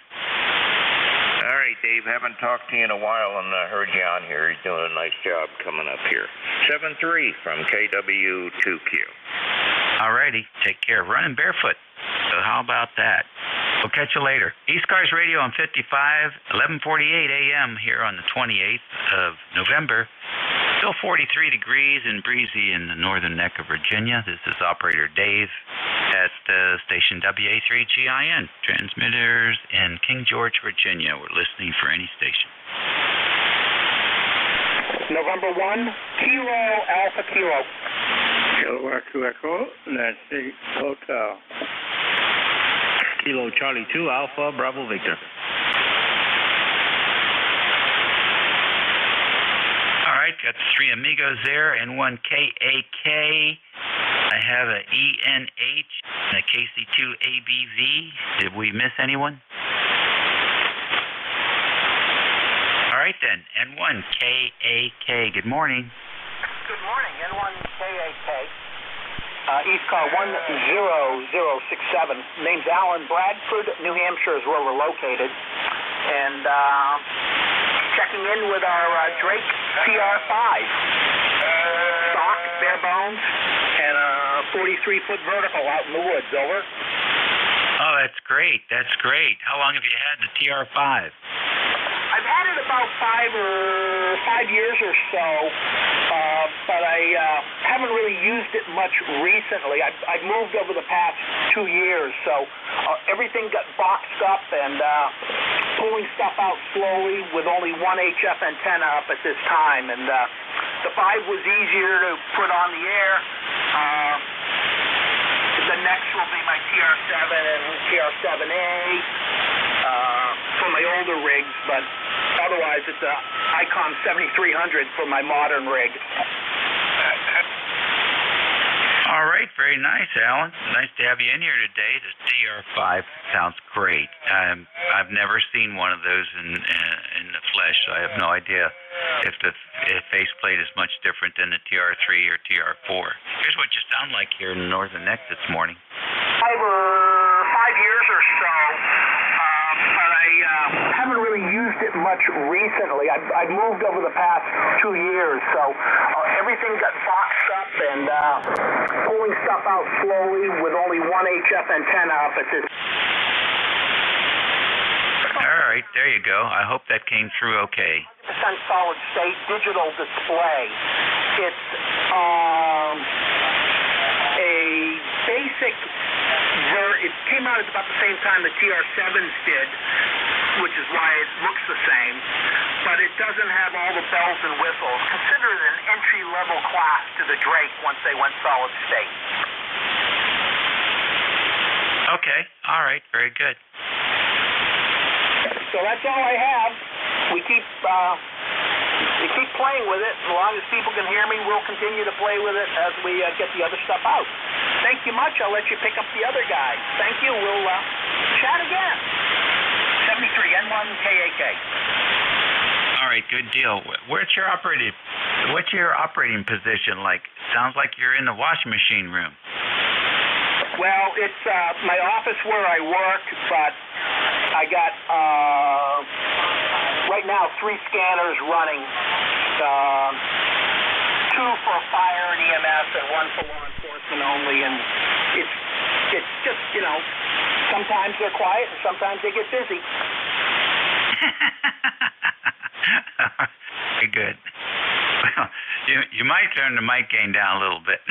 All right, Dave. Haven't talked to you in a while, and I heard you on here. You're doing a nice job coming up here. 7-3 from KW2Q. All righty. Take care. Running barefoot. So how about that? We'll catch you later. ECARS Radio on 55, 11:48 a.m. here on the 28th of November. Still 43 degrees and breezy in the northern neck of Virginia. This is Operator Dave at station WA3GIN. Transmitters in King George, Virginia. We're listening for any station. November 1, Kilo Alpha Kilo. Kilo Echo, that's the hotel. Kilo Charlie 2 Alpha Bravo Victor. All right, got 3 amigos there and 1 KAK. I have a ENH and a KC2 ABV. Did we miss anyone? All right then, N1 KAK. Good morning. Good morning, N1 KAK. East Car 10067. Name's Alan Bradford, New Hampshire is where we're located. And checking in with our Drake TR5. Stock, bare bones, and a 43-foot vertical out in the woods. Over. Oh, that's great. How long have you had the TR5? I've had it about 5 years or so, but I haven't really used it much recently. I've moved over the past 2 years, so everything got boxed up and pulling stuff out slowly with only one HF antenna up at this time. And the 5 was easier to put on the air. The next will be my TR7 and TR7A. For my older rigs, but otherwise it's a ICOM 7300 for my modern rig. All right, very nice, Alan. Nice to have you in here today. The TR5 sounds great. I've never seen one of those in the flesh, so I have no idea if the faceplate is much different than the TR3 or TR4. Here's what you sound like here in the Northern Neck this morning. Over 5 years or so, but I haven't really used it much recently. I've moved over the past 2 years, so everything got boxed up and pulling stuff out slowly with only one HF antenna up at this. All right, there you go. I hope that came through okay. 100% solid state digital display. It's a basic. It came out at about the same time the TR7s did, which is why it looks the same, but it doesn't have all the bells and whistles. Consider it an entry-level class to the Drake once they went solid state. Okay, all right, very good. So that's all I have. We keep playing with it. As long as people can hear me, we'll continue to play with it as we get the other stuff out. Thank you much. I'll let you pick up the other guys. Thank you. We'll chat again. 73 N1KAK. All right, good deal. What's your operating position like? Sounds like you're in the washing machine room. Well, it's my office where I work, but I got right now 3 scanners running, 2 for fire and EMS and 1 for law enforcement only, and it's just, sometimes they're quiet and sometimes they get busy. Very good. Well, you might turn the mic gain down a little bit.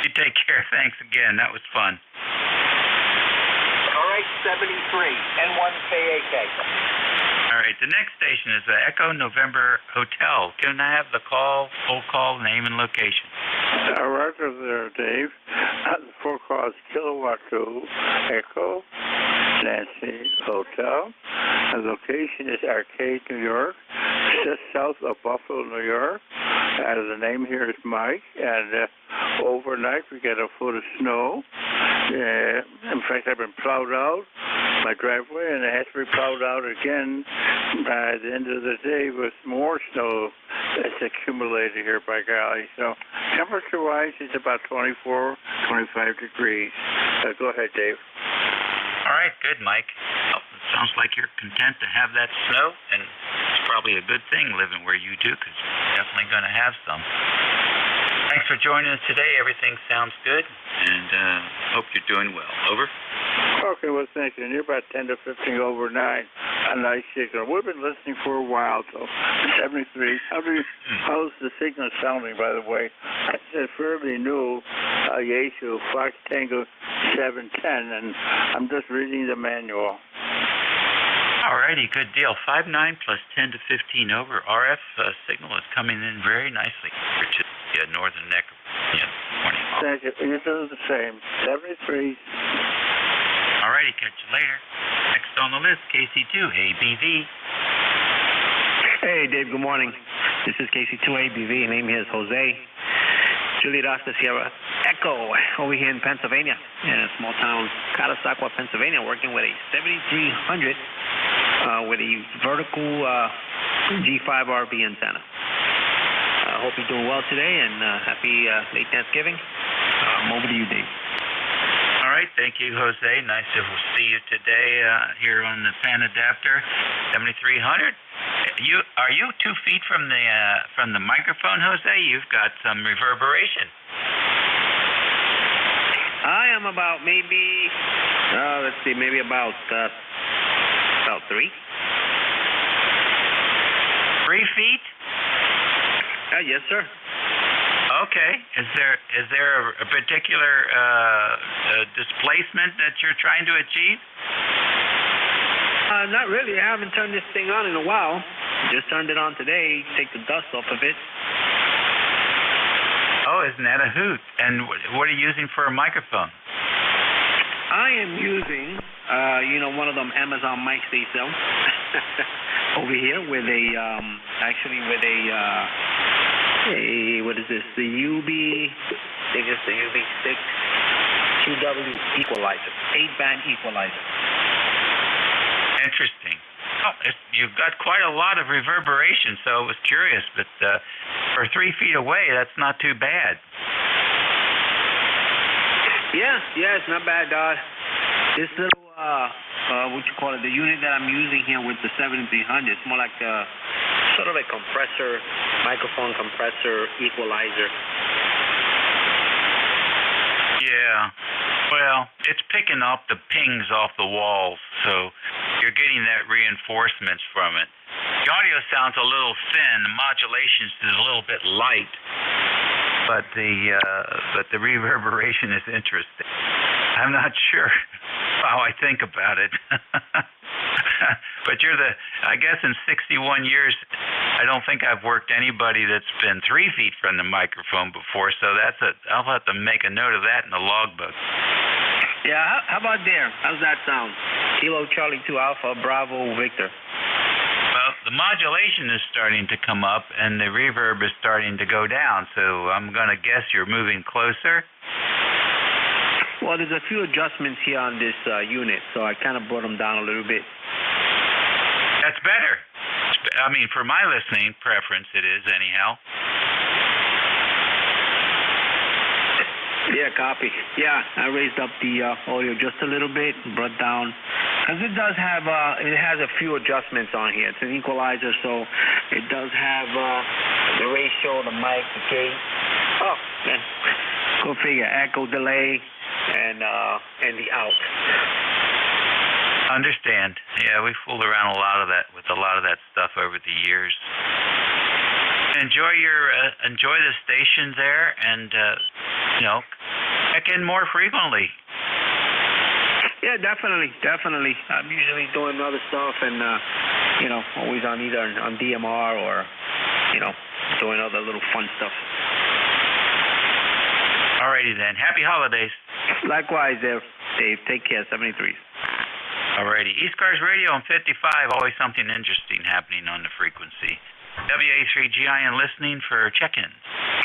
You take care. Thanks again. That was fun. All right, 73 N1KAK. All right, the next station is the Echo November Hotel. Can I have the full call, name, and location? Roger there, Dave. The full call is Kilowatt 2 Echo Nancy Hotel. The location is Arcade, New York, just south of Buffalo, New York. The name here is Mike, and overnight we get a foot of snow. In fact, I've been plowed out my driveway, and it has to be plowed out again by the end of the day with more snow that's accumulated here, by golly. So temperature-wise, it's about 24, 25 degrees. Go ahead, Dave. All right, good, Mike. Well, it sounds like you're content to have that snow, and it's probably a good thing living where you do, because you're definitely going to have some. Thanks for joining us today. Everything sounds good, and hope you're doing well. Over. Okay, well, thank you. And you're about 10 to 15 over 9. A nice signal. We've been listening for a while, so 73. How's the signal sounding, by the way? It's a fairly new Yaesu Fox Tango 710, and I'm just reading the manual. Alrighty, good deal. 5.9 plus 10 to 15 over. RF signal is coming in very nicely to the Northern Neck. Morning. Thank you. You do the same. 73. Alrighty, catch you later. Next on the list, KC2 ABV. Hey, Dave. Good morning. This is KC2 ABV. Name here is Jose. Juliet Oscar Sierra Echo over here in Pennsylvania, in a small town, Catasauqua, Pennsylvania, working with a 7300 with a vertical G5 RB antenna. I hope you're doing well today, and happy late Thanksgiving. Over to you, Dave. All right, thank you, Jose. Nice to see you today here on the Pan Adapter 7300. Are you 2 feet from the microphone, Jose? You've got some reverberation. I am about maybe maybe about 3. 3 feet? Yes, sir. Okay. Is there a particular displacement that you're trying to achieve? Not really. I haven't turned this thing on in a while. Just turned it on today. Take the dust off of it. Oh, isn't that a hoot? And what are you using for a microphone? I am using, one of them Amazon mics they sell over here with a, what is this? The think it's the UV6 2W equalizer, 8-band equalizer. Interesting. Oh, you've got quite a lot of reverberation, so I was curious, but for 3 feet away, that's not too bad. Yeah, it's not bad, this little, what you call it, the unit that I'm using here with the 7300, it's more like sort of a compressor, microphone compressor equalizer. Yeah. Well, it's picking up the pings off the walls, so you're getting that reinforcement from it. The audio sounds a little thin. The modulation is a little bit light, but the reverberation is interesting. I'm not sure how I think about it. But I guess in 61 years, I don't think I've worked anybody that's been 3 feet from the microphone before, so I'll have to make a note of that in the logbook. Yeah, how about there? How's that sound? Kilo Charlie 2 Alpha Bravo Victor. Well, the modulation is starting to come up, and the reverb is starting to go down, so I'm going to guess you're moving closer. Well, there's a few adjustments here on this unit, so I kind of brought them down a little bit. That's better. I mean, for my listening preference, it is anyhow. Yeah, copy. Yeah, I raised up the audio just a little bit, brought down, because it does have, it has a few adjustments on here. It's an equalizer, so it does have the ratio, the mic, the gate. Oh, man. Go figure. Echo, delay, and the out. Understand. Yeah, we fooled around with a lot of that stuff over the years. Enjoy the station there, and check in more frequently. Yeah, definitely. I'm usually doing other stuff, and always on either on DMR or doing other little fun stuff. Alrighty then. Happy holidays. Likewise, there, Dave. Take care. 73. Alrighty. ECARS Radio on 55. Always something interesting happening on the frequency. WA3GIN listening for check-ins.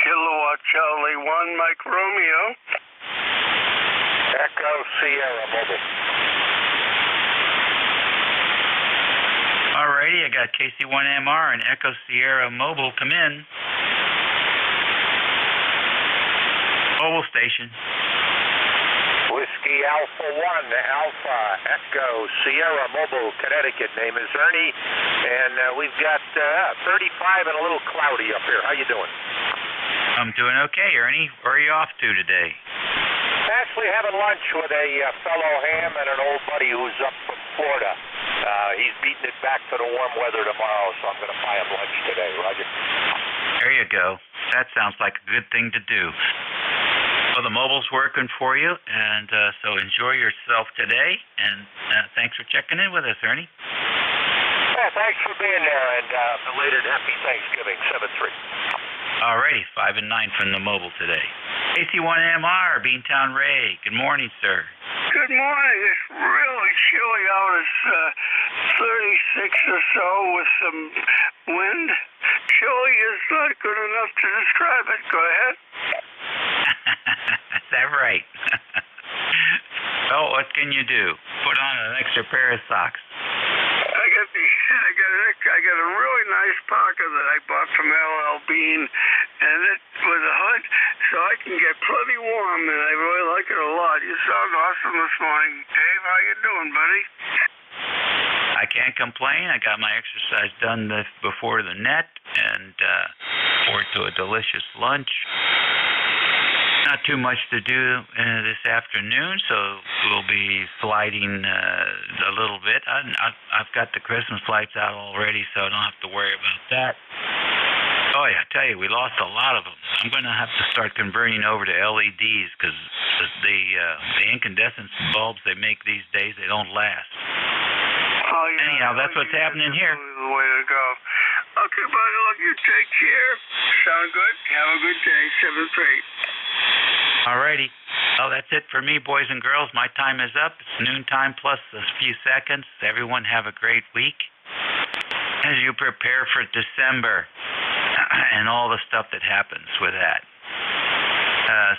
Kilowatt Charlie 1, Mike Romeo. Echo Sierra Mobile. Alrighty, I got KC1MR and Echo Sierra Mobile. Come in. Mobile station. Whiskey Alpha 1, Alpha Echo Sierra Mobile, Connecticut. Name is Ernie, and we've got 35 and a little cloudy up here. How you doing? I'm doing okay, Ernie. Where are you off to today? Actually having lunch with a fellow ham and an old buddy who's up from Florida. He's beating it back to the warm weather tomorrow, so I'm going to buy him lunch today, Roger. There you go. That sounds like a good thing to do. Well, the mobile's working for you, and so enjoy yourself today, and thanks for checking in with us, Ernie. Yeah, thanks for being there, and belated Happy Thanksgiving, 7-3. Alrighty, 5 and 9 from the mobile today. AC1MR, Beantown Ray. Good morning, sir. Good morning. It's really chilly out. It's 36 or so with some wind. Chilly is not good enough to describe it. Go ahead. Is that right? Well, what can you do? Put on an extra pair of socks. I got a really nice parka that I bought from LL Bean, and it with a hood, so I can get plenty warm, and I really like it a lot. You sound awesome this morning, Dave. How you doing, buddy? I can't complain. I got my exercise done before the net, and forward to a delicious lunch. Not too much to do this afternoon, so we'll be sliding a little bit. I've got the Christmas lights out already, so I don't have to worry about that. Oh, yeah, I tell you, we lost a lot of them. I'm going to have to start converting over to LEDs because the incandescent bulbs they make these days, they don't last. Oh, yeah. Anyhow, that's what's happening here. The way to go. Okay, buddy, look, you take care. Sound good? Have a good day. 7-3. Alrighty. Well, that's it for me, boys and girls. My time is up. It's noontime plus a few seconds. Everyone have a great week as you prepare for December and all the stuff that happens with that.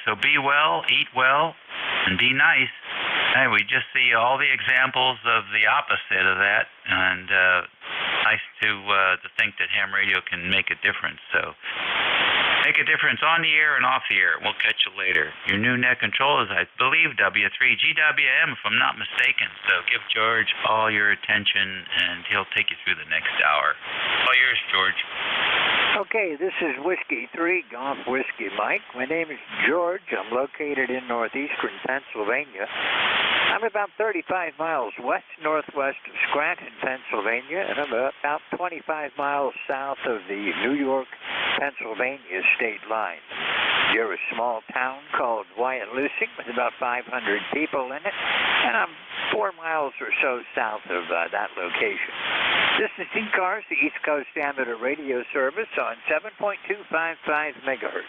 So be well, eat well, and be nice. Hey, we just see all the examples of the opposite of that, and nice to think that ham radio can make a difference. So make a difference on the air and off the air. We'll catch you later. Your new net control is, I believe, W3GWM, if I'm not mistaken. So give George all your attention, and he'll take you through the next hour. All yours, George. Okay, this is Whiskey 3, Golf Whiskey Mike. My name is George. I'm located in northeastern Pennsylvania. I'm about 35 miles west-northwest of Scranton, Pennsylvania, and I'm about 25 miles south of the New York-Pennsylvania state line. You're a small town called Wyalusing with about 500 people in it, and I'm 4 miles or so south of that location. This is ECARS, the East Coast Amateur Radio Service, on 7.255 megahertz.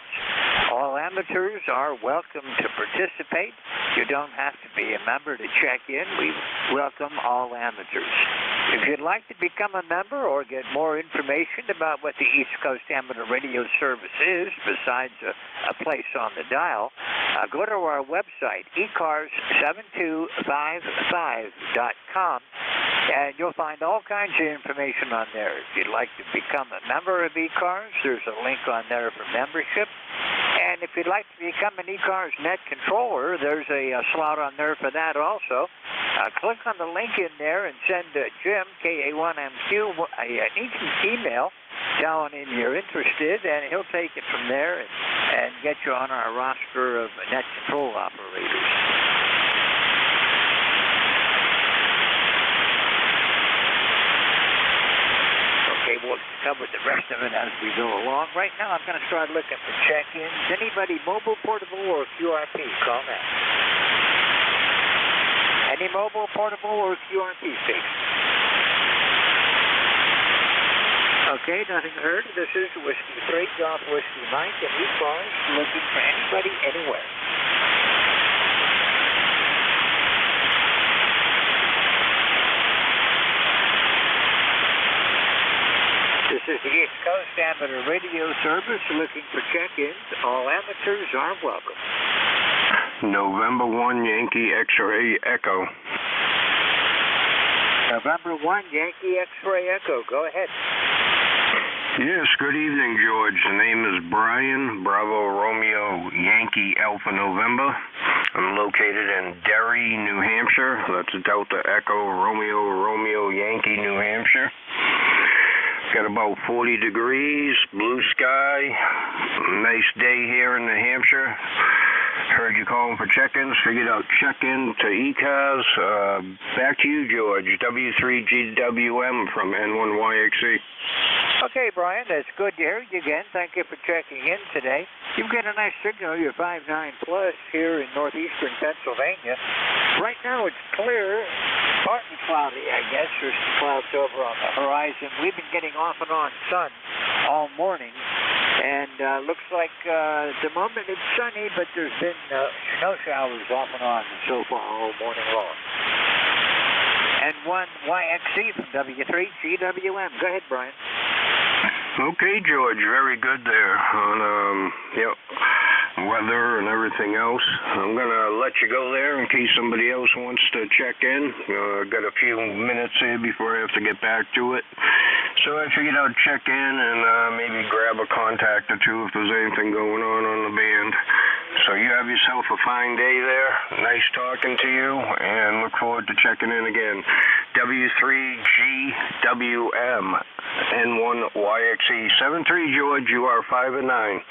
All amateurs are welcome to participate. You don't have to be a member to check in. We welcome all amateurs. If you'd like to become a member or get more information about what the East Coast Amateur Radio Service is, besides a place on the dial, go to our website, ECARS7255.com, and you'll find all kinds of information on there. If you'd like to become a member of ECARS, there's a link on there for membership. And if you'd like to become an ECARS net controller, there's a slot on there for that also. Click on the link in there and send Jim, K-A-1-M-Q, an email telling him you're interested, and he'll take it from there and get you on our roster of net control operators. Okay, we'll cover the rest of it as we go along. Right now, I'm going to start looking for check-ins. Anybody mobile, portable, or QRP, call now. Any mobile, portable, or QRP station? Okay, nothing heard. This is Whiskey 3, Golf Whiskey Mike, and ECARS looking for anybody, anywhere. This is the East Coast Amateur Radio Service looking for check-ins. All amateurs are welcome. November 1 Yankee X-Ray Echo. November 1 Yankee X-Ray Echo. Go ahead. Yes, good evening, George. The name is Brian, Bravo Romeo Yankee Alpha November. I'm located in Derry, New Hampshire. That's Delta Echo Romeo Yankee, New Hampshire. Got about 40 degrees, blue sky, nice day here in New Hampshire. Heard you calling for check-ins, figured out check-in to ECARS. Back to you, George, W3GWM from N1YXE. Okay, Brian, that's good to hear you again. Thank you for checking in today. You've got a nice signal, you're 5.9 plus here in northeastern Pennsylvania. Right now it's clear, partly cloudy, I guess. There's some clouds over on the horizon. We've been getting off and on sun all morning. And looks like at the moment it's sunny, but there's been snow showers off and on so far all morning long. N1YXE from W3GWM. Go ahead, Brian. Okay, George, very good there on weather and everything else. I'm going to let you go there in case somebody else wants to check in. I've got a few minutes here before I have to get back to it. So I figured I'd check in and maybe grab a contact or two if there's anything going on the band. So you have yourself a fine day there. Nice talking to you, and look forward to checking in again. W3GWM, N1YXE. 73, George, you are 5 and 9.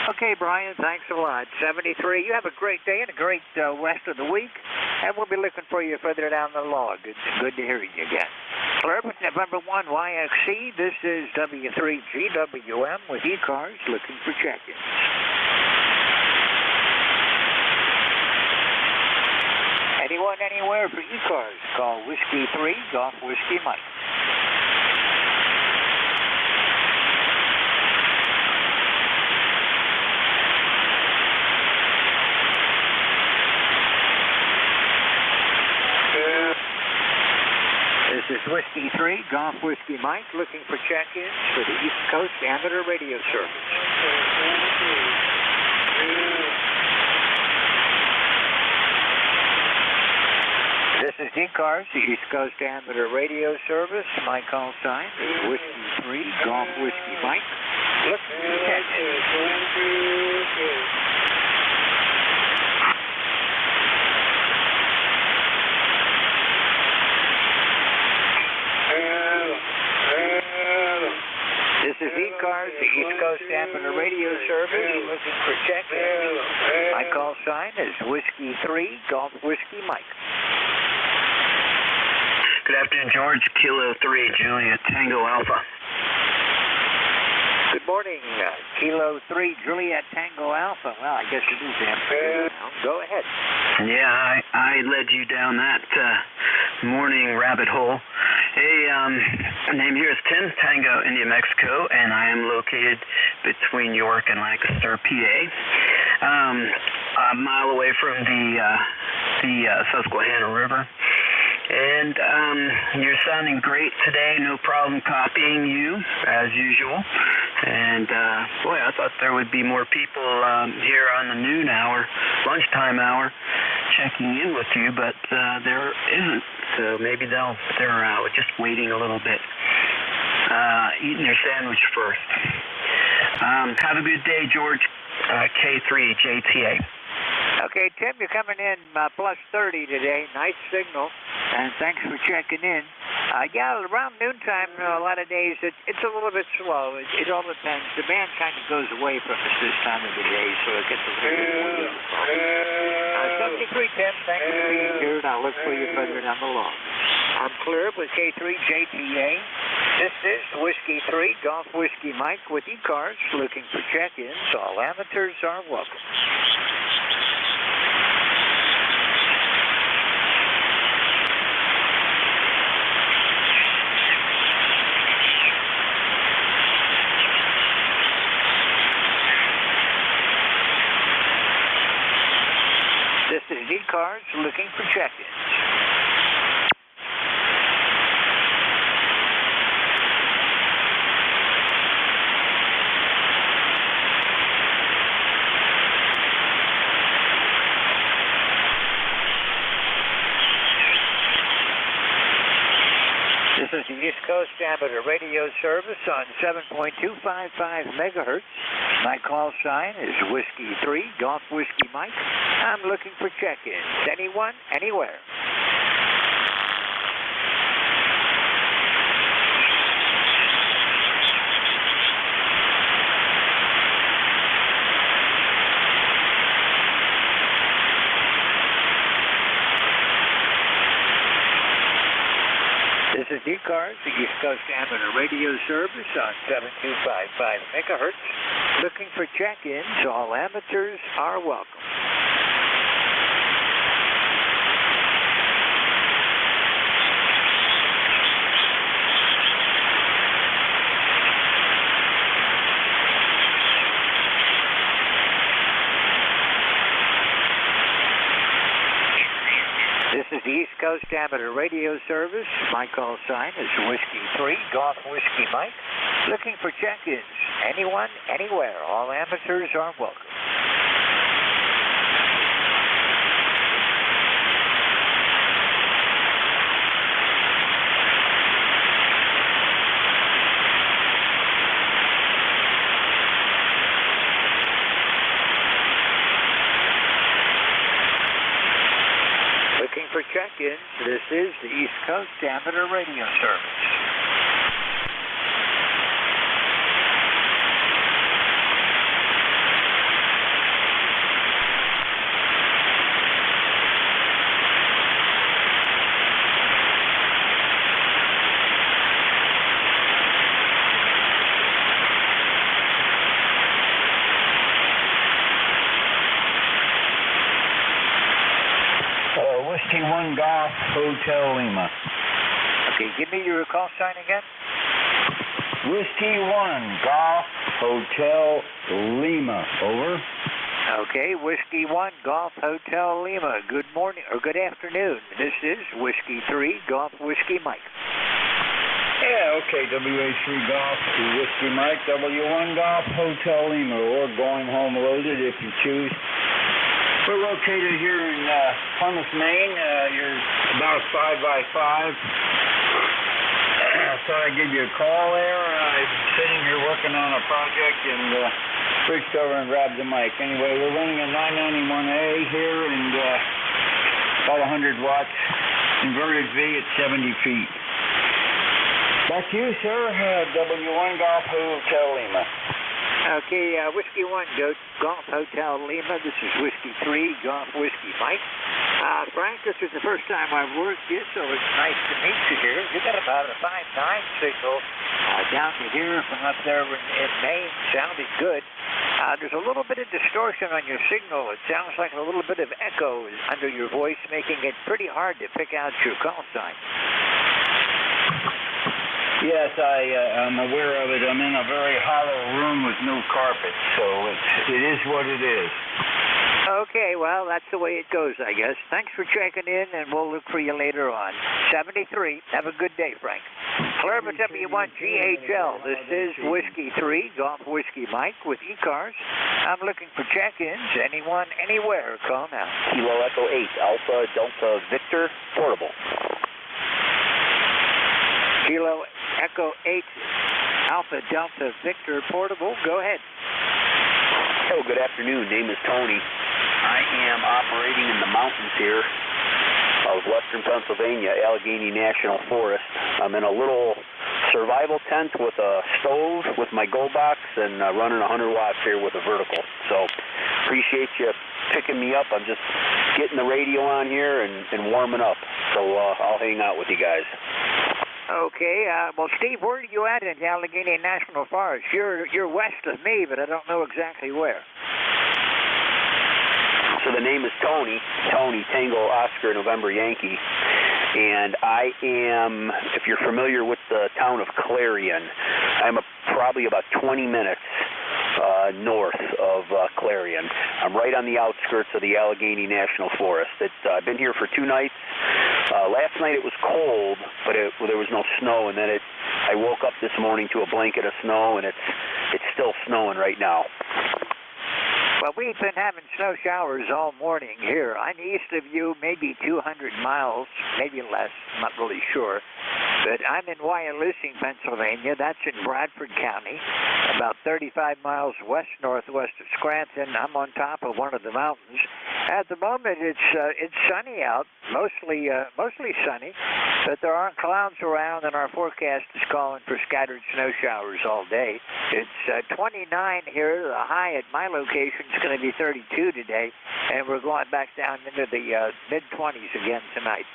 Okay, Brian, thanks a lot. 73, you have a great day and a great rest of the week, and we'll be looking for you further down the log. It's good to hear you again. Clear with November 1 YXE, this is W3GWM with ECARS looking for check-ins. Anyone, anywhere for ECARS, call Whiskey 3, Golf Whiskey Mike. This is Whiskey 3, Golf Whiskey Mike, looking for check-ins for the East Coast Amateur Radio Service. This is ECARS, the East Coast Amateur Radio Service. My call sign is Whiskey 3, Golf Whiskey Mike. Look for the This is ECARS, the East Coast Amateur Radio Service, looking for check-in. My call sign is Whiskey 3, Golf Whiskey Mike. Good afternoon, George. Kilo 3, Juliet Tango Alpha. Good morning, Kilo 3, Juliet Tango Alpha. Well, I guess it is afternoon now. Go ahead. Yeah, I led you down that morning rabbit hole. Hey, name here is Tim, Tango, India, Mexico, and I am located between York and Lancaster, PA. A mile away from the Susquehanna River. And you're sounding great today. No problem copying you, as usual. And, boy, I thought there would be more people here on the noon hour, lunchtime hour, checking in with you, but there isn't. So maybe they're just waiting a little bit, eating their sandwich first. Have a good day, George. K3 JTA. Okay, Tim, you're coming in plus 30 today. Nice signal, and thanks for checking in. Yeah, around noontime, a lot of days, it's a little bit slow. It all depends. The band kind of goes away from us this time of the day, so it gets a little bit more difficult. 73, Tim, thanks for being here, and I'll look for you further down the line. I'm clear with K3 JTA. This is Whiskey 3, Golf Whiskey Mike with ECARS, looking for check-ins. All amateurs are welcome. This is ECARS looking for check-ins. This is the East Coast Amateur Radio Service on 7.255 megahertz. My call sign is Whiskey 3, Golf Whiskey Mike. I'm looking for check-ins. Anyone, anywhere. This is ECARS, the East Coast Amateur Radio Service on 7255 megahertz. Looking for check-ins. All amateurs are welcome. This is the East Coast Amateur Radio Service. My call sign is Whiskey 3, Golf Whiskey Mike. Looking for check-ins. Anyone, anywhere. All amateurs are welcome. Looking for check-ins. This is the East Coast Amateur Radio Service. Whiskey 1 Golf Hotel Lima. Okay, give me your call sign again. Whiskey 1 Golf Hotel Lima. Over. Okay, Whiskey 1 Golf Hotel Lima. Good morning or good afternoon. This is Whiskey 3 Golf Whiskey Mike. Yeah, okay, WH3 Golf Whiskey Mike, W1 Golf Hotel Lima, or going home loaded if you choose. We're located here in Plymouth, Maine. You're about 5 by 5. I thought I'd give you a call there. I'm sitting here working on a project and reached over and grabbed the mic. Anyway, we're running a 991A here and about 100 watts. Inverted V at 70 feet. Back to you, sir. W1 Golf Hotel Lima. Okay, Whiskey 1, Golf Hotel Lima. This is Whiskey 3, Golf Whiskey Mike. Frank, this is the first time I've worked you, so it's nice to meet you here. You got about a 5.9 signal down to here from up there in Maine. Sounded good. There's a little bit of distortion on your signal. It sounds like a little bit of echo under your voice, making it pretty hard to pick out your call sign. Yes, I'm aware of it. I'm in a very hollow room with no carpet, so it is what it is. Okay, well, that's the way it goes, I guess. Thanks for checking in, and we'll look for you later on. 73. Have a good day, Frank. Clermont W1GHL. This is Whiskey 3, Golf Whiskey Mike with ECARS. I'm looking for check-ins. Anyone, anywhere, call now. Kilo Echo 8, Alpha Delta Victor, portable. Kilo Echo 8, Alpha Delta Victor, portable. Go ahead. Hello, good afternoon. Name is Tony. I am operating in the mountains here of western Pennsylvania, Allegheny National Forest. I'm in a little survival tent with a stove with my go box and running 100 watts here with a vertical. So appreciate you picking me up. I'm just getting the radio on here and warming up. So I'll hang out with you guys. Okay, well, Steve, where are you at in Allegheny National Forest? You're west of me, but I don't know exactly where. So the name is Tony Tango Oscar November Yankee, and I am, if you're familiar with the town of Clarion, I'm probably about 20 minutes north of Clarion. I'm right on the outskirts of the Allegheny National Forest. I've been here for 2 nights. Last night it was cold, but there was no snow, and then I woke up this morning to a blanket of snow, and it's still snowing right now. Well, we've been having snow showers all morning here. I'm east of you, maybe 200 miles, maybe less, I'm not really sure. But I'm in Wyalusing, Pennsylvania. That's in Bradford County, about 35 miles west-northwest of Scranton. I'm on top of one of the mountains. At the moment, it's sunny out, mostly sunny, but there aren't clouds around, and our forecast is calling for scattered snow showers all day. It's 29 here. The high at my location is going to be 32 today, and we're going back down into the mid-20s again tonight.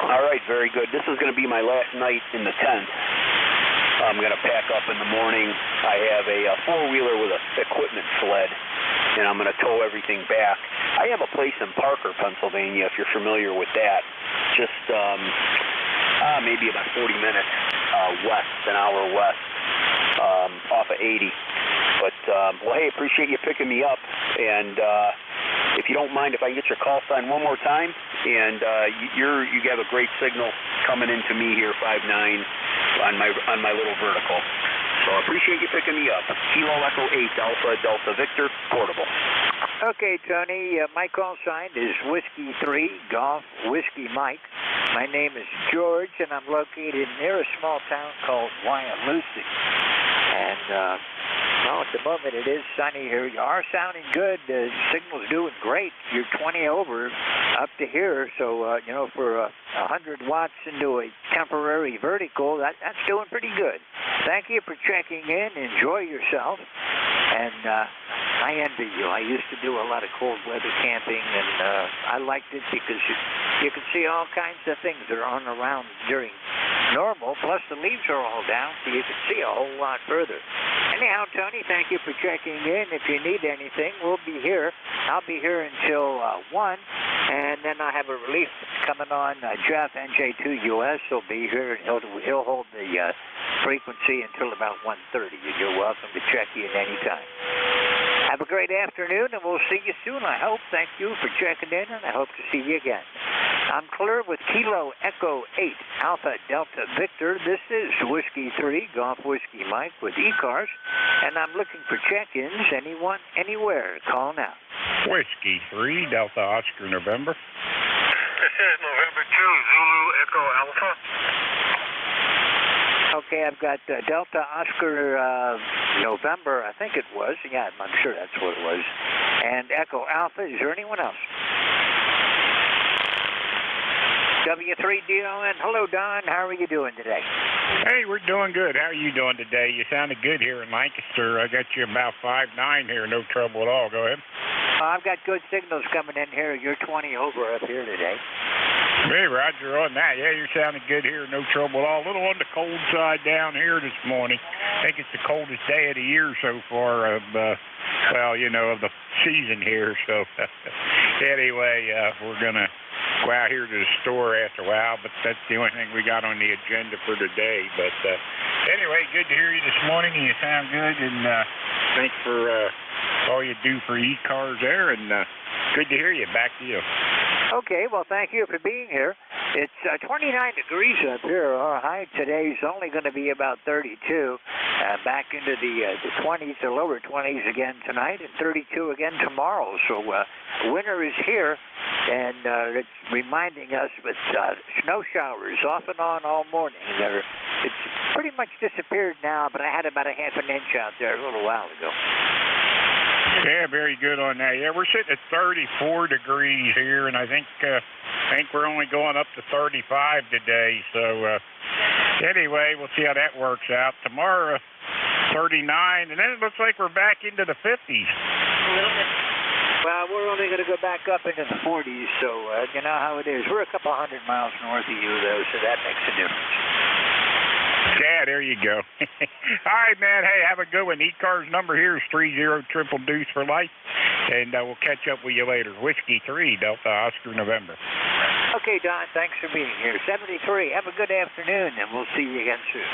All right, very good. This is going to be my last night in the tent. I'm going to pack up in the morning. I have a four-wheeler with an equipment sled, and I'm going to tow everything back. I have a place in Parker, Pennsylvania, if you're familiar with that. Just maybe about 40 minutes west, an hour west, off of 80. But, well, hey, appreciate you picking me up. And if you don't mind, if I can get your call sign one more time, and you have a great signal coming into me here, 5'9", on my little vertical. So I appreciate you picking me up. Kilo Echo 8, Alpha Delta Victor, portable. Okay, Tony, my call sign is Whiskey 3, Golf Whiskey Mike. My name is George, and I'm located near a small town called Wyalusing. And, well, at the moment it is sunny here. You are sounding good. The signal's doing great. You're 20 over up to here. So, you know, for 100 watts into a temporary vertical, that's doing pretty good. Thank you for checking in. Enjoy yourself. And I envy you. I used to do a lot of cold weather camping, and I liked it because you can see all kinds of things that are on around during normal, plus the leaves are all down, so you can see a whole lot further. Anyhow, Tony, thank you for checking in. If you need anything, we'll be here. I'll be here until 1, and then I have a relief coming on. Jeff, NJ2US, will be here, and he'll hold the frequency until about 1:30. You're welcome to check in anytime. Have a great afternoon, and we'll see you soon, I hope. Thank you for checking in, and I hope to see you again. I'm clear with Kilo Echo 8 Alpha Delta Victor. This is Whiskey 3 Golf Whiskey Mike with ECARS, and I'm looking for check-ins. Anyone, anywhere, call now. Whiskey 3 Delta Oscar November. This is November 2 Zulu Echo Alpha. Okay, I've got Delta Oscar November, I think it was. Yeah, I'm sure that's what it was. And Echo Alpha. Is there anyone else? W3DON. Hello, Don. How are you doing today? Hey, we're doing good. How are you doing today? You sounded good here in Lancaster. I got you about 5'9" here. No trouble at all. Go ahead. I've got good signals coming in here. You're 20 over up here today. Hey, Roger on that. Yeah, you're sounding good here. No trouble at all. A little on the cold side down here this morning. I think it's the coldest day of the year so far of, well, you know, of the season here. So anyway, we're going to go out here to the store after a while, but that's the only thing we got on the agenda for today. But anyway, good to hear you this morning, and you sound good, and thanks for all you do for ECARS there, and good to hear you. Back to you. Okay, well, thank you for being here. It's 29 degrees up here. Our high today is only going to be about 32. Back into the 20s or lower 20s again tonight, and 32 again tomorrow. So winter is here, and it's reminding us with snow showers off and on all morning. It's pretty much disappeared now, but I had about a half an inch out there a little while ago. Yeah, very good on that. Yeah, we're sitting at 34 degrees here, and I think we're only going up to 35 today. So anyway, we'll see how that works out. Tomorrow, 39, and then it looks like we're back into the 50s. A little bit. Well, we're only going to go back up into the 40s, so you know how it is. We're a couple hundred miles north of you, though, so that makes a difference. Yeah, there you go. All right, man. Hey, have a good one. ECARS number here is 30-triple-deuce for life, and we'll catch up with you later. Whiskey 3 Delta Oscar November. Okay, Don. Thanks for being here. 73. Have a good afternoon, and we'll see you again soon.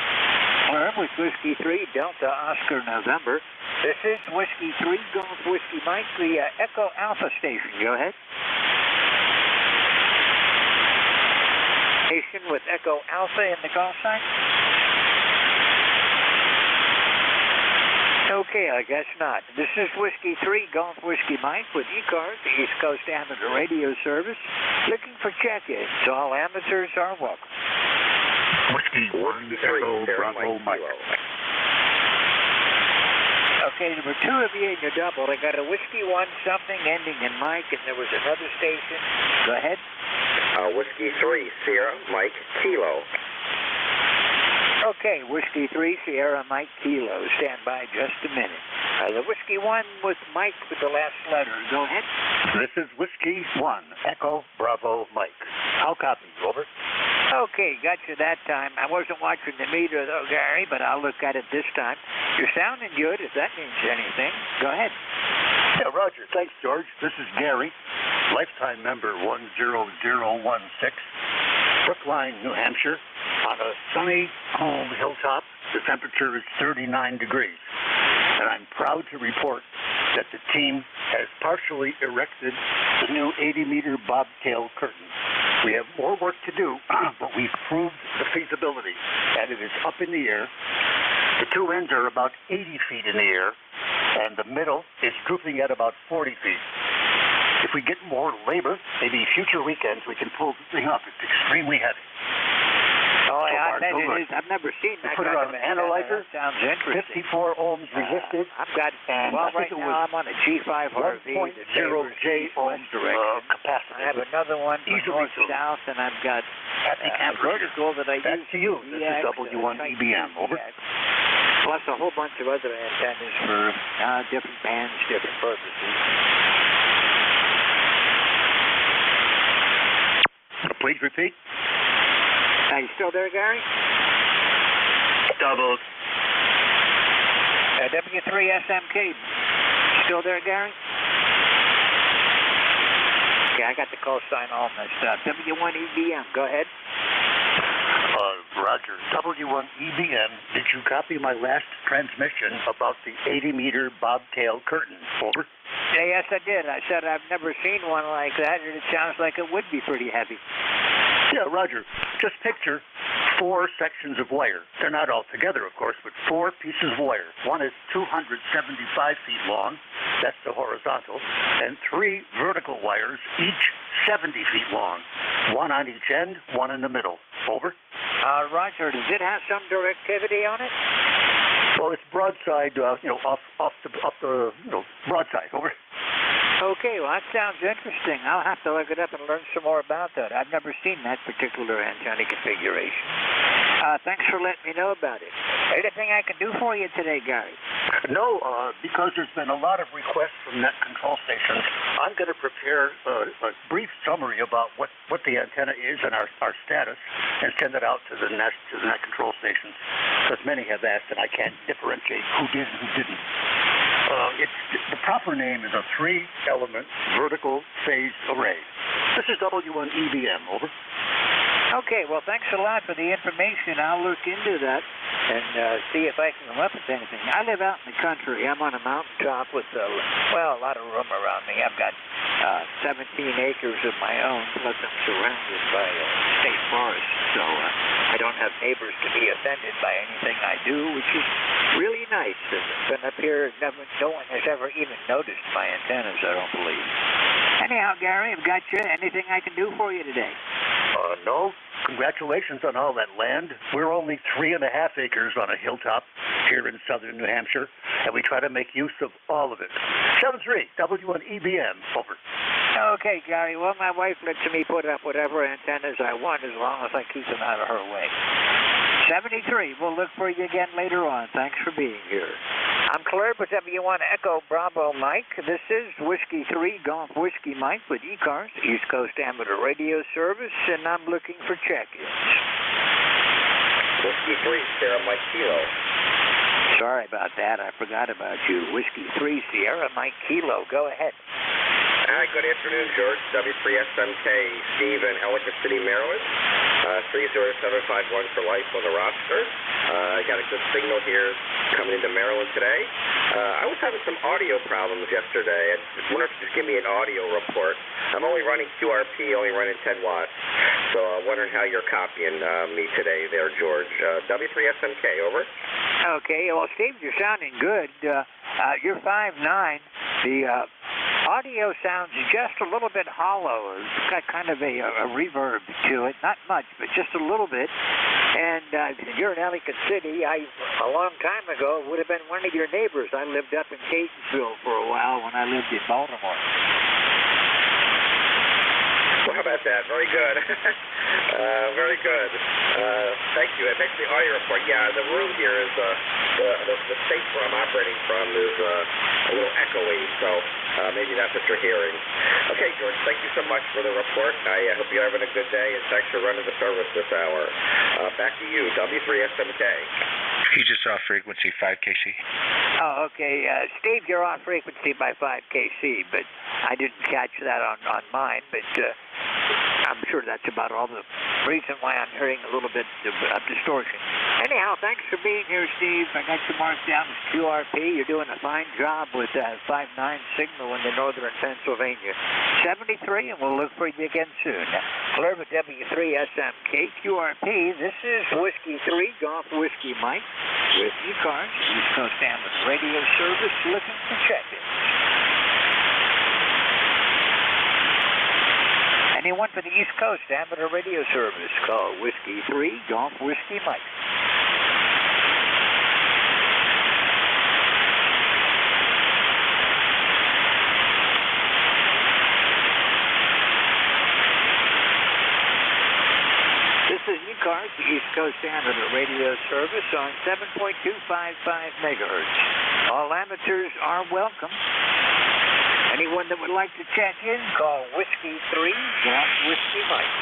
I'm with Whiskey 3 Delta Oscar November. This is Whiskey 3 Golf Whiskey Mike, the Echo Alpha station. Go ahead. Station with Echo Alpha in the call sign. Okay, I guess not. This is Whiskey 3 Golf Whiskey Mike with ECARS, the East Coast Amateur Radio Service, looking for check-ins. All amateurs are welcome. Whiskey 1 Echo Bravo Mike. Okay, number 2 of you in your double. I got a Whiskey 1 something ending in Mike, and there was another station. Go ahead. Whiskey 3 Sierra Mike Kilo. Okay, Whiskey 3 Sierra Mike Kilo. Stand by just a minute. The Whiskey 1 with Mike with the last letter. Go ahead. This is Whiskey 1 Echo Bravo Mike. I'll copy. Over. Okay, got you that time. I wasn't watching the meter, though, Gary, but I'll look at it this time. You're sounding good, if that means anything. Go ahead. Yeah, Roger. Thanks, George. This is Gary, lifetime member 10016, Brookline, New Hampshire. On a sunny, calm hilltop, the temperature is 39 degrees. And I'm proud to report that the team has partially erected the new 80-meter bobtail curtain. We have more work to do, but we've proved the feasibility, and it is up in the air. The two ends are about 80 feet in the air, and the middle is drooping at about 40 feet. If we get more labor, maybe future weekends, we can pull the thing up. It's extremely heavy. Oh, so I bet it is. I've never seen that. Put it on an analyzer. Sounds interesting. 54 ohms resisted. I've got, well, right now I'm on a G5 RV. 1.0J ohms capacity. I have another one for north-south, and I've got a vertical that I use. Back to you. This is W1 EBM. Over. Plus a whole bunch of other antennas for different bands, different purposes. Please repeat. Are you still there, Gary? Doubled. W3SMK. Still there, Gary? Okay, I got the call sign all messed up. W1EBM, go ahead. Roger. W1EBM, did you copy my last transmission about the 80-meter bobtail curtain? Over. Yes, I did. I said I've never seen one like that, and it sounds like it would be pretty heavy. Yeah, Roger. Just picture 4 sections of wire. They're not all together, of course, but 4 pieces of wire. One is 275 feet long. That's the horizontal. And 3 vertical wires, each 70 feet long. One on each end, one in the middle. Over. Roger, does it have some directivity on it? Well, it's broadside, off the broadside. Over. Okay, well, that sounds interesting. I'll have to look it up and learn some more about that. I've never seen that particular antenna configuration. Thanks for letting me know about it. Anything I can do for you today, Gary? No, because there's been a lot of requests from net control stations. I'm going to prepare a brief summary about what the antenna is and our status, and send it out to the net control stations, because many have asked, and I can't differentiate who did and who didn't. The proper name is a 3-element vertical phase array. This is W1EBM, over. Okay, well, thanks a lot for the information. I'll look into that and see if I can come up with anything. I live out in the country. I'm on a mountaintop with, a lot of room around me. I've got 17 acres of my own, plus I'm surrounded by state forests, so I don't have neighbors to be offended by anything I do, which is really nice. I've been up here, no one has ever even noticed my antennas, I don't believe. Anyhow, Gary, I've got you. Anything I can do for you today? No. Congratulations on all that land. We're only 3.5 acres on a hilltop here in southern New Hampshire, and we try to make use of all of it. 73, W1EBM, over. Okay, Gary. Well, my wife lets me put up whatever antennas I want as long as I keep them out of her way. 73. We'll look for you again later on. Thanks for being here. I'm cleared with W1 Echo Bravo Mike. This is Whiskey 3 Golf Whiskey Mike with ECARS, East Coast Amateur Radio Service, and I'm looking for check-ins. Whiskey 3 Sierra Mike Kilo. Sorry about that. I forgot about you. Whiskey 3 Sierra Mike Kilo. Go ahead. Hi, good afternoon, George. W3SMK, Steve in Ellicott City, Maryland. 30751 for life on the roster. I got a good signal here coming into Maryland today. I was having some audio problems yesterday. I just wonder if you just give me an audio report. I'm only running QRP, only running 10 watts. So I'm wondering how you're copying me today there, George. W3SMK, over. Okay, well, Steve, you're sounding good. You're 5'9". The audio sounds just a little bit hollow. It's got kind of a reverb to it. Not much, but just a little bit. And you're in Ellicott City. A long time ago, would have been one of your neighbors. I lived up in Catonsville for a while when I lived in Baltimore. Well, how about that? Very good. Very good. Thank you. It makes the audio report. Yeah, the room here is, the state where I'm operating from is a little echoey, so maybe that's what you're hearing. Okay, George, thank you so much for the report. I hope you're having a good day, and thanks for running the service this hour. Back to you, W3SMK. He's just off frequency, 5KC. Oh, okay. Steve, you're on frequency by 5KC, but I didn't catch that on mine, but I'm sure that's about all the reason why I'm hearing a little bit of distortion. Anyhow, thanks for being here, Steve. I got you marked down as QRP. You're doing a fine job with that 5.9 signal in the northern Pennsylvania. 73, and we'll look for you again soon. Clear with W3SMK QRP. This is Whiskey 3 Golf Whiskey Mike with ECARS, East Coast Amateur Radio Service, looking for check-ins. Anyone for the East Coast Amateur Radio Service, call Whiskey 3 Golf Whiskey Mike. This is ECARS, the East Coast Amateur Radio Service on 7.255 megahertz. All amateurs are welcome. Anyone that would like to check in, call Whiskey 3 Golf Whiskey Mike.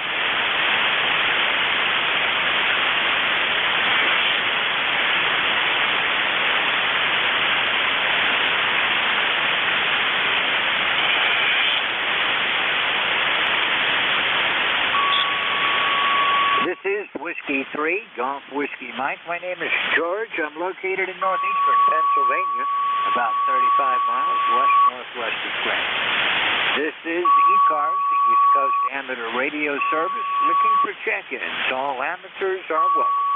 This is Whiskey 3 Golf Whiskey Mike. My name is George. I'm located in northeastern Pennsylvania. about 35 miles west-northwest of Greenwich. This is ECARS, the East Coast Amateur Radio Service, looking for check-ins. All amateurs are welcome.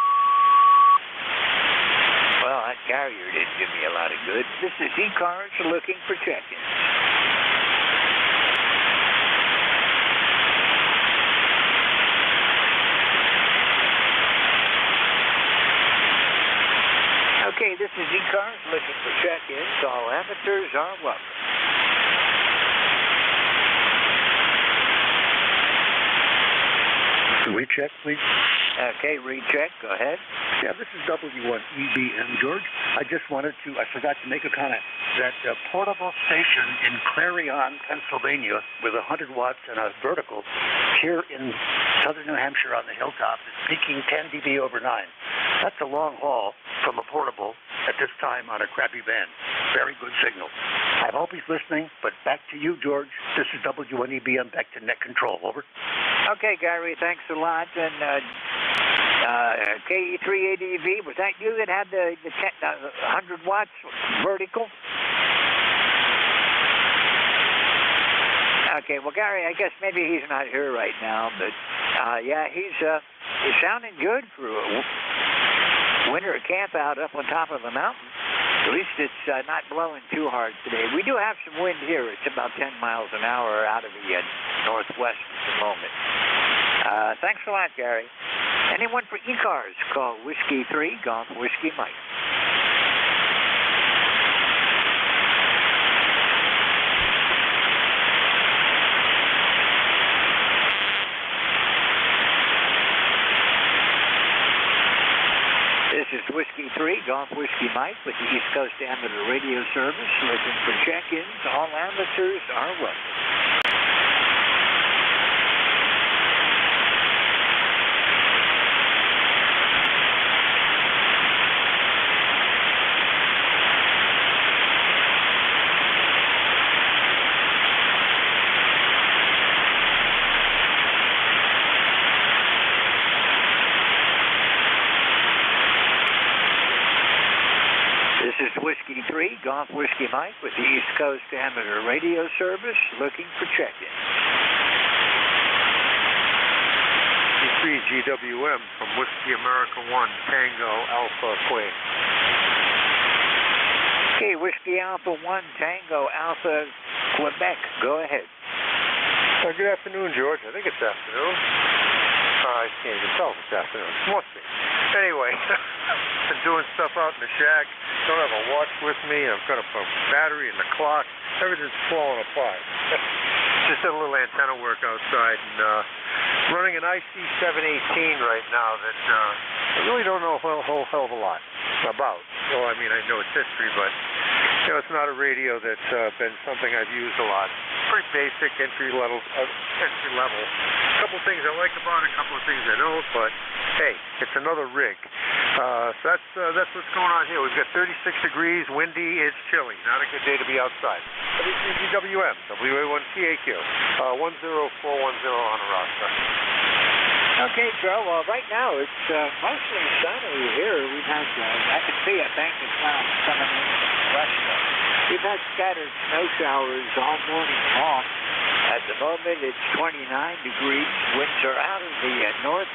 Well, that carrier didn't give me a lot of good. This is ECARS looking for check-ins. Okay, this is ECARS looking for check-ins. All amateurs are welcome. Recheck, please. Okay, recheck. Go ahead. Yeah, this is W1EBM, George. I forgot to make a comment. That portable station in Clarion, Pennsylvania, with 100 watts and a vertical, here in southern New Hampshire on the hilltop, is peaking 10 dB over 9. That's a long haul from a portable at this time on a crappy band. Very good signal. I hope he's listening, but back to you, George. This is W1EBM, back to net control. Over. Okay, Gary, thanks a lot. And KE3ADV, was that you that had the 100 watts vertical? Okay, well, Gary, I guess maybe he's not here right now, but yeah, he's sounding good for a winter camp out up on top of the mountain. At least it's not blowing too hard today. We do have some wind here. It's about 10 miles an hour out of the northwest at the moment. Thanks a lot, Gary. Anyone for ECARS, call Whiskey 3, Golf Whiskey Mike. This is Whiskey 3, Golf Whiskey Mike with the East Coast Amateur Radio Service, looking for check-ins. All amateurs are welcome. This is Whiskey 3, Golf Whiskey Mike with the East Coast Amateur Radio Service, looking for check-in. E3GWM from Whiskey America 1, Tango Alpha Quake. Okay, Whiskey Alpha 1, Tango Alpha Quebec, go ahead. Good afternoon, George. I think it's afternoon. I can't even tell if it's afternoon. It must be. Anyway, been doing stuff out in the shack. Don't have a watch with me. I've got a battery in the clock. Everything's falling apart. Just did a little antenna work outside and running an IC718 right now that I really don't know a whole hell of a lot about. Well, I mean, I know its history, but it's not a radio that's been something I've used a lot. Pretty basic, entry level. A couple things I like about it, a couple of things I don't, but hey, it's another rig. So that's what's going on here. We've got 36 degrees, windy, it's chilly. Not a good day to be outside. WCGWM, WA1TAQ, 10410 on the roster. Okay, Joe. Well, right now it's mostly sunny here. We've had, I can see a bank of clouds coming in from the west. We've had scattered snow showers all morning long. At the moment, it's 29 degrees. Winds are out of the north,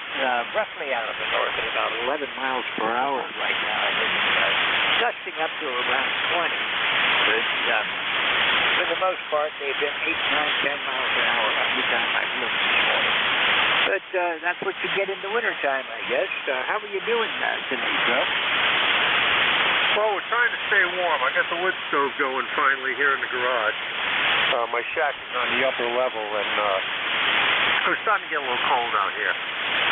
roughly out of the north at about 11 miles per hour right now. It's gusting up to around 20. But for the most part, they've been 8, 9, 10 miles an hour every time I've looked this morning. But that's what you get in the wintertime, I guess. How are you doing today, Joe? Well, we're trying to stay warm. I got the wood stove going finally here in the garage. My shack is on the upper level, and it was starting to get a little cold out here.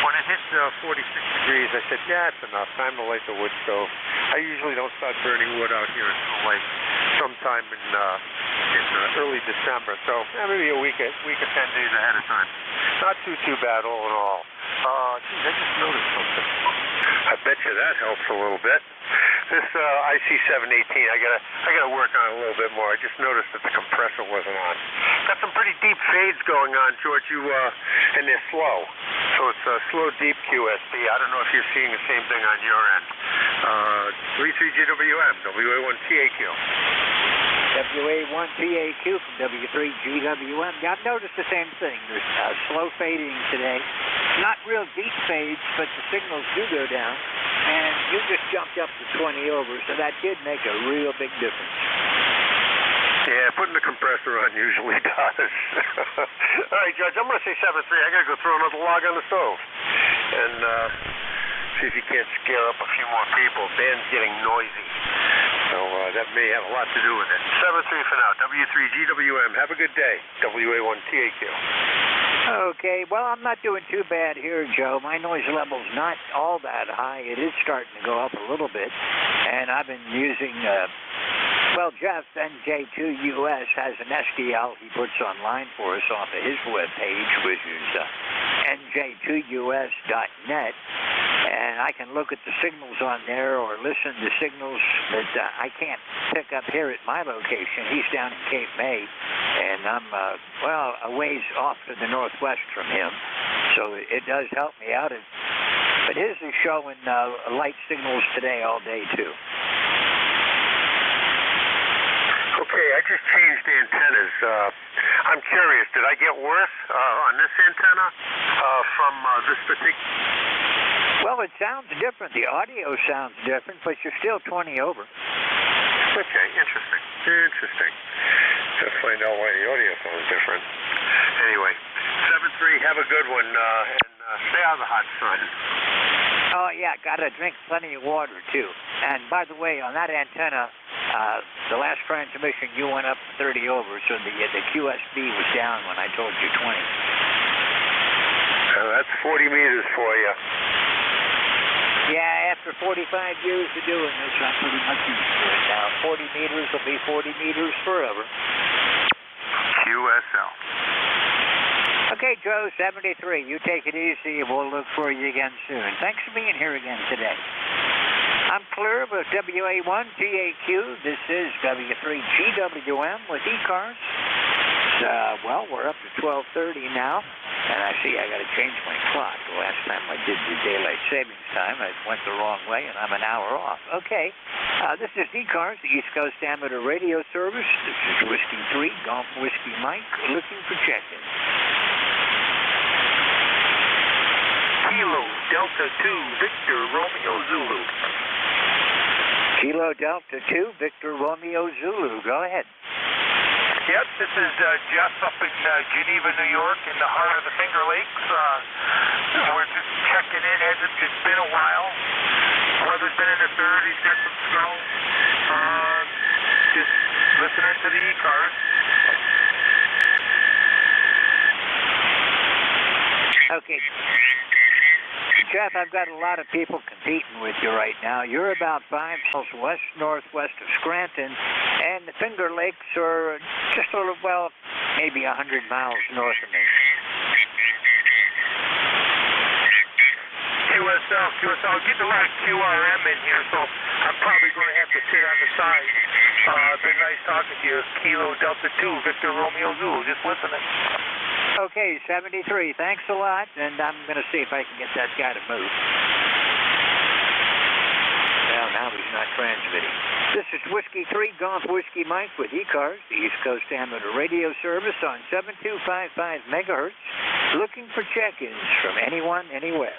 When it hit 46 degrees, I said, yeah, it's enough. Time to light the wood stove. I usually don't start burning wood out here until like sometime in early December. So maybe a week or 10 days ahead of time. Not too bad all in all. Geez, I just noticed something. I bet you that helps a little bit. This IC718, I gotta work on it a little bit more. I just noticed that the compressor wasn't on. Got some pretty deep fades going on, George. And they're slow. So it's a slow, deep QSP. I don't know if you're seeing the same thing on your end. W3GWM, WA1TAQ. WA1TAQ from W3GWM. Yeah, I've noticed the same thing. There's slow fading today. Not real deep fades, but the signals do go down. And you just jumped up to 20 over, so that did make a real big difference. Yeah, putting the compressor on usually does. All right, Judge, I'm going to say 7-3. I got to go throw another log on the stove. And see if you can't scare up a few more people. Dan's getting noisy. So that may have a lot to do with it. 7-3 for now. W3GWM. Have a good day. WA1TAQ. Okay, well, I'm not doing too bad here, Joe. My noise level's not all that high. It is starting to go up a little bit. And I've been using, well, Jeff, NJ2US, has an SDL he puts online for us off of his webpage, which is NJ2US.net. And I can look at the signals on there or listen to signals that I can't pick up here at my location. He's down in Cape May, and I'm, well, a ways off to the northwest from him. So it does help me out. But his is showing light signals today all day, too. Okay, I just changed the antennas. I'm curious, did I get worse on this antenna from this particular... Well, it sounds different. The audio sounds different, but you're still 20 over. Okay, interesting. Interesting. Let's find out why the audio sounds different. Anyway, 7-3, have a good one, and stay out of the hot sun. Oh, yeah, got to drink plenty of water, too. And by the way, on that antenna, the last transmission, you went up 30 over, so the QSB was down when I told you 20. That's 40 meters for you. Yeah, after 45 years of doing this, I'm pretty much used to it now. 40 meters will be 40 meters forever. QSL. Okay, Joe, 73. You take it easy, and we'll look for you again soon. Thanks for being here again today. I'm clear with WA1TAQ. This is W3GWM with ECARS. Well, we're up to 12:30 now, and I see I got to change my clock. The last time I did the daylight savings time, I went the wrong way, and I'm an hour off. Okay, this is ECARS, the East Coast Amateur Radio Service. This is Whiskey 3, Golf Whiskey Mike, looking for check-in. Kilo Delta 2, Victor Romeo Zulu. Kilo Delta 2, Victor Romeo Zulu. Go ahead. Yep, this is Jeff up in Geneva, New York, in the heart of the Finger Lakes. We're just checking in. It's been a while. Weather's been in the 30s, got some snow. Just listening to the ECARS. Okay. Jeff, I've got a lot of people competing with you right now. You're about 5 miles west-northwest of Scranton, and the Finger Lakes are just a little, well, maybe 100 miles north of me. QSL, getting a lot of QRM in here, so I'm probably going to have to sit on the side. Been nice talking to you. Kilo Delta 2, Victor Romeo Zulu, just listening. Okay, 73. Thanks a lot, and I'm going to see if I can get that guy to move. Well, now he's not transmitting. This is Whiskey 3, Golf Whiskey Mike with ECARS, the East Coast Amateur Radio Service on 7255 megahertz, looking for check-ins from anyone, anywhere.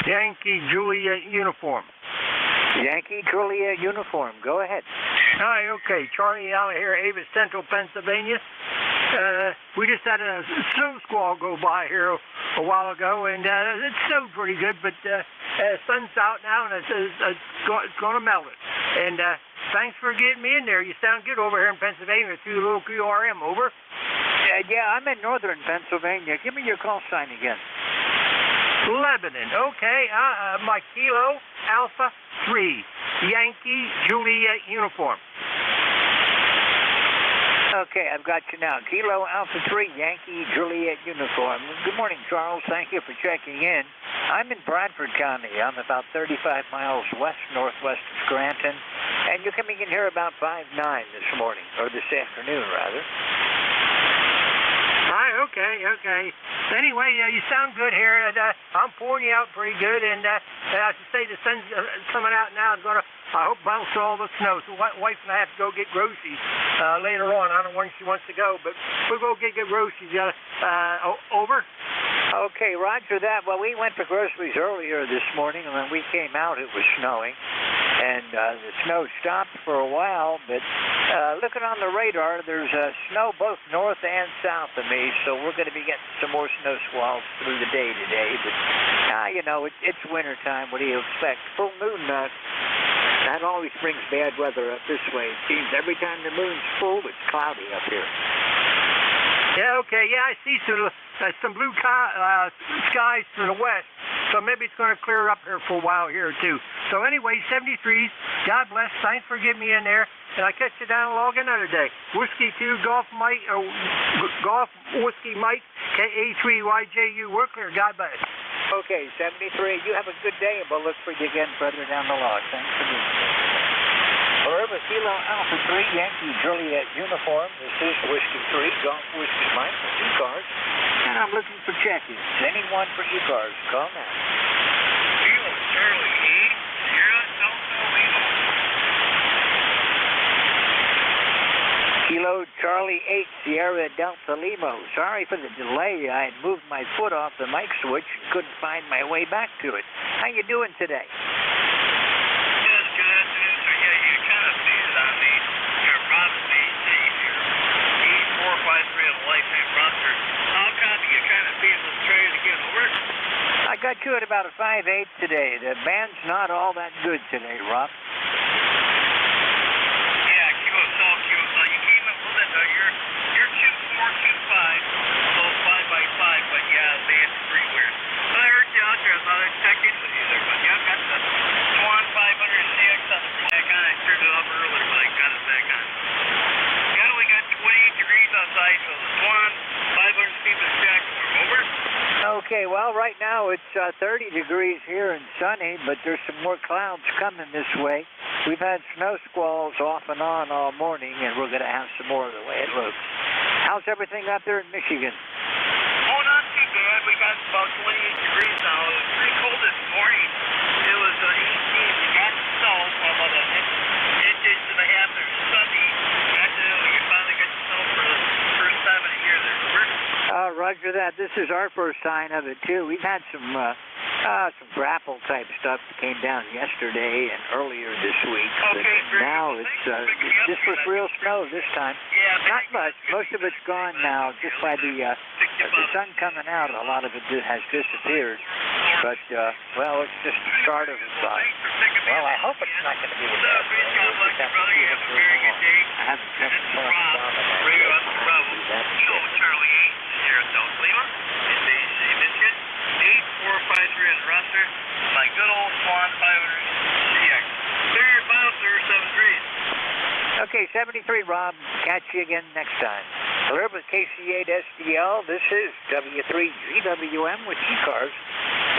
Yankee Juliet Uniform. Yankee Juliet Uniform. Go ahead. Hi, okay. Charlie out here, Avis, Central Pennsylvania. We just had a snow squall go by here a while ago, and it snowed pretty good, but sun's out now, and it's going to melt it. And thanks for getting me in there. You sound good over here in Pennsylvania through the little QRM, over. Yeah, I'm in northern Pennsylvania. Give me your call sign again. Lebanon. Okay, my Kilo Alpha 3, Yankee Juliet Uniform. Okay, I've got you now. Kilo Alpha 3, Yankee Juliet Uniform. Good morning, Charles. Thank you for checking in. I'm in Bradford County. I'm about 35 miles west-northwest of Scranton, and you're coming in here about 5-9 this morning, or this afternoon, rather. Hi, okay. Anyway, you sound good here, and I'm pouring you out pretty good, and And I should say the sun's coming out now. It's going to, I hope, bounce all the snow. So wife and I have to go get groceries later on. I don't know when she wants to go, but we'll go get groceries. Over? Okay, roger that. Well, we went for groceries earlier this morning, and when we came out, it was snowing. And the snow stopped for a while, but looking on the radar, there's snow both north and south of me, so we're going to be getting some more snow squalls through the day today. But, you know, it's winter time. What do you expect? Full moon, that always brings bad weather up this way. It seems every time the moon's full, it's cloudy up here. Yeah, okay. Yeah, I see some blue skies to the west, so maybe it's going to clear up here for a while here, too. So anyway, 73s. God bless. Thanks for getting me in there, and I'll catch you down along another day. Whiskey 2, Golf Whiskey Mike, KA3YJU. We're clear. God bless. Okay, 73. You have a good day, and we'll look for you again further down the log. Thanks for being here. Forever Kilo Alpha 3, Yankee Juliet uniform. This is Whiskey 3, Golf Whiskey Mike with ECARS. And I'm looking for check-ins. Anyone for ECARS, call now. Kilo Charlie 8, Sierra Delta Lima. Kilo Charlie 8, Sierra Delta Lima. Sorry for the delay. I had moved my foot off the mic switch and couldn't find my way back to it. How you doing today? Yes, good afternoon, sir. Yeah, you kind of seated on me. Your Robin your 8453 of the lifetime roster. How copy you kind of feeling this trade again, over? I got you at about a 5.8 today. The band's not all that good today, Rob. Yeah, QSL. You came up with it. You're 2425, so 5x5, but yeah, the band's pretty weird. But I heard you out there. I thought I'd check in with you there, but yeah, I've got the Swan 500CX on the back on. I turned it off earlier, but I got it back on. Yeah, we got 28 degrees outside, so the Swan 500 Steven's Jack, over. Okay, well, right now it's 30 degrees here and sunny, but there's some more clouds coming this way. We've had snow squalls off and on all morning, and we're going to have some more the way it looks. How's everything up there in Michigan? Oh, not too bad. We got about 28 degrees now. It was pretty cold this morning. It was 18. We got the snow, about an inch and a half there Sunday. We finally got the snow for the first time in a year there. Roger that. This is our first sign of it, too. We've had some grapple-type stuff that came down yesterday and earlier this week. Okay, but now this was real snow this time. Yeah, not much. Most of it's gone now. Just by the sun coming out, a lot of it has disappeared. But, well, it's just the start of it. Well, I hope it's not going to be the best. I haven't checked the phone down on that. Charlie 8, Sierra Delta Lima, Michigan, 8453 on the roster. My good old Swan 500CX. Clear your final, sir, 7 degrees. Okay, 73, Rob. Catch you again next time. Hello, with KC8SDL. This is W3GWM with ECARS.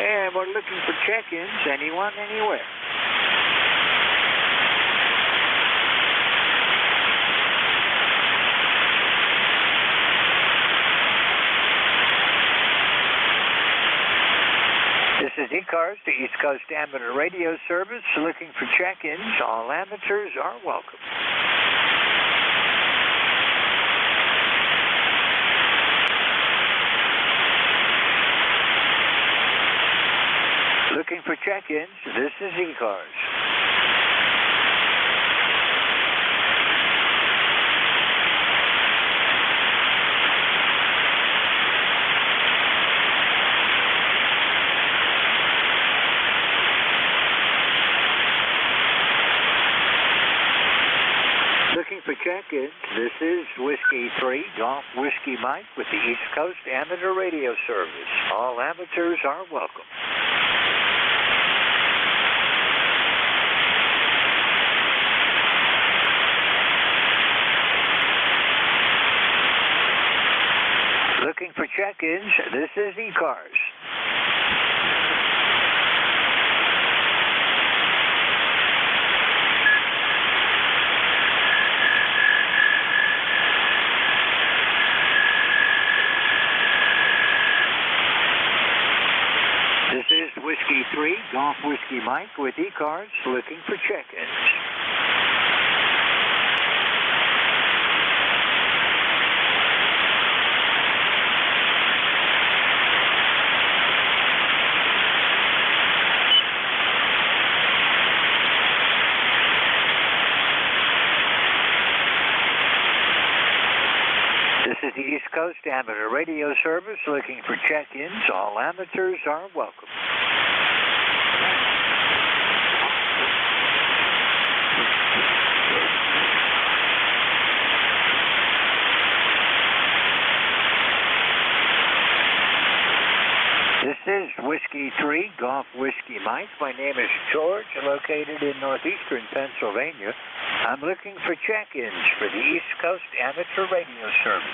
And we're looking for check-ins. Anyone, anywhere. This is ECARS, the East Coast Amateur Radio Service. Looking for check-ins. All amateurs are welcome. Looking for check-ins. This is ECARS. Looking for check-ins. This is Whiskey 3, Golf Whiskey Mike with the East Coast Amateur Radio Service. All amateurs are welcome. Looking for check-ins. This is ECARS. This is Whiskey 3, Golf Whiskey Mike with ECARS looking for check-ins. This is the East Coast Amateur Radio Service looking for check-ins. All amateurs are welcome. This is Whiskey 3, Golf Whiskey Mike. My name is George, located in northeastern Pennsylvania. I'm looking for check-ins for the East Coast Amateur Radio Service.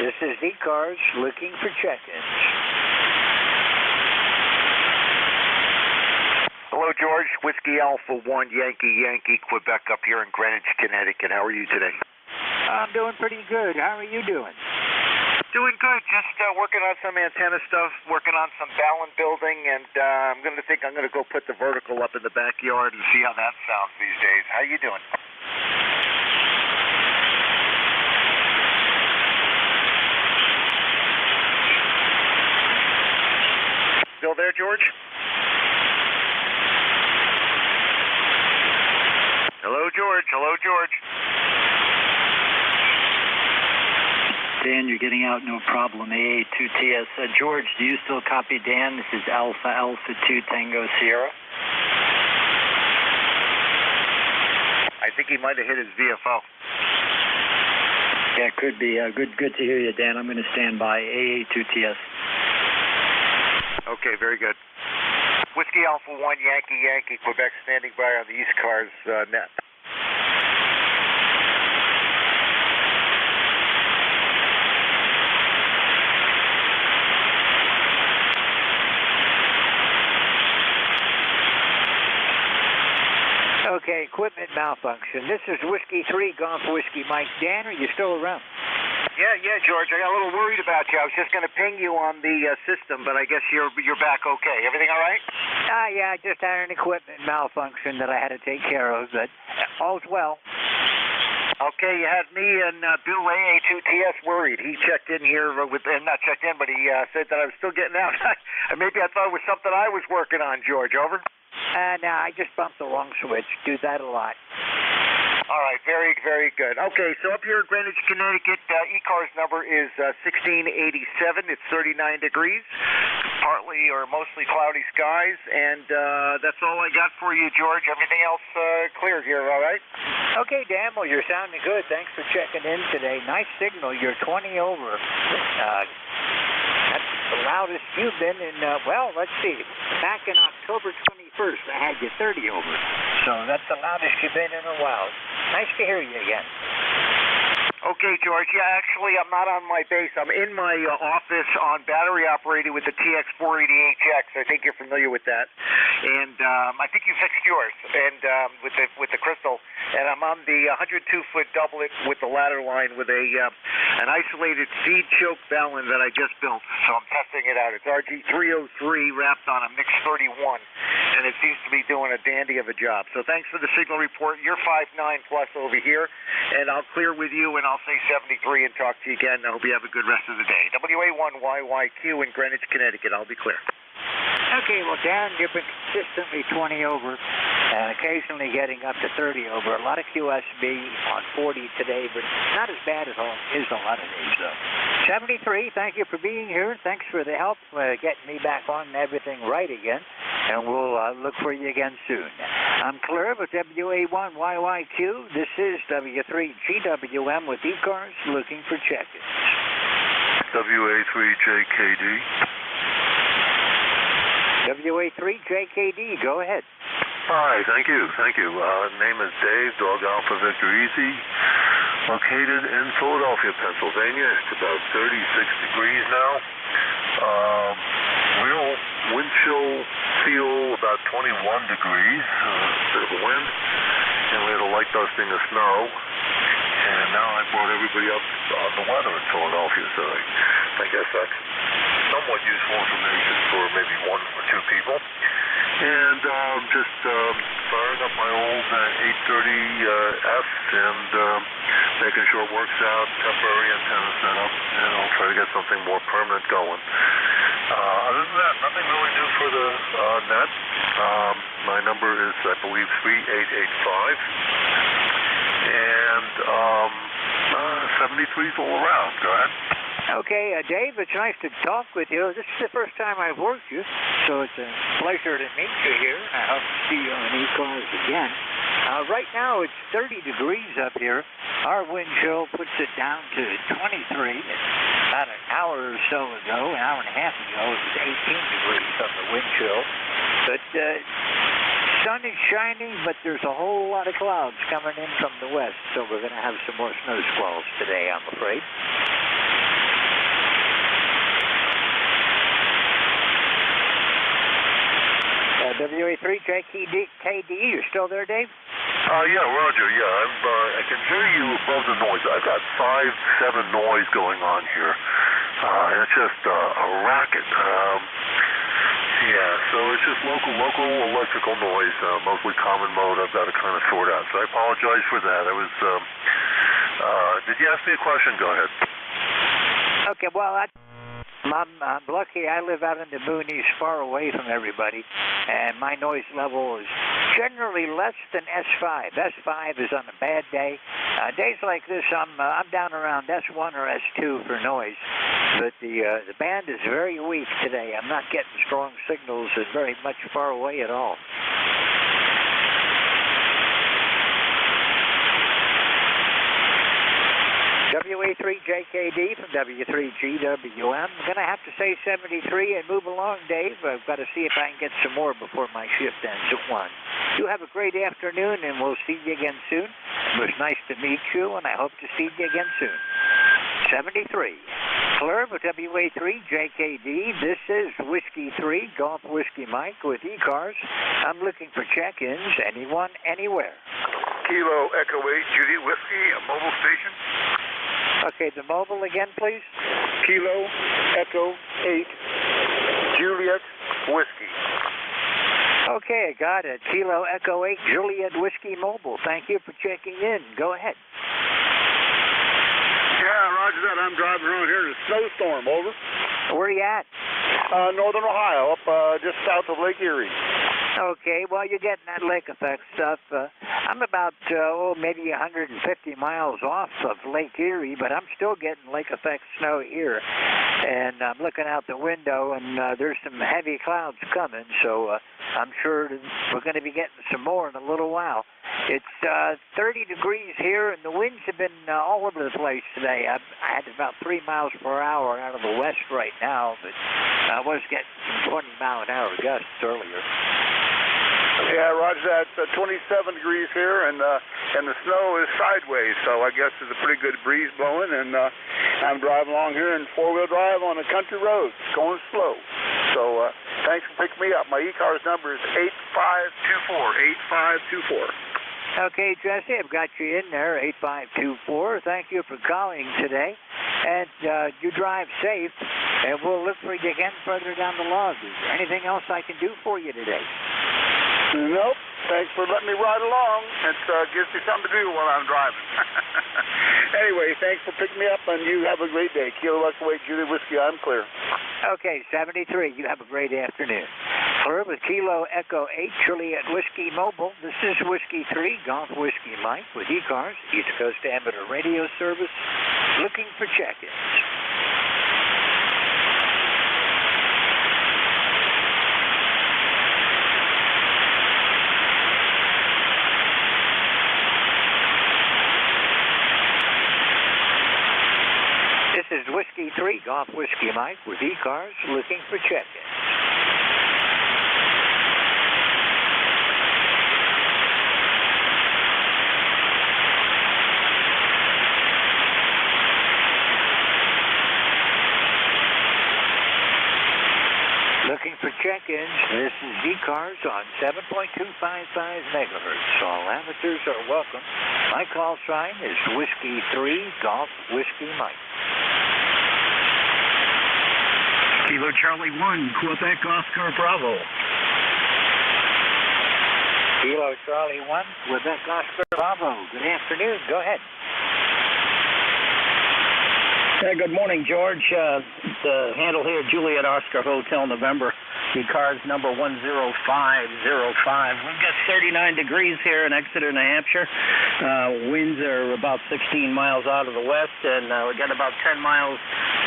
This is ECARS looking for check-ins. Hello, George. Whiskey Alpha 1, Yankee, Quebec up here in Greenwich, Connecticut. How are you today? I'm doing pretty good. How are you doing? Doing good. Just working on some antenna stuff, working on some balun building, and I'm going to go put the vertical up in the backyard and see how that sounds these days. How you doing? Still there, George? Hello, George. Hello, George. Dan, you're getting out, no problem. AA2TS. George, do you still copy Dan? This is Alpha 2 Tango Sierra. I think he might have hit his VFO. Yeah, could be. Good to hear you, Dan. I'm going to stand by. AA2TS. Okay, very good. Whiskey Alpha 1, Yankee, Quebec, standing by on the ECARS net. Okay, equipment malfunction. This is Whiskey 3, Golf Whiskey Mike. Dan, are you still around? Yeah, George. I got a little worried about you. I was just going to ping you on the system, but I guess you're back okay. Everything all right? Yeah, I just had an equipment malfunction that I had to take care of, but all's well. Okay, you had me and Bill AA2TS worried. He checked in here not checked in, but he said that I was still getting out. Maybe I thought it was something I was working on, George. Over? No, I just bumped the wrong switch. Do that a lot. All right, very, very good. Okay, so up here in Greenwich, Connecticut, ECARS number is 1687. It's 39 degrees, partly or mostly cloudy skies, and that's all I got for you, George. Everything else clear here, all right? Okay, Dan, well, you're sounding good. Thanks for checking in today. Nice signal. You're 20 over. That's the loudest you've been in, let's see. Back in October 21st, I had you 30 over. So that's the loudest you've been in a while. Nice to hear you again. Okay, George. Yeah, actually, I'm not on my base. I'm in my office on battery operated with the TX480HX. I think you're familiar with that. And I think you fixed yours and with the crystal. And I'm on the 102-foot doublet with the ladder line with an isolated seed choke balun that I just built. So I'm testing it out. It's RG303 wrapped on a Mix 31, and it seems to be doing a dandy of a job. So thanks for the signal report. You're 5.9 plus over here, and I'll clear with you, and I'll say 73 and talk to you again. I hope you have a good rest of the day. WA1YYQ in Greenwich, Connecticut. I'll be clear. Okay, well, Dan, you've been consistently 20 over and occasionally getting up to 30 over. A lot of QSB on 40 today, but not as bad as is a lot of days, though. 73, thank you for being here. Thanks for the help getting me back on and everything right again, and we'll look for you again soon. I'm clear with WA1YYQ. This is W3GWM with ECARS looking for check-ins. WA3JKD. WA3JKD, go ahead. Hi, thank you. Name is Dave, Dog Alpha Victor Easy, located in Philadelphia, Pennsylvania. It's about 36 degrees now. Real wind chill feel about 21 degrees, bit of a wind, and we had a light dusting of snow. And now I brought everybody up on the weather in Philadelphia, so I guess that's somewhat useful information for maybe one or two people. And just firing up my old 830F and making sure it works out, temporary antenna setup, and I'll try to get something more permanent going. Other than that, nothing really new for the net. My number is, I believe, 3885. And 73's all around. Go ahead. Okay, Dave, it's nice to talk with you. This is the first time I've worked you, so it's a pleasure to meet you here. I hope to see you on ECARS again. Right now, it's 30 degrees up here. Our wind chill puts it down to 23. About an hour or so ago, an hour and a half ago, it was 18 degrees on the wind chill. But sun is shining, but there's a whole lot of clouds coming in from the west, so we're going to have some more snow squalls today, I'm afraid. WA3JKD, you're still there, Dave? Yeah, Roger. Yeah, I can hear you above the noise. I've got 5-7 noise going on here. And it's just a racket. Yeah, so it's just local electrical noise, mostly common mode. I've got to kind of sort out. So I apologize for that. I was. Did you ask me a question? Go ahead. Okay. Well, I'm lucky I live out in the boonies far away from everybody, and my noise level is generally less than S5. S5 is on a bad day. Days like this, I'm down around S1 or S2 for noise, but the band is very weak today. I'm not getting strong signals and very much far away at all. WA3JKD from W3GWM. I'm going to have to say 73 and move along, Dave. I've got to see if I can get some more before my shift ends at 1. You have a great afternoon, and we'll see you again soon. It was nice to meet you, and I hope to see you again soon. 73. Clear with WA3JKD. This is Whiskey 3, Golf Whiskey Mike with ECARS. I'm looking for check-ins, anyone, anywhere. Kilo Echo 8, Juliet Whiskey, a mobile station. Okay, the mobile again, please. Kilo Echo 8, Juliet Whiskey. Okay, I got it. Kilo Echo 8, Juliet Whiskey Mobile. Thank you for checking in. Go ahead. Yeah, roger that. I'm driving around here in a snowstorm, over. Where are you at? Northern Ohio, up just south of Lake Erie. Okay, well, you're getting that lake effect stuff. I'm about, maybe 150 miles off of Lake Erie, but I'm still getting lake effect snow here. And I'm looking out the window, and there's some heavy clouds coming, so I'm sure we're going to be getting some more in a little while. It's 30 degrees here, and the winds have been all over the place today. I had about 3 miles per hour out of the west right now, but I was getting some 20-mile-an-hour gusts earlier. Yeah, roger that. 27 degrees here, and the snow is sideways, so I guess there's a pretty good breeze blowing, and I'm driving along here in four-wheel drive on a country road, going slow. So thanks for picking me up. My ECARS number is 8524, 8524. Okay, Jesse, I've got you in there, 8524. Thank you for calling today, and you drive safe, and we'll look for you again further down the log. Is there anything else I can do for you today? Nope. Thanks for letting me ride along. It gives me something to do while I'm driving. Anyway, thanks for picking me up, and you have a great day. Kilo Echo 8, Juliet Whiskey, I'm clear. Okay, 73. You have a great afternoon. Clear with Kilo Echo 8, Juliet Whiskey Mobile. This is Whiskey 3, Golf Whiskey Mike with ECARS, East Coast Amateur Radio Service, looking for check-ins. This is Whiskey 3, Golf Whiskey Mike with ECARS, looking for check-ins. Looking for check-ins. This is ECARS on 7.255 megahertz. All amateurs are welcome. My call sign is Whiskey 3 Golf Whiskey Mike. Kilo Charlie 1, Quebec Oscar Bravo. Kilo Charlie 1, Quebec Oscar Bravo. Good afternoon. Go ahead. Good morning, George. The handle here, Juliet Oscar Hotel November. ECARS number 10505. We've got 39 degrees here in Exeter, New Hampshire. Winds are about 16 miles out of the west, and we got about 10 miles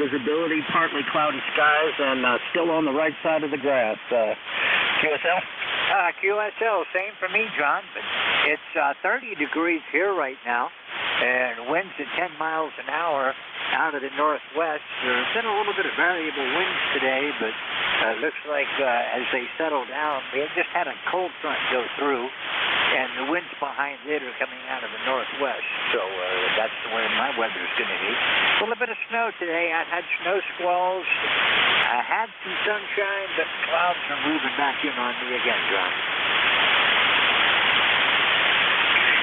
visibility, partly cloudy skies, and still on the right side of the grass. QSL? QSL, same for me, John. But it's 30 degrees here right now, and winds at 10 miles an hour out of the northwest. There's been a little bit of variable winds today, but it looks like as they settle down, they just had a cold front go through, and the winds behind it are coming out of the northwest. So that's the way my weather's going to be. A little bit of snow today. I've had snow squalls. I had some sunshine, but clouds are moving back in on me again, John.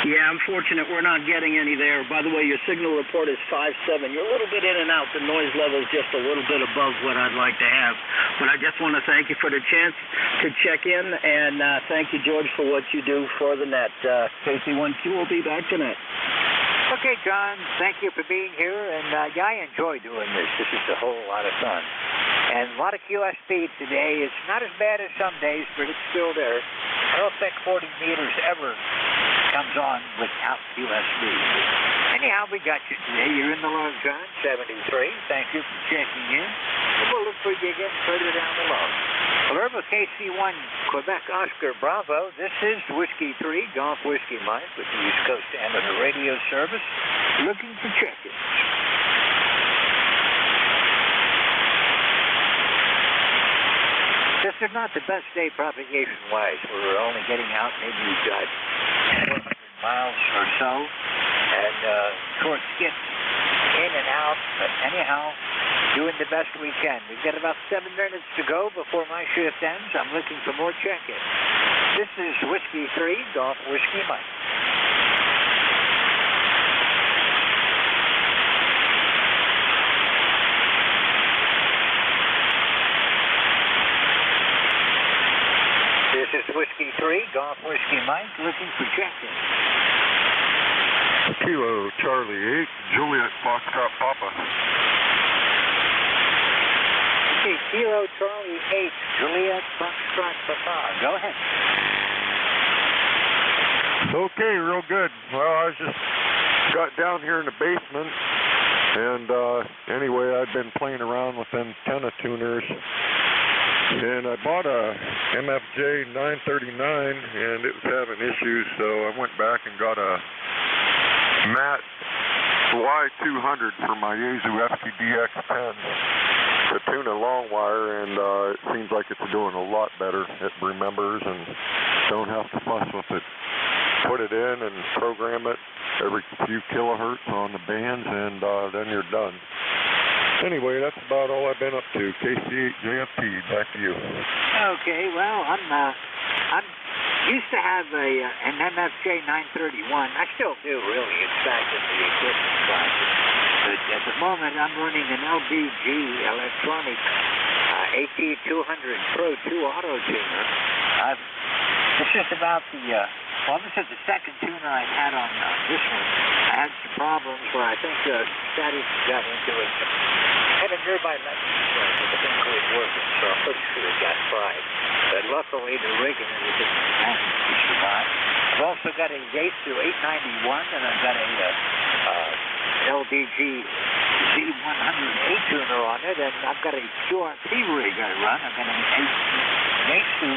Yeah, I'm fortunate we're not getting any there. By the way, your signal report is 5.7. You're a little bit in and out. The noise level is just a little bit above what I'd like to have. But I just want to thank you for the chance to check in, and thank you, George, for what you do for the net. KC1Q will be back tonight. Okay, John, thank you for being here, and yeah, I enjoy doing this. This is a whole lot of fun. And a lot of QSP today. It's not as bad as some days, but it's still there. I don't think 40 meters ever comes on without QSB. Anyhow, we got you today. You're in the log, John, 73. Thank you for checking in. And we'll look for you again further down the log. Alert KC1 Quebec Oscar Bravo. This is Whiskey 3 Golf Whiskey Mike with the East Coast Amateur Radio Service. Looking for check-ins. This is not the best day propagation-wise. We're only getting out maybe 400 miles or so, and short skips in and out. But anyhow, doing the best we can. We've got about 7 minutes to go before my shift ends. I'm looking for more check-ins. This is Whiskey 3 Golf Whiskey Mike. This is Whiskey 3, Golf Whiskey Mike, looking for check-in. Kilo Charlie 8, Juliet Foxtrot Papa. Okay, Kilo Charlie 8, Juliet Foxtrot Papa. Go ahead. Okay, real good. Well, I just got down here in the basement, and anyway, I've been playing around with antenna tuners. And I bought a MFJ 939, and it was having issues, so I went back and got a Matt Y200 for my Yaesu FTDX10 to tune a long wire, and it seems like it's doing a lot better. It remembers and don't have to fuss with it. Put it in and program it every few kilohertz on the bands, and then you're done. Anyway, that's about all I've been up to. KC8JFT, back to you. Okay, well, I'm used to have an MFJ 931. I still do, really. It's back in the equipment closet. But at the moment, I'm running an LBG electronic AT200 Pro 2 auto tuner. This is about this is the second tuner I've had on this one. I had some problems where I think static got into it. I had a nearby lightning strike, but the thing was working, so I'm pretty sure it got fried. But luckily, the rig and everything managed to survive. I've also got a Yaesu 891, and I've got a LDG Z100A tuner on it, and I've got a QRP rig I run. I've got an Yaesu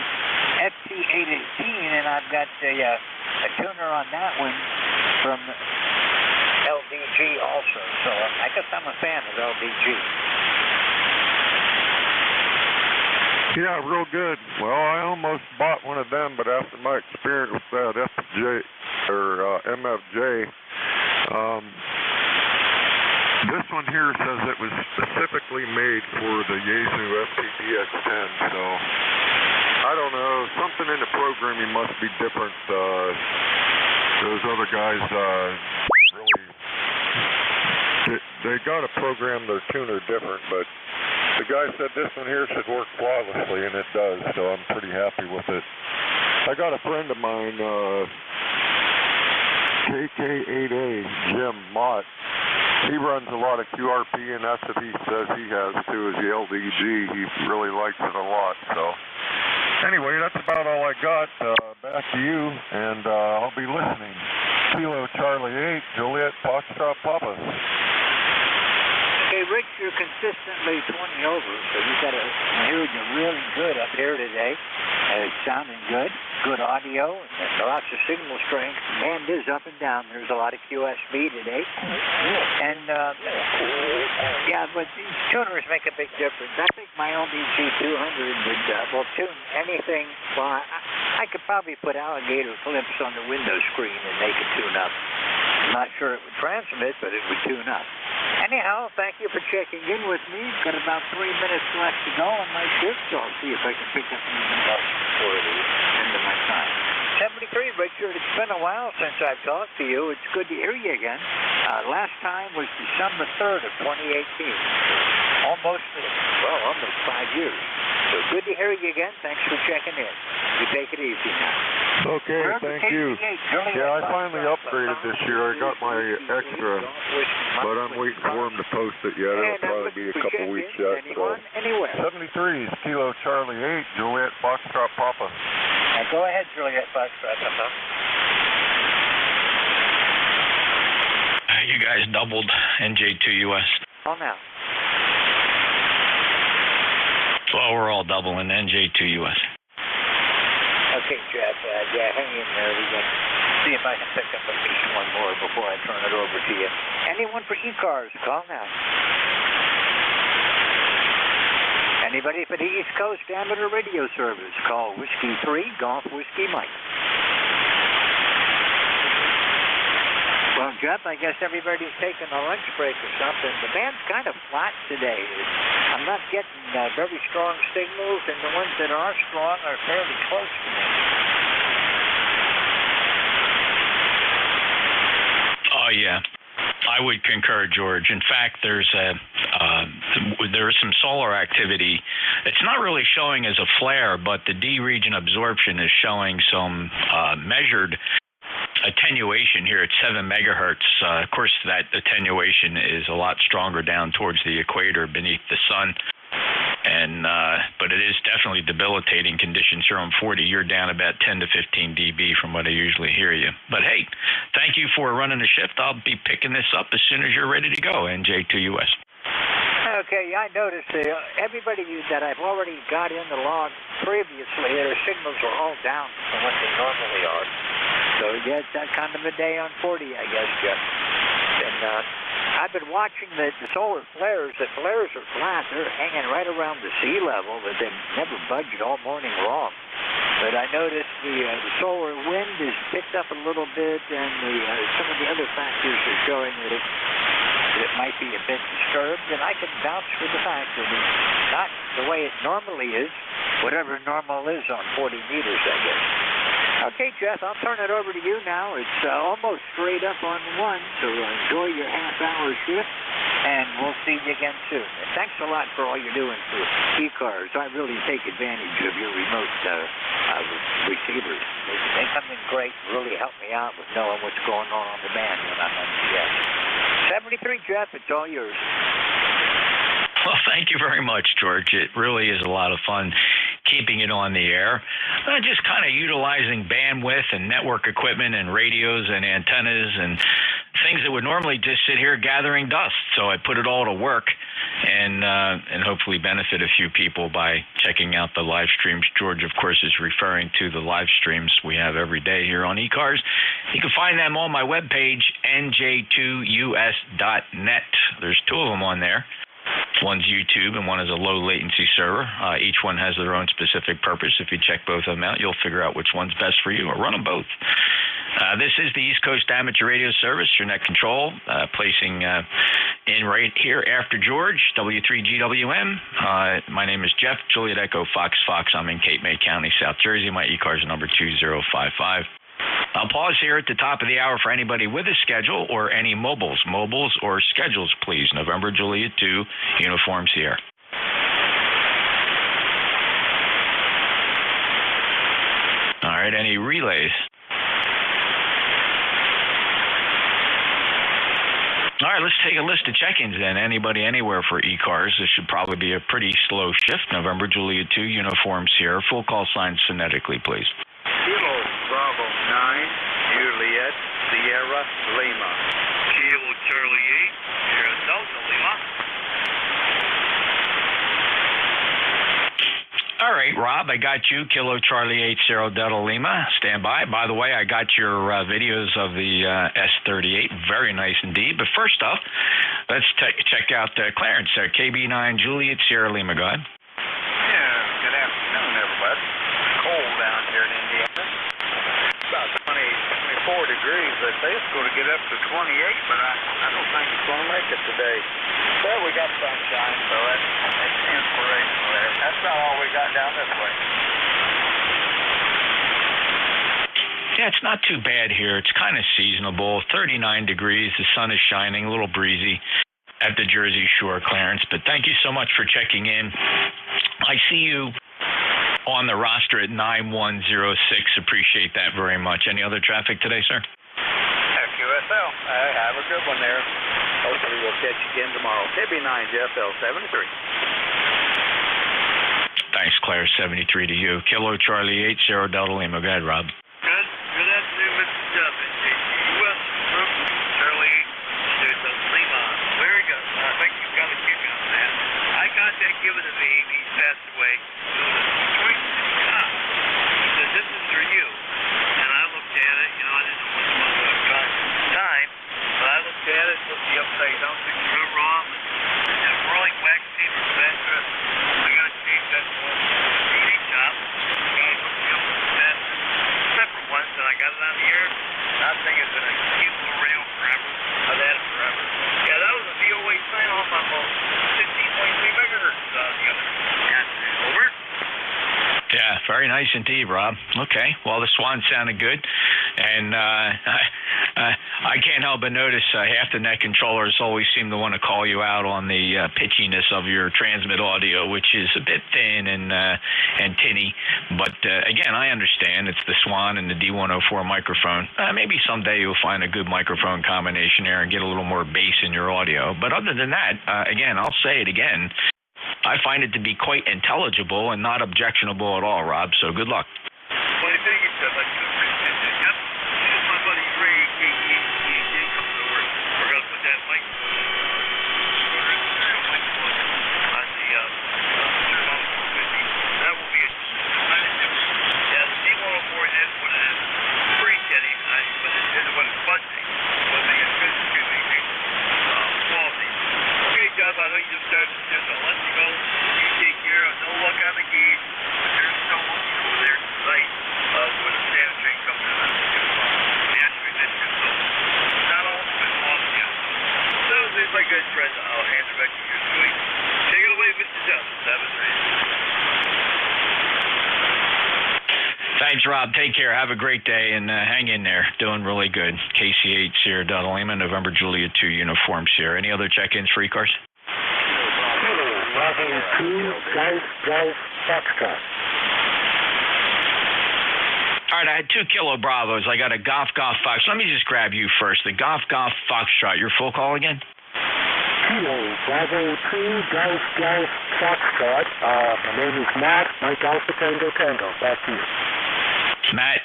FT818, and I've got a tuner on that one from LDG also. So I guess I'm a fan of LDG. Yeah, real good. Well, I almost bought one of them, but after my experience with that MFJ, this one here says it was specifically made for the Yaesu FTDX10, so I don't know. Something in the programming must be different. Those other guys really, they got to program their tuner different, but the guy said this one here should work flawlessly, and it does, so I'm pretty happy with it. I got a friend of mine, KK8A, Jim Mott. He runs a lot of QRP, and that's what he says he has too, is the LDG. He really likes it a lot. So anyway, that's about all I got. Back to you, and I'll be listening. Kilo Charlie 8, Juliet Foxtrot Papa. Okay, Rich, you're consistently 20 over, so you got I heard you really good up here today. It's sounding good, good audio, and lots of signal strength. Band is up and down. There's a lot of QSB today. And, yeah, but these tuners make a big difference. I think my LDG 200 will tune anything. Well, I could probably put alligator clips on the window screen and make it tune up. I'm not sure it would transmit, but it would tune up. Anyhow, thank you for checking in with me. Got about 3 minutes left to go on my shift, so I'll see if I can pick up anything else before the end of my time. 73, Richard, it's been a while since I've talked to you. It's good to hear you again. Last time was December 3rd of 2018. Almost 5 years. So good to hear you again. Thanks for checking in. You take it easy now. Okay, thank you. Yeah, I finally upgraded this year. I got my extra, but I'm waiting for them to post it yet. It'll probably be a couple weeks yet. So. 73 is Kilo Charlie 8, Juliet Foxtrot Papa. Go ahead, Juliet Foxtrot Papa. You guys doubled NJ2US. Oh, now. Well, we're all doubling NJ2US. Okay, Jeff. Yeah, hang in there. We got see if I can pick up at least one more before I turn it over to you. Anyone for ECARS, call now. Anybody for the East Coast Amateur Radio Service, call Whiskey 3, Golf Whiskey Mike. Well, Jeff, I guess everybody's taking a lunch break or something. The band's kind of flat today. I'm not getting very strong signals, and the ones that are strong are fairly close to me. Oh, yeah. I would concur, George. In fact, there's some solar activity. It's not really showing as a flare, but the D region absorption is showing some measured attenuation here at 7 megahertz. Of course, that attenuation is a lot stronger down towards the equator beneath the sun. But it is definitely debilitating conditions here on 40. You're down about 10 to 15 dB from what I usually hear you. But hey, thank you for running the shift. I'll be picking this up as soon as you're ready to go, NJ2US. Okay, I noticed everybody that I've already got in the log previously, their signals are all down from what they normally are. So yeah, it's that kind of a day on 40, I guess, Jeff. And I've been watching the solar flares. The flares are flat. They're hanging right around the sea level, but they've never budged all morning long. But I noticed the solar wind has picked up a little bit, and some of the other factors are showing that it might be a bit disturbed, and I can vouch for the fact that it's not the way it normally is, whatever normal is on 40 meters, I guess. Okay, Jeff, I'll turn it over to you now. It's almost straight up on 1, so enjoy your half-hour shift, and we'll see you again soon. And thanks a lot for all you're doing for ECARS. I really take advantage of your remote receivers. They come in great, really help me out with knowing what's going on the band when I'm on CS. 73, Jeff, it's all yours. Well, thank you very much, George. It really is a lot of fun keeping it on the air. Just kind of utilizing bandwidth and network equipment and radios and antennas and things that would normally just sit here gathering dust. So I put it all to work and hopefully benefit a few people by checking out the live streams. George, of course, is referring to the live streams we have every day here on ECARS. You can find them on my webpage, NJ2US.net. There's 2 of them on there. One's YouTube and one is a low latency server. Each one has their own specific purpose. If you check both of them out, you'll figure out which one's best for you, or run them both. This is the East Coast Amateur Radio Service, your net control, placing in right here after George, W3GWM. My name is Jeff, Juliet Echo Fox. I'm in Cape May County, South Jersey. My ECARS is number 2055. I'll pause here at the top of the hour for anybody with a schedule or any mobiles or schedules, please. November Juliet 2, Uniform Sierra. All right, any relays? All right, let's take a list of check-ins then. Anybody anywhere for ECARS. This should probably be a pretty slow shift. November Juliet 2, Uniform Sierra. Full call signs phonetically, please. Kilo Bravo 9, Juliet Sierra Lima. Kilo Charlie 8, Sierra Delta Lima. All right, Rob, I got you. Kilo Charlie 8, Sierra Delta Lima. Stand by. By the way, I got your videos of the S38. Very nice indeed. But first off, let's check out Clarence, KB9 Juliet Sierra Lima. Go ahead. Yeah, good afternoon, everybody. It's cold down here in Indiana. About 24 degrees. They say it's going to get up to 28, but I don't think it's going to make it today. But we got sunshine, so that's inspirational there. That's not all we got down this way. Yeah, it's not too bad here. It's kind of seasonable. 39 degrees. The sun is shining. A little breezy at the Jersey Shore, Clarence. But thank you so much for checking in. I see you on the roster at 9106. Appreciate that very much. Any other traffic today, sir? FQSL. Have a good one there. Hopefully we'll catch you again tomorrow. KB9JFL 73. Thanks, Claire. 73 to you. Kilo Charlie 8, Sierra Delta Lima. Go ahead, Rob. Good afternoon, Mr. Jeff. NJ2US from Charlie 8, Lima. Very good. I think you've got a kick on that. I got that given to me. He passed away. He said, this is for you. And I looked at it. You know, I didn't know what it was at the time. But I looked at it, looked the upside down picture wrong, and rolling wax tape was faster. I got to change that to a CD shop. The guy hooked me up with that separate ones, and I got it on the air. That thing has been a cute little radio forever. I've had it forever. Yeah, that was a VOA sign off on about 15.3 megahertz the other. Yeah, over. Yeah, very nice indeed, Rob. Okay, well, the Swan sounded good, and I can't help but notice half the net controllers always seem to want to call you out on the pitchiness of your transmit audio, which is a bit thin and tinny. But again, I understand it's the Swan and the D104 microphone. Maybe someday you'll find a good microphone combination there and get a little more bass in your audio. But other than that, again, I'll say it again. I find it to be quite intelligible and not objectionable at all, Rob, so good luck. Well, I think it's like, yep, as my buddy Ray, he comes over, we're going to put that mic on the that will be a yeah, the D104 has one of them pretty steady, but it wasn't budging. It wasn't a good quality. Okay, Jeff, I know you just started this. I'll let you go. You take care of no luck on the gauge, but there's no looking over there tonight when the standard train comes in. Naturally, that's just so. Not all of it off yet. So that was my good friend. I'll hand it back to you, Sweet. Take it away, Mr. Jeff. 7-3. Thanks, Rob. Take care. Have a great day and hang in there. Doing really good. KC8 Sierra Delta Lima, November Juliet 2 Uniform Sierra. Any other check-ins for ECARS? Bravo 2, Golf, Foxtrot. All right, I had 2 Kilo Bravos. I got a Golf, Fox. Let me just grab you first. The Golf, Foxtrot. Your full call again? Kilo Bravo 2, Golf, Foxtrot. My name is Matt. Mike Alpha Tango. Back to you. Matt,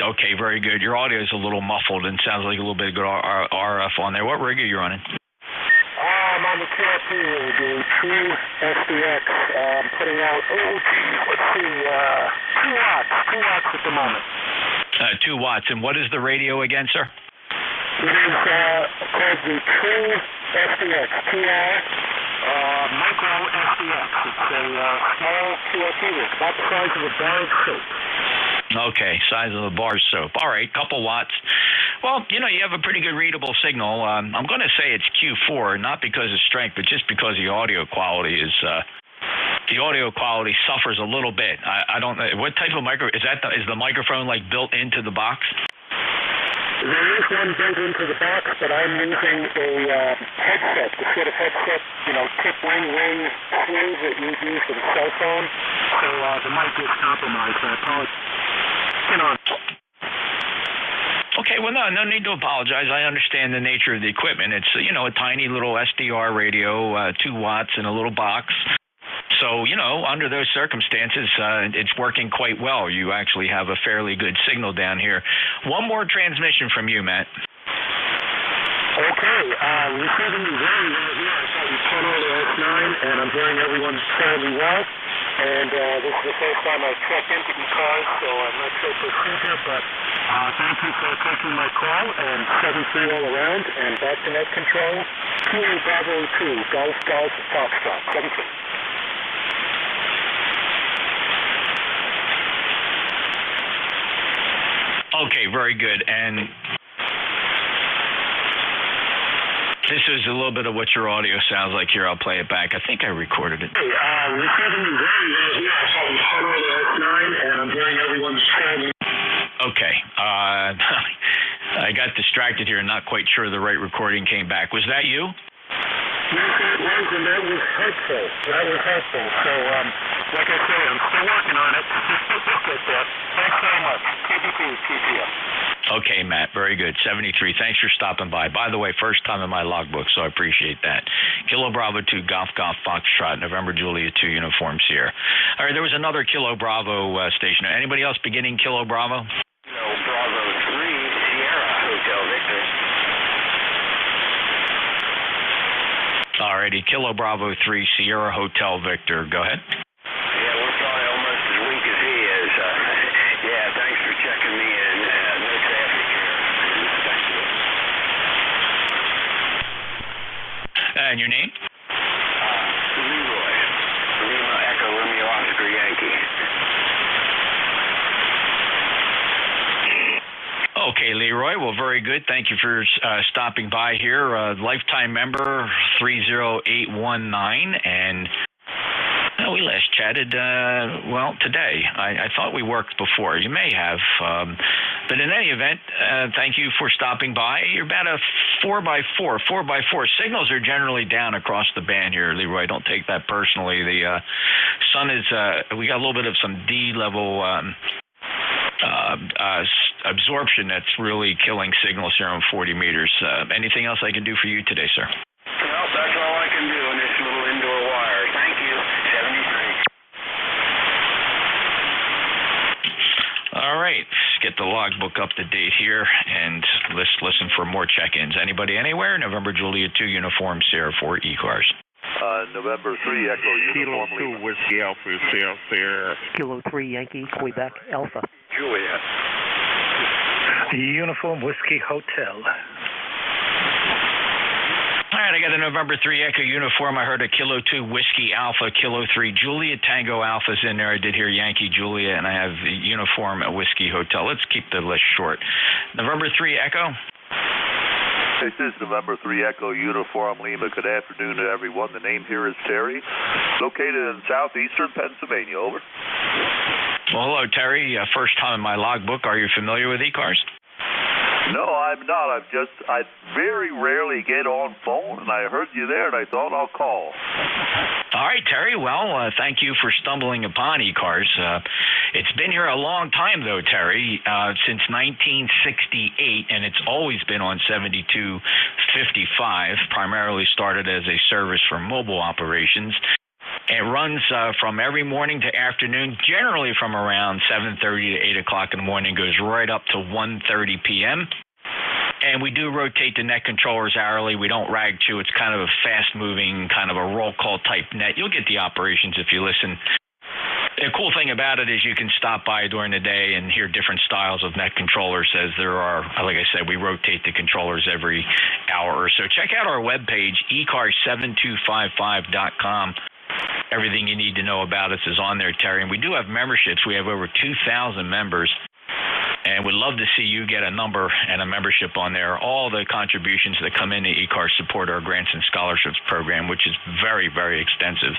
okay, very good. Your audio is a little muffled and sounds like a little bit of good RF on there. What rig are you running? I'm on the KP, the True SDX. I'm putting out, let's see, 2 watts at the moment. 2 watts. And what is the radio again, sir? It is called the True SDX, TR Micro SDX. It's a small QRT rig, about the size of a bar of soap. Okay, size of a bar soap. All right, couple watts. Well, you have a pretty good readable signal. I'm going to say it's Q4, not because of strength, but just because the audio quality is. The audio quality suffers a little bit. I don't know what type of micro is that. Is the microphone like built into the box? There is one built into the box, but I'm using a headset, the sort of headset, tip ring sleeve that you use for the cell phone. So the mic is compromised. I apologize. Okay, well, no need to apologize. I understand the nature of the equipment. It's a tiny little SDR radio, 2 watts in a little box. So, under those circumstances, it's working quite well. You actually have a fairly good signal down here. One more transmission from you, Matt. Okay, receiving you very well here. I saw you turn on the S9, and I'm hearing everyone fairly well. And this is the first time I've checked into ECARS, so I'm not sure procedure, but thank you for taking my call, and 7-3 all around, and back to net control. Kilo Bravo 2, Golf, Foxtrot, 7-3. Okay, very good. And this is a little bit of what your audio sounds like here. I'll play it back. I think I recorded it. Hey, receiving you very well here. I saw you turn on the S9, and I'm hearing everyone's fairly. Okay. I got distracted here and not quite sure the right recording came back. Was that you? Yes, it was, and that was helpful. So, like I say, I'm still working on it. Just look at that. Thanks very much. KBP, TPM. Okay, Matt. Very good. 73. Thanks for stopping by. By the way, first time in my logbook, so I appreciate that. Kilo Bravo 2, Golf, Foxtrot, November Julia 2, Uniform Sierra. All right, there was another Kilo Bravo station. Anybody else beginning Kilo Bravo? Kilo Bravo 3, Sierra, Hotel Victor. All righty, Kilo Bravo 3, Sierra, Hotel Victor. Go ahead. Yeah, we're probably almost as weak as he is. Yeah, thanks for checking me in. No traffic here. Thank you. And your name? Leroy. Lima Echo Romeo Oscar Yankee. Okay, Leroy. Well, very good. Thank you for stopping by here. Lifetime member 30819, and we last chatted, today. I thought we worked before. You may have. But in any event, thank you for stopping by. You're about a 4x4. 4x4. Signals are generally down across the band here, Leroy. Don't take that personally. The sun is, we got a little bit of some D-level absorption that's really killing signals here on 40 meters. Anything else I can do for you today, sir? Well, that's all I can do in this little indoor wire. Thank you. 73. All right. Let's get the logbook up to date here, and let's listen for more check-ins. Anybody anywhere? November Julia 2, Uniform Sierra 4, ECARS. November 3, Echo Uniform Kilo 2, Whiskey Alpha, Sierra. Kilo 3, Yankee, Quebec, Alpha. Juliet. Uniform Whiskey Hotel. All right, I got a November 3 Echo Uniform. I heard a Kilo 2 Whiskey Alpha, Kilo 3 Julia Tango Alpha's in there. I did hear Yankee Julia, and I have the Uniform Whiskey Hotel. Let's keep the list short. November 3 Echo. This is November 3 Echo Uniform Lima. Good afternoon to everyone. The name here is Terry, located in southeastern Pennsylvania. Over. Well, hello, Terry. First time in my logbook. Are you familiar with ECARS? No, I'm not. I very rarely get on phone, and I heard you there, and I thought I'll call. All right, Terry. Well, thank you for stumbling upon ECARS. It's been here a long time, though, Terry, since 1968, and it's always been on 7255, primarily started as a service for mobile operations. It runs from every morning to afternoon, generally from around 7:30 to 8 o'clock in the morning, goes right up to 1:30 p.m. And we do rotate the net controllers hourly. We don't rag chew. It's kind of a fast-moving, kind of a roll call type net. You'll get the operations if you listen. The cool thing about it is you can stop by during the day and hear different styles of net controllers, as there are, like I said, we rotate the controllers every hour or so. Check out our webpage, ECARS7255.com. Everything you need to know about us is on there, Terry. And we do have memberships. We have over 2,000 members. and would love to see you get a number and a membership on there. All the contributions that come into ECARS support our grants and scholarships program, which is very, very extensive.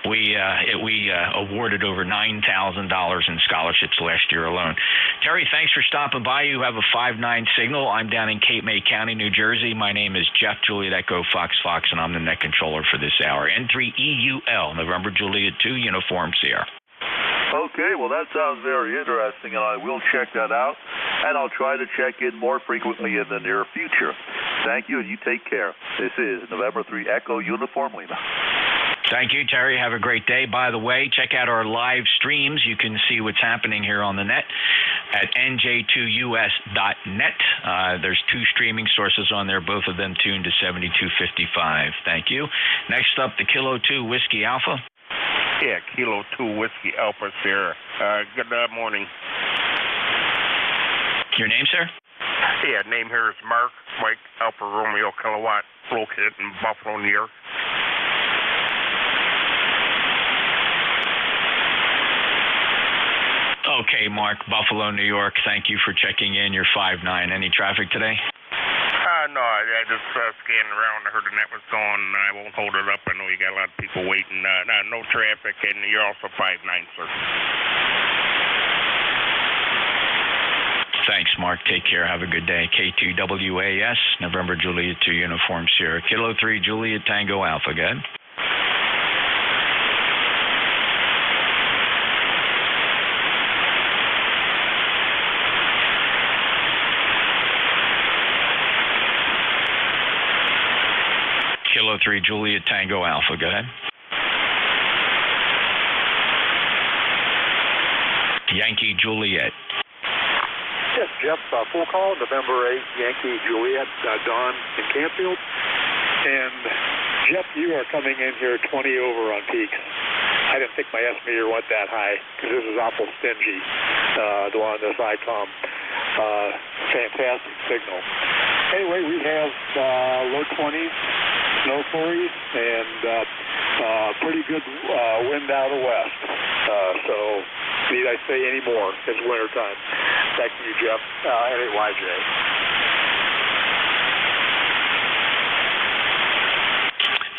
We awarded over $9,000 in scholarships last year alone. Terry, thanks for stopping by. You have a 5-9 signal. I'm down in Cape May County, New Jersey. My name is Jeff Juliet Echo Fox Fox, and I'm the net controller for this hour. N3EUL, November Juliet 2, Uniform Sierra. Okay, well, that sounds very interesting, and I will check that out, and I'll try to check in more frequently in the near future. Thank you, and you take care. This is November 3 Echo Uniform Lima. Thank you, Terry. Have a great day. By the way, check out our live streams. You can see what's happening here on the net at NJ2US.net. There's 2 streaming sources on there, both of them tuned to 7255. Thank you. Next up, the Kilo 2 Whiskey Alpha. Yeah, Kilo 2 Whiskey Alpha Sierra. Good morning. Your name, sir? Yeah, name here is Mark, Mike Alpha Romeo Kilowatt, located in Buffalo, New York. Okay, Mark, Buffalo, New York. Thank you for checking in. You're 5-9. Any traffic today? No, I just scanned around. I heard the net was going. I won't hold it up. I know you got a lot of people waiting. No traffic, and you're also 5-9, sir. Thanks, Mark. Take care. Have a good day. K2WAS, November Juliet 2 Uniform Sierra. Kilo 3 Juliet Tango Alpha. Go ahead. Kilo 3 Juliet Tango Alpha. Go ahead. Yankee Juliet. Yes, Jeff, full call, November 8, Yankee Juliet, Don in Campfield. And, Jeff, you are coming in here 20 over on peaks. I didn't think my S-meter went that high, because this is awful stingy, the one on this ICOM. Fantastic signal. Anyway, we have low 20s, snow flurries, and pretty good wind out of the west. So, need I say any more? It's winter time. Back to you, Jeff. NAYJ.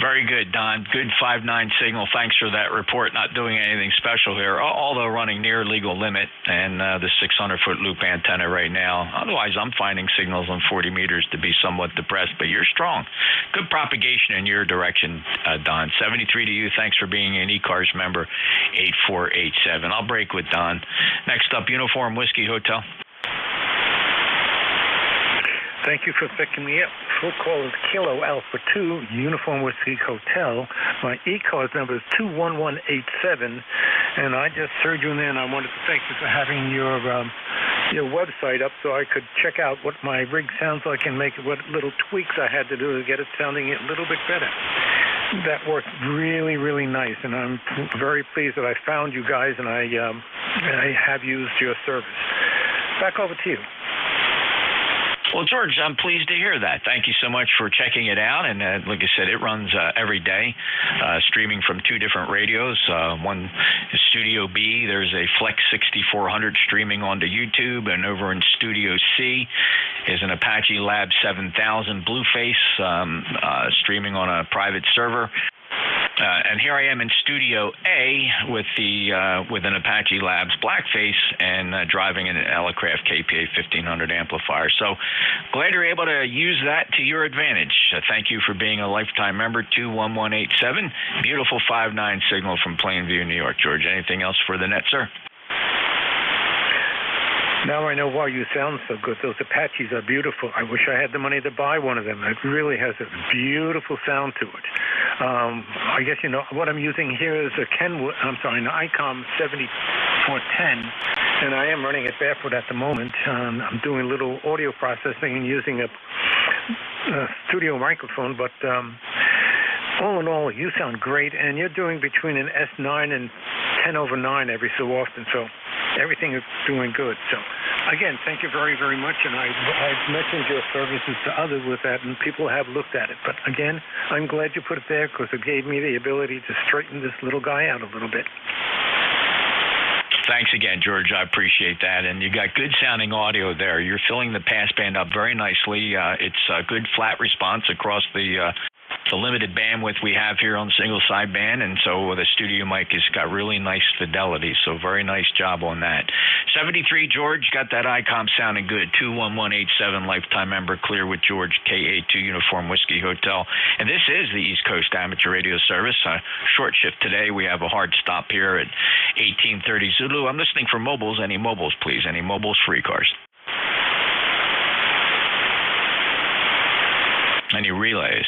Very good, Don. Good 5-9 signal. Thanks for that report. Not doing anything special here, although running near legal limit and the 600-foot loop antenna right now. Otherwise, I'm finding signals on 40 meters to be somewhat depressed, but you're strong. Good propagation in your direction, Don. 73 to you. Thanks for being an ECARS member, 8487. I'll break with Don. Next up, Uniform Whiskey Hotel. Thank you for picking me up. Full call is Kilo Alpha 2, Uniform Whiskey Hotel. My ECARS number is 21187, and I just heard you in there, and I wanted to thank you for having your website up so I could check out what my rig sounds like and make what little tweaks I had to do to get it sounding a little bit better. That worked really, really nice, and I'm very pleased that I found you guys, and I have used your service. Back over to you. Well, George, I'm pleased to hear that. Thank you so much for checking it out. And like I said, it runs every day, streaming from 2 different radios. One is Studio B. There's a Flex 6400 streaming onto YouTube. And over in Studio C is an Apache Lab 7000 Blueface streaming on a private server. And here I am in Studio A with an Apache Labs Blackface and driving an Elecraft KPA 1500 amplifier. So glad you're able to use that to your advantage. Thank you for being a lifetime member. 21187. Beautiful 5-9 signal from Plainview, New York. George, anything else for the net, sir? Now I know why you sound so good. Those Apaches are beautiful. I wish I had the money to buy one of them. It really has a beautiful sound to it. I guess you know what I'm using here is an ICOM 7410, and I am running it barefoot at the moment. I'm doing a little audio processing and using a studio microphone, but all in all, you sound great, and you're doing between an S9 and 10 over 9 every so often, so everything is doing good. So, again, thank you very, very much, and I've mentioned your services to others with that, and people have looked at it. But, again, I'm glad you put it there because it gave me the ability to straighten this little guy out a little bit. Thanks again, George. I appreciate that. And you got good sounding audio there. You're filling the passband up very nicely. It's a good flat response across the limited bandwidth we have here on single sideband, and so the studio mic has got really nice fidelity, so very nice job on that. 73 George, got that ICOM sounding good. 21187 lifetime member, clear with George, KA2 Uniform Whiskey Hotel. And this is the East Coast Amateur Radio Service. Short shift today. We have a hard stop here at 1830 Zulu. I'm listening for mobiles. Any mobiles, please? Any mobiles for ECARS? Any relays?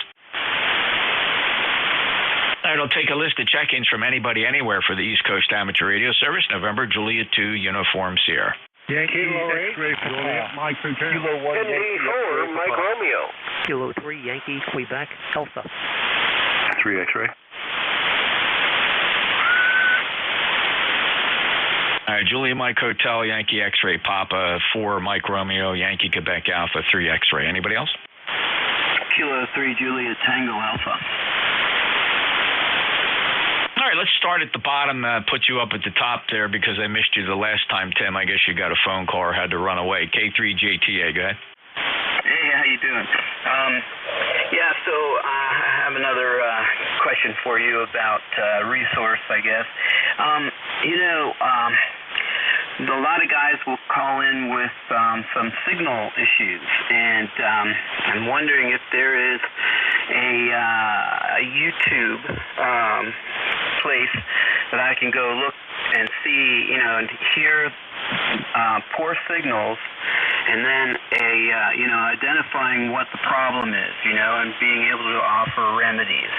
All right, I'll take a list of check-ins from anybody anywhere for the East Coast Amateur Radio Service. November, Juliet 2, Uniform Sierra. Yankee X-ray, Juliet, Mike Hotel. Kilo 1, NJ4, Mike Romeo. Kilo 3, Yankee, Quebec, Alpha. 3 X-ray. All right, Juliet, Mike Hotel, Yankee X-ray, Papa, 4, Mike Romeo, Yankee, Quebec, Alpha, 3 X-ray. Anybody else? Kilo 3, Juliet, Tango, Alpha. All right, let's start at the bottom, put you up at the top there because I missed you the last time, Tim. I guess you got a phone call or had to run away. K3JTA, go ahead. Hey, how you doing? Yeah, so I have another question for you about resource, I guess. A lot of guys will call in with some signal issues, and I'm wondering if there is a YouTube place that I can go look and see, and hear poor signals, and then identifying what the problem is, and being able to offer remedies.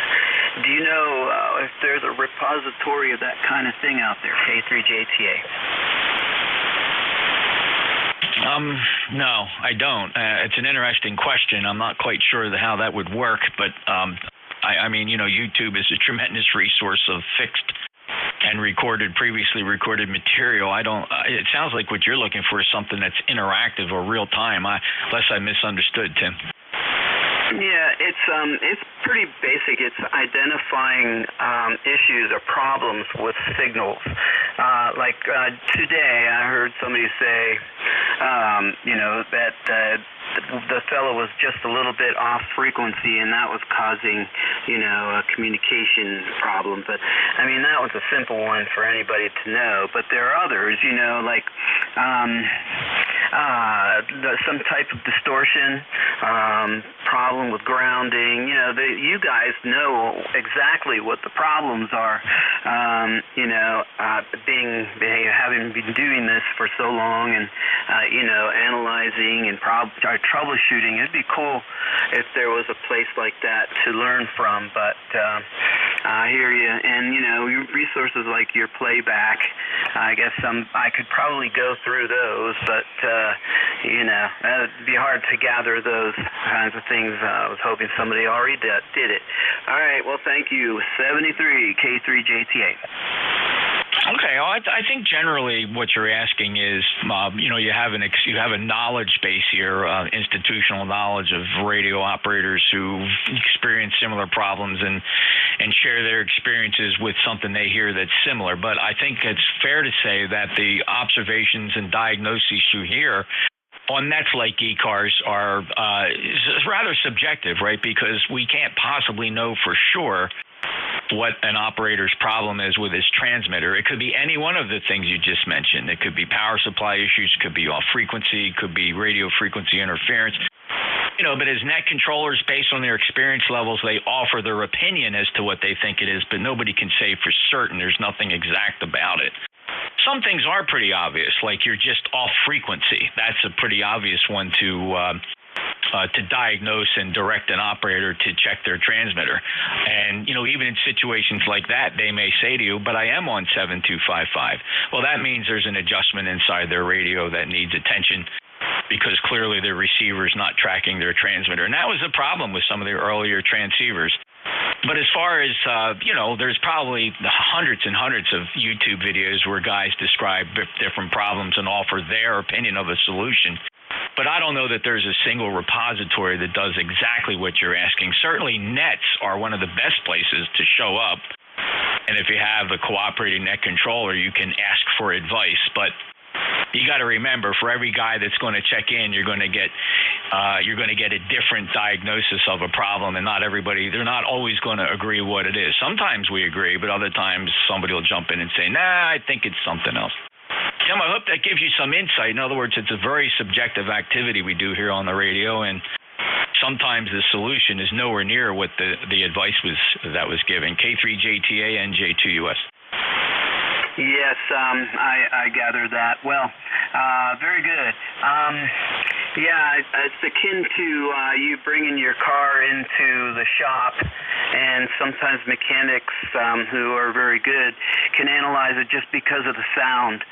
Do you know if there's a repository of that kind of thing out there, K3JTA? No, I don't. It's an interesting question. I'm not quite sure how that would work, but YouTube is a tremendous resource of fixed and previously recorded material. It sounds like what you're looking for is something that's interactive or real time, unless I misunderstood, Tim. Yeah, it's pretty basic. It's identifying issues or problems with signals. Today, I heard somebody say, that the fellow was just a little bit off frequency, and that was causing, a communication problem. But that was a simple one for anybody to know. But there are others, some type of distortion, problem with grounding. You guys know exactly what the problems are. Having been doing this for so long, and analyzing and troubleshooting, it'd be cool if there was a place like that to learn from. But I hear you, and resources like your playback. I guess I could probably go through those, but it'd be hard to gather those kinds of things. I was hoping somebody already did it. All right, well, thank you. 73 K3JTA. Okay, well, I think generally what you're asking is, you have a knowledge base here, institutional knowledge of radio operators who experience similar problems and share their experiences with something they hear that's similar. But I think it's fair to say that the observations and diagnoses you hear on nets like ECARS are rather subjective, right? Because we can't possibly know for sure what an operator's problem is with his transmitter. It could be any one of the things you just mentioned. It could be power supply issues, could be off frequency, could be radio frequency interference. But as net controllers, based on their experience levels, they offer their opinion as to what they think it is, but nobody can say for certain. There's nothing exact about it. Some things are pretty obvious, like you're just off frequency. That's a pretty obvious one to diagnose and direct an operator to check their transmitter. And, even in situations like that, they may say to you, but I am on 7255. Well, that means there's an adjustment inside their radio that needs attention because clearly their receiver is not tracking their transmitter. And that was a problem with some of the earlier transceivers. But as far as, there's probably hundreds and hundreds of YouTube videos where guys describe different problems and offer their opinion of a solution. But I don't know that there's a single repository that does exactly what you're asking. Certainly nets are one of the best places to show up And if you have a cooperating net controller, you can ask for advice. But you got to remember, for every guy that's going to check in, you're going to get a different diagnosis of a problem, and not everybody, they're not always going to agree what it is. Sometimes we agree, but other times somebody will jump in and say, nah, I think it's something else. Tim, I hope that gives you some insight. In other words, it's a very subjective activity we do here on the radio, and sometimes the solution is nowhere near what the advice that was given. K3JTA, NJ2US. Yes, I gathered that. Well, very good. Yeah, it's akin to you bringing your car into the shop, and sometimes mechanics who are very good can analyze it just because of the sound,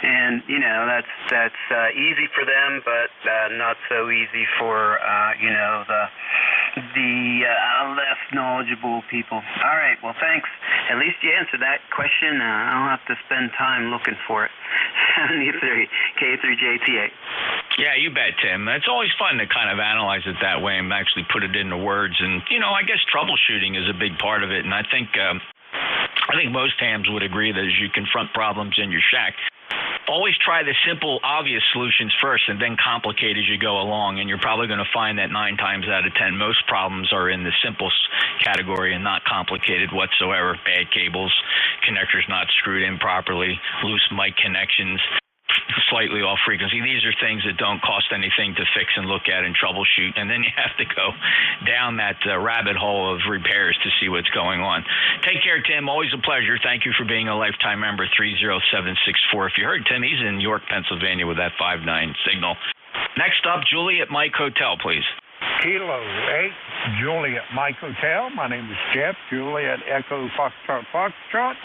and that's easy for them, but not so easy for the less knowledgeable people. All right, well, thanks. At least you answered that question. I don't have to spend time looking for it. 73 K3JTA. Yeah, you bet, Tim. It's always fun to kind of analyze it that way and actually put it into words. And, I guess troubleshooting is a big part of it. And I think most hams would agree that as you confront problems in your shack, always try the simple, obvious solutions first and then complicate as you go along. And you're probably going to find that 9 times out of 10, most problems are in the simple category and not complicated whatsoever. Bad cables, connectors not screwed in properly, loose mic connections, slightly off frequency. These are things that don't cost anything to fix and look at and troubleshoot, and then you have to go down that rabbit hole of repairs to see what's going on. Take care, Tim. Always a pleasure. Thank you for being a lifetime member. 30764. If you heard Tim, he's in York, Pennsylvania with that 59 signal. Next up, Julie at Mike Hotel, please. Kilo 8, Juliet Mike Hotel. My name is Jeff. Juliet Echo Foxtrot.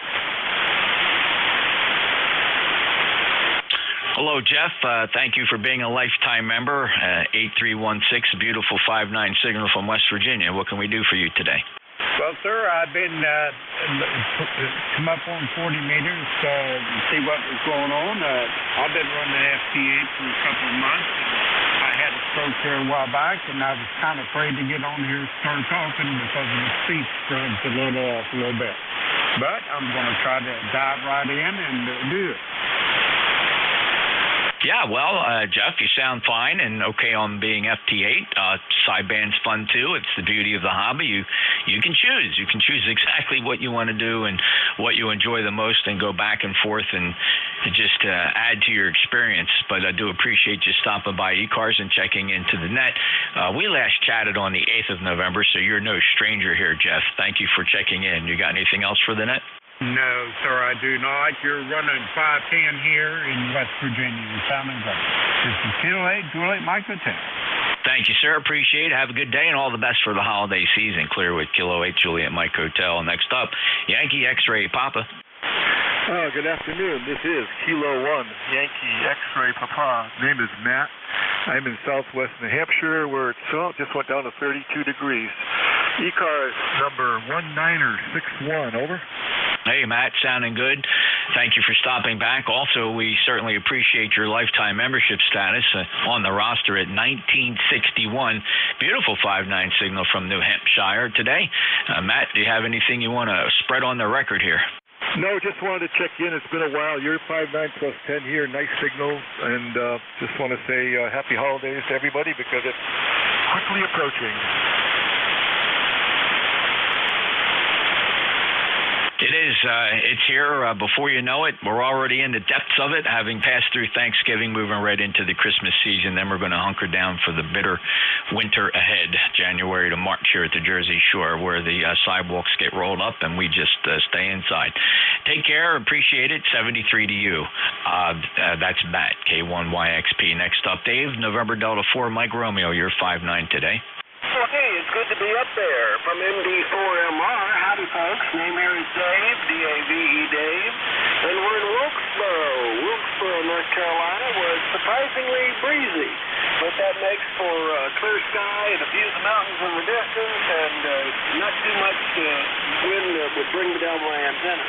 Hello, Jeff. Thank you for being a lifetime member. 8316, beautiful 59 signal from West Virginia. What can we do for you today? Well, sir, I've been come up on 40 meters to see what was going on. I've been running FT8 for a couple of months. I had a stroke here a while back, and I was kind of afraid to get on here and start talking because of the speech drugs a little bit. But I'm going to try to dive right in and do it. Yeah, well, Jeff, you sound fine and okay on being FT8. Sideband's fun, too. It's the beauty of the hobby. You can choose. You can choose exactly what you want to do and what you enjoy the most and go back and forth and just add to your experience. But I do appreciate you stopping by ECARS and checking into the net. We last chatted on the 8th of November, so you're no stranger here, Jeff. Thank you for checking in. You got anything else for the net? No, sir, I do not. You're running 510 here in West Virginia. You're sounding great. This is Kilo 8, Juliet Mike Hotel. Thank you, sir. Appreciate it. Have a good day and all the best for the holiday season. Clear with Kilo 8, Juliet Mike Hotel. Next up, Yankee X-Ray Papa. Good afternoon. This is Kilo 1, Yankee X-Ray Papa. Name is Matt. I'm in southwest New Hampshire where it just went down to 32 degrees. ECARS number 1961, over. Hey, Matt, sounding good. Thank you for stopping back. Also, we certainly appreciate your lifetime membership status on the roster at 1961. Beautiful 59 signal from New Hampshire today. Matt, do you have anything you want to spread on the record here? No, just wanted to check in. It's been a while. You're 59 plus 10 here. Nice signal. And just want to say happy holidays to everybody because it's quickly approaching. It is. It's here before you know it. We're already in the depths of it, having passed through Thanksgiving, moving right into the Christmas season. Then we're going to hunker down for the bitter winter ahead, January to March here at the Jersey Shore, where the sidewalks get rolled up and we just stay inside. Take care. Appreciate it. 73 to you. That's Matt, K1YXP. Next up, Dave, November Delta 4, Mike Romeo. You're 59 today. Okay, it's good to be up there from NJ2US. Howdy, folks. Name here is Dave, D-A-V-E, Dave. And we're in Wilkesboro, North Carolina, where it's surprisingly breezy. But that makes for clear sky and a view of the mountains in the distance and not too much wind that would bring me down my antenna.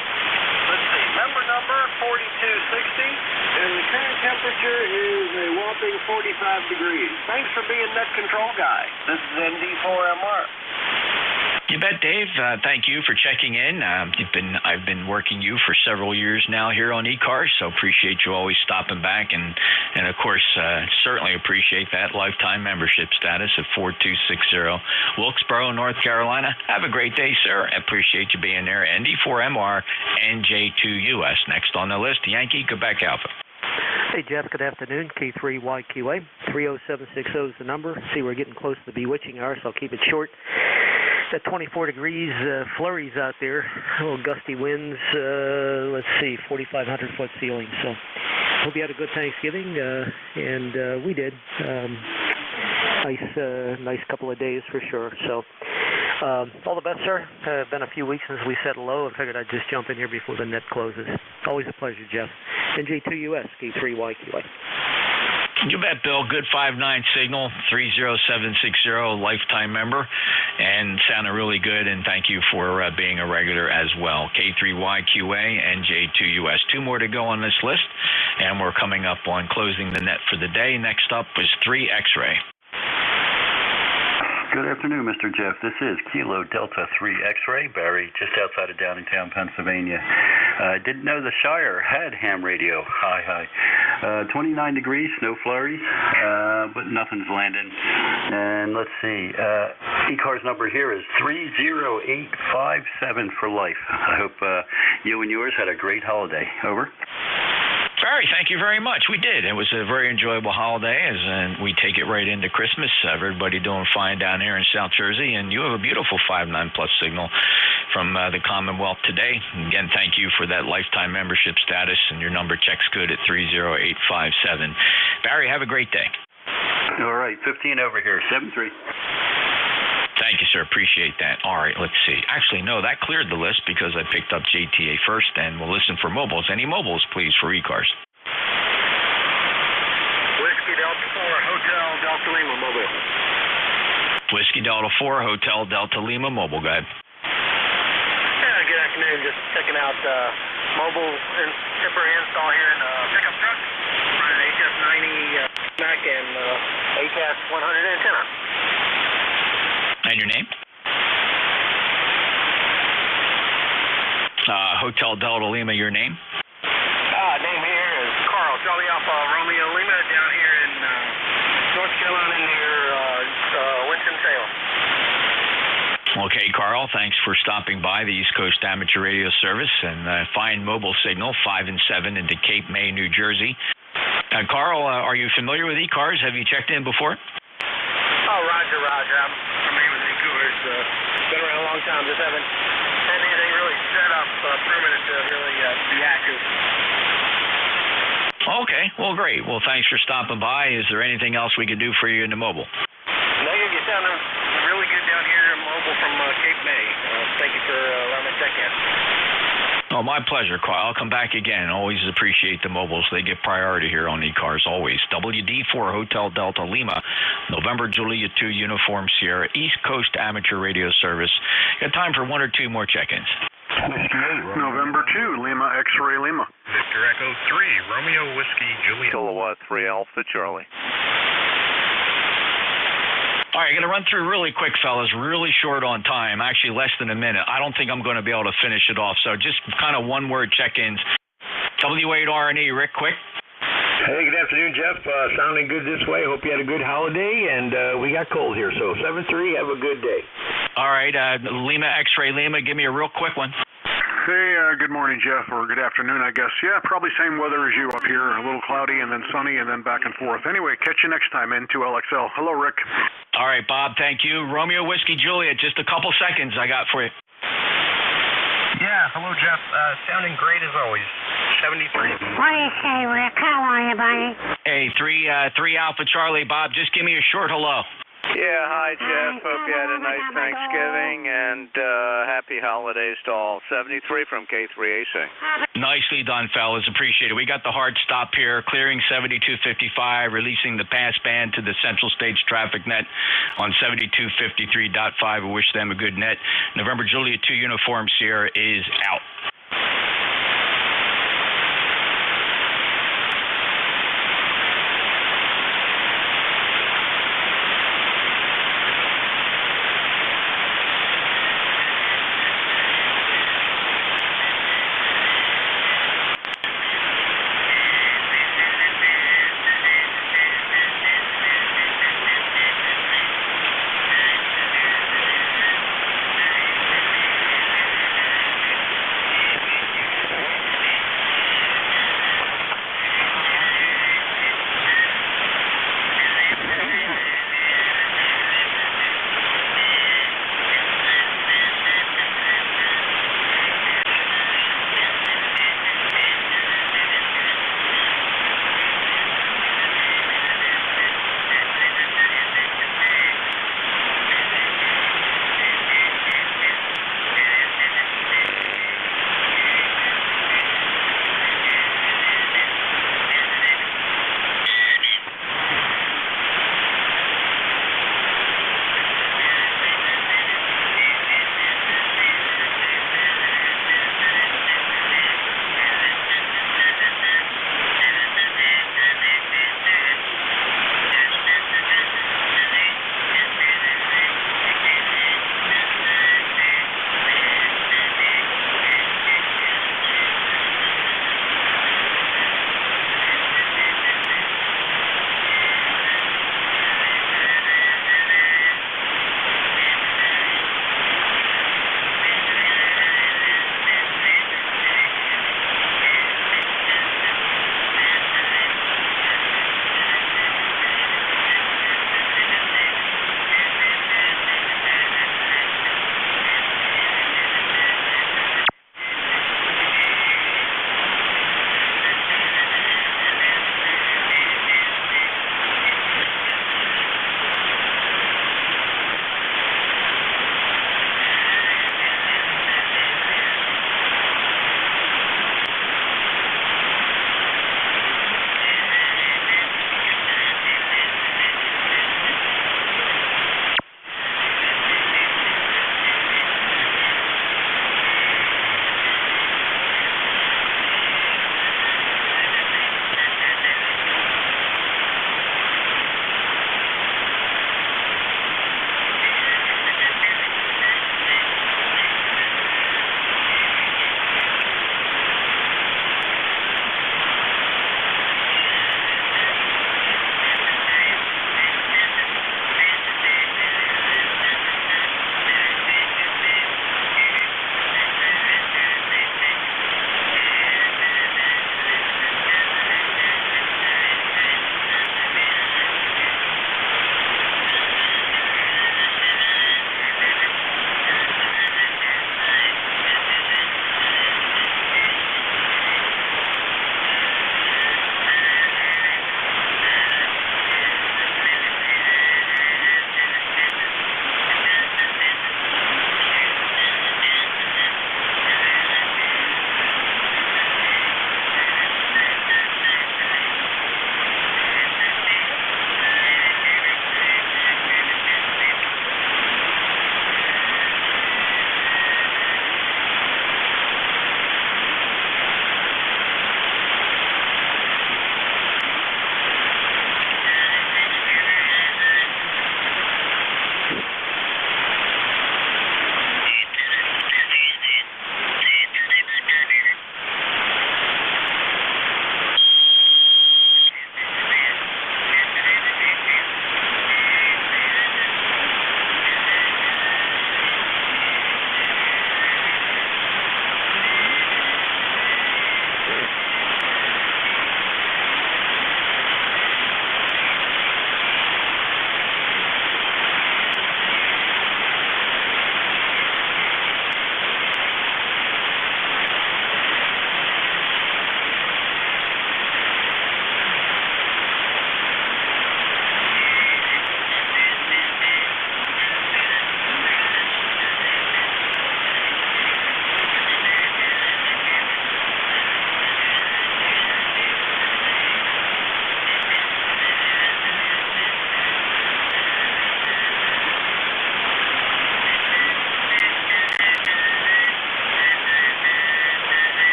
Let's see, member number 4260, and the current temperature is a whopping 45 degrees. Thanks for being net control guy. This is ND4MR. You bet, Dave. Thank you for checking in. I've been working you for several years now here on ECARS, so appreciate you always stopping back, and of course certainly appreciate that lifetime membership status at 4260 Wilkesboro, North Carolina. Have a great day, sir. I appreciate you being there. ND4MR, NJ2US. Next on the list, Yankee, Quebec Alpha. Hey, Jeff, good afternoon. K3YQA. 30760 is the number. See, we're getting close to the bewitching hour, so I'll keep it short. At 24 degrees, flurries out there, little gusty winds, 4,500-foot ceilings. So hope you had a good Thanksgiving, and we did. Nice couple of days for sure. So all the best, sir. Been a few weeks since we said hello. I figured I'd just jump in here before the net closes. Always a pleasure, Jeff. NJ2US, K3YQA. You bet, Bill. Good 5-9 signal, 30760, lifetime member, and sounded really good, and thank you for being a regular as well. K3YQA, NJ2US. 2 more to go on this list, and we're coming up on closing the net for the day. Next up is 3 X-Ray. Good afternoon, Mr. Jeff. This is Kilo Delta 3 X-Ray, Barry, just outside of Downingtown, Pennsylvania. I didn't know the Shire had ham radio. Hi. 29 degrees, no flurries, but nothing's landing. And let's see, ECARS number here is 30857 for life. I hope you and yours had a great holiday. Over. Barry, thank you very much. We did. It was a very enjoyable holiday, and we take it right into Christmas. Everybody doing fine down here in South Jersey, and you have a beautiful 5-9 plus signal from the Commonwealth today. Again, thank you for that lifetime membership status, and your number checks good at 30857. Barry, have a great day. All right, 15 over here, 7-3. Thank you, sir. Appreciate that. All right, let's see. Actually, no, that cleared the list because I picked up JTA first, and we'll listen for mobiles. Any mobiles, please, for ECARS? Whiskey Delta 4, Hotel Delta Lima, mobile. Whiskey Delta 4, Hotel Delta Lima, mobile. Go ahead. Yeah, good afternoon. Just checking out mobile tipper install here in a pickup truck. Running HS90 Mac and ACAS 100 antenna. And your name? Hotel Delta Lima, your name? Name here is Carl, Charlie Alpha Romeo Lima, down here in North Carolina near Winston-Salem. Okay, Carl, thanks for stopping by the East Coast Amateur Radio Service and fine mobile signal 5 and 7 into Cape May, New Jersey. Carl, are you familiar with ECARS? Have you checked in before? Oh, Roger. I'm familiar with ECARS. Been around a long time. Just haven't had anything really set up permanent to really be active. Okay, well, great. Well, thanks for stopping by. Is there anything else we could do for you in the mobile? No, you're sounding really good down here in mobile from Cape May. Thank you for allowing me to check in. Oh, my pleasure, Carl. I'll come back again. Always appreciate the mobiles. They get priority here on ECARS, always. WD4 Hotel Delta Lima, November Juliet 2 Uniform Sierra, East Coast Amateur Radio Service. Got time for 1 or 2 more check-ins. November 2, Lima X-Ray Lima. Victor Echo 3, Romeo Whiskey Juliet. Kilowatt 3 Alpha Charlie. All right, I'm going to run through really quick, fellas, really short on time, actually less than a minute. I don't think I'm going to be able to finish it off, so just kind of one-word check-ins. W8R&E, Rick, quick. Hey, good afternoon, Jeff. Sounding good this way. Hope you had a good holiday, and we got cold here, so 7-3, have a good day. All right, Lima X-Ray Lima, give me a real quick one. Hey, good morning, Jeff, or good afternoon, I guess. Yeah, probably same weather as you up here. A little cloudy and then sunny and then back and forth. Anyway, catch you next time, N2LXL. Hello, Rick. All right, Bob, thank you. Romeo Whiskey Juliet, just a couple seconds I got for you. Yeah, hello, Jeff. Sounding great as always. 73. What do you say, Rick? How are you, buddy? Hey, 3 Alpha Charlie, Bob, just give me a short hello. Yeah, hi, Jeff. Hope you had a nice Thanksgiving and happy holidays to all. 73 from K3AC. Nicely done, fellas. Appreciate it. We got the hard stop here, clearing 7255, releasing the pass band to the Central States Traffic Net on 7253.5. We wish them a good net. November Juliet 2 Uniform Sierra is out.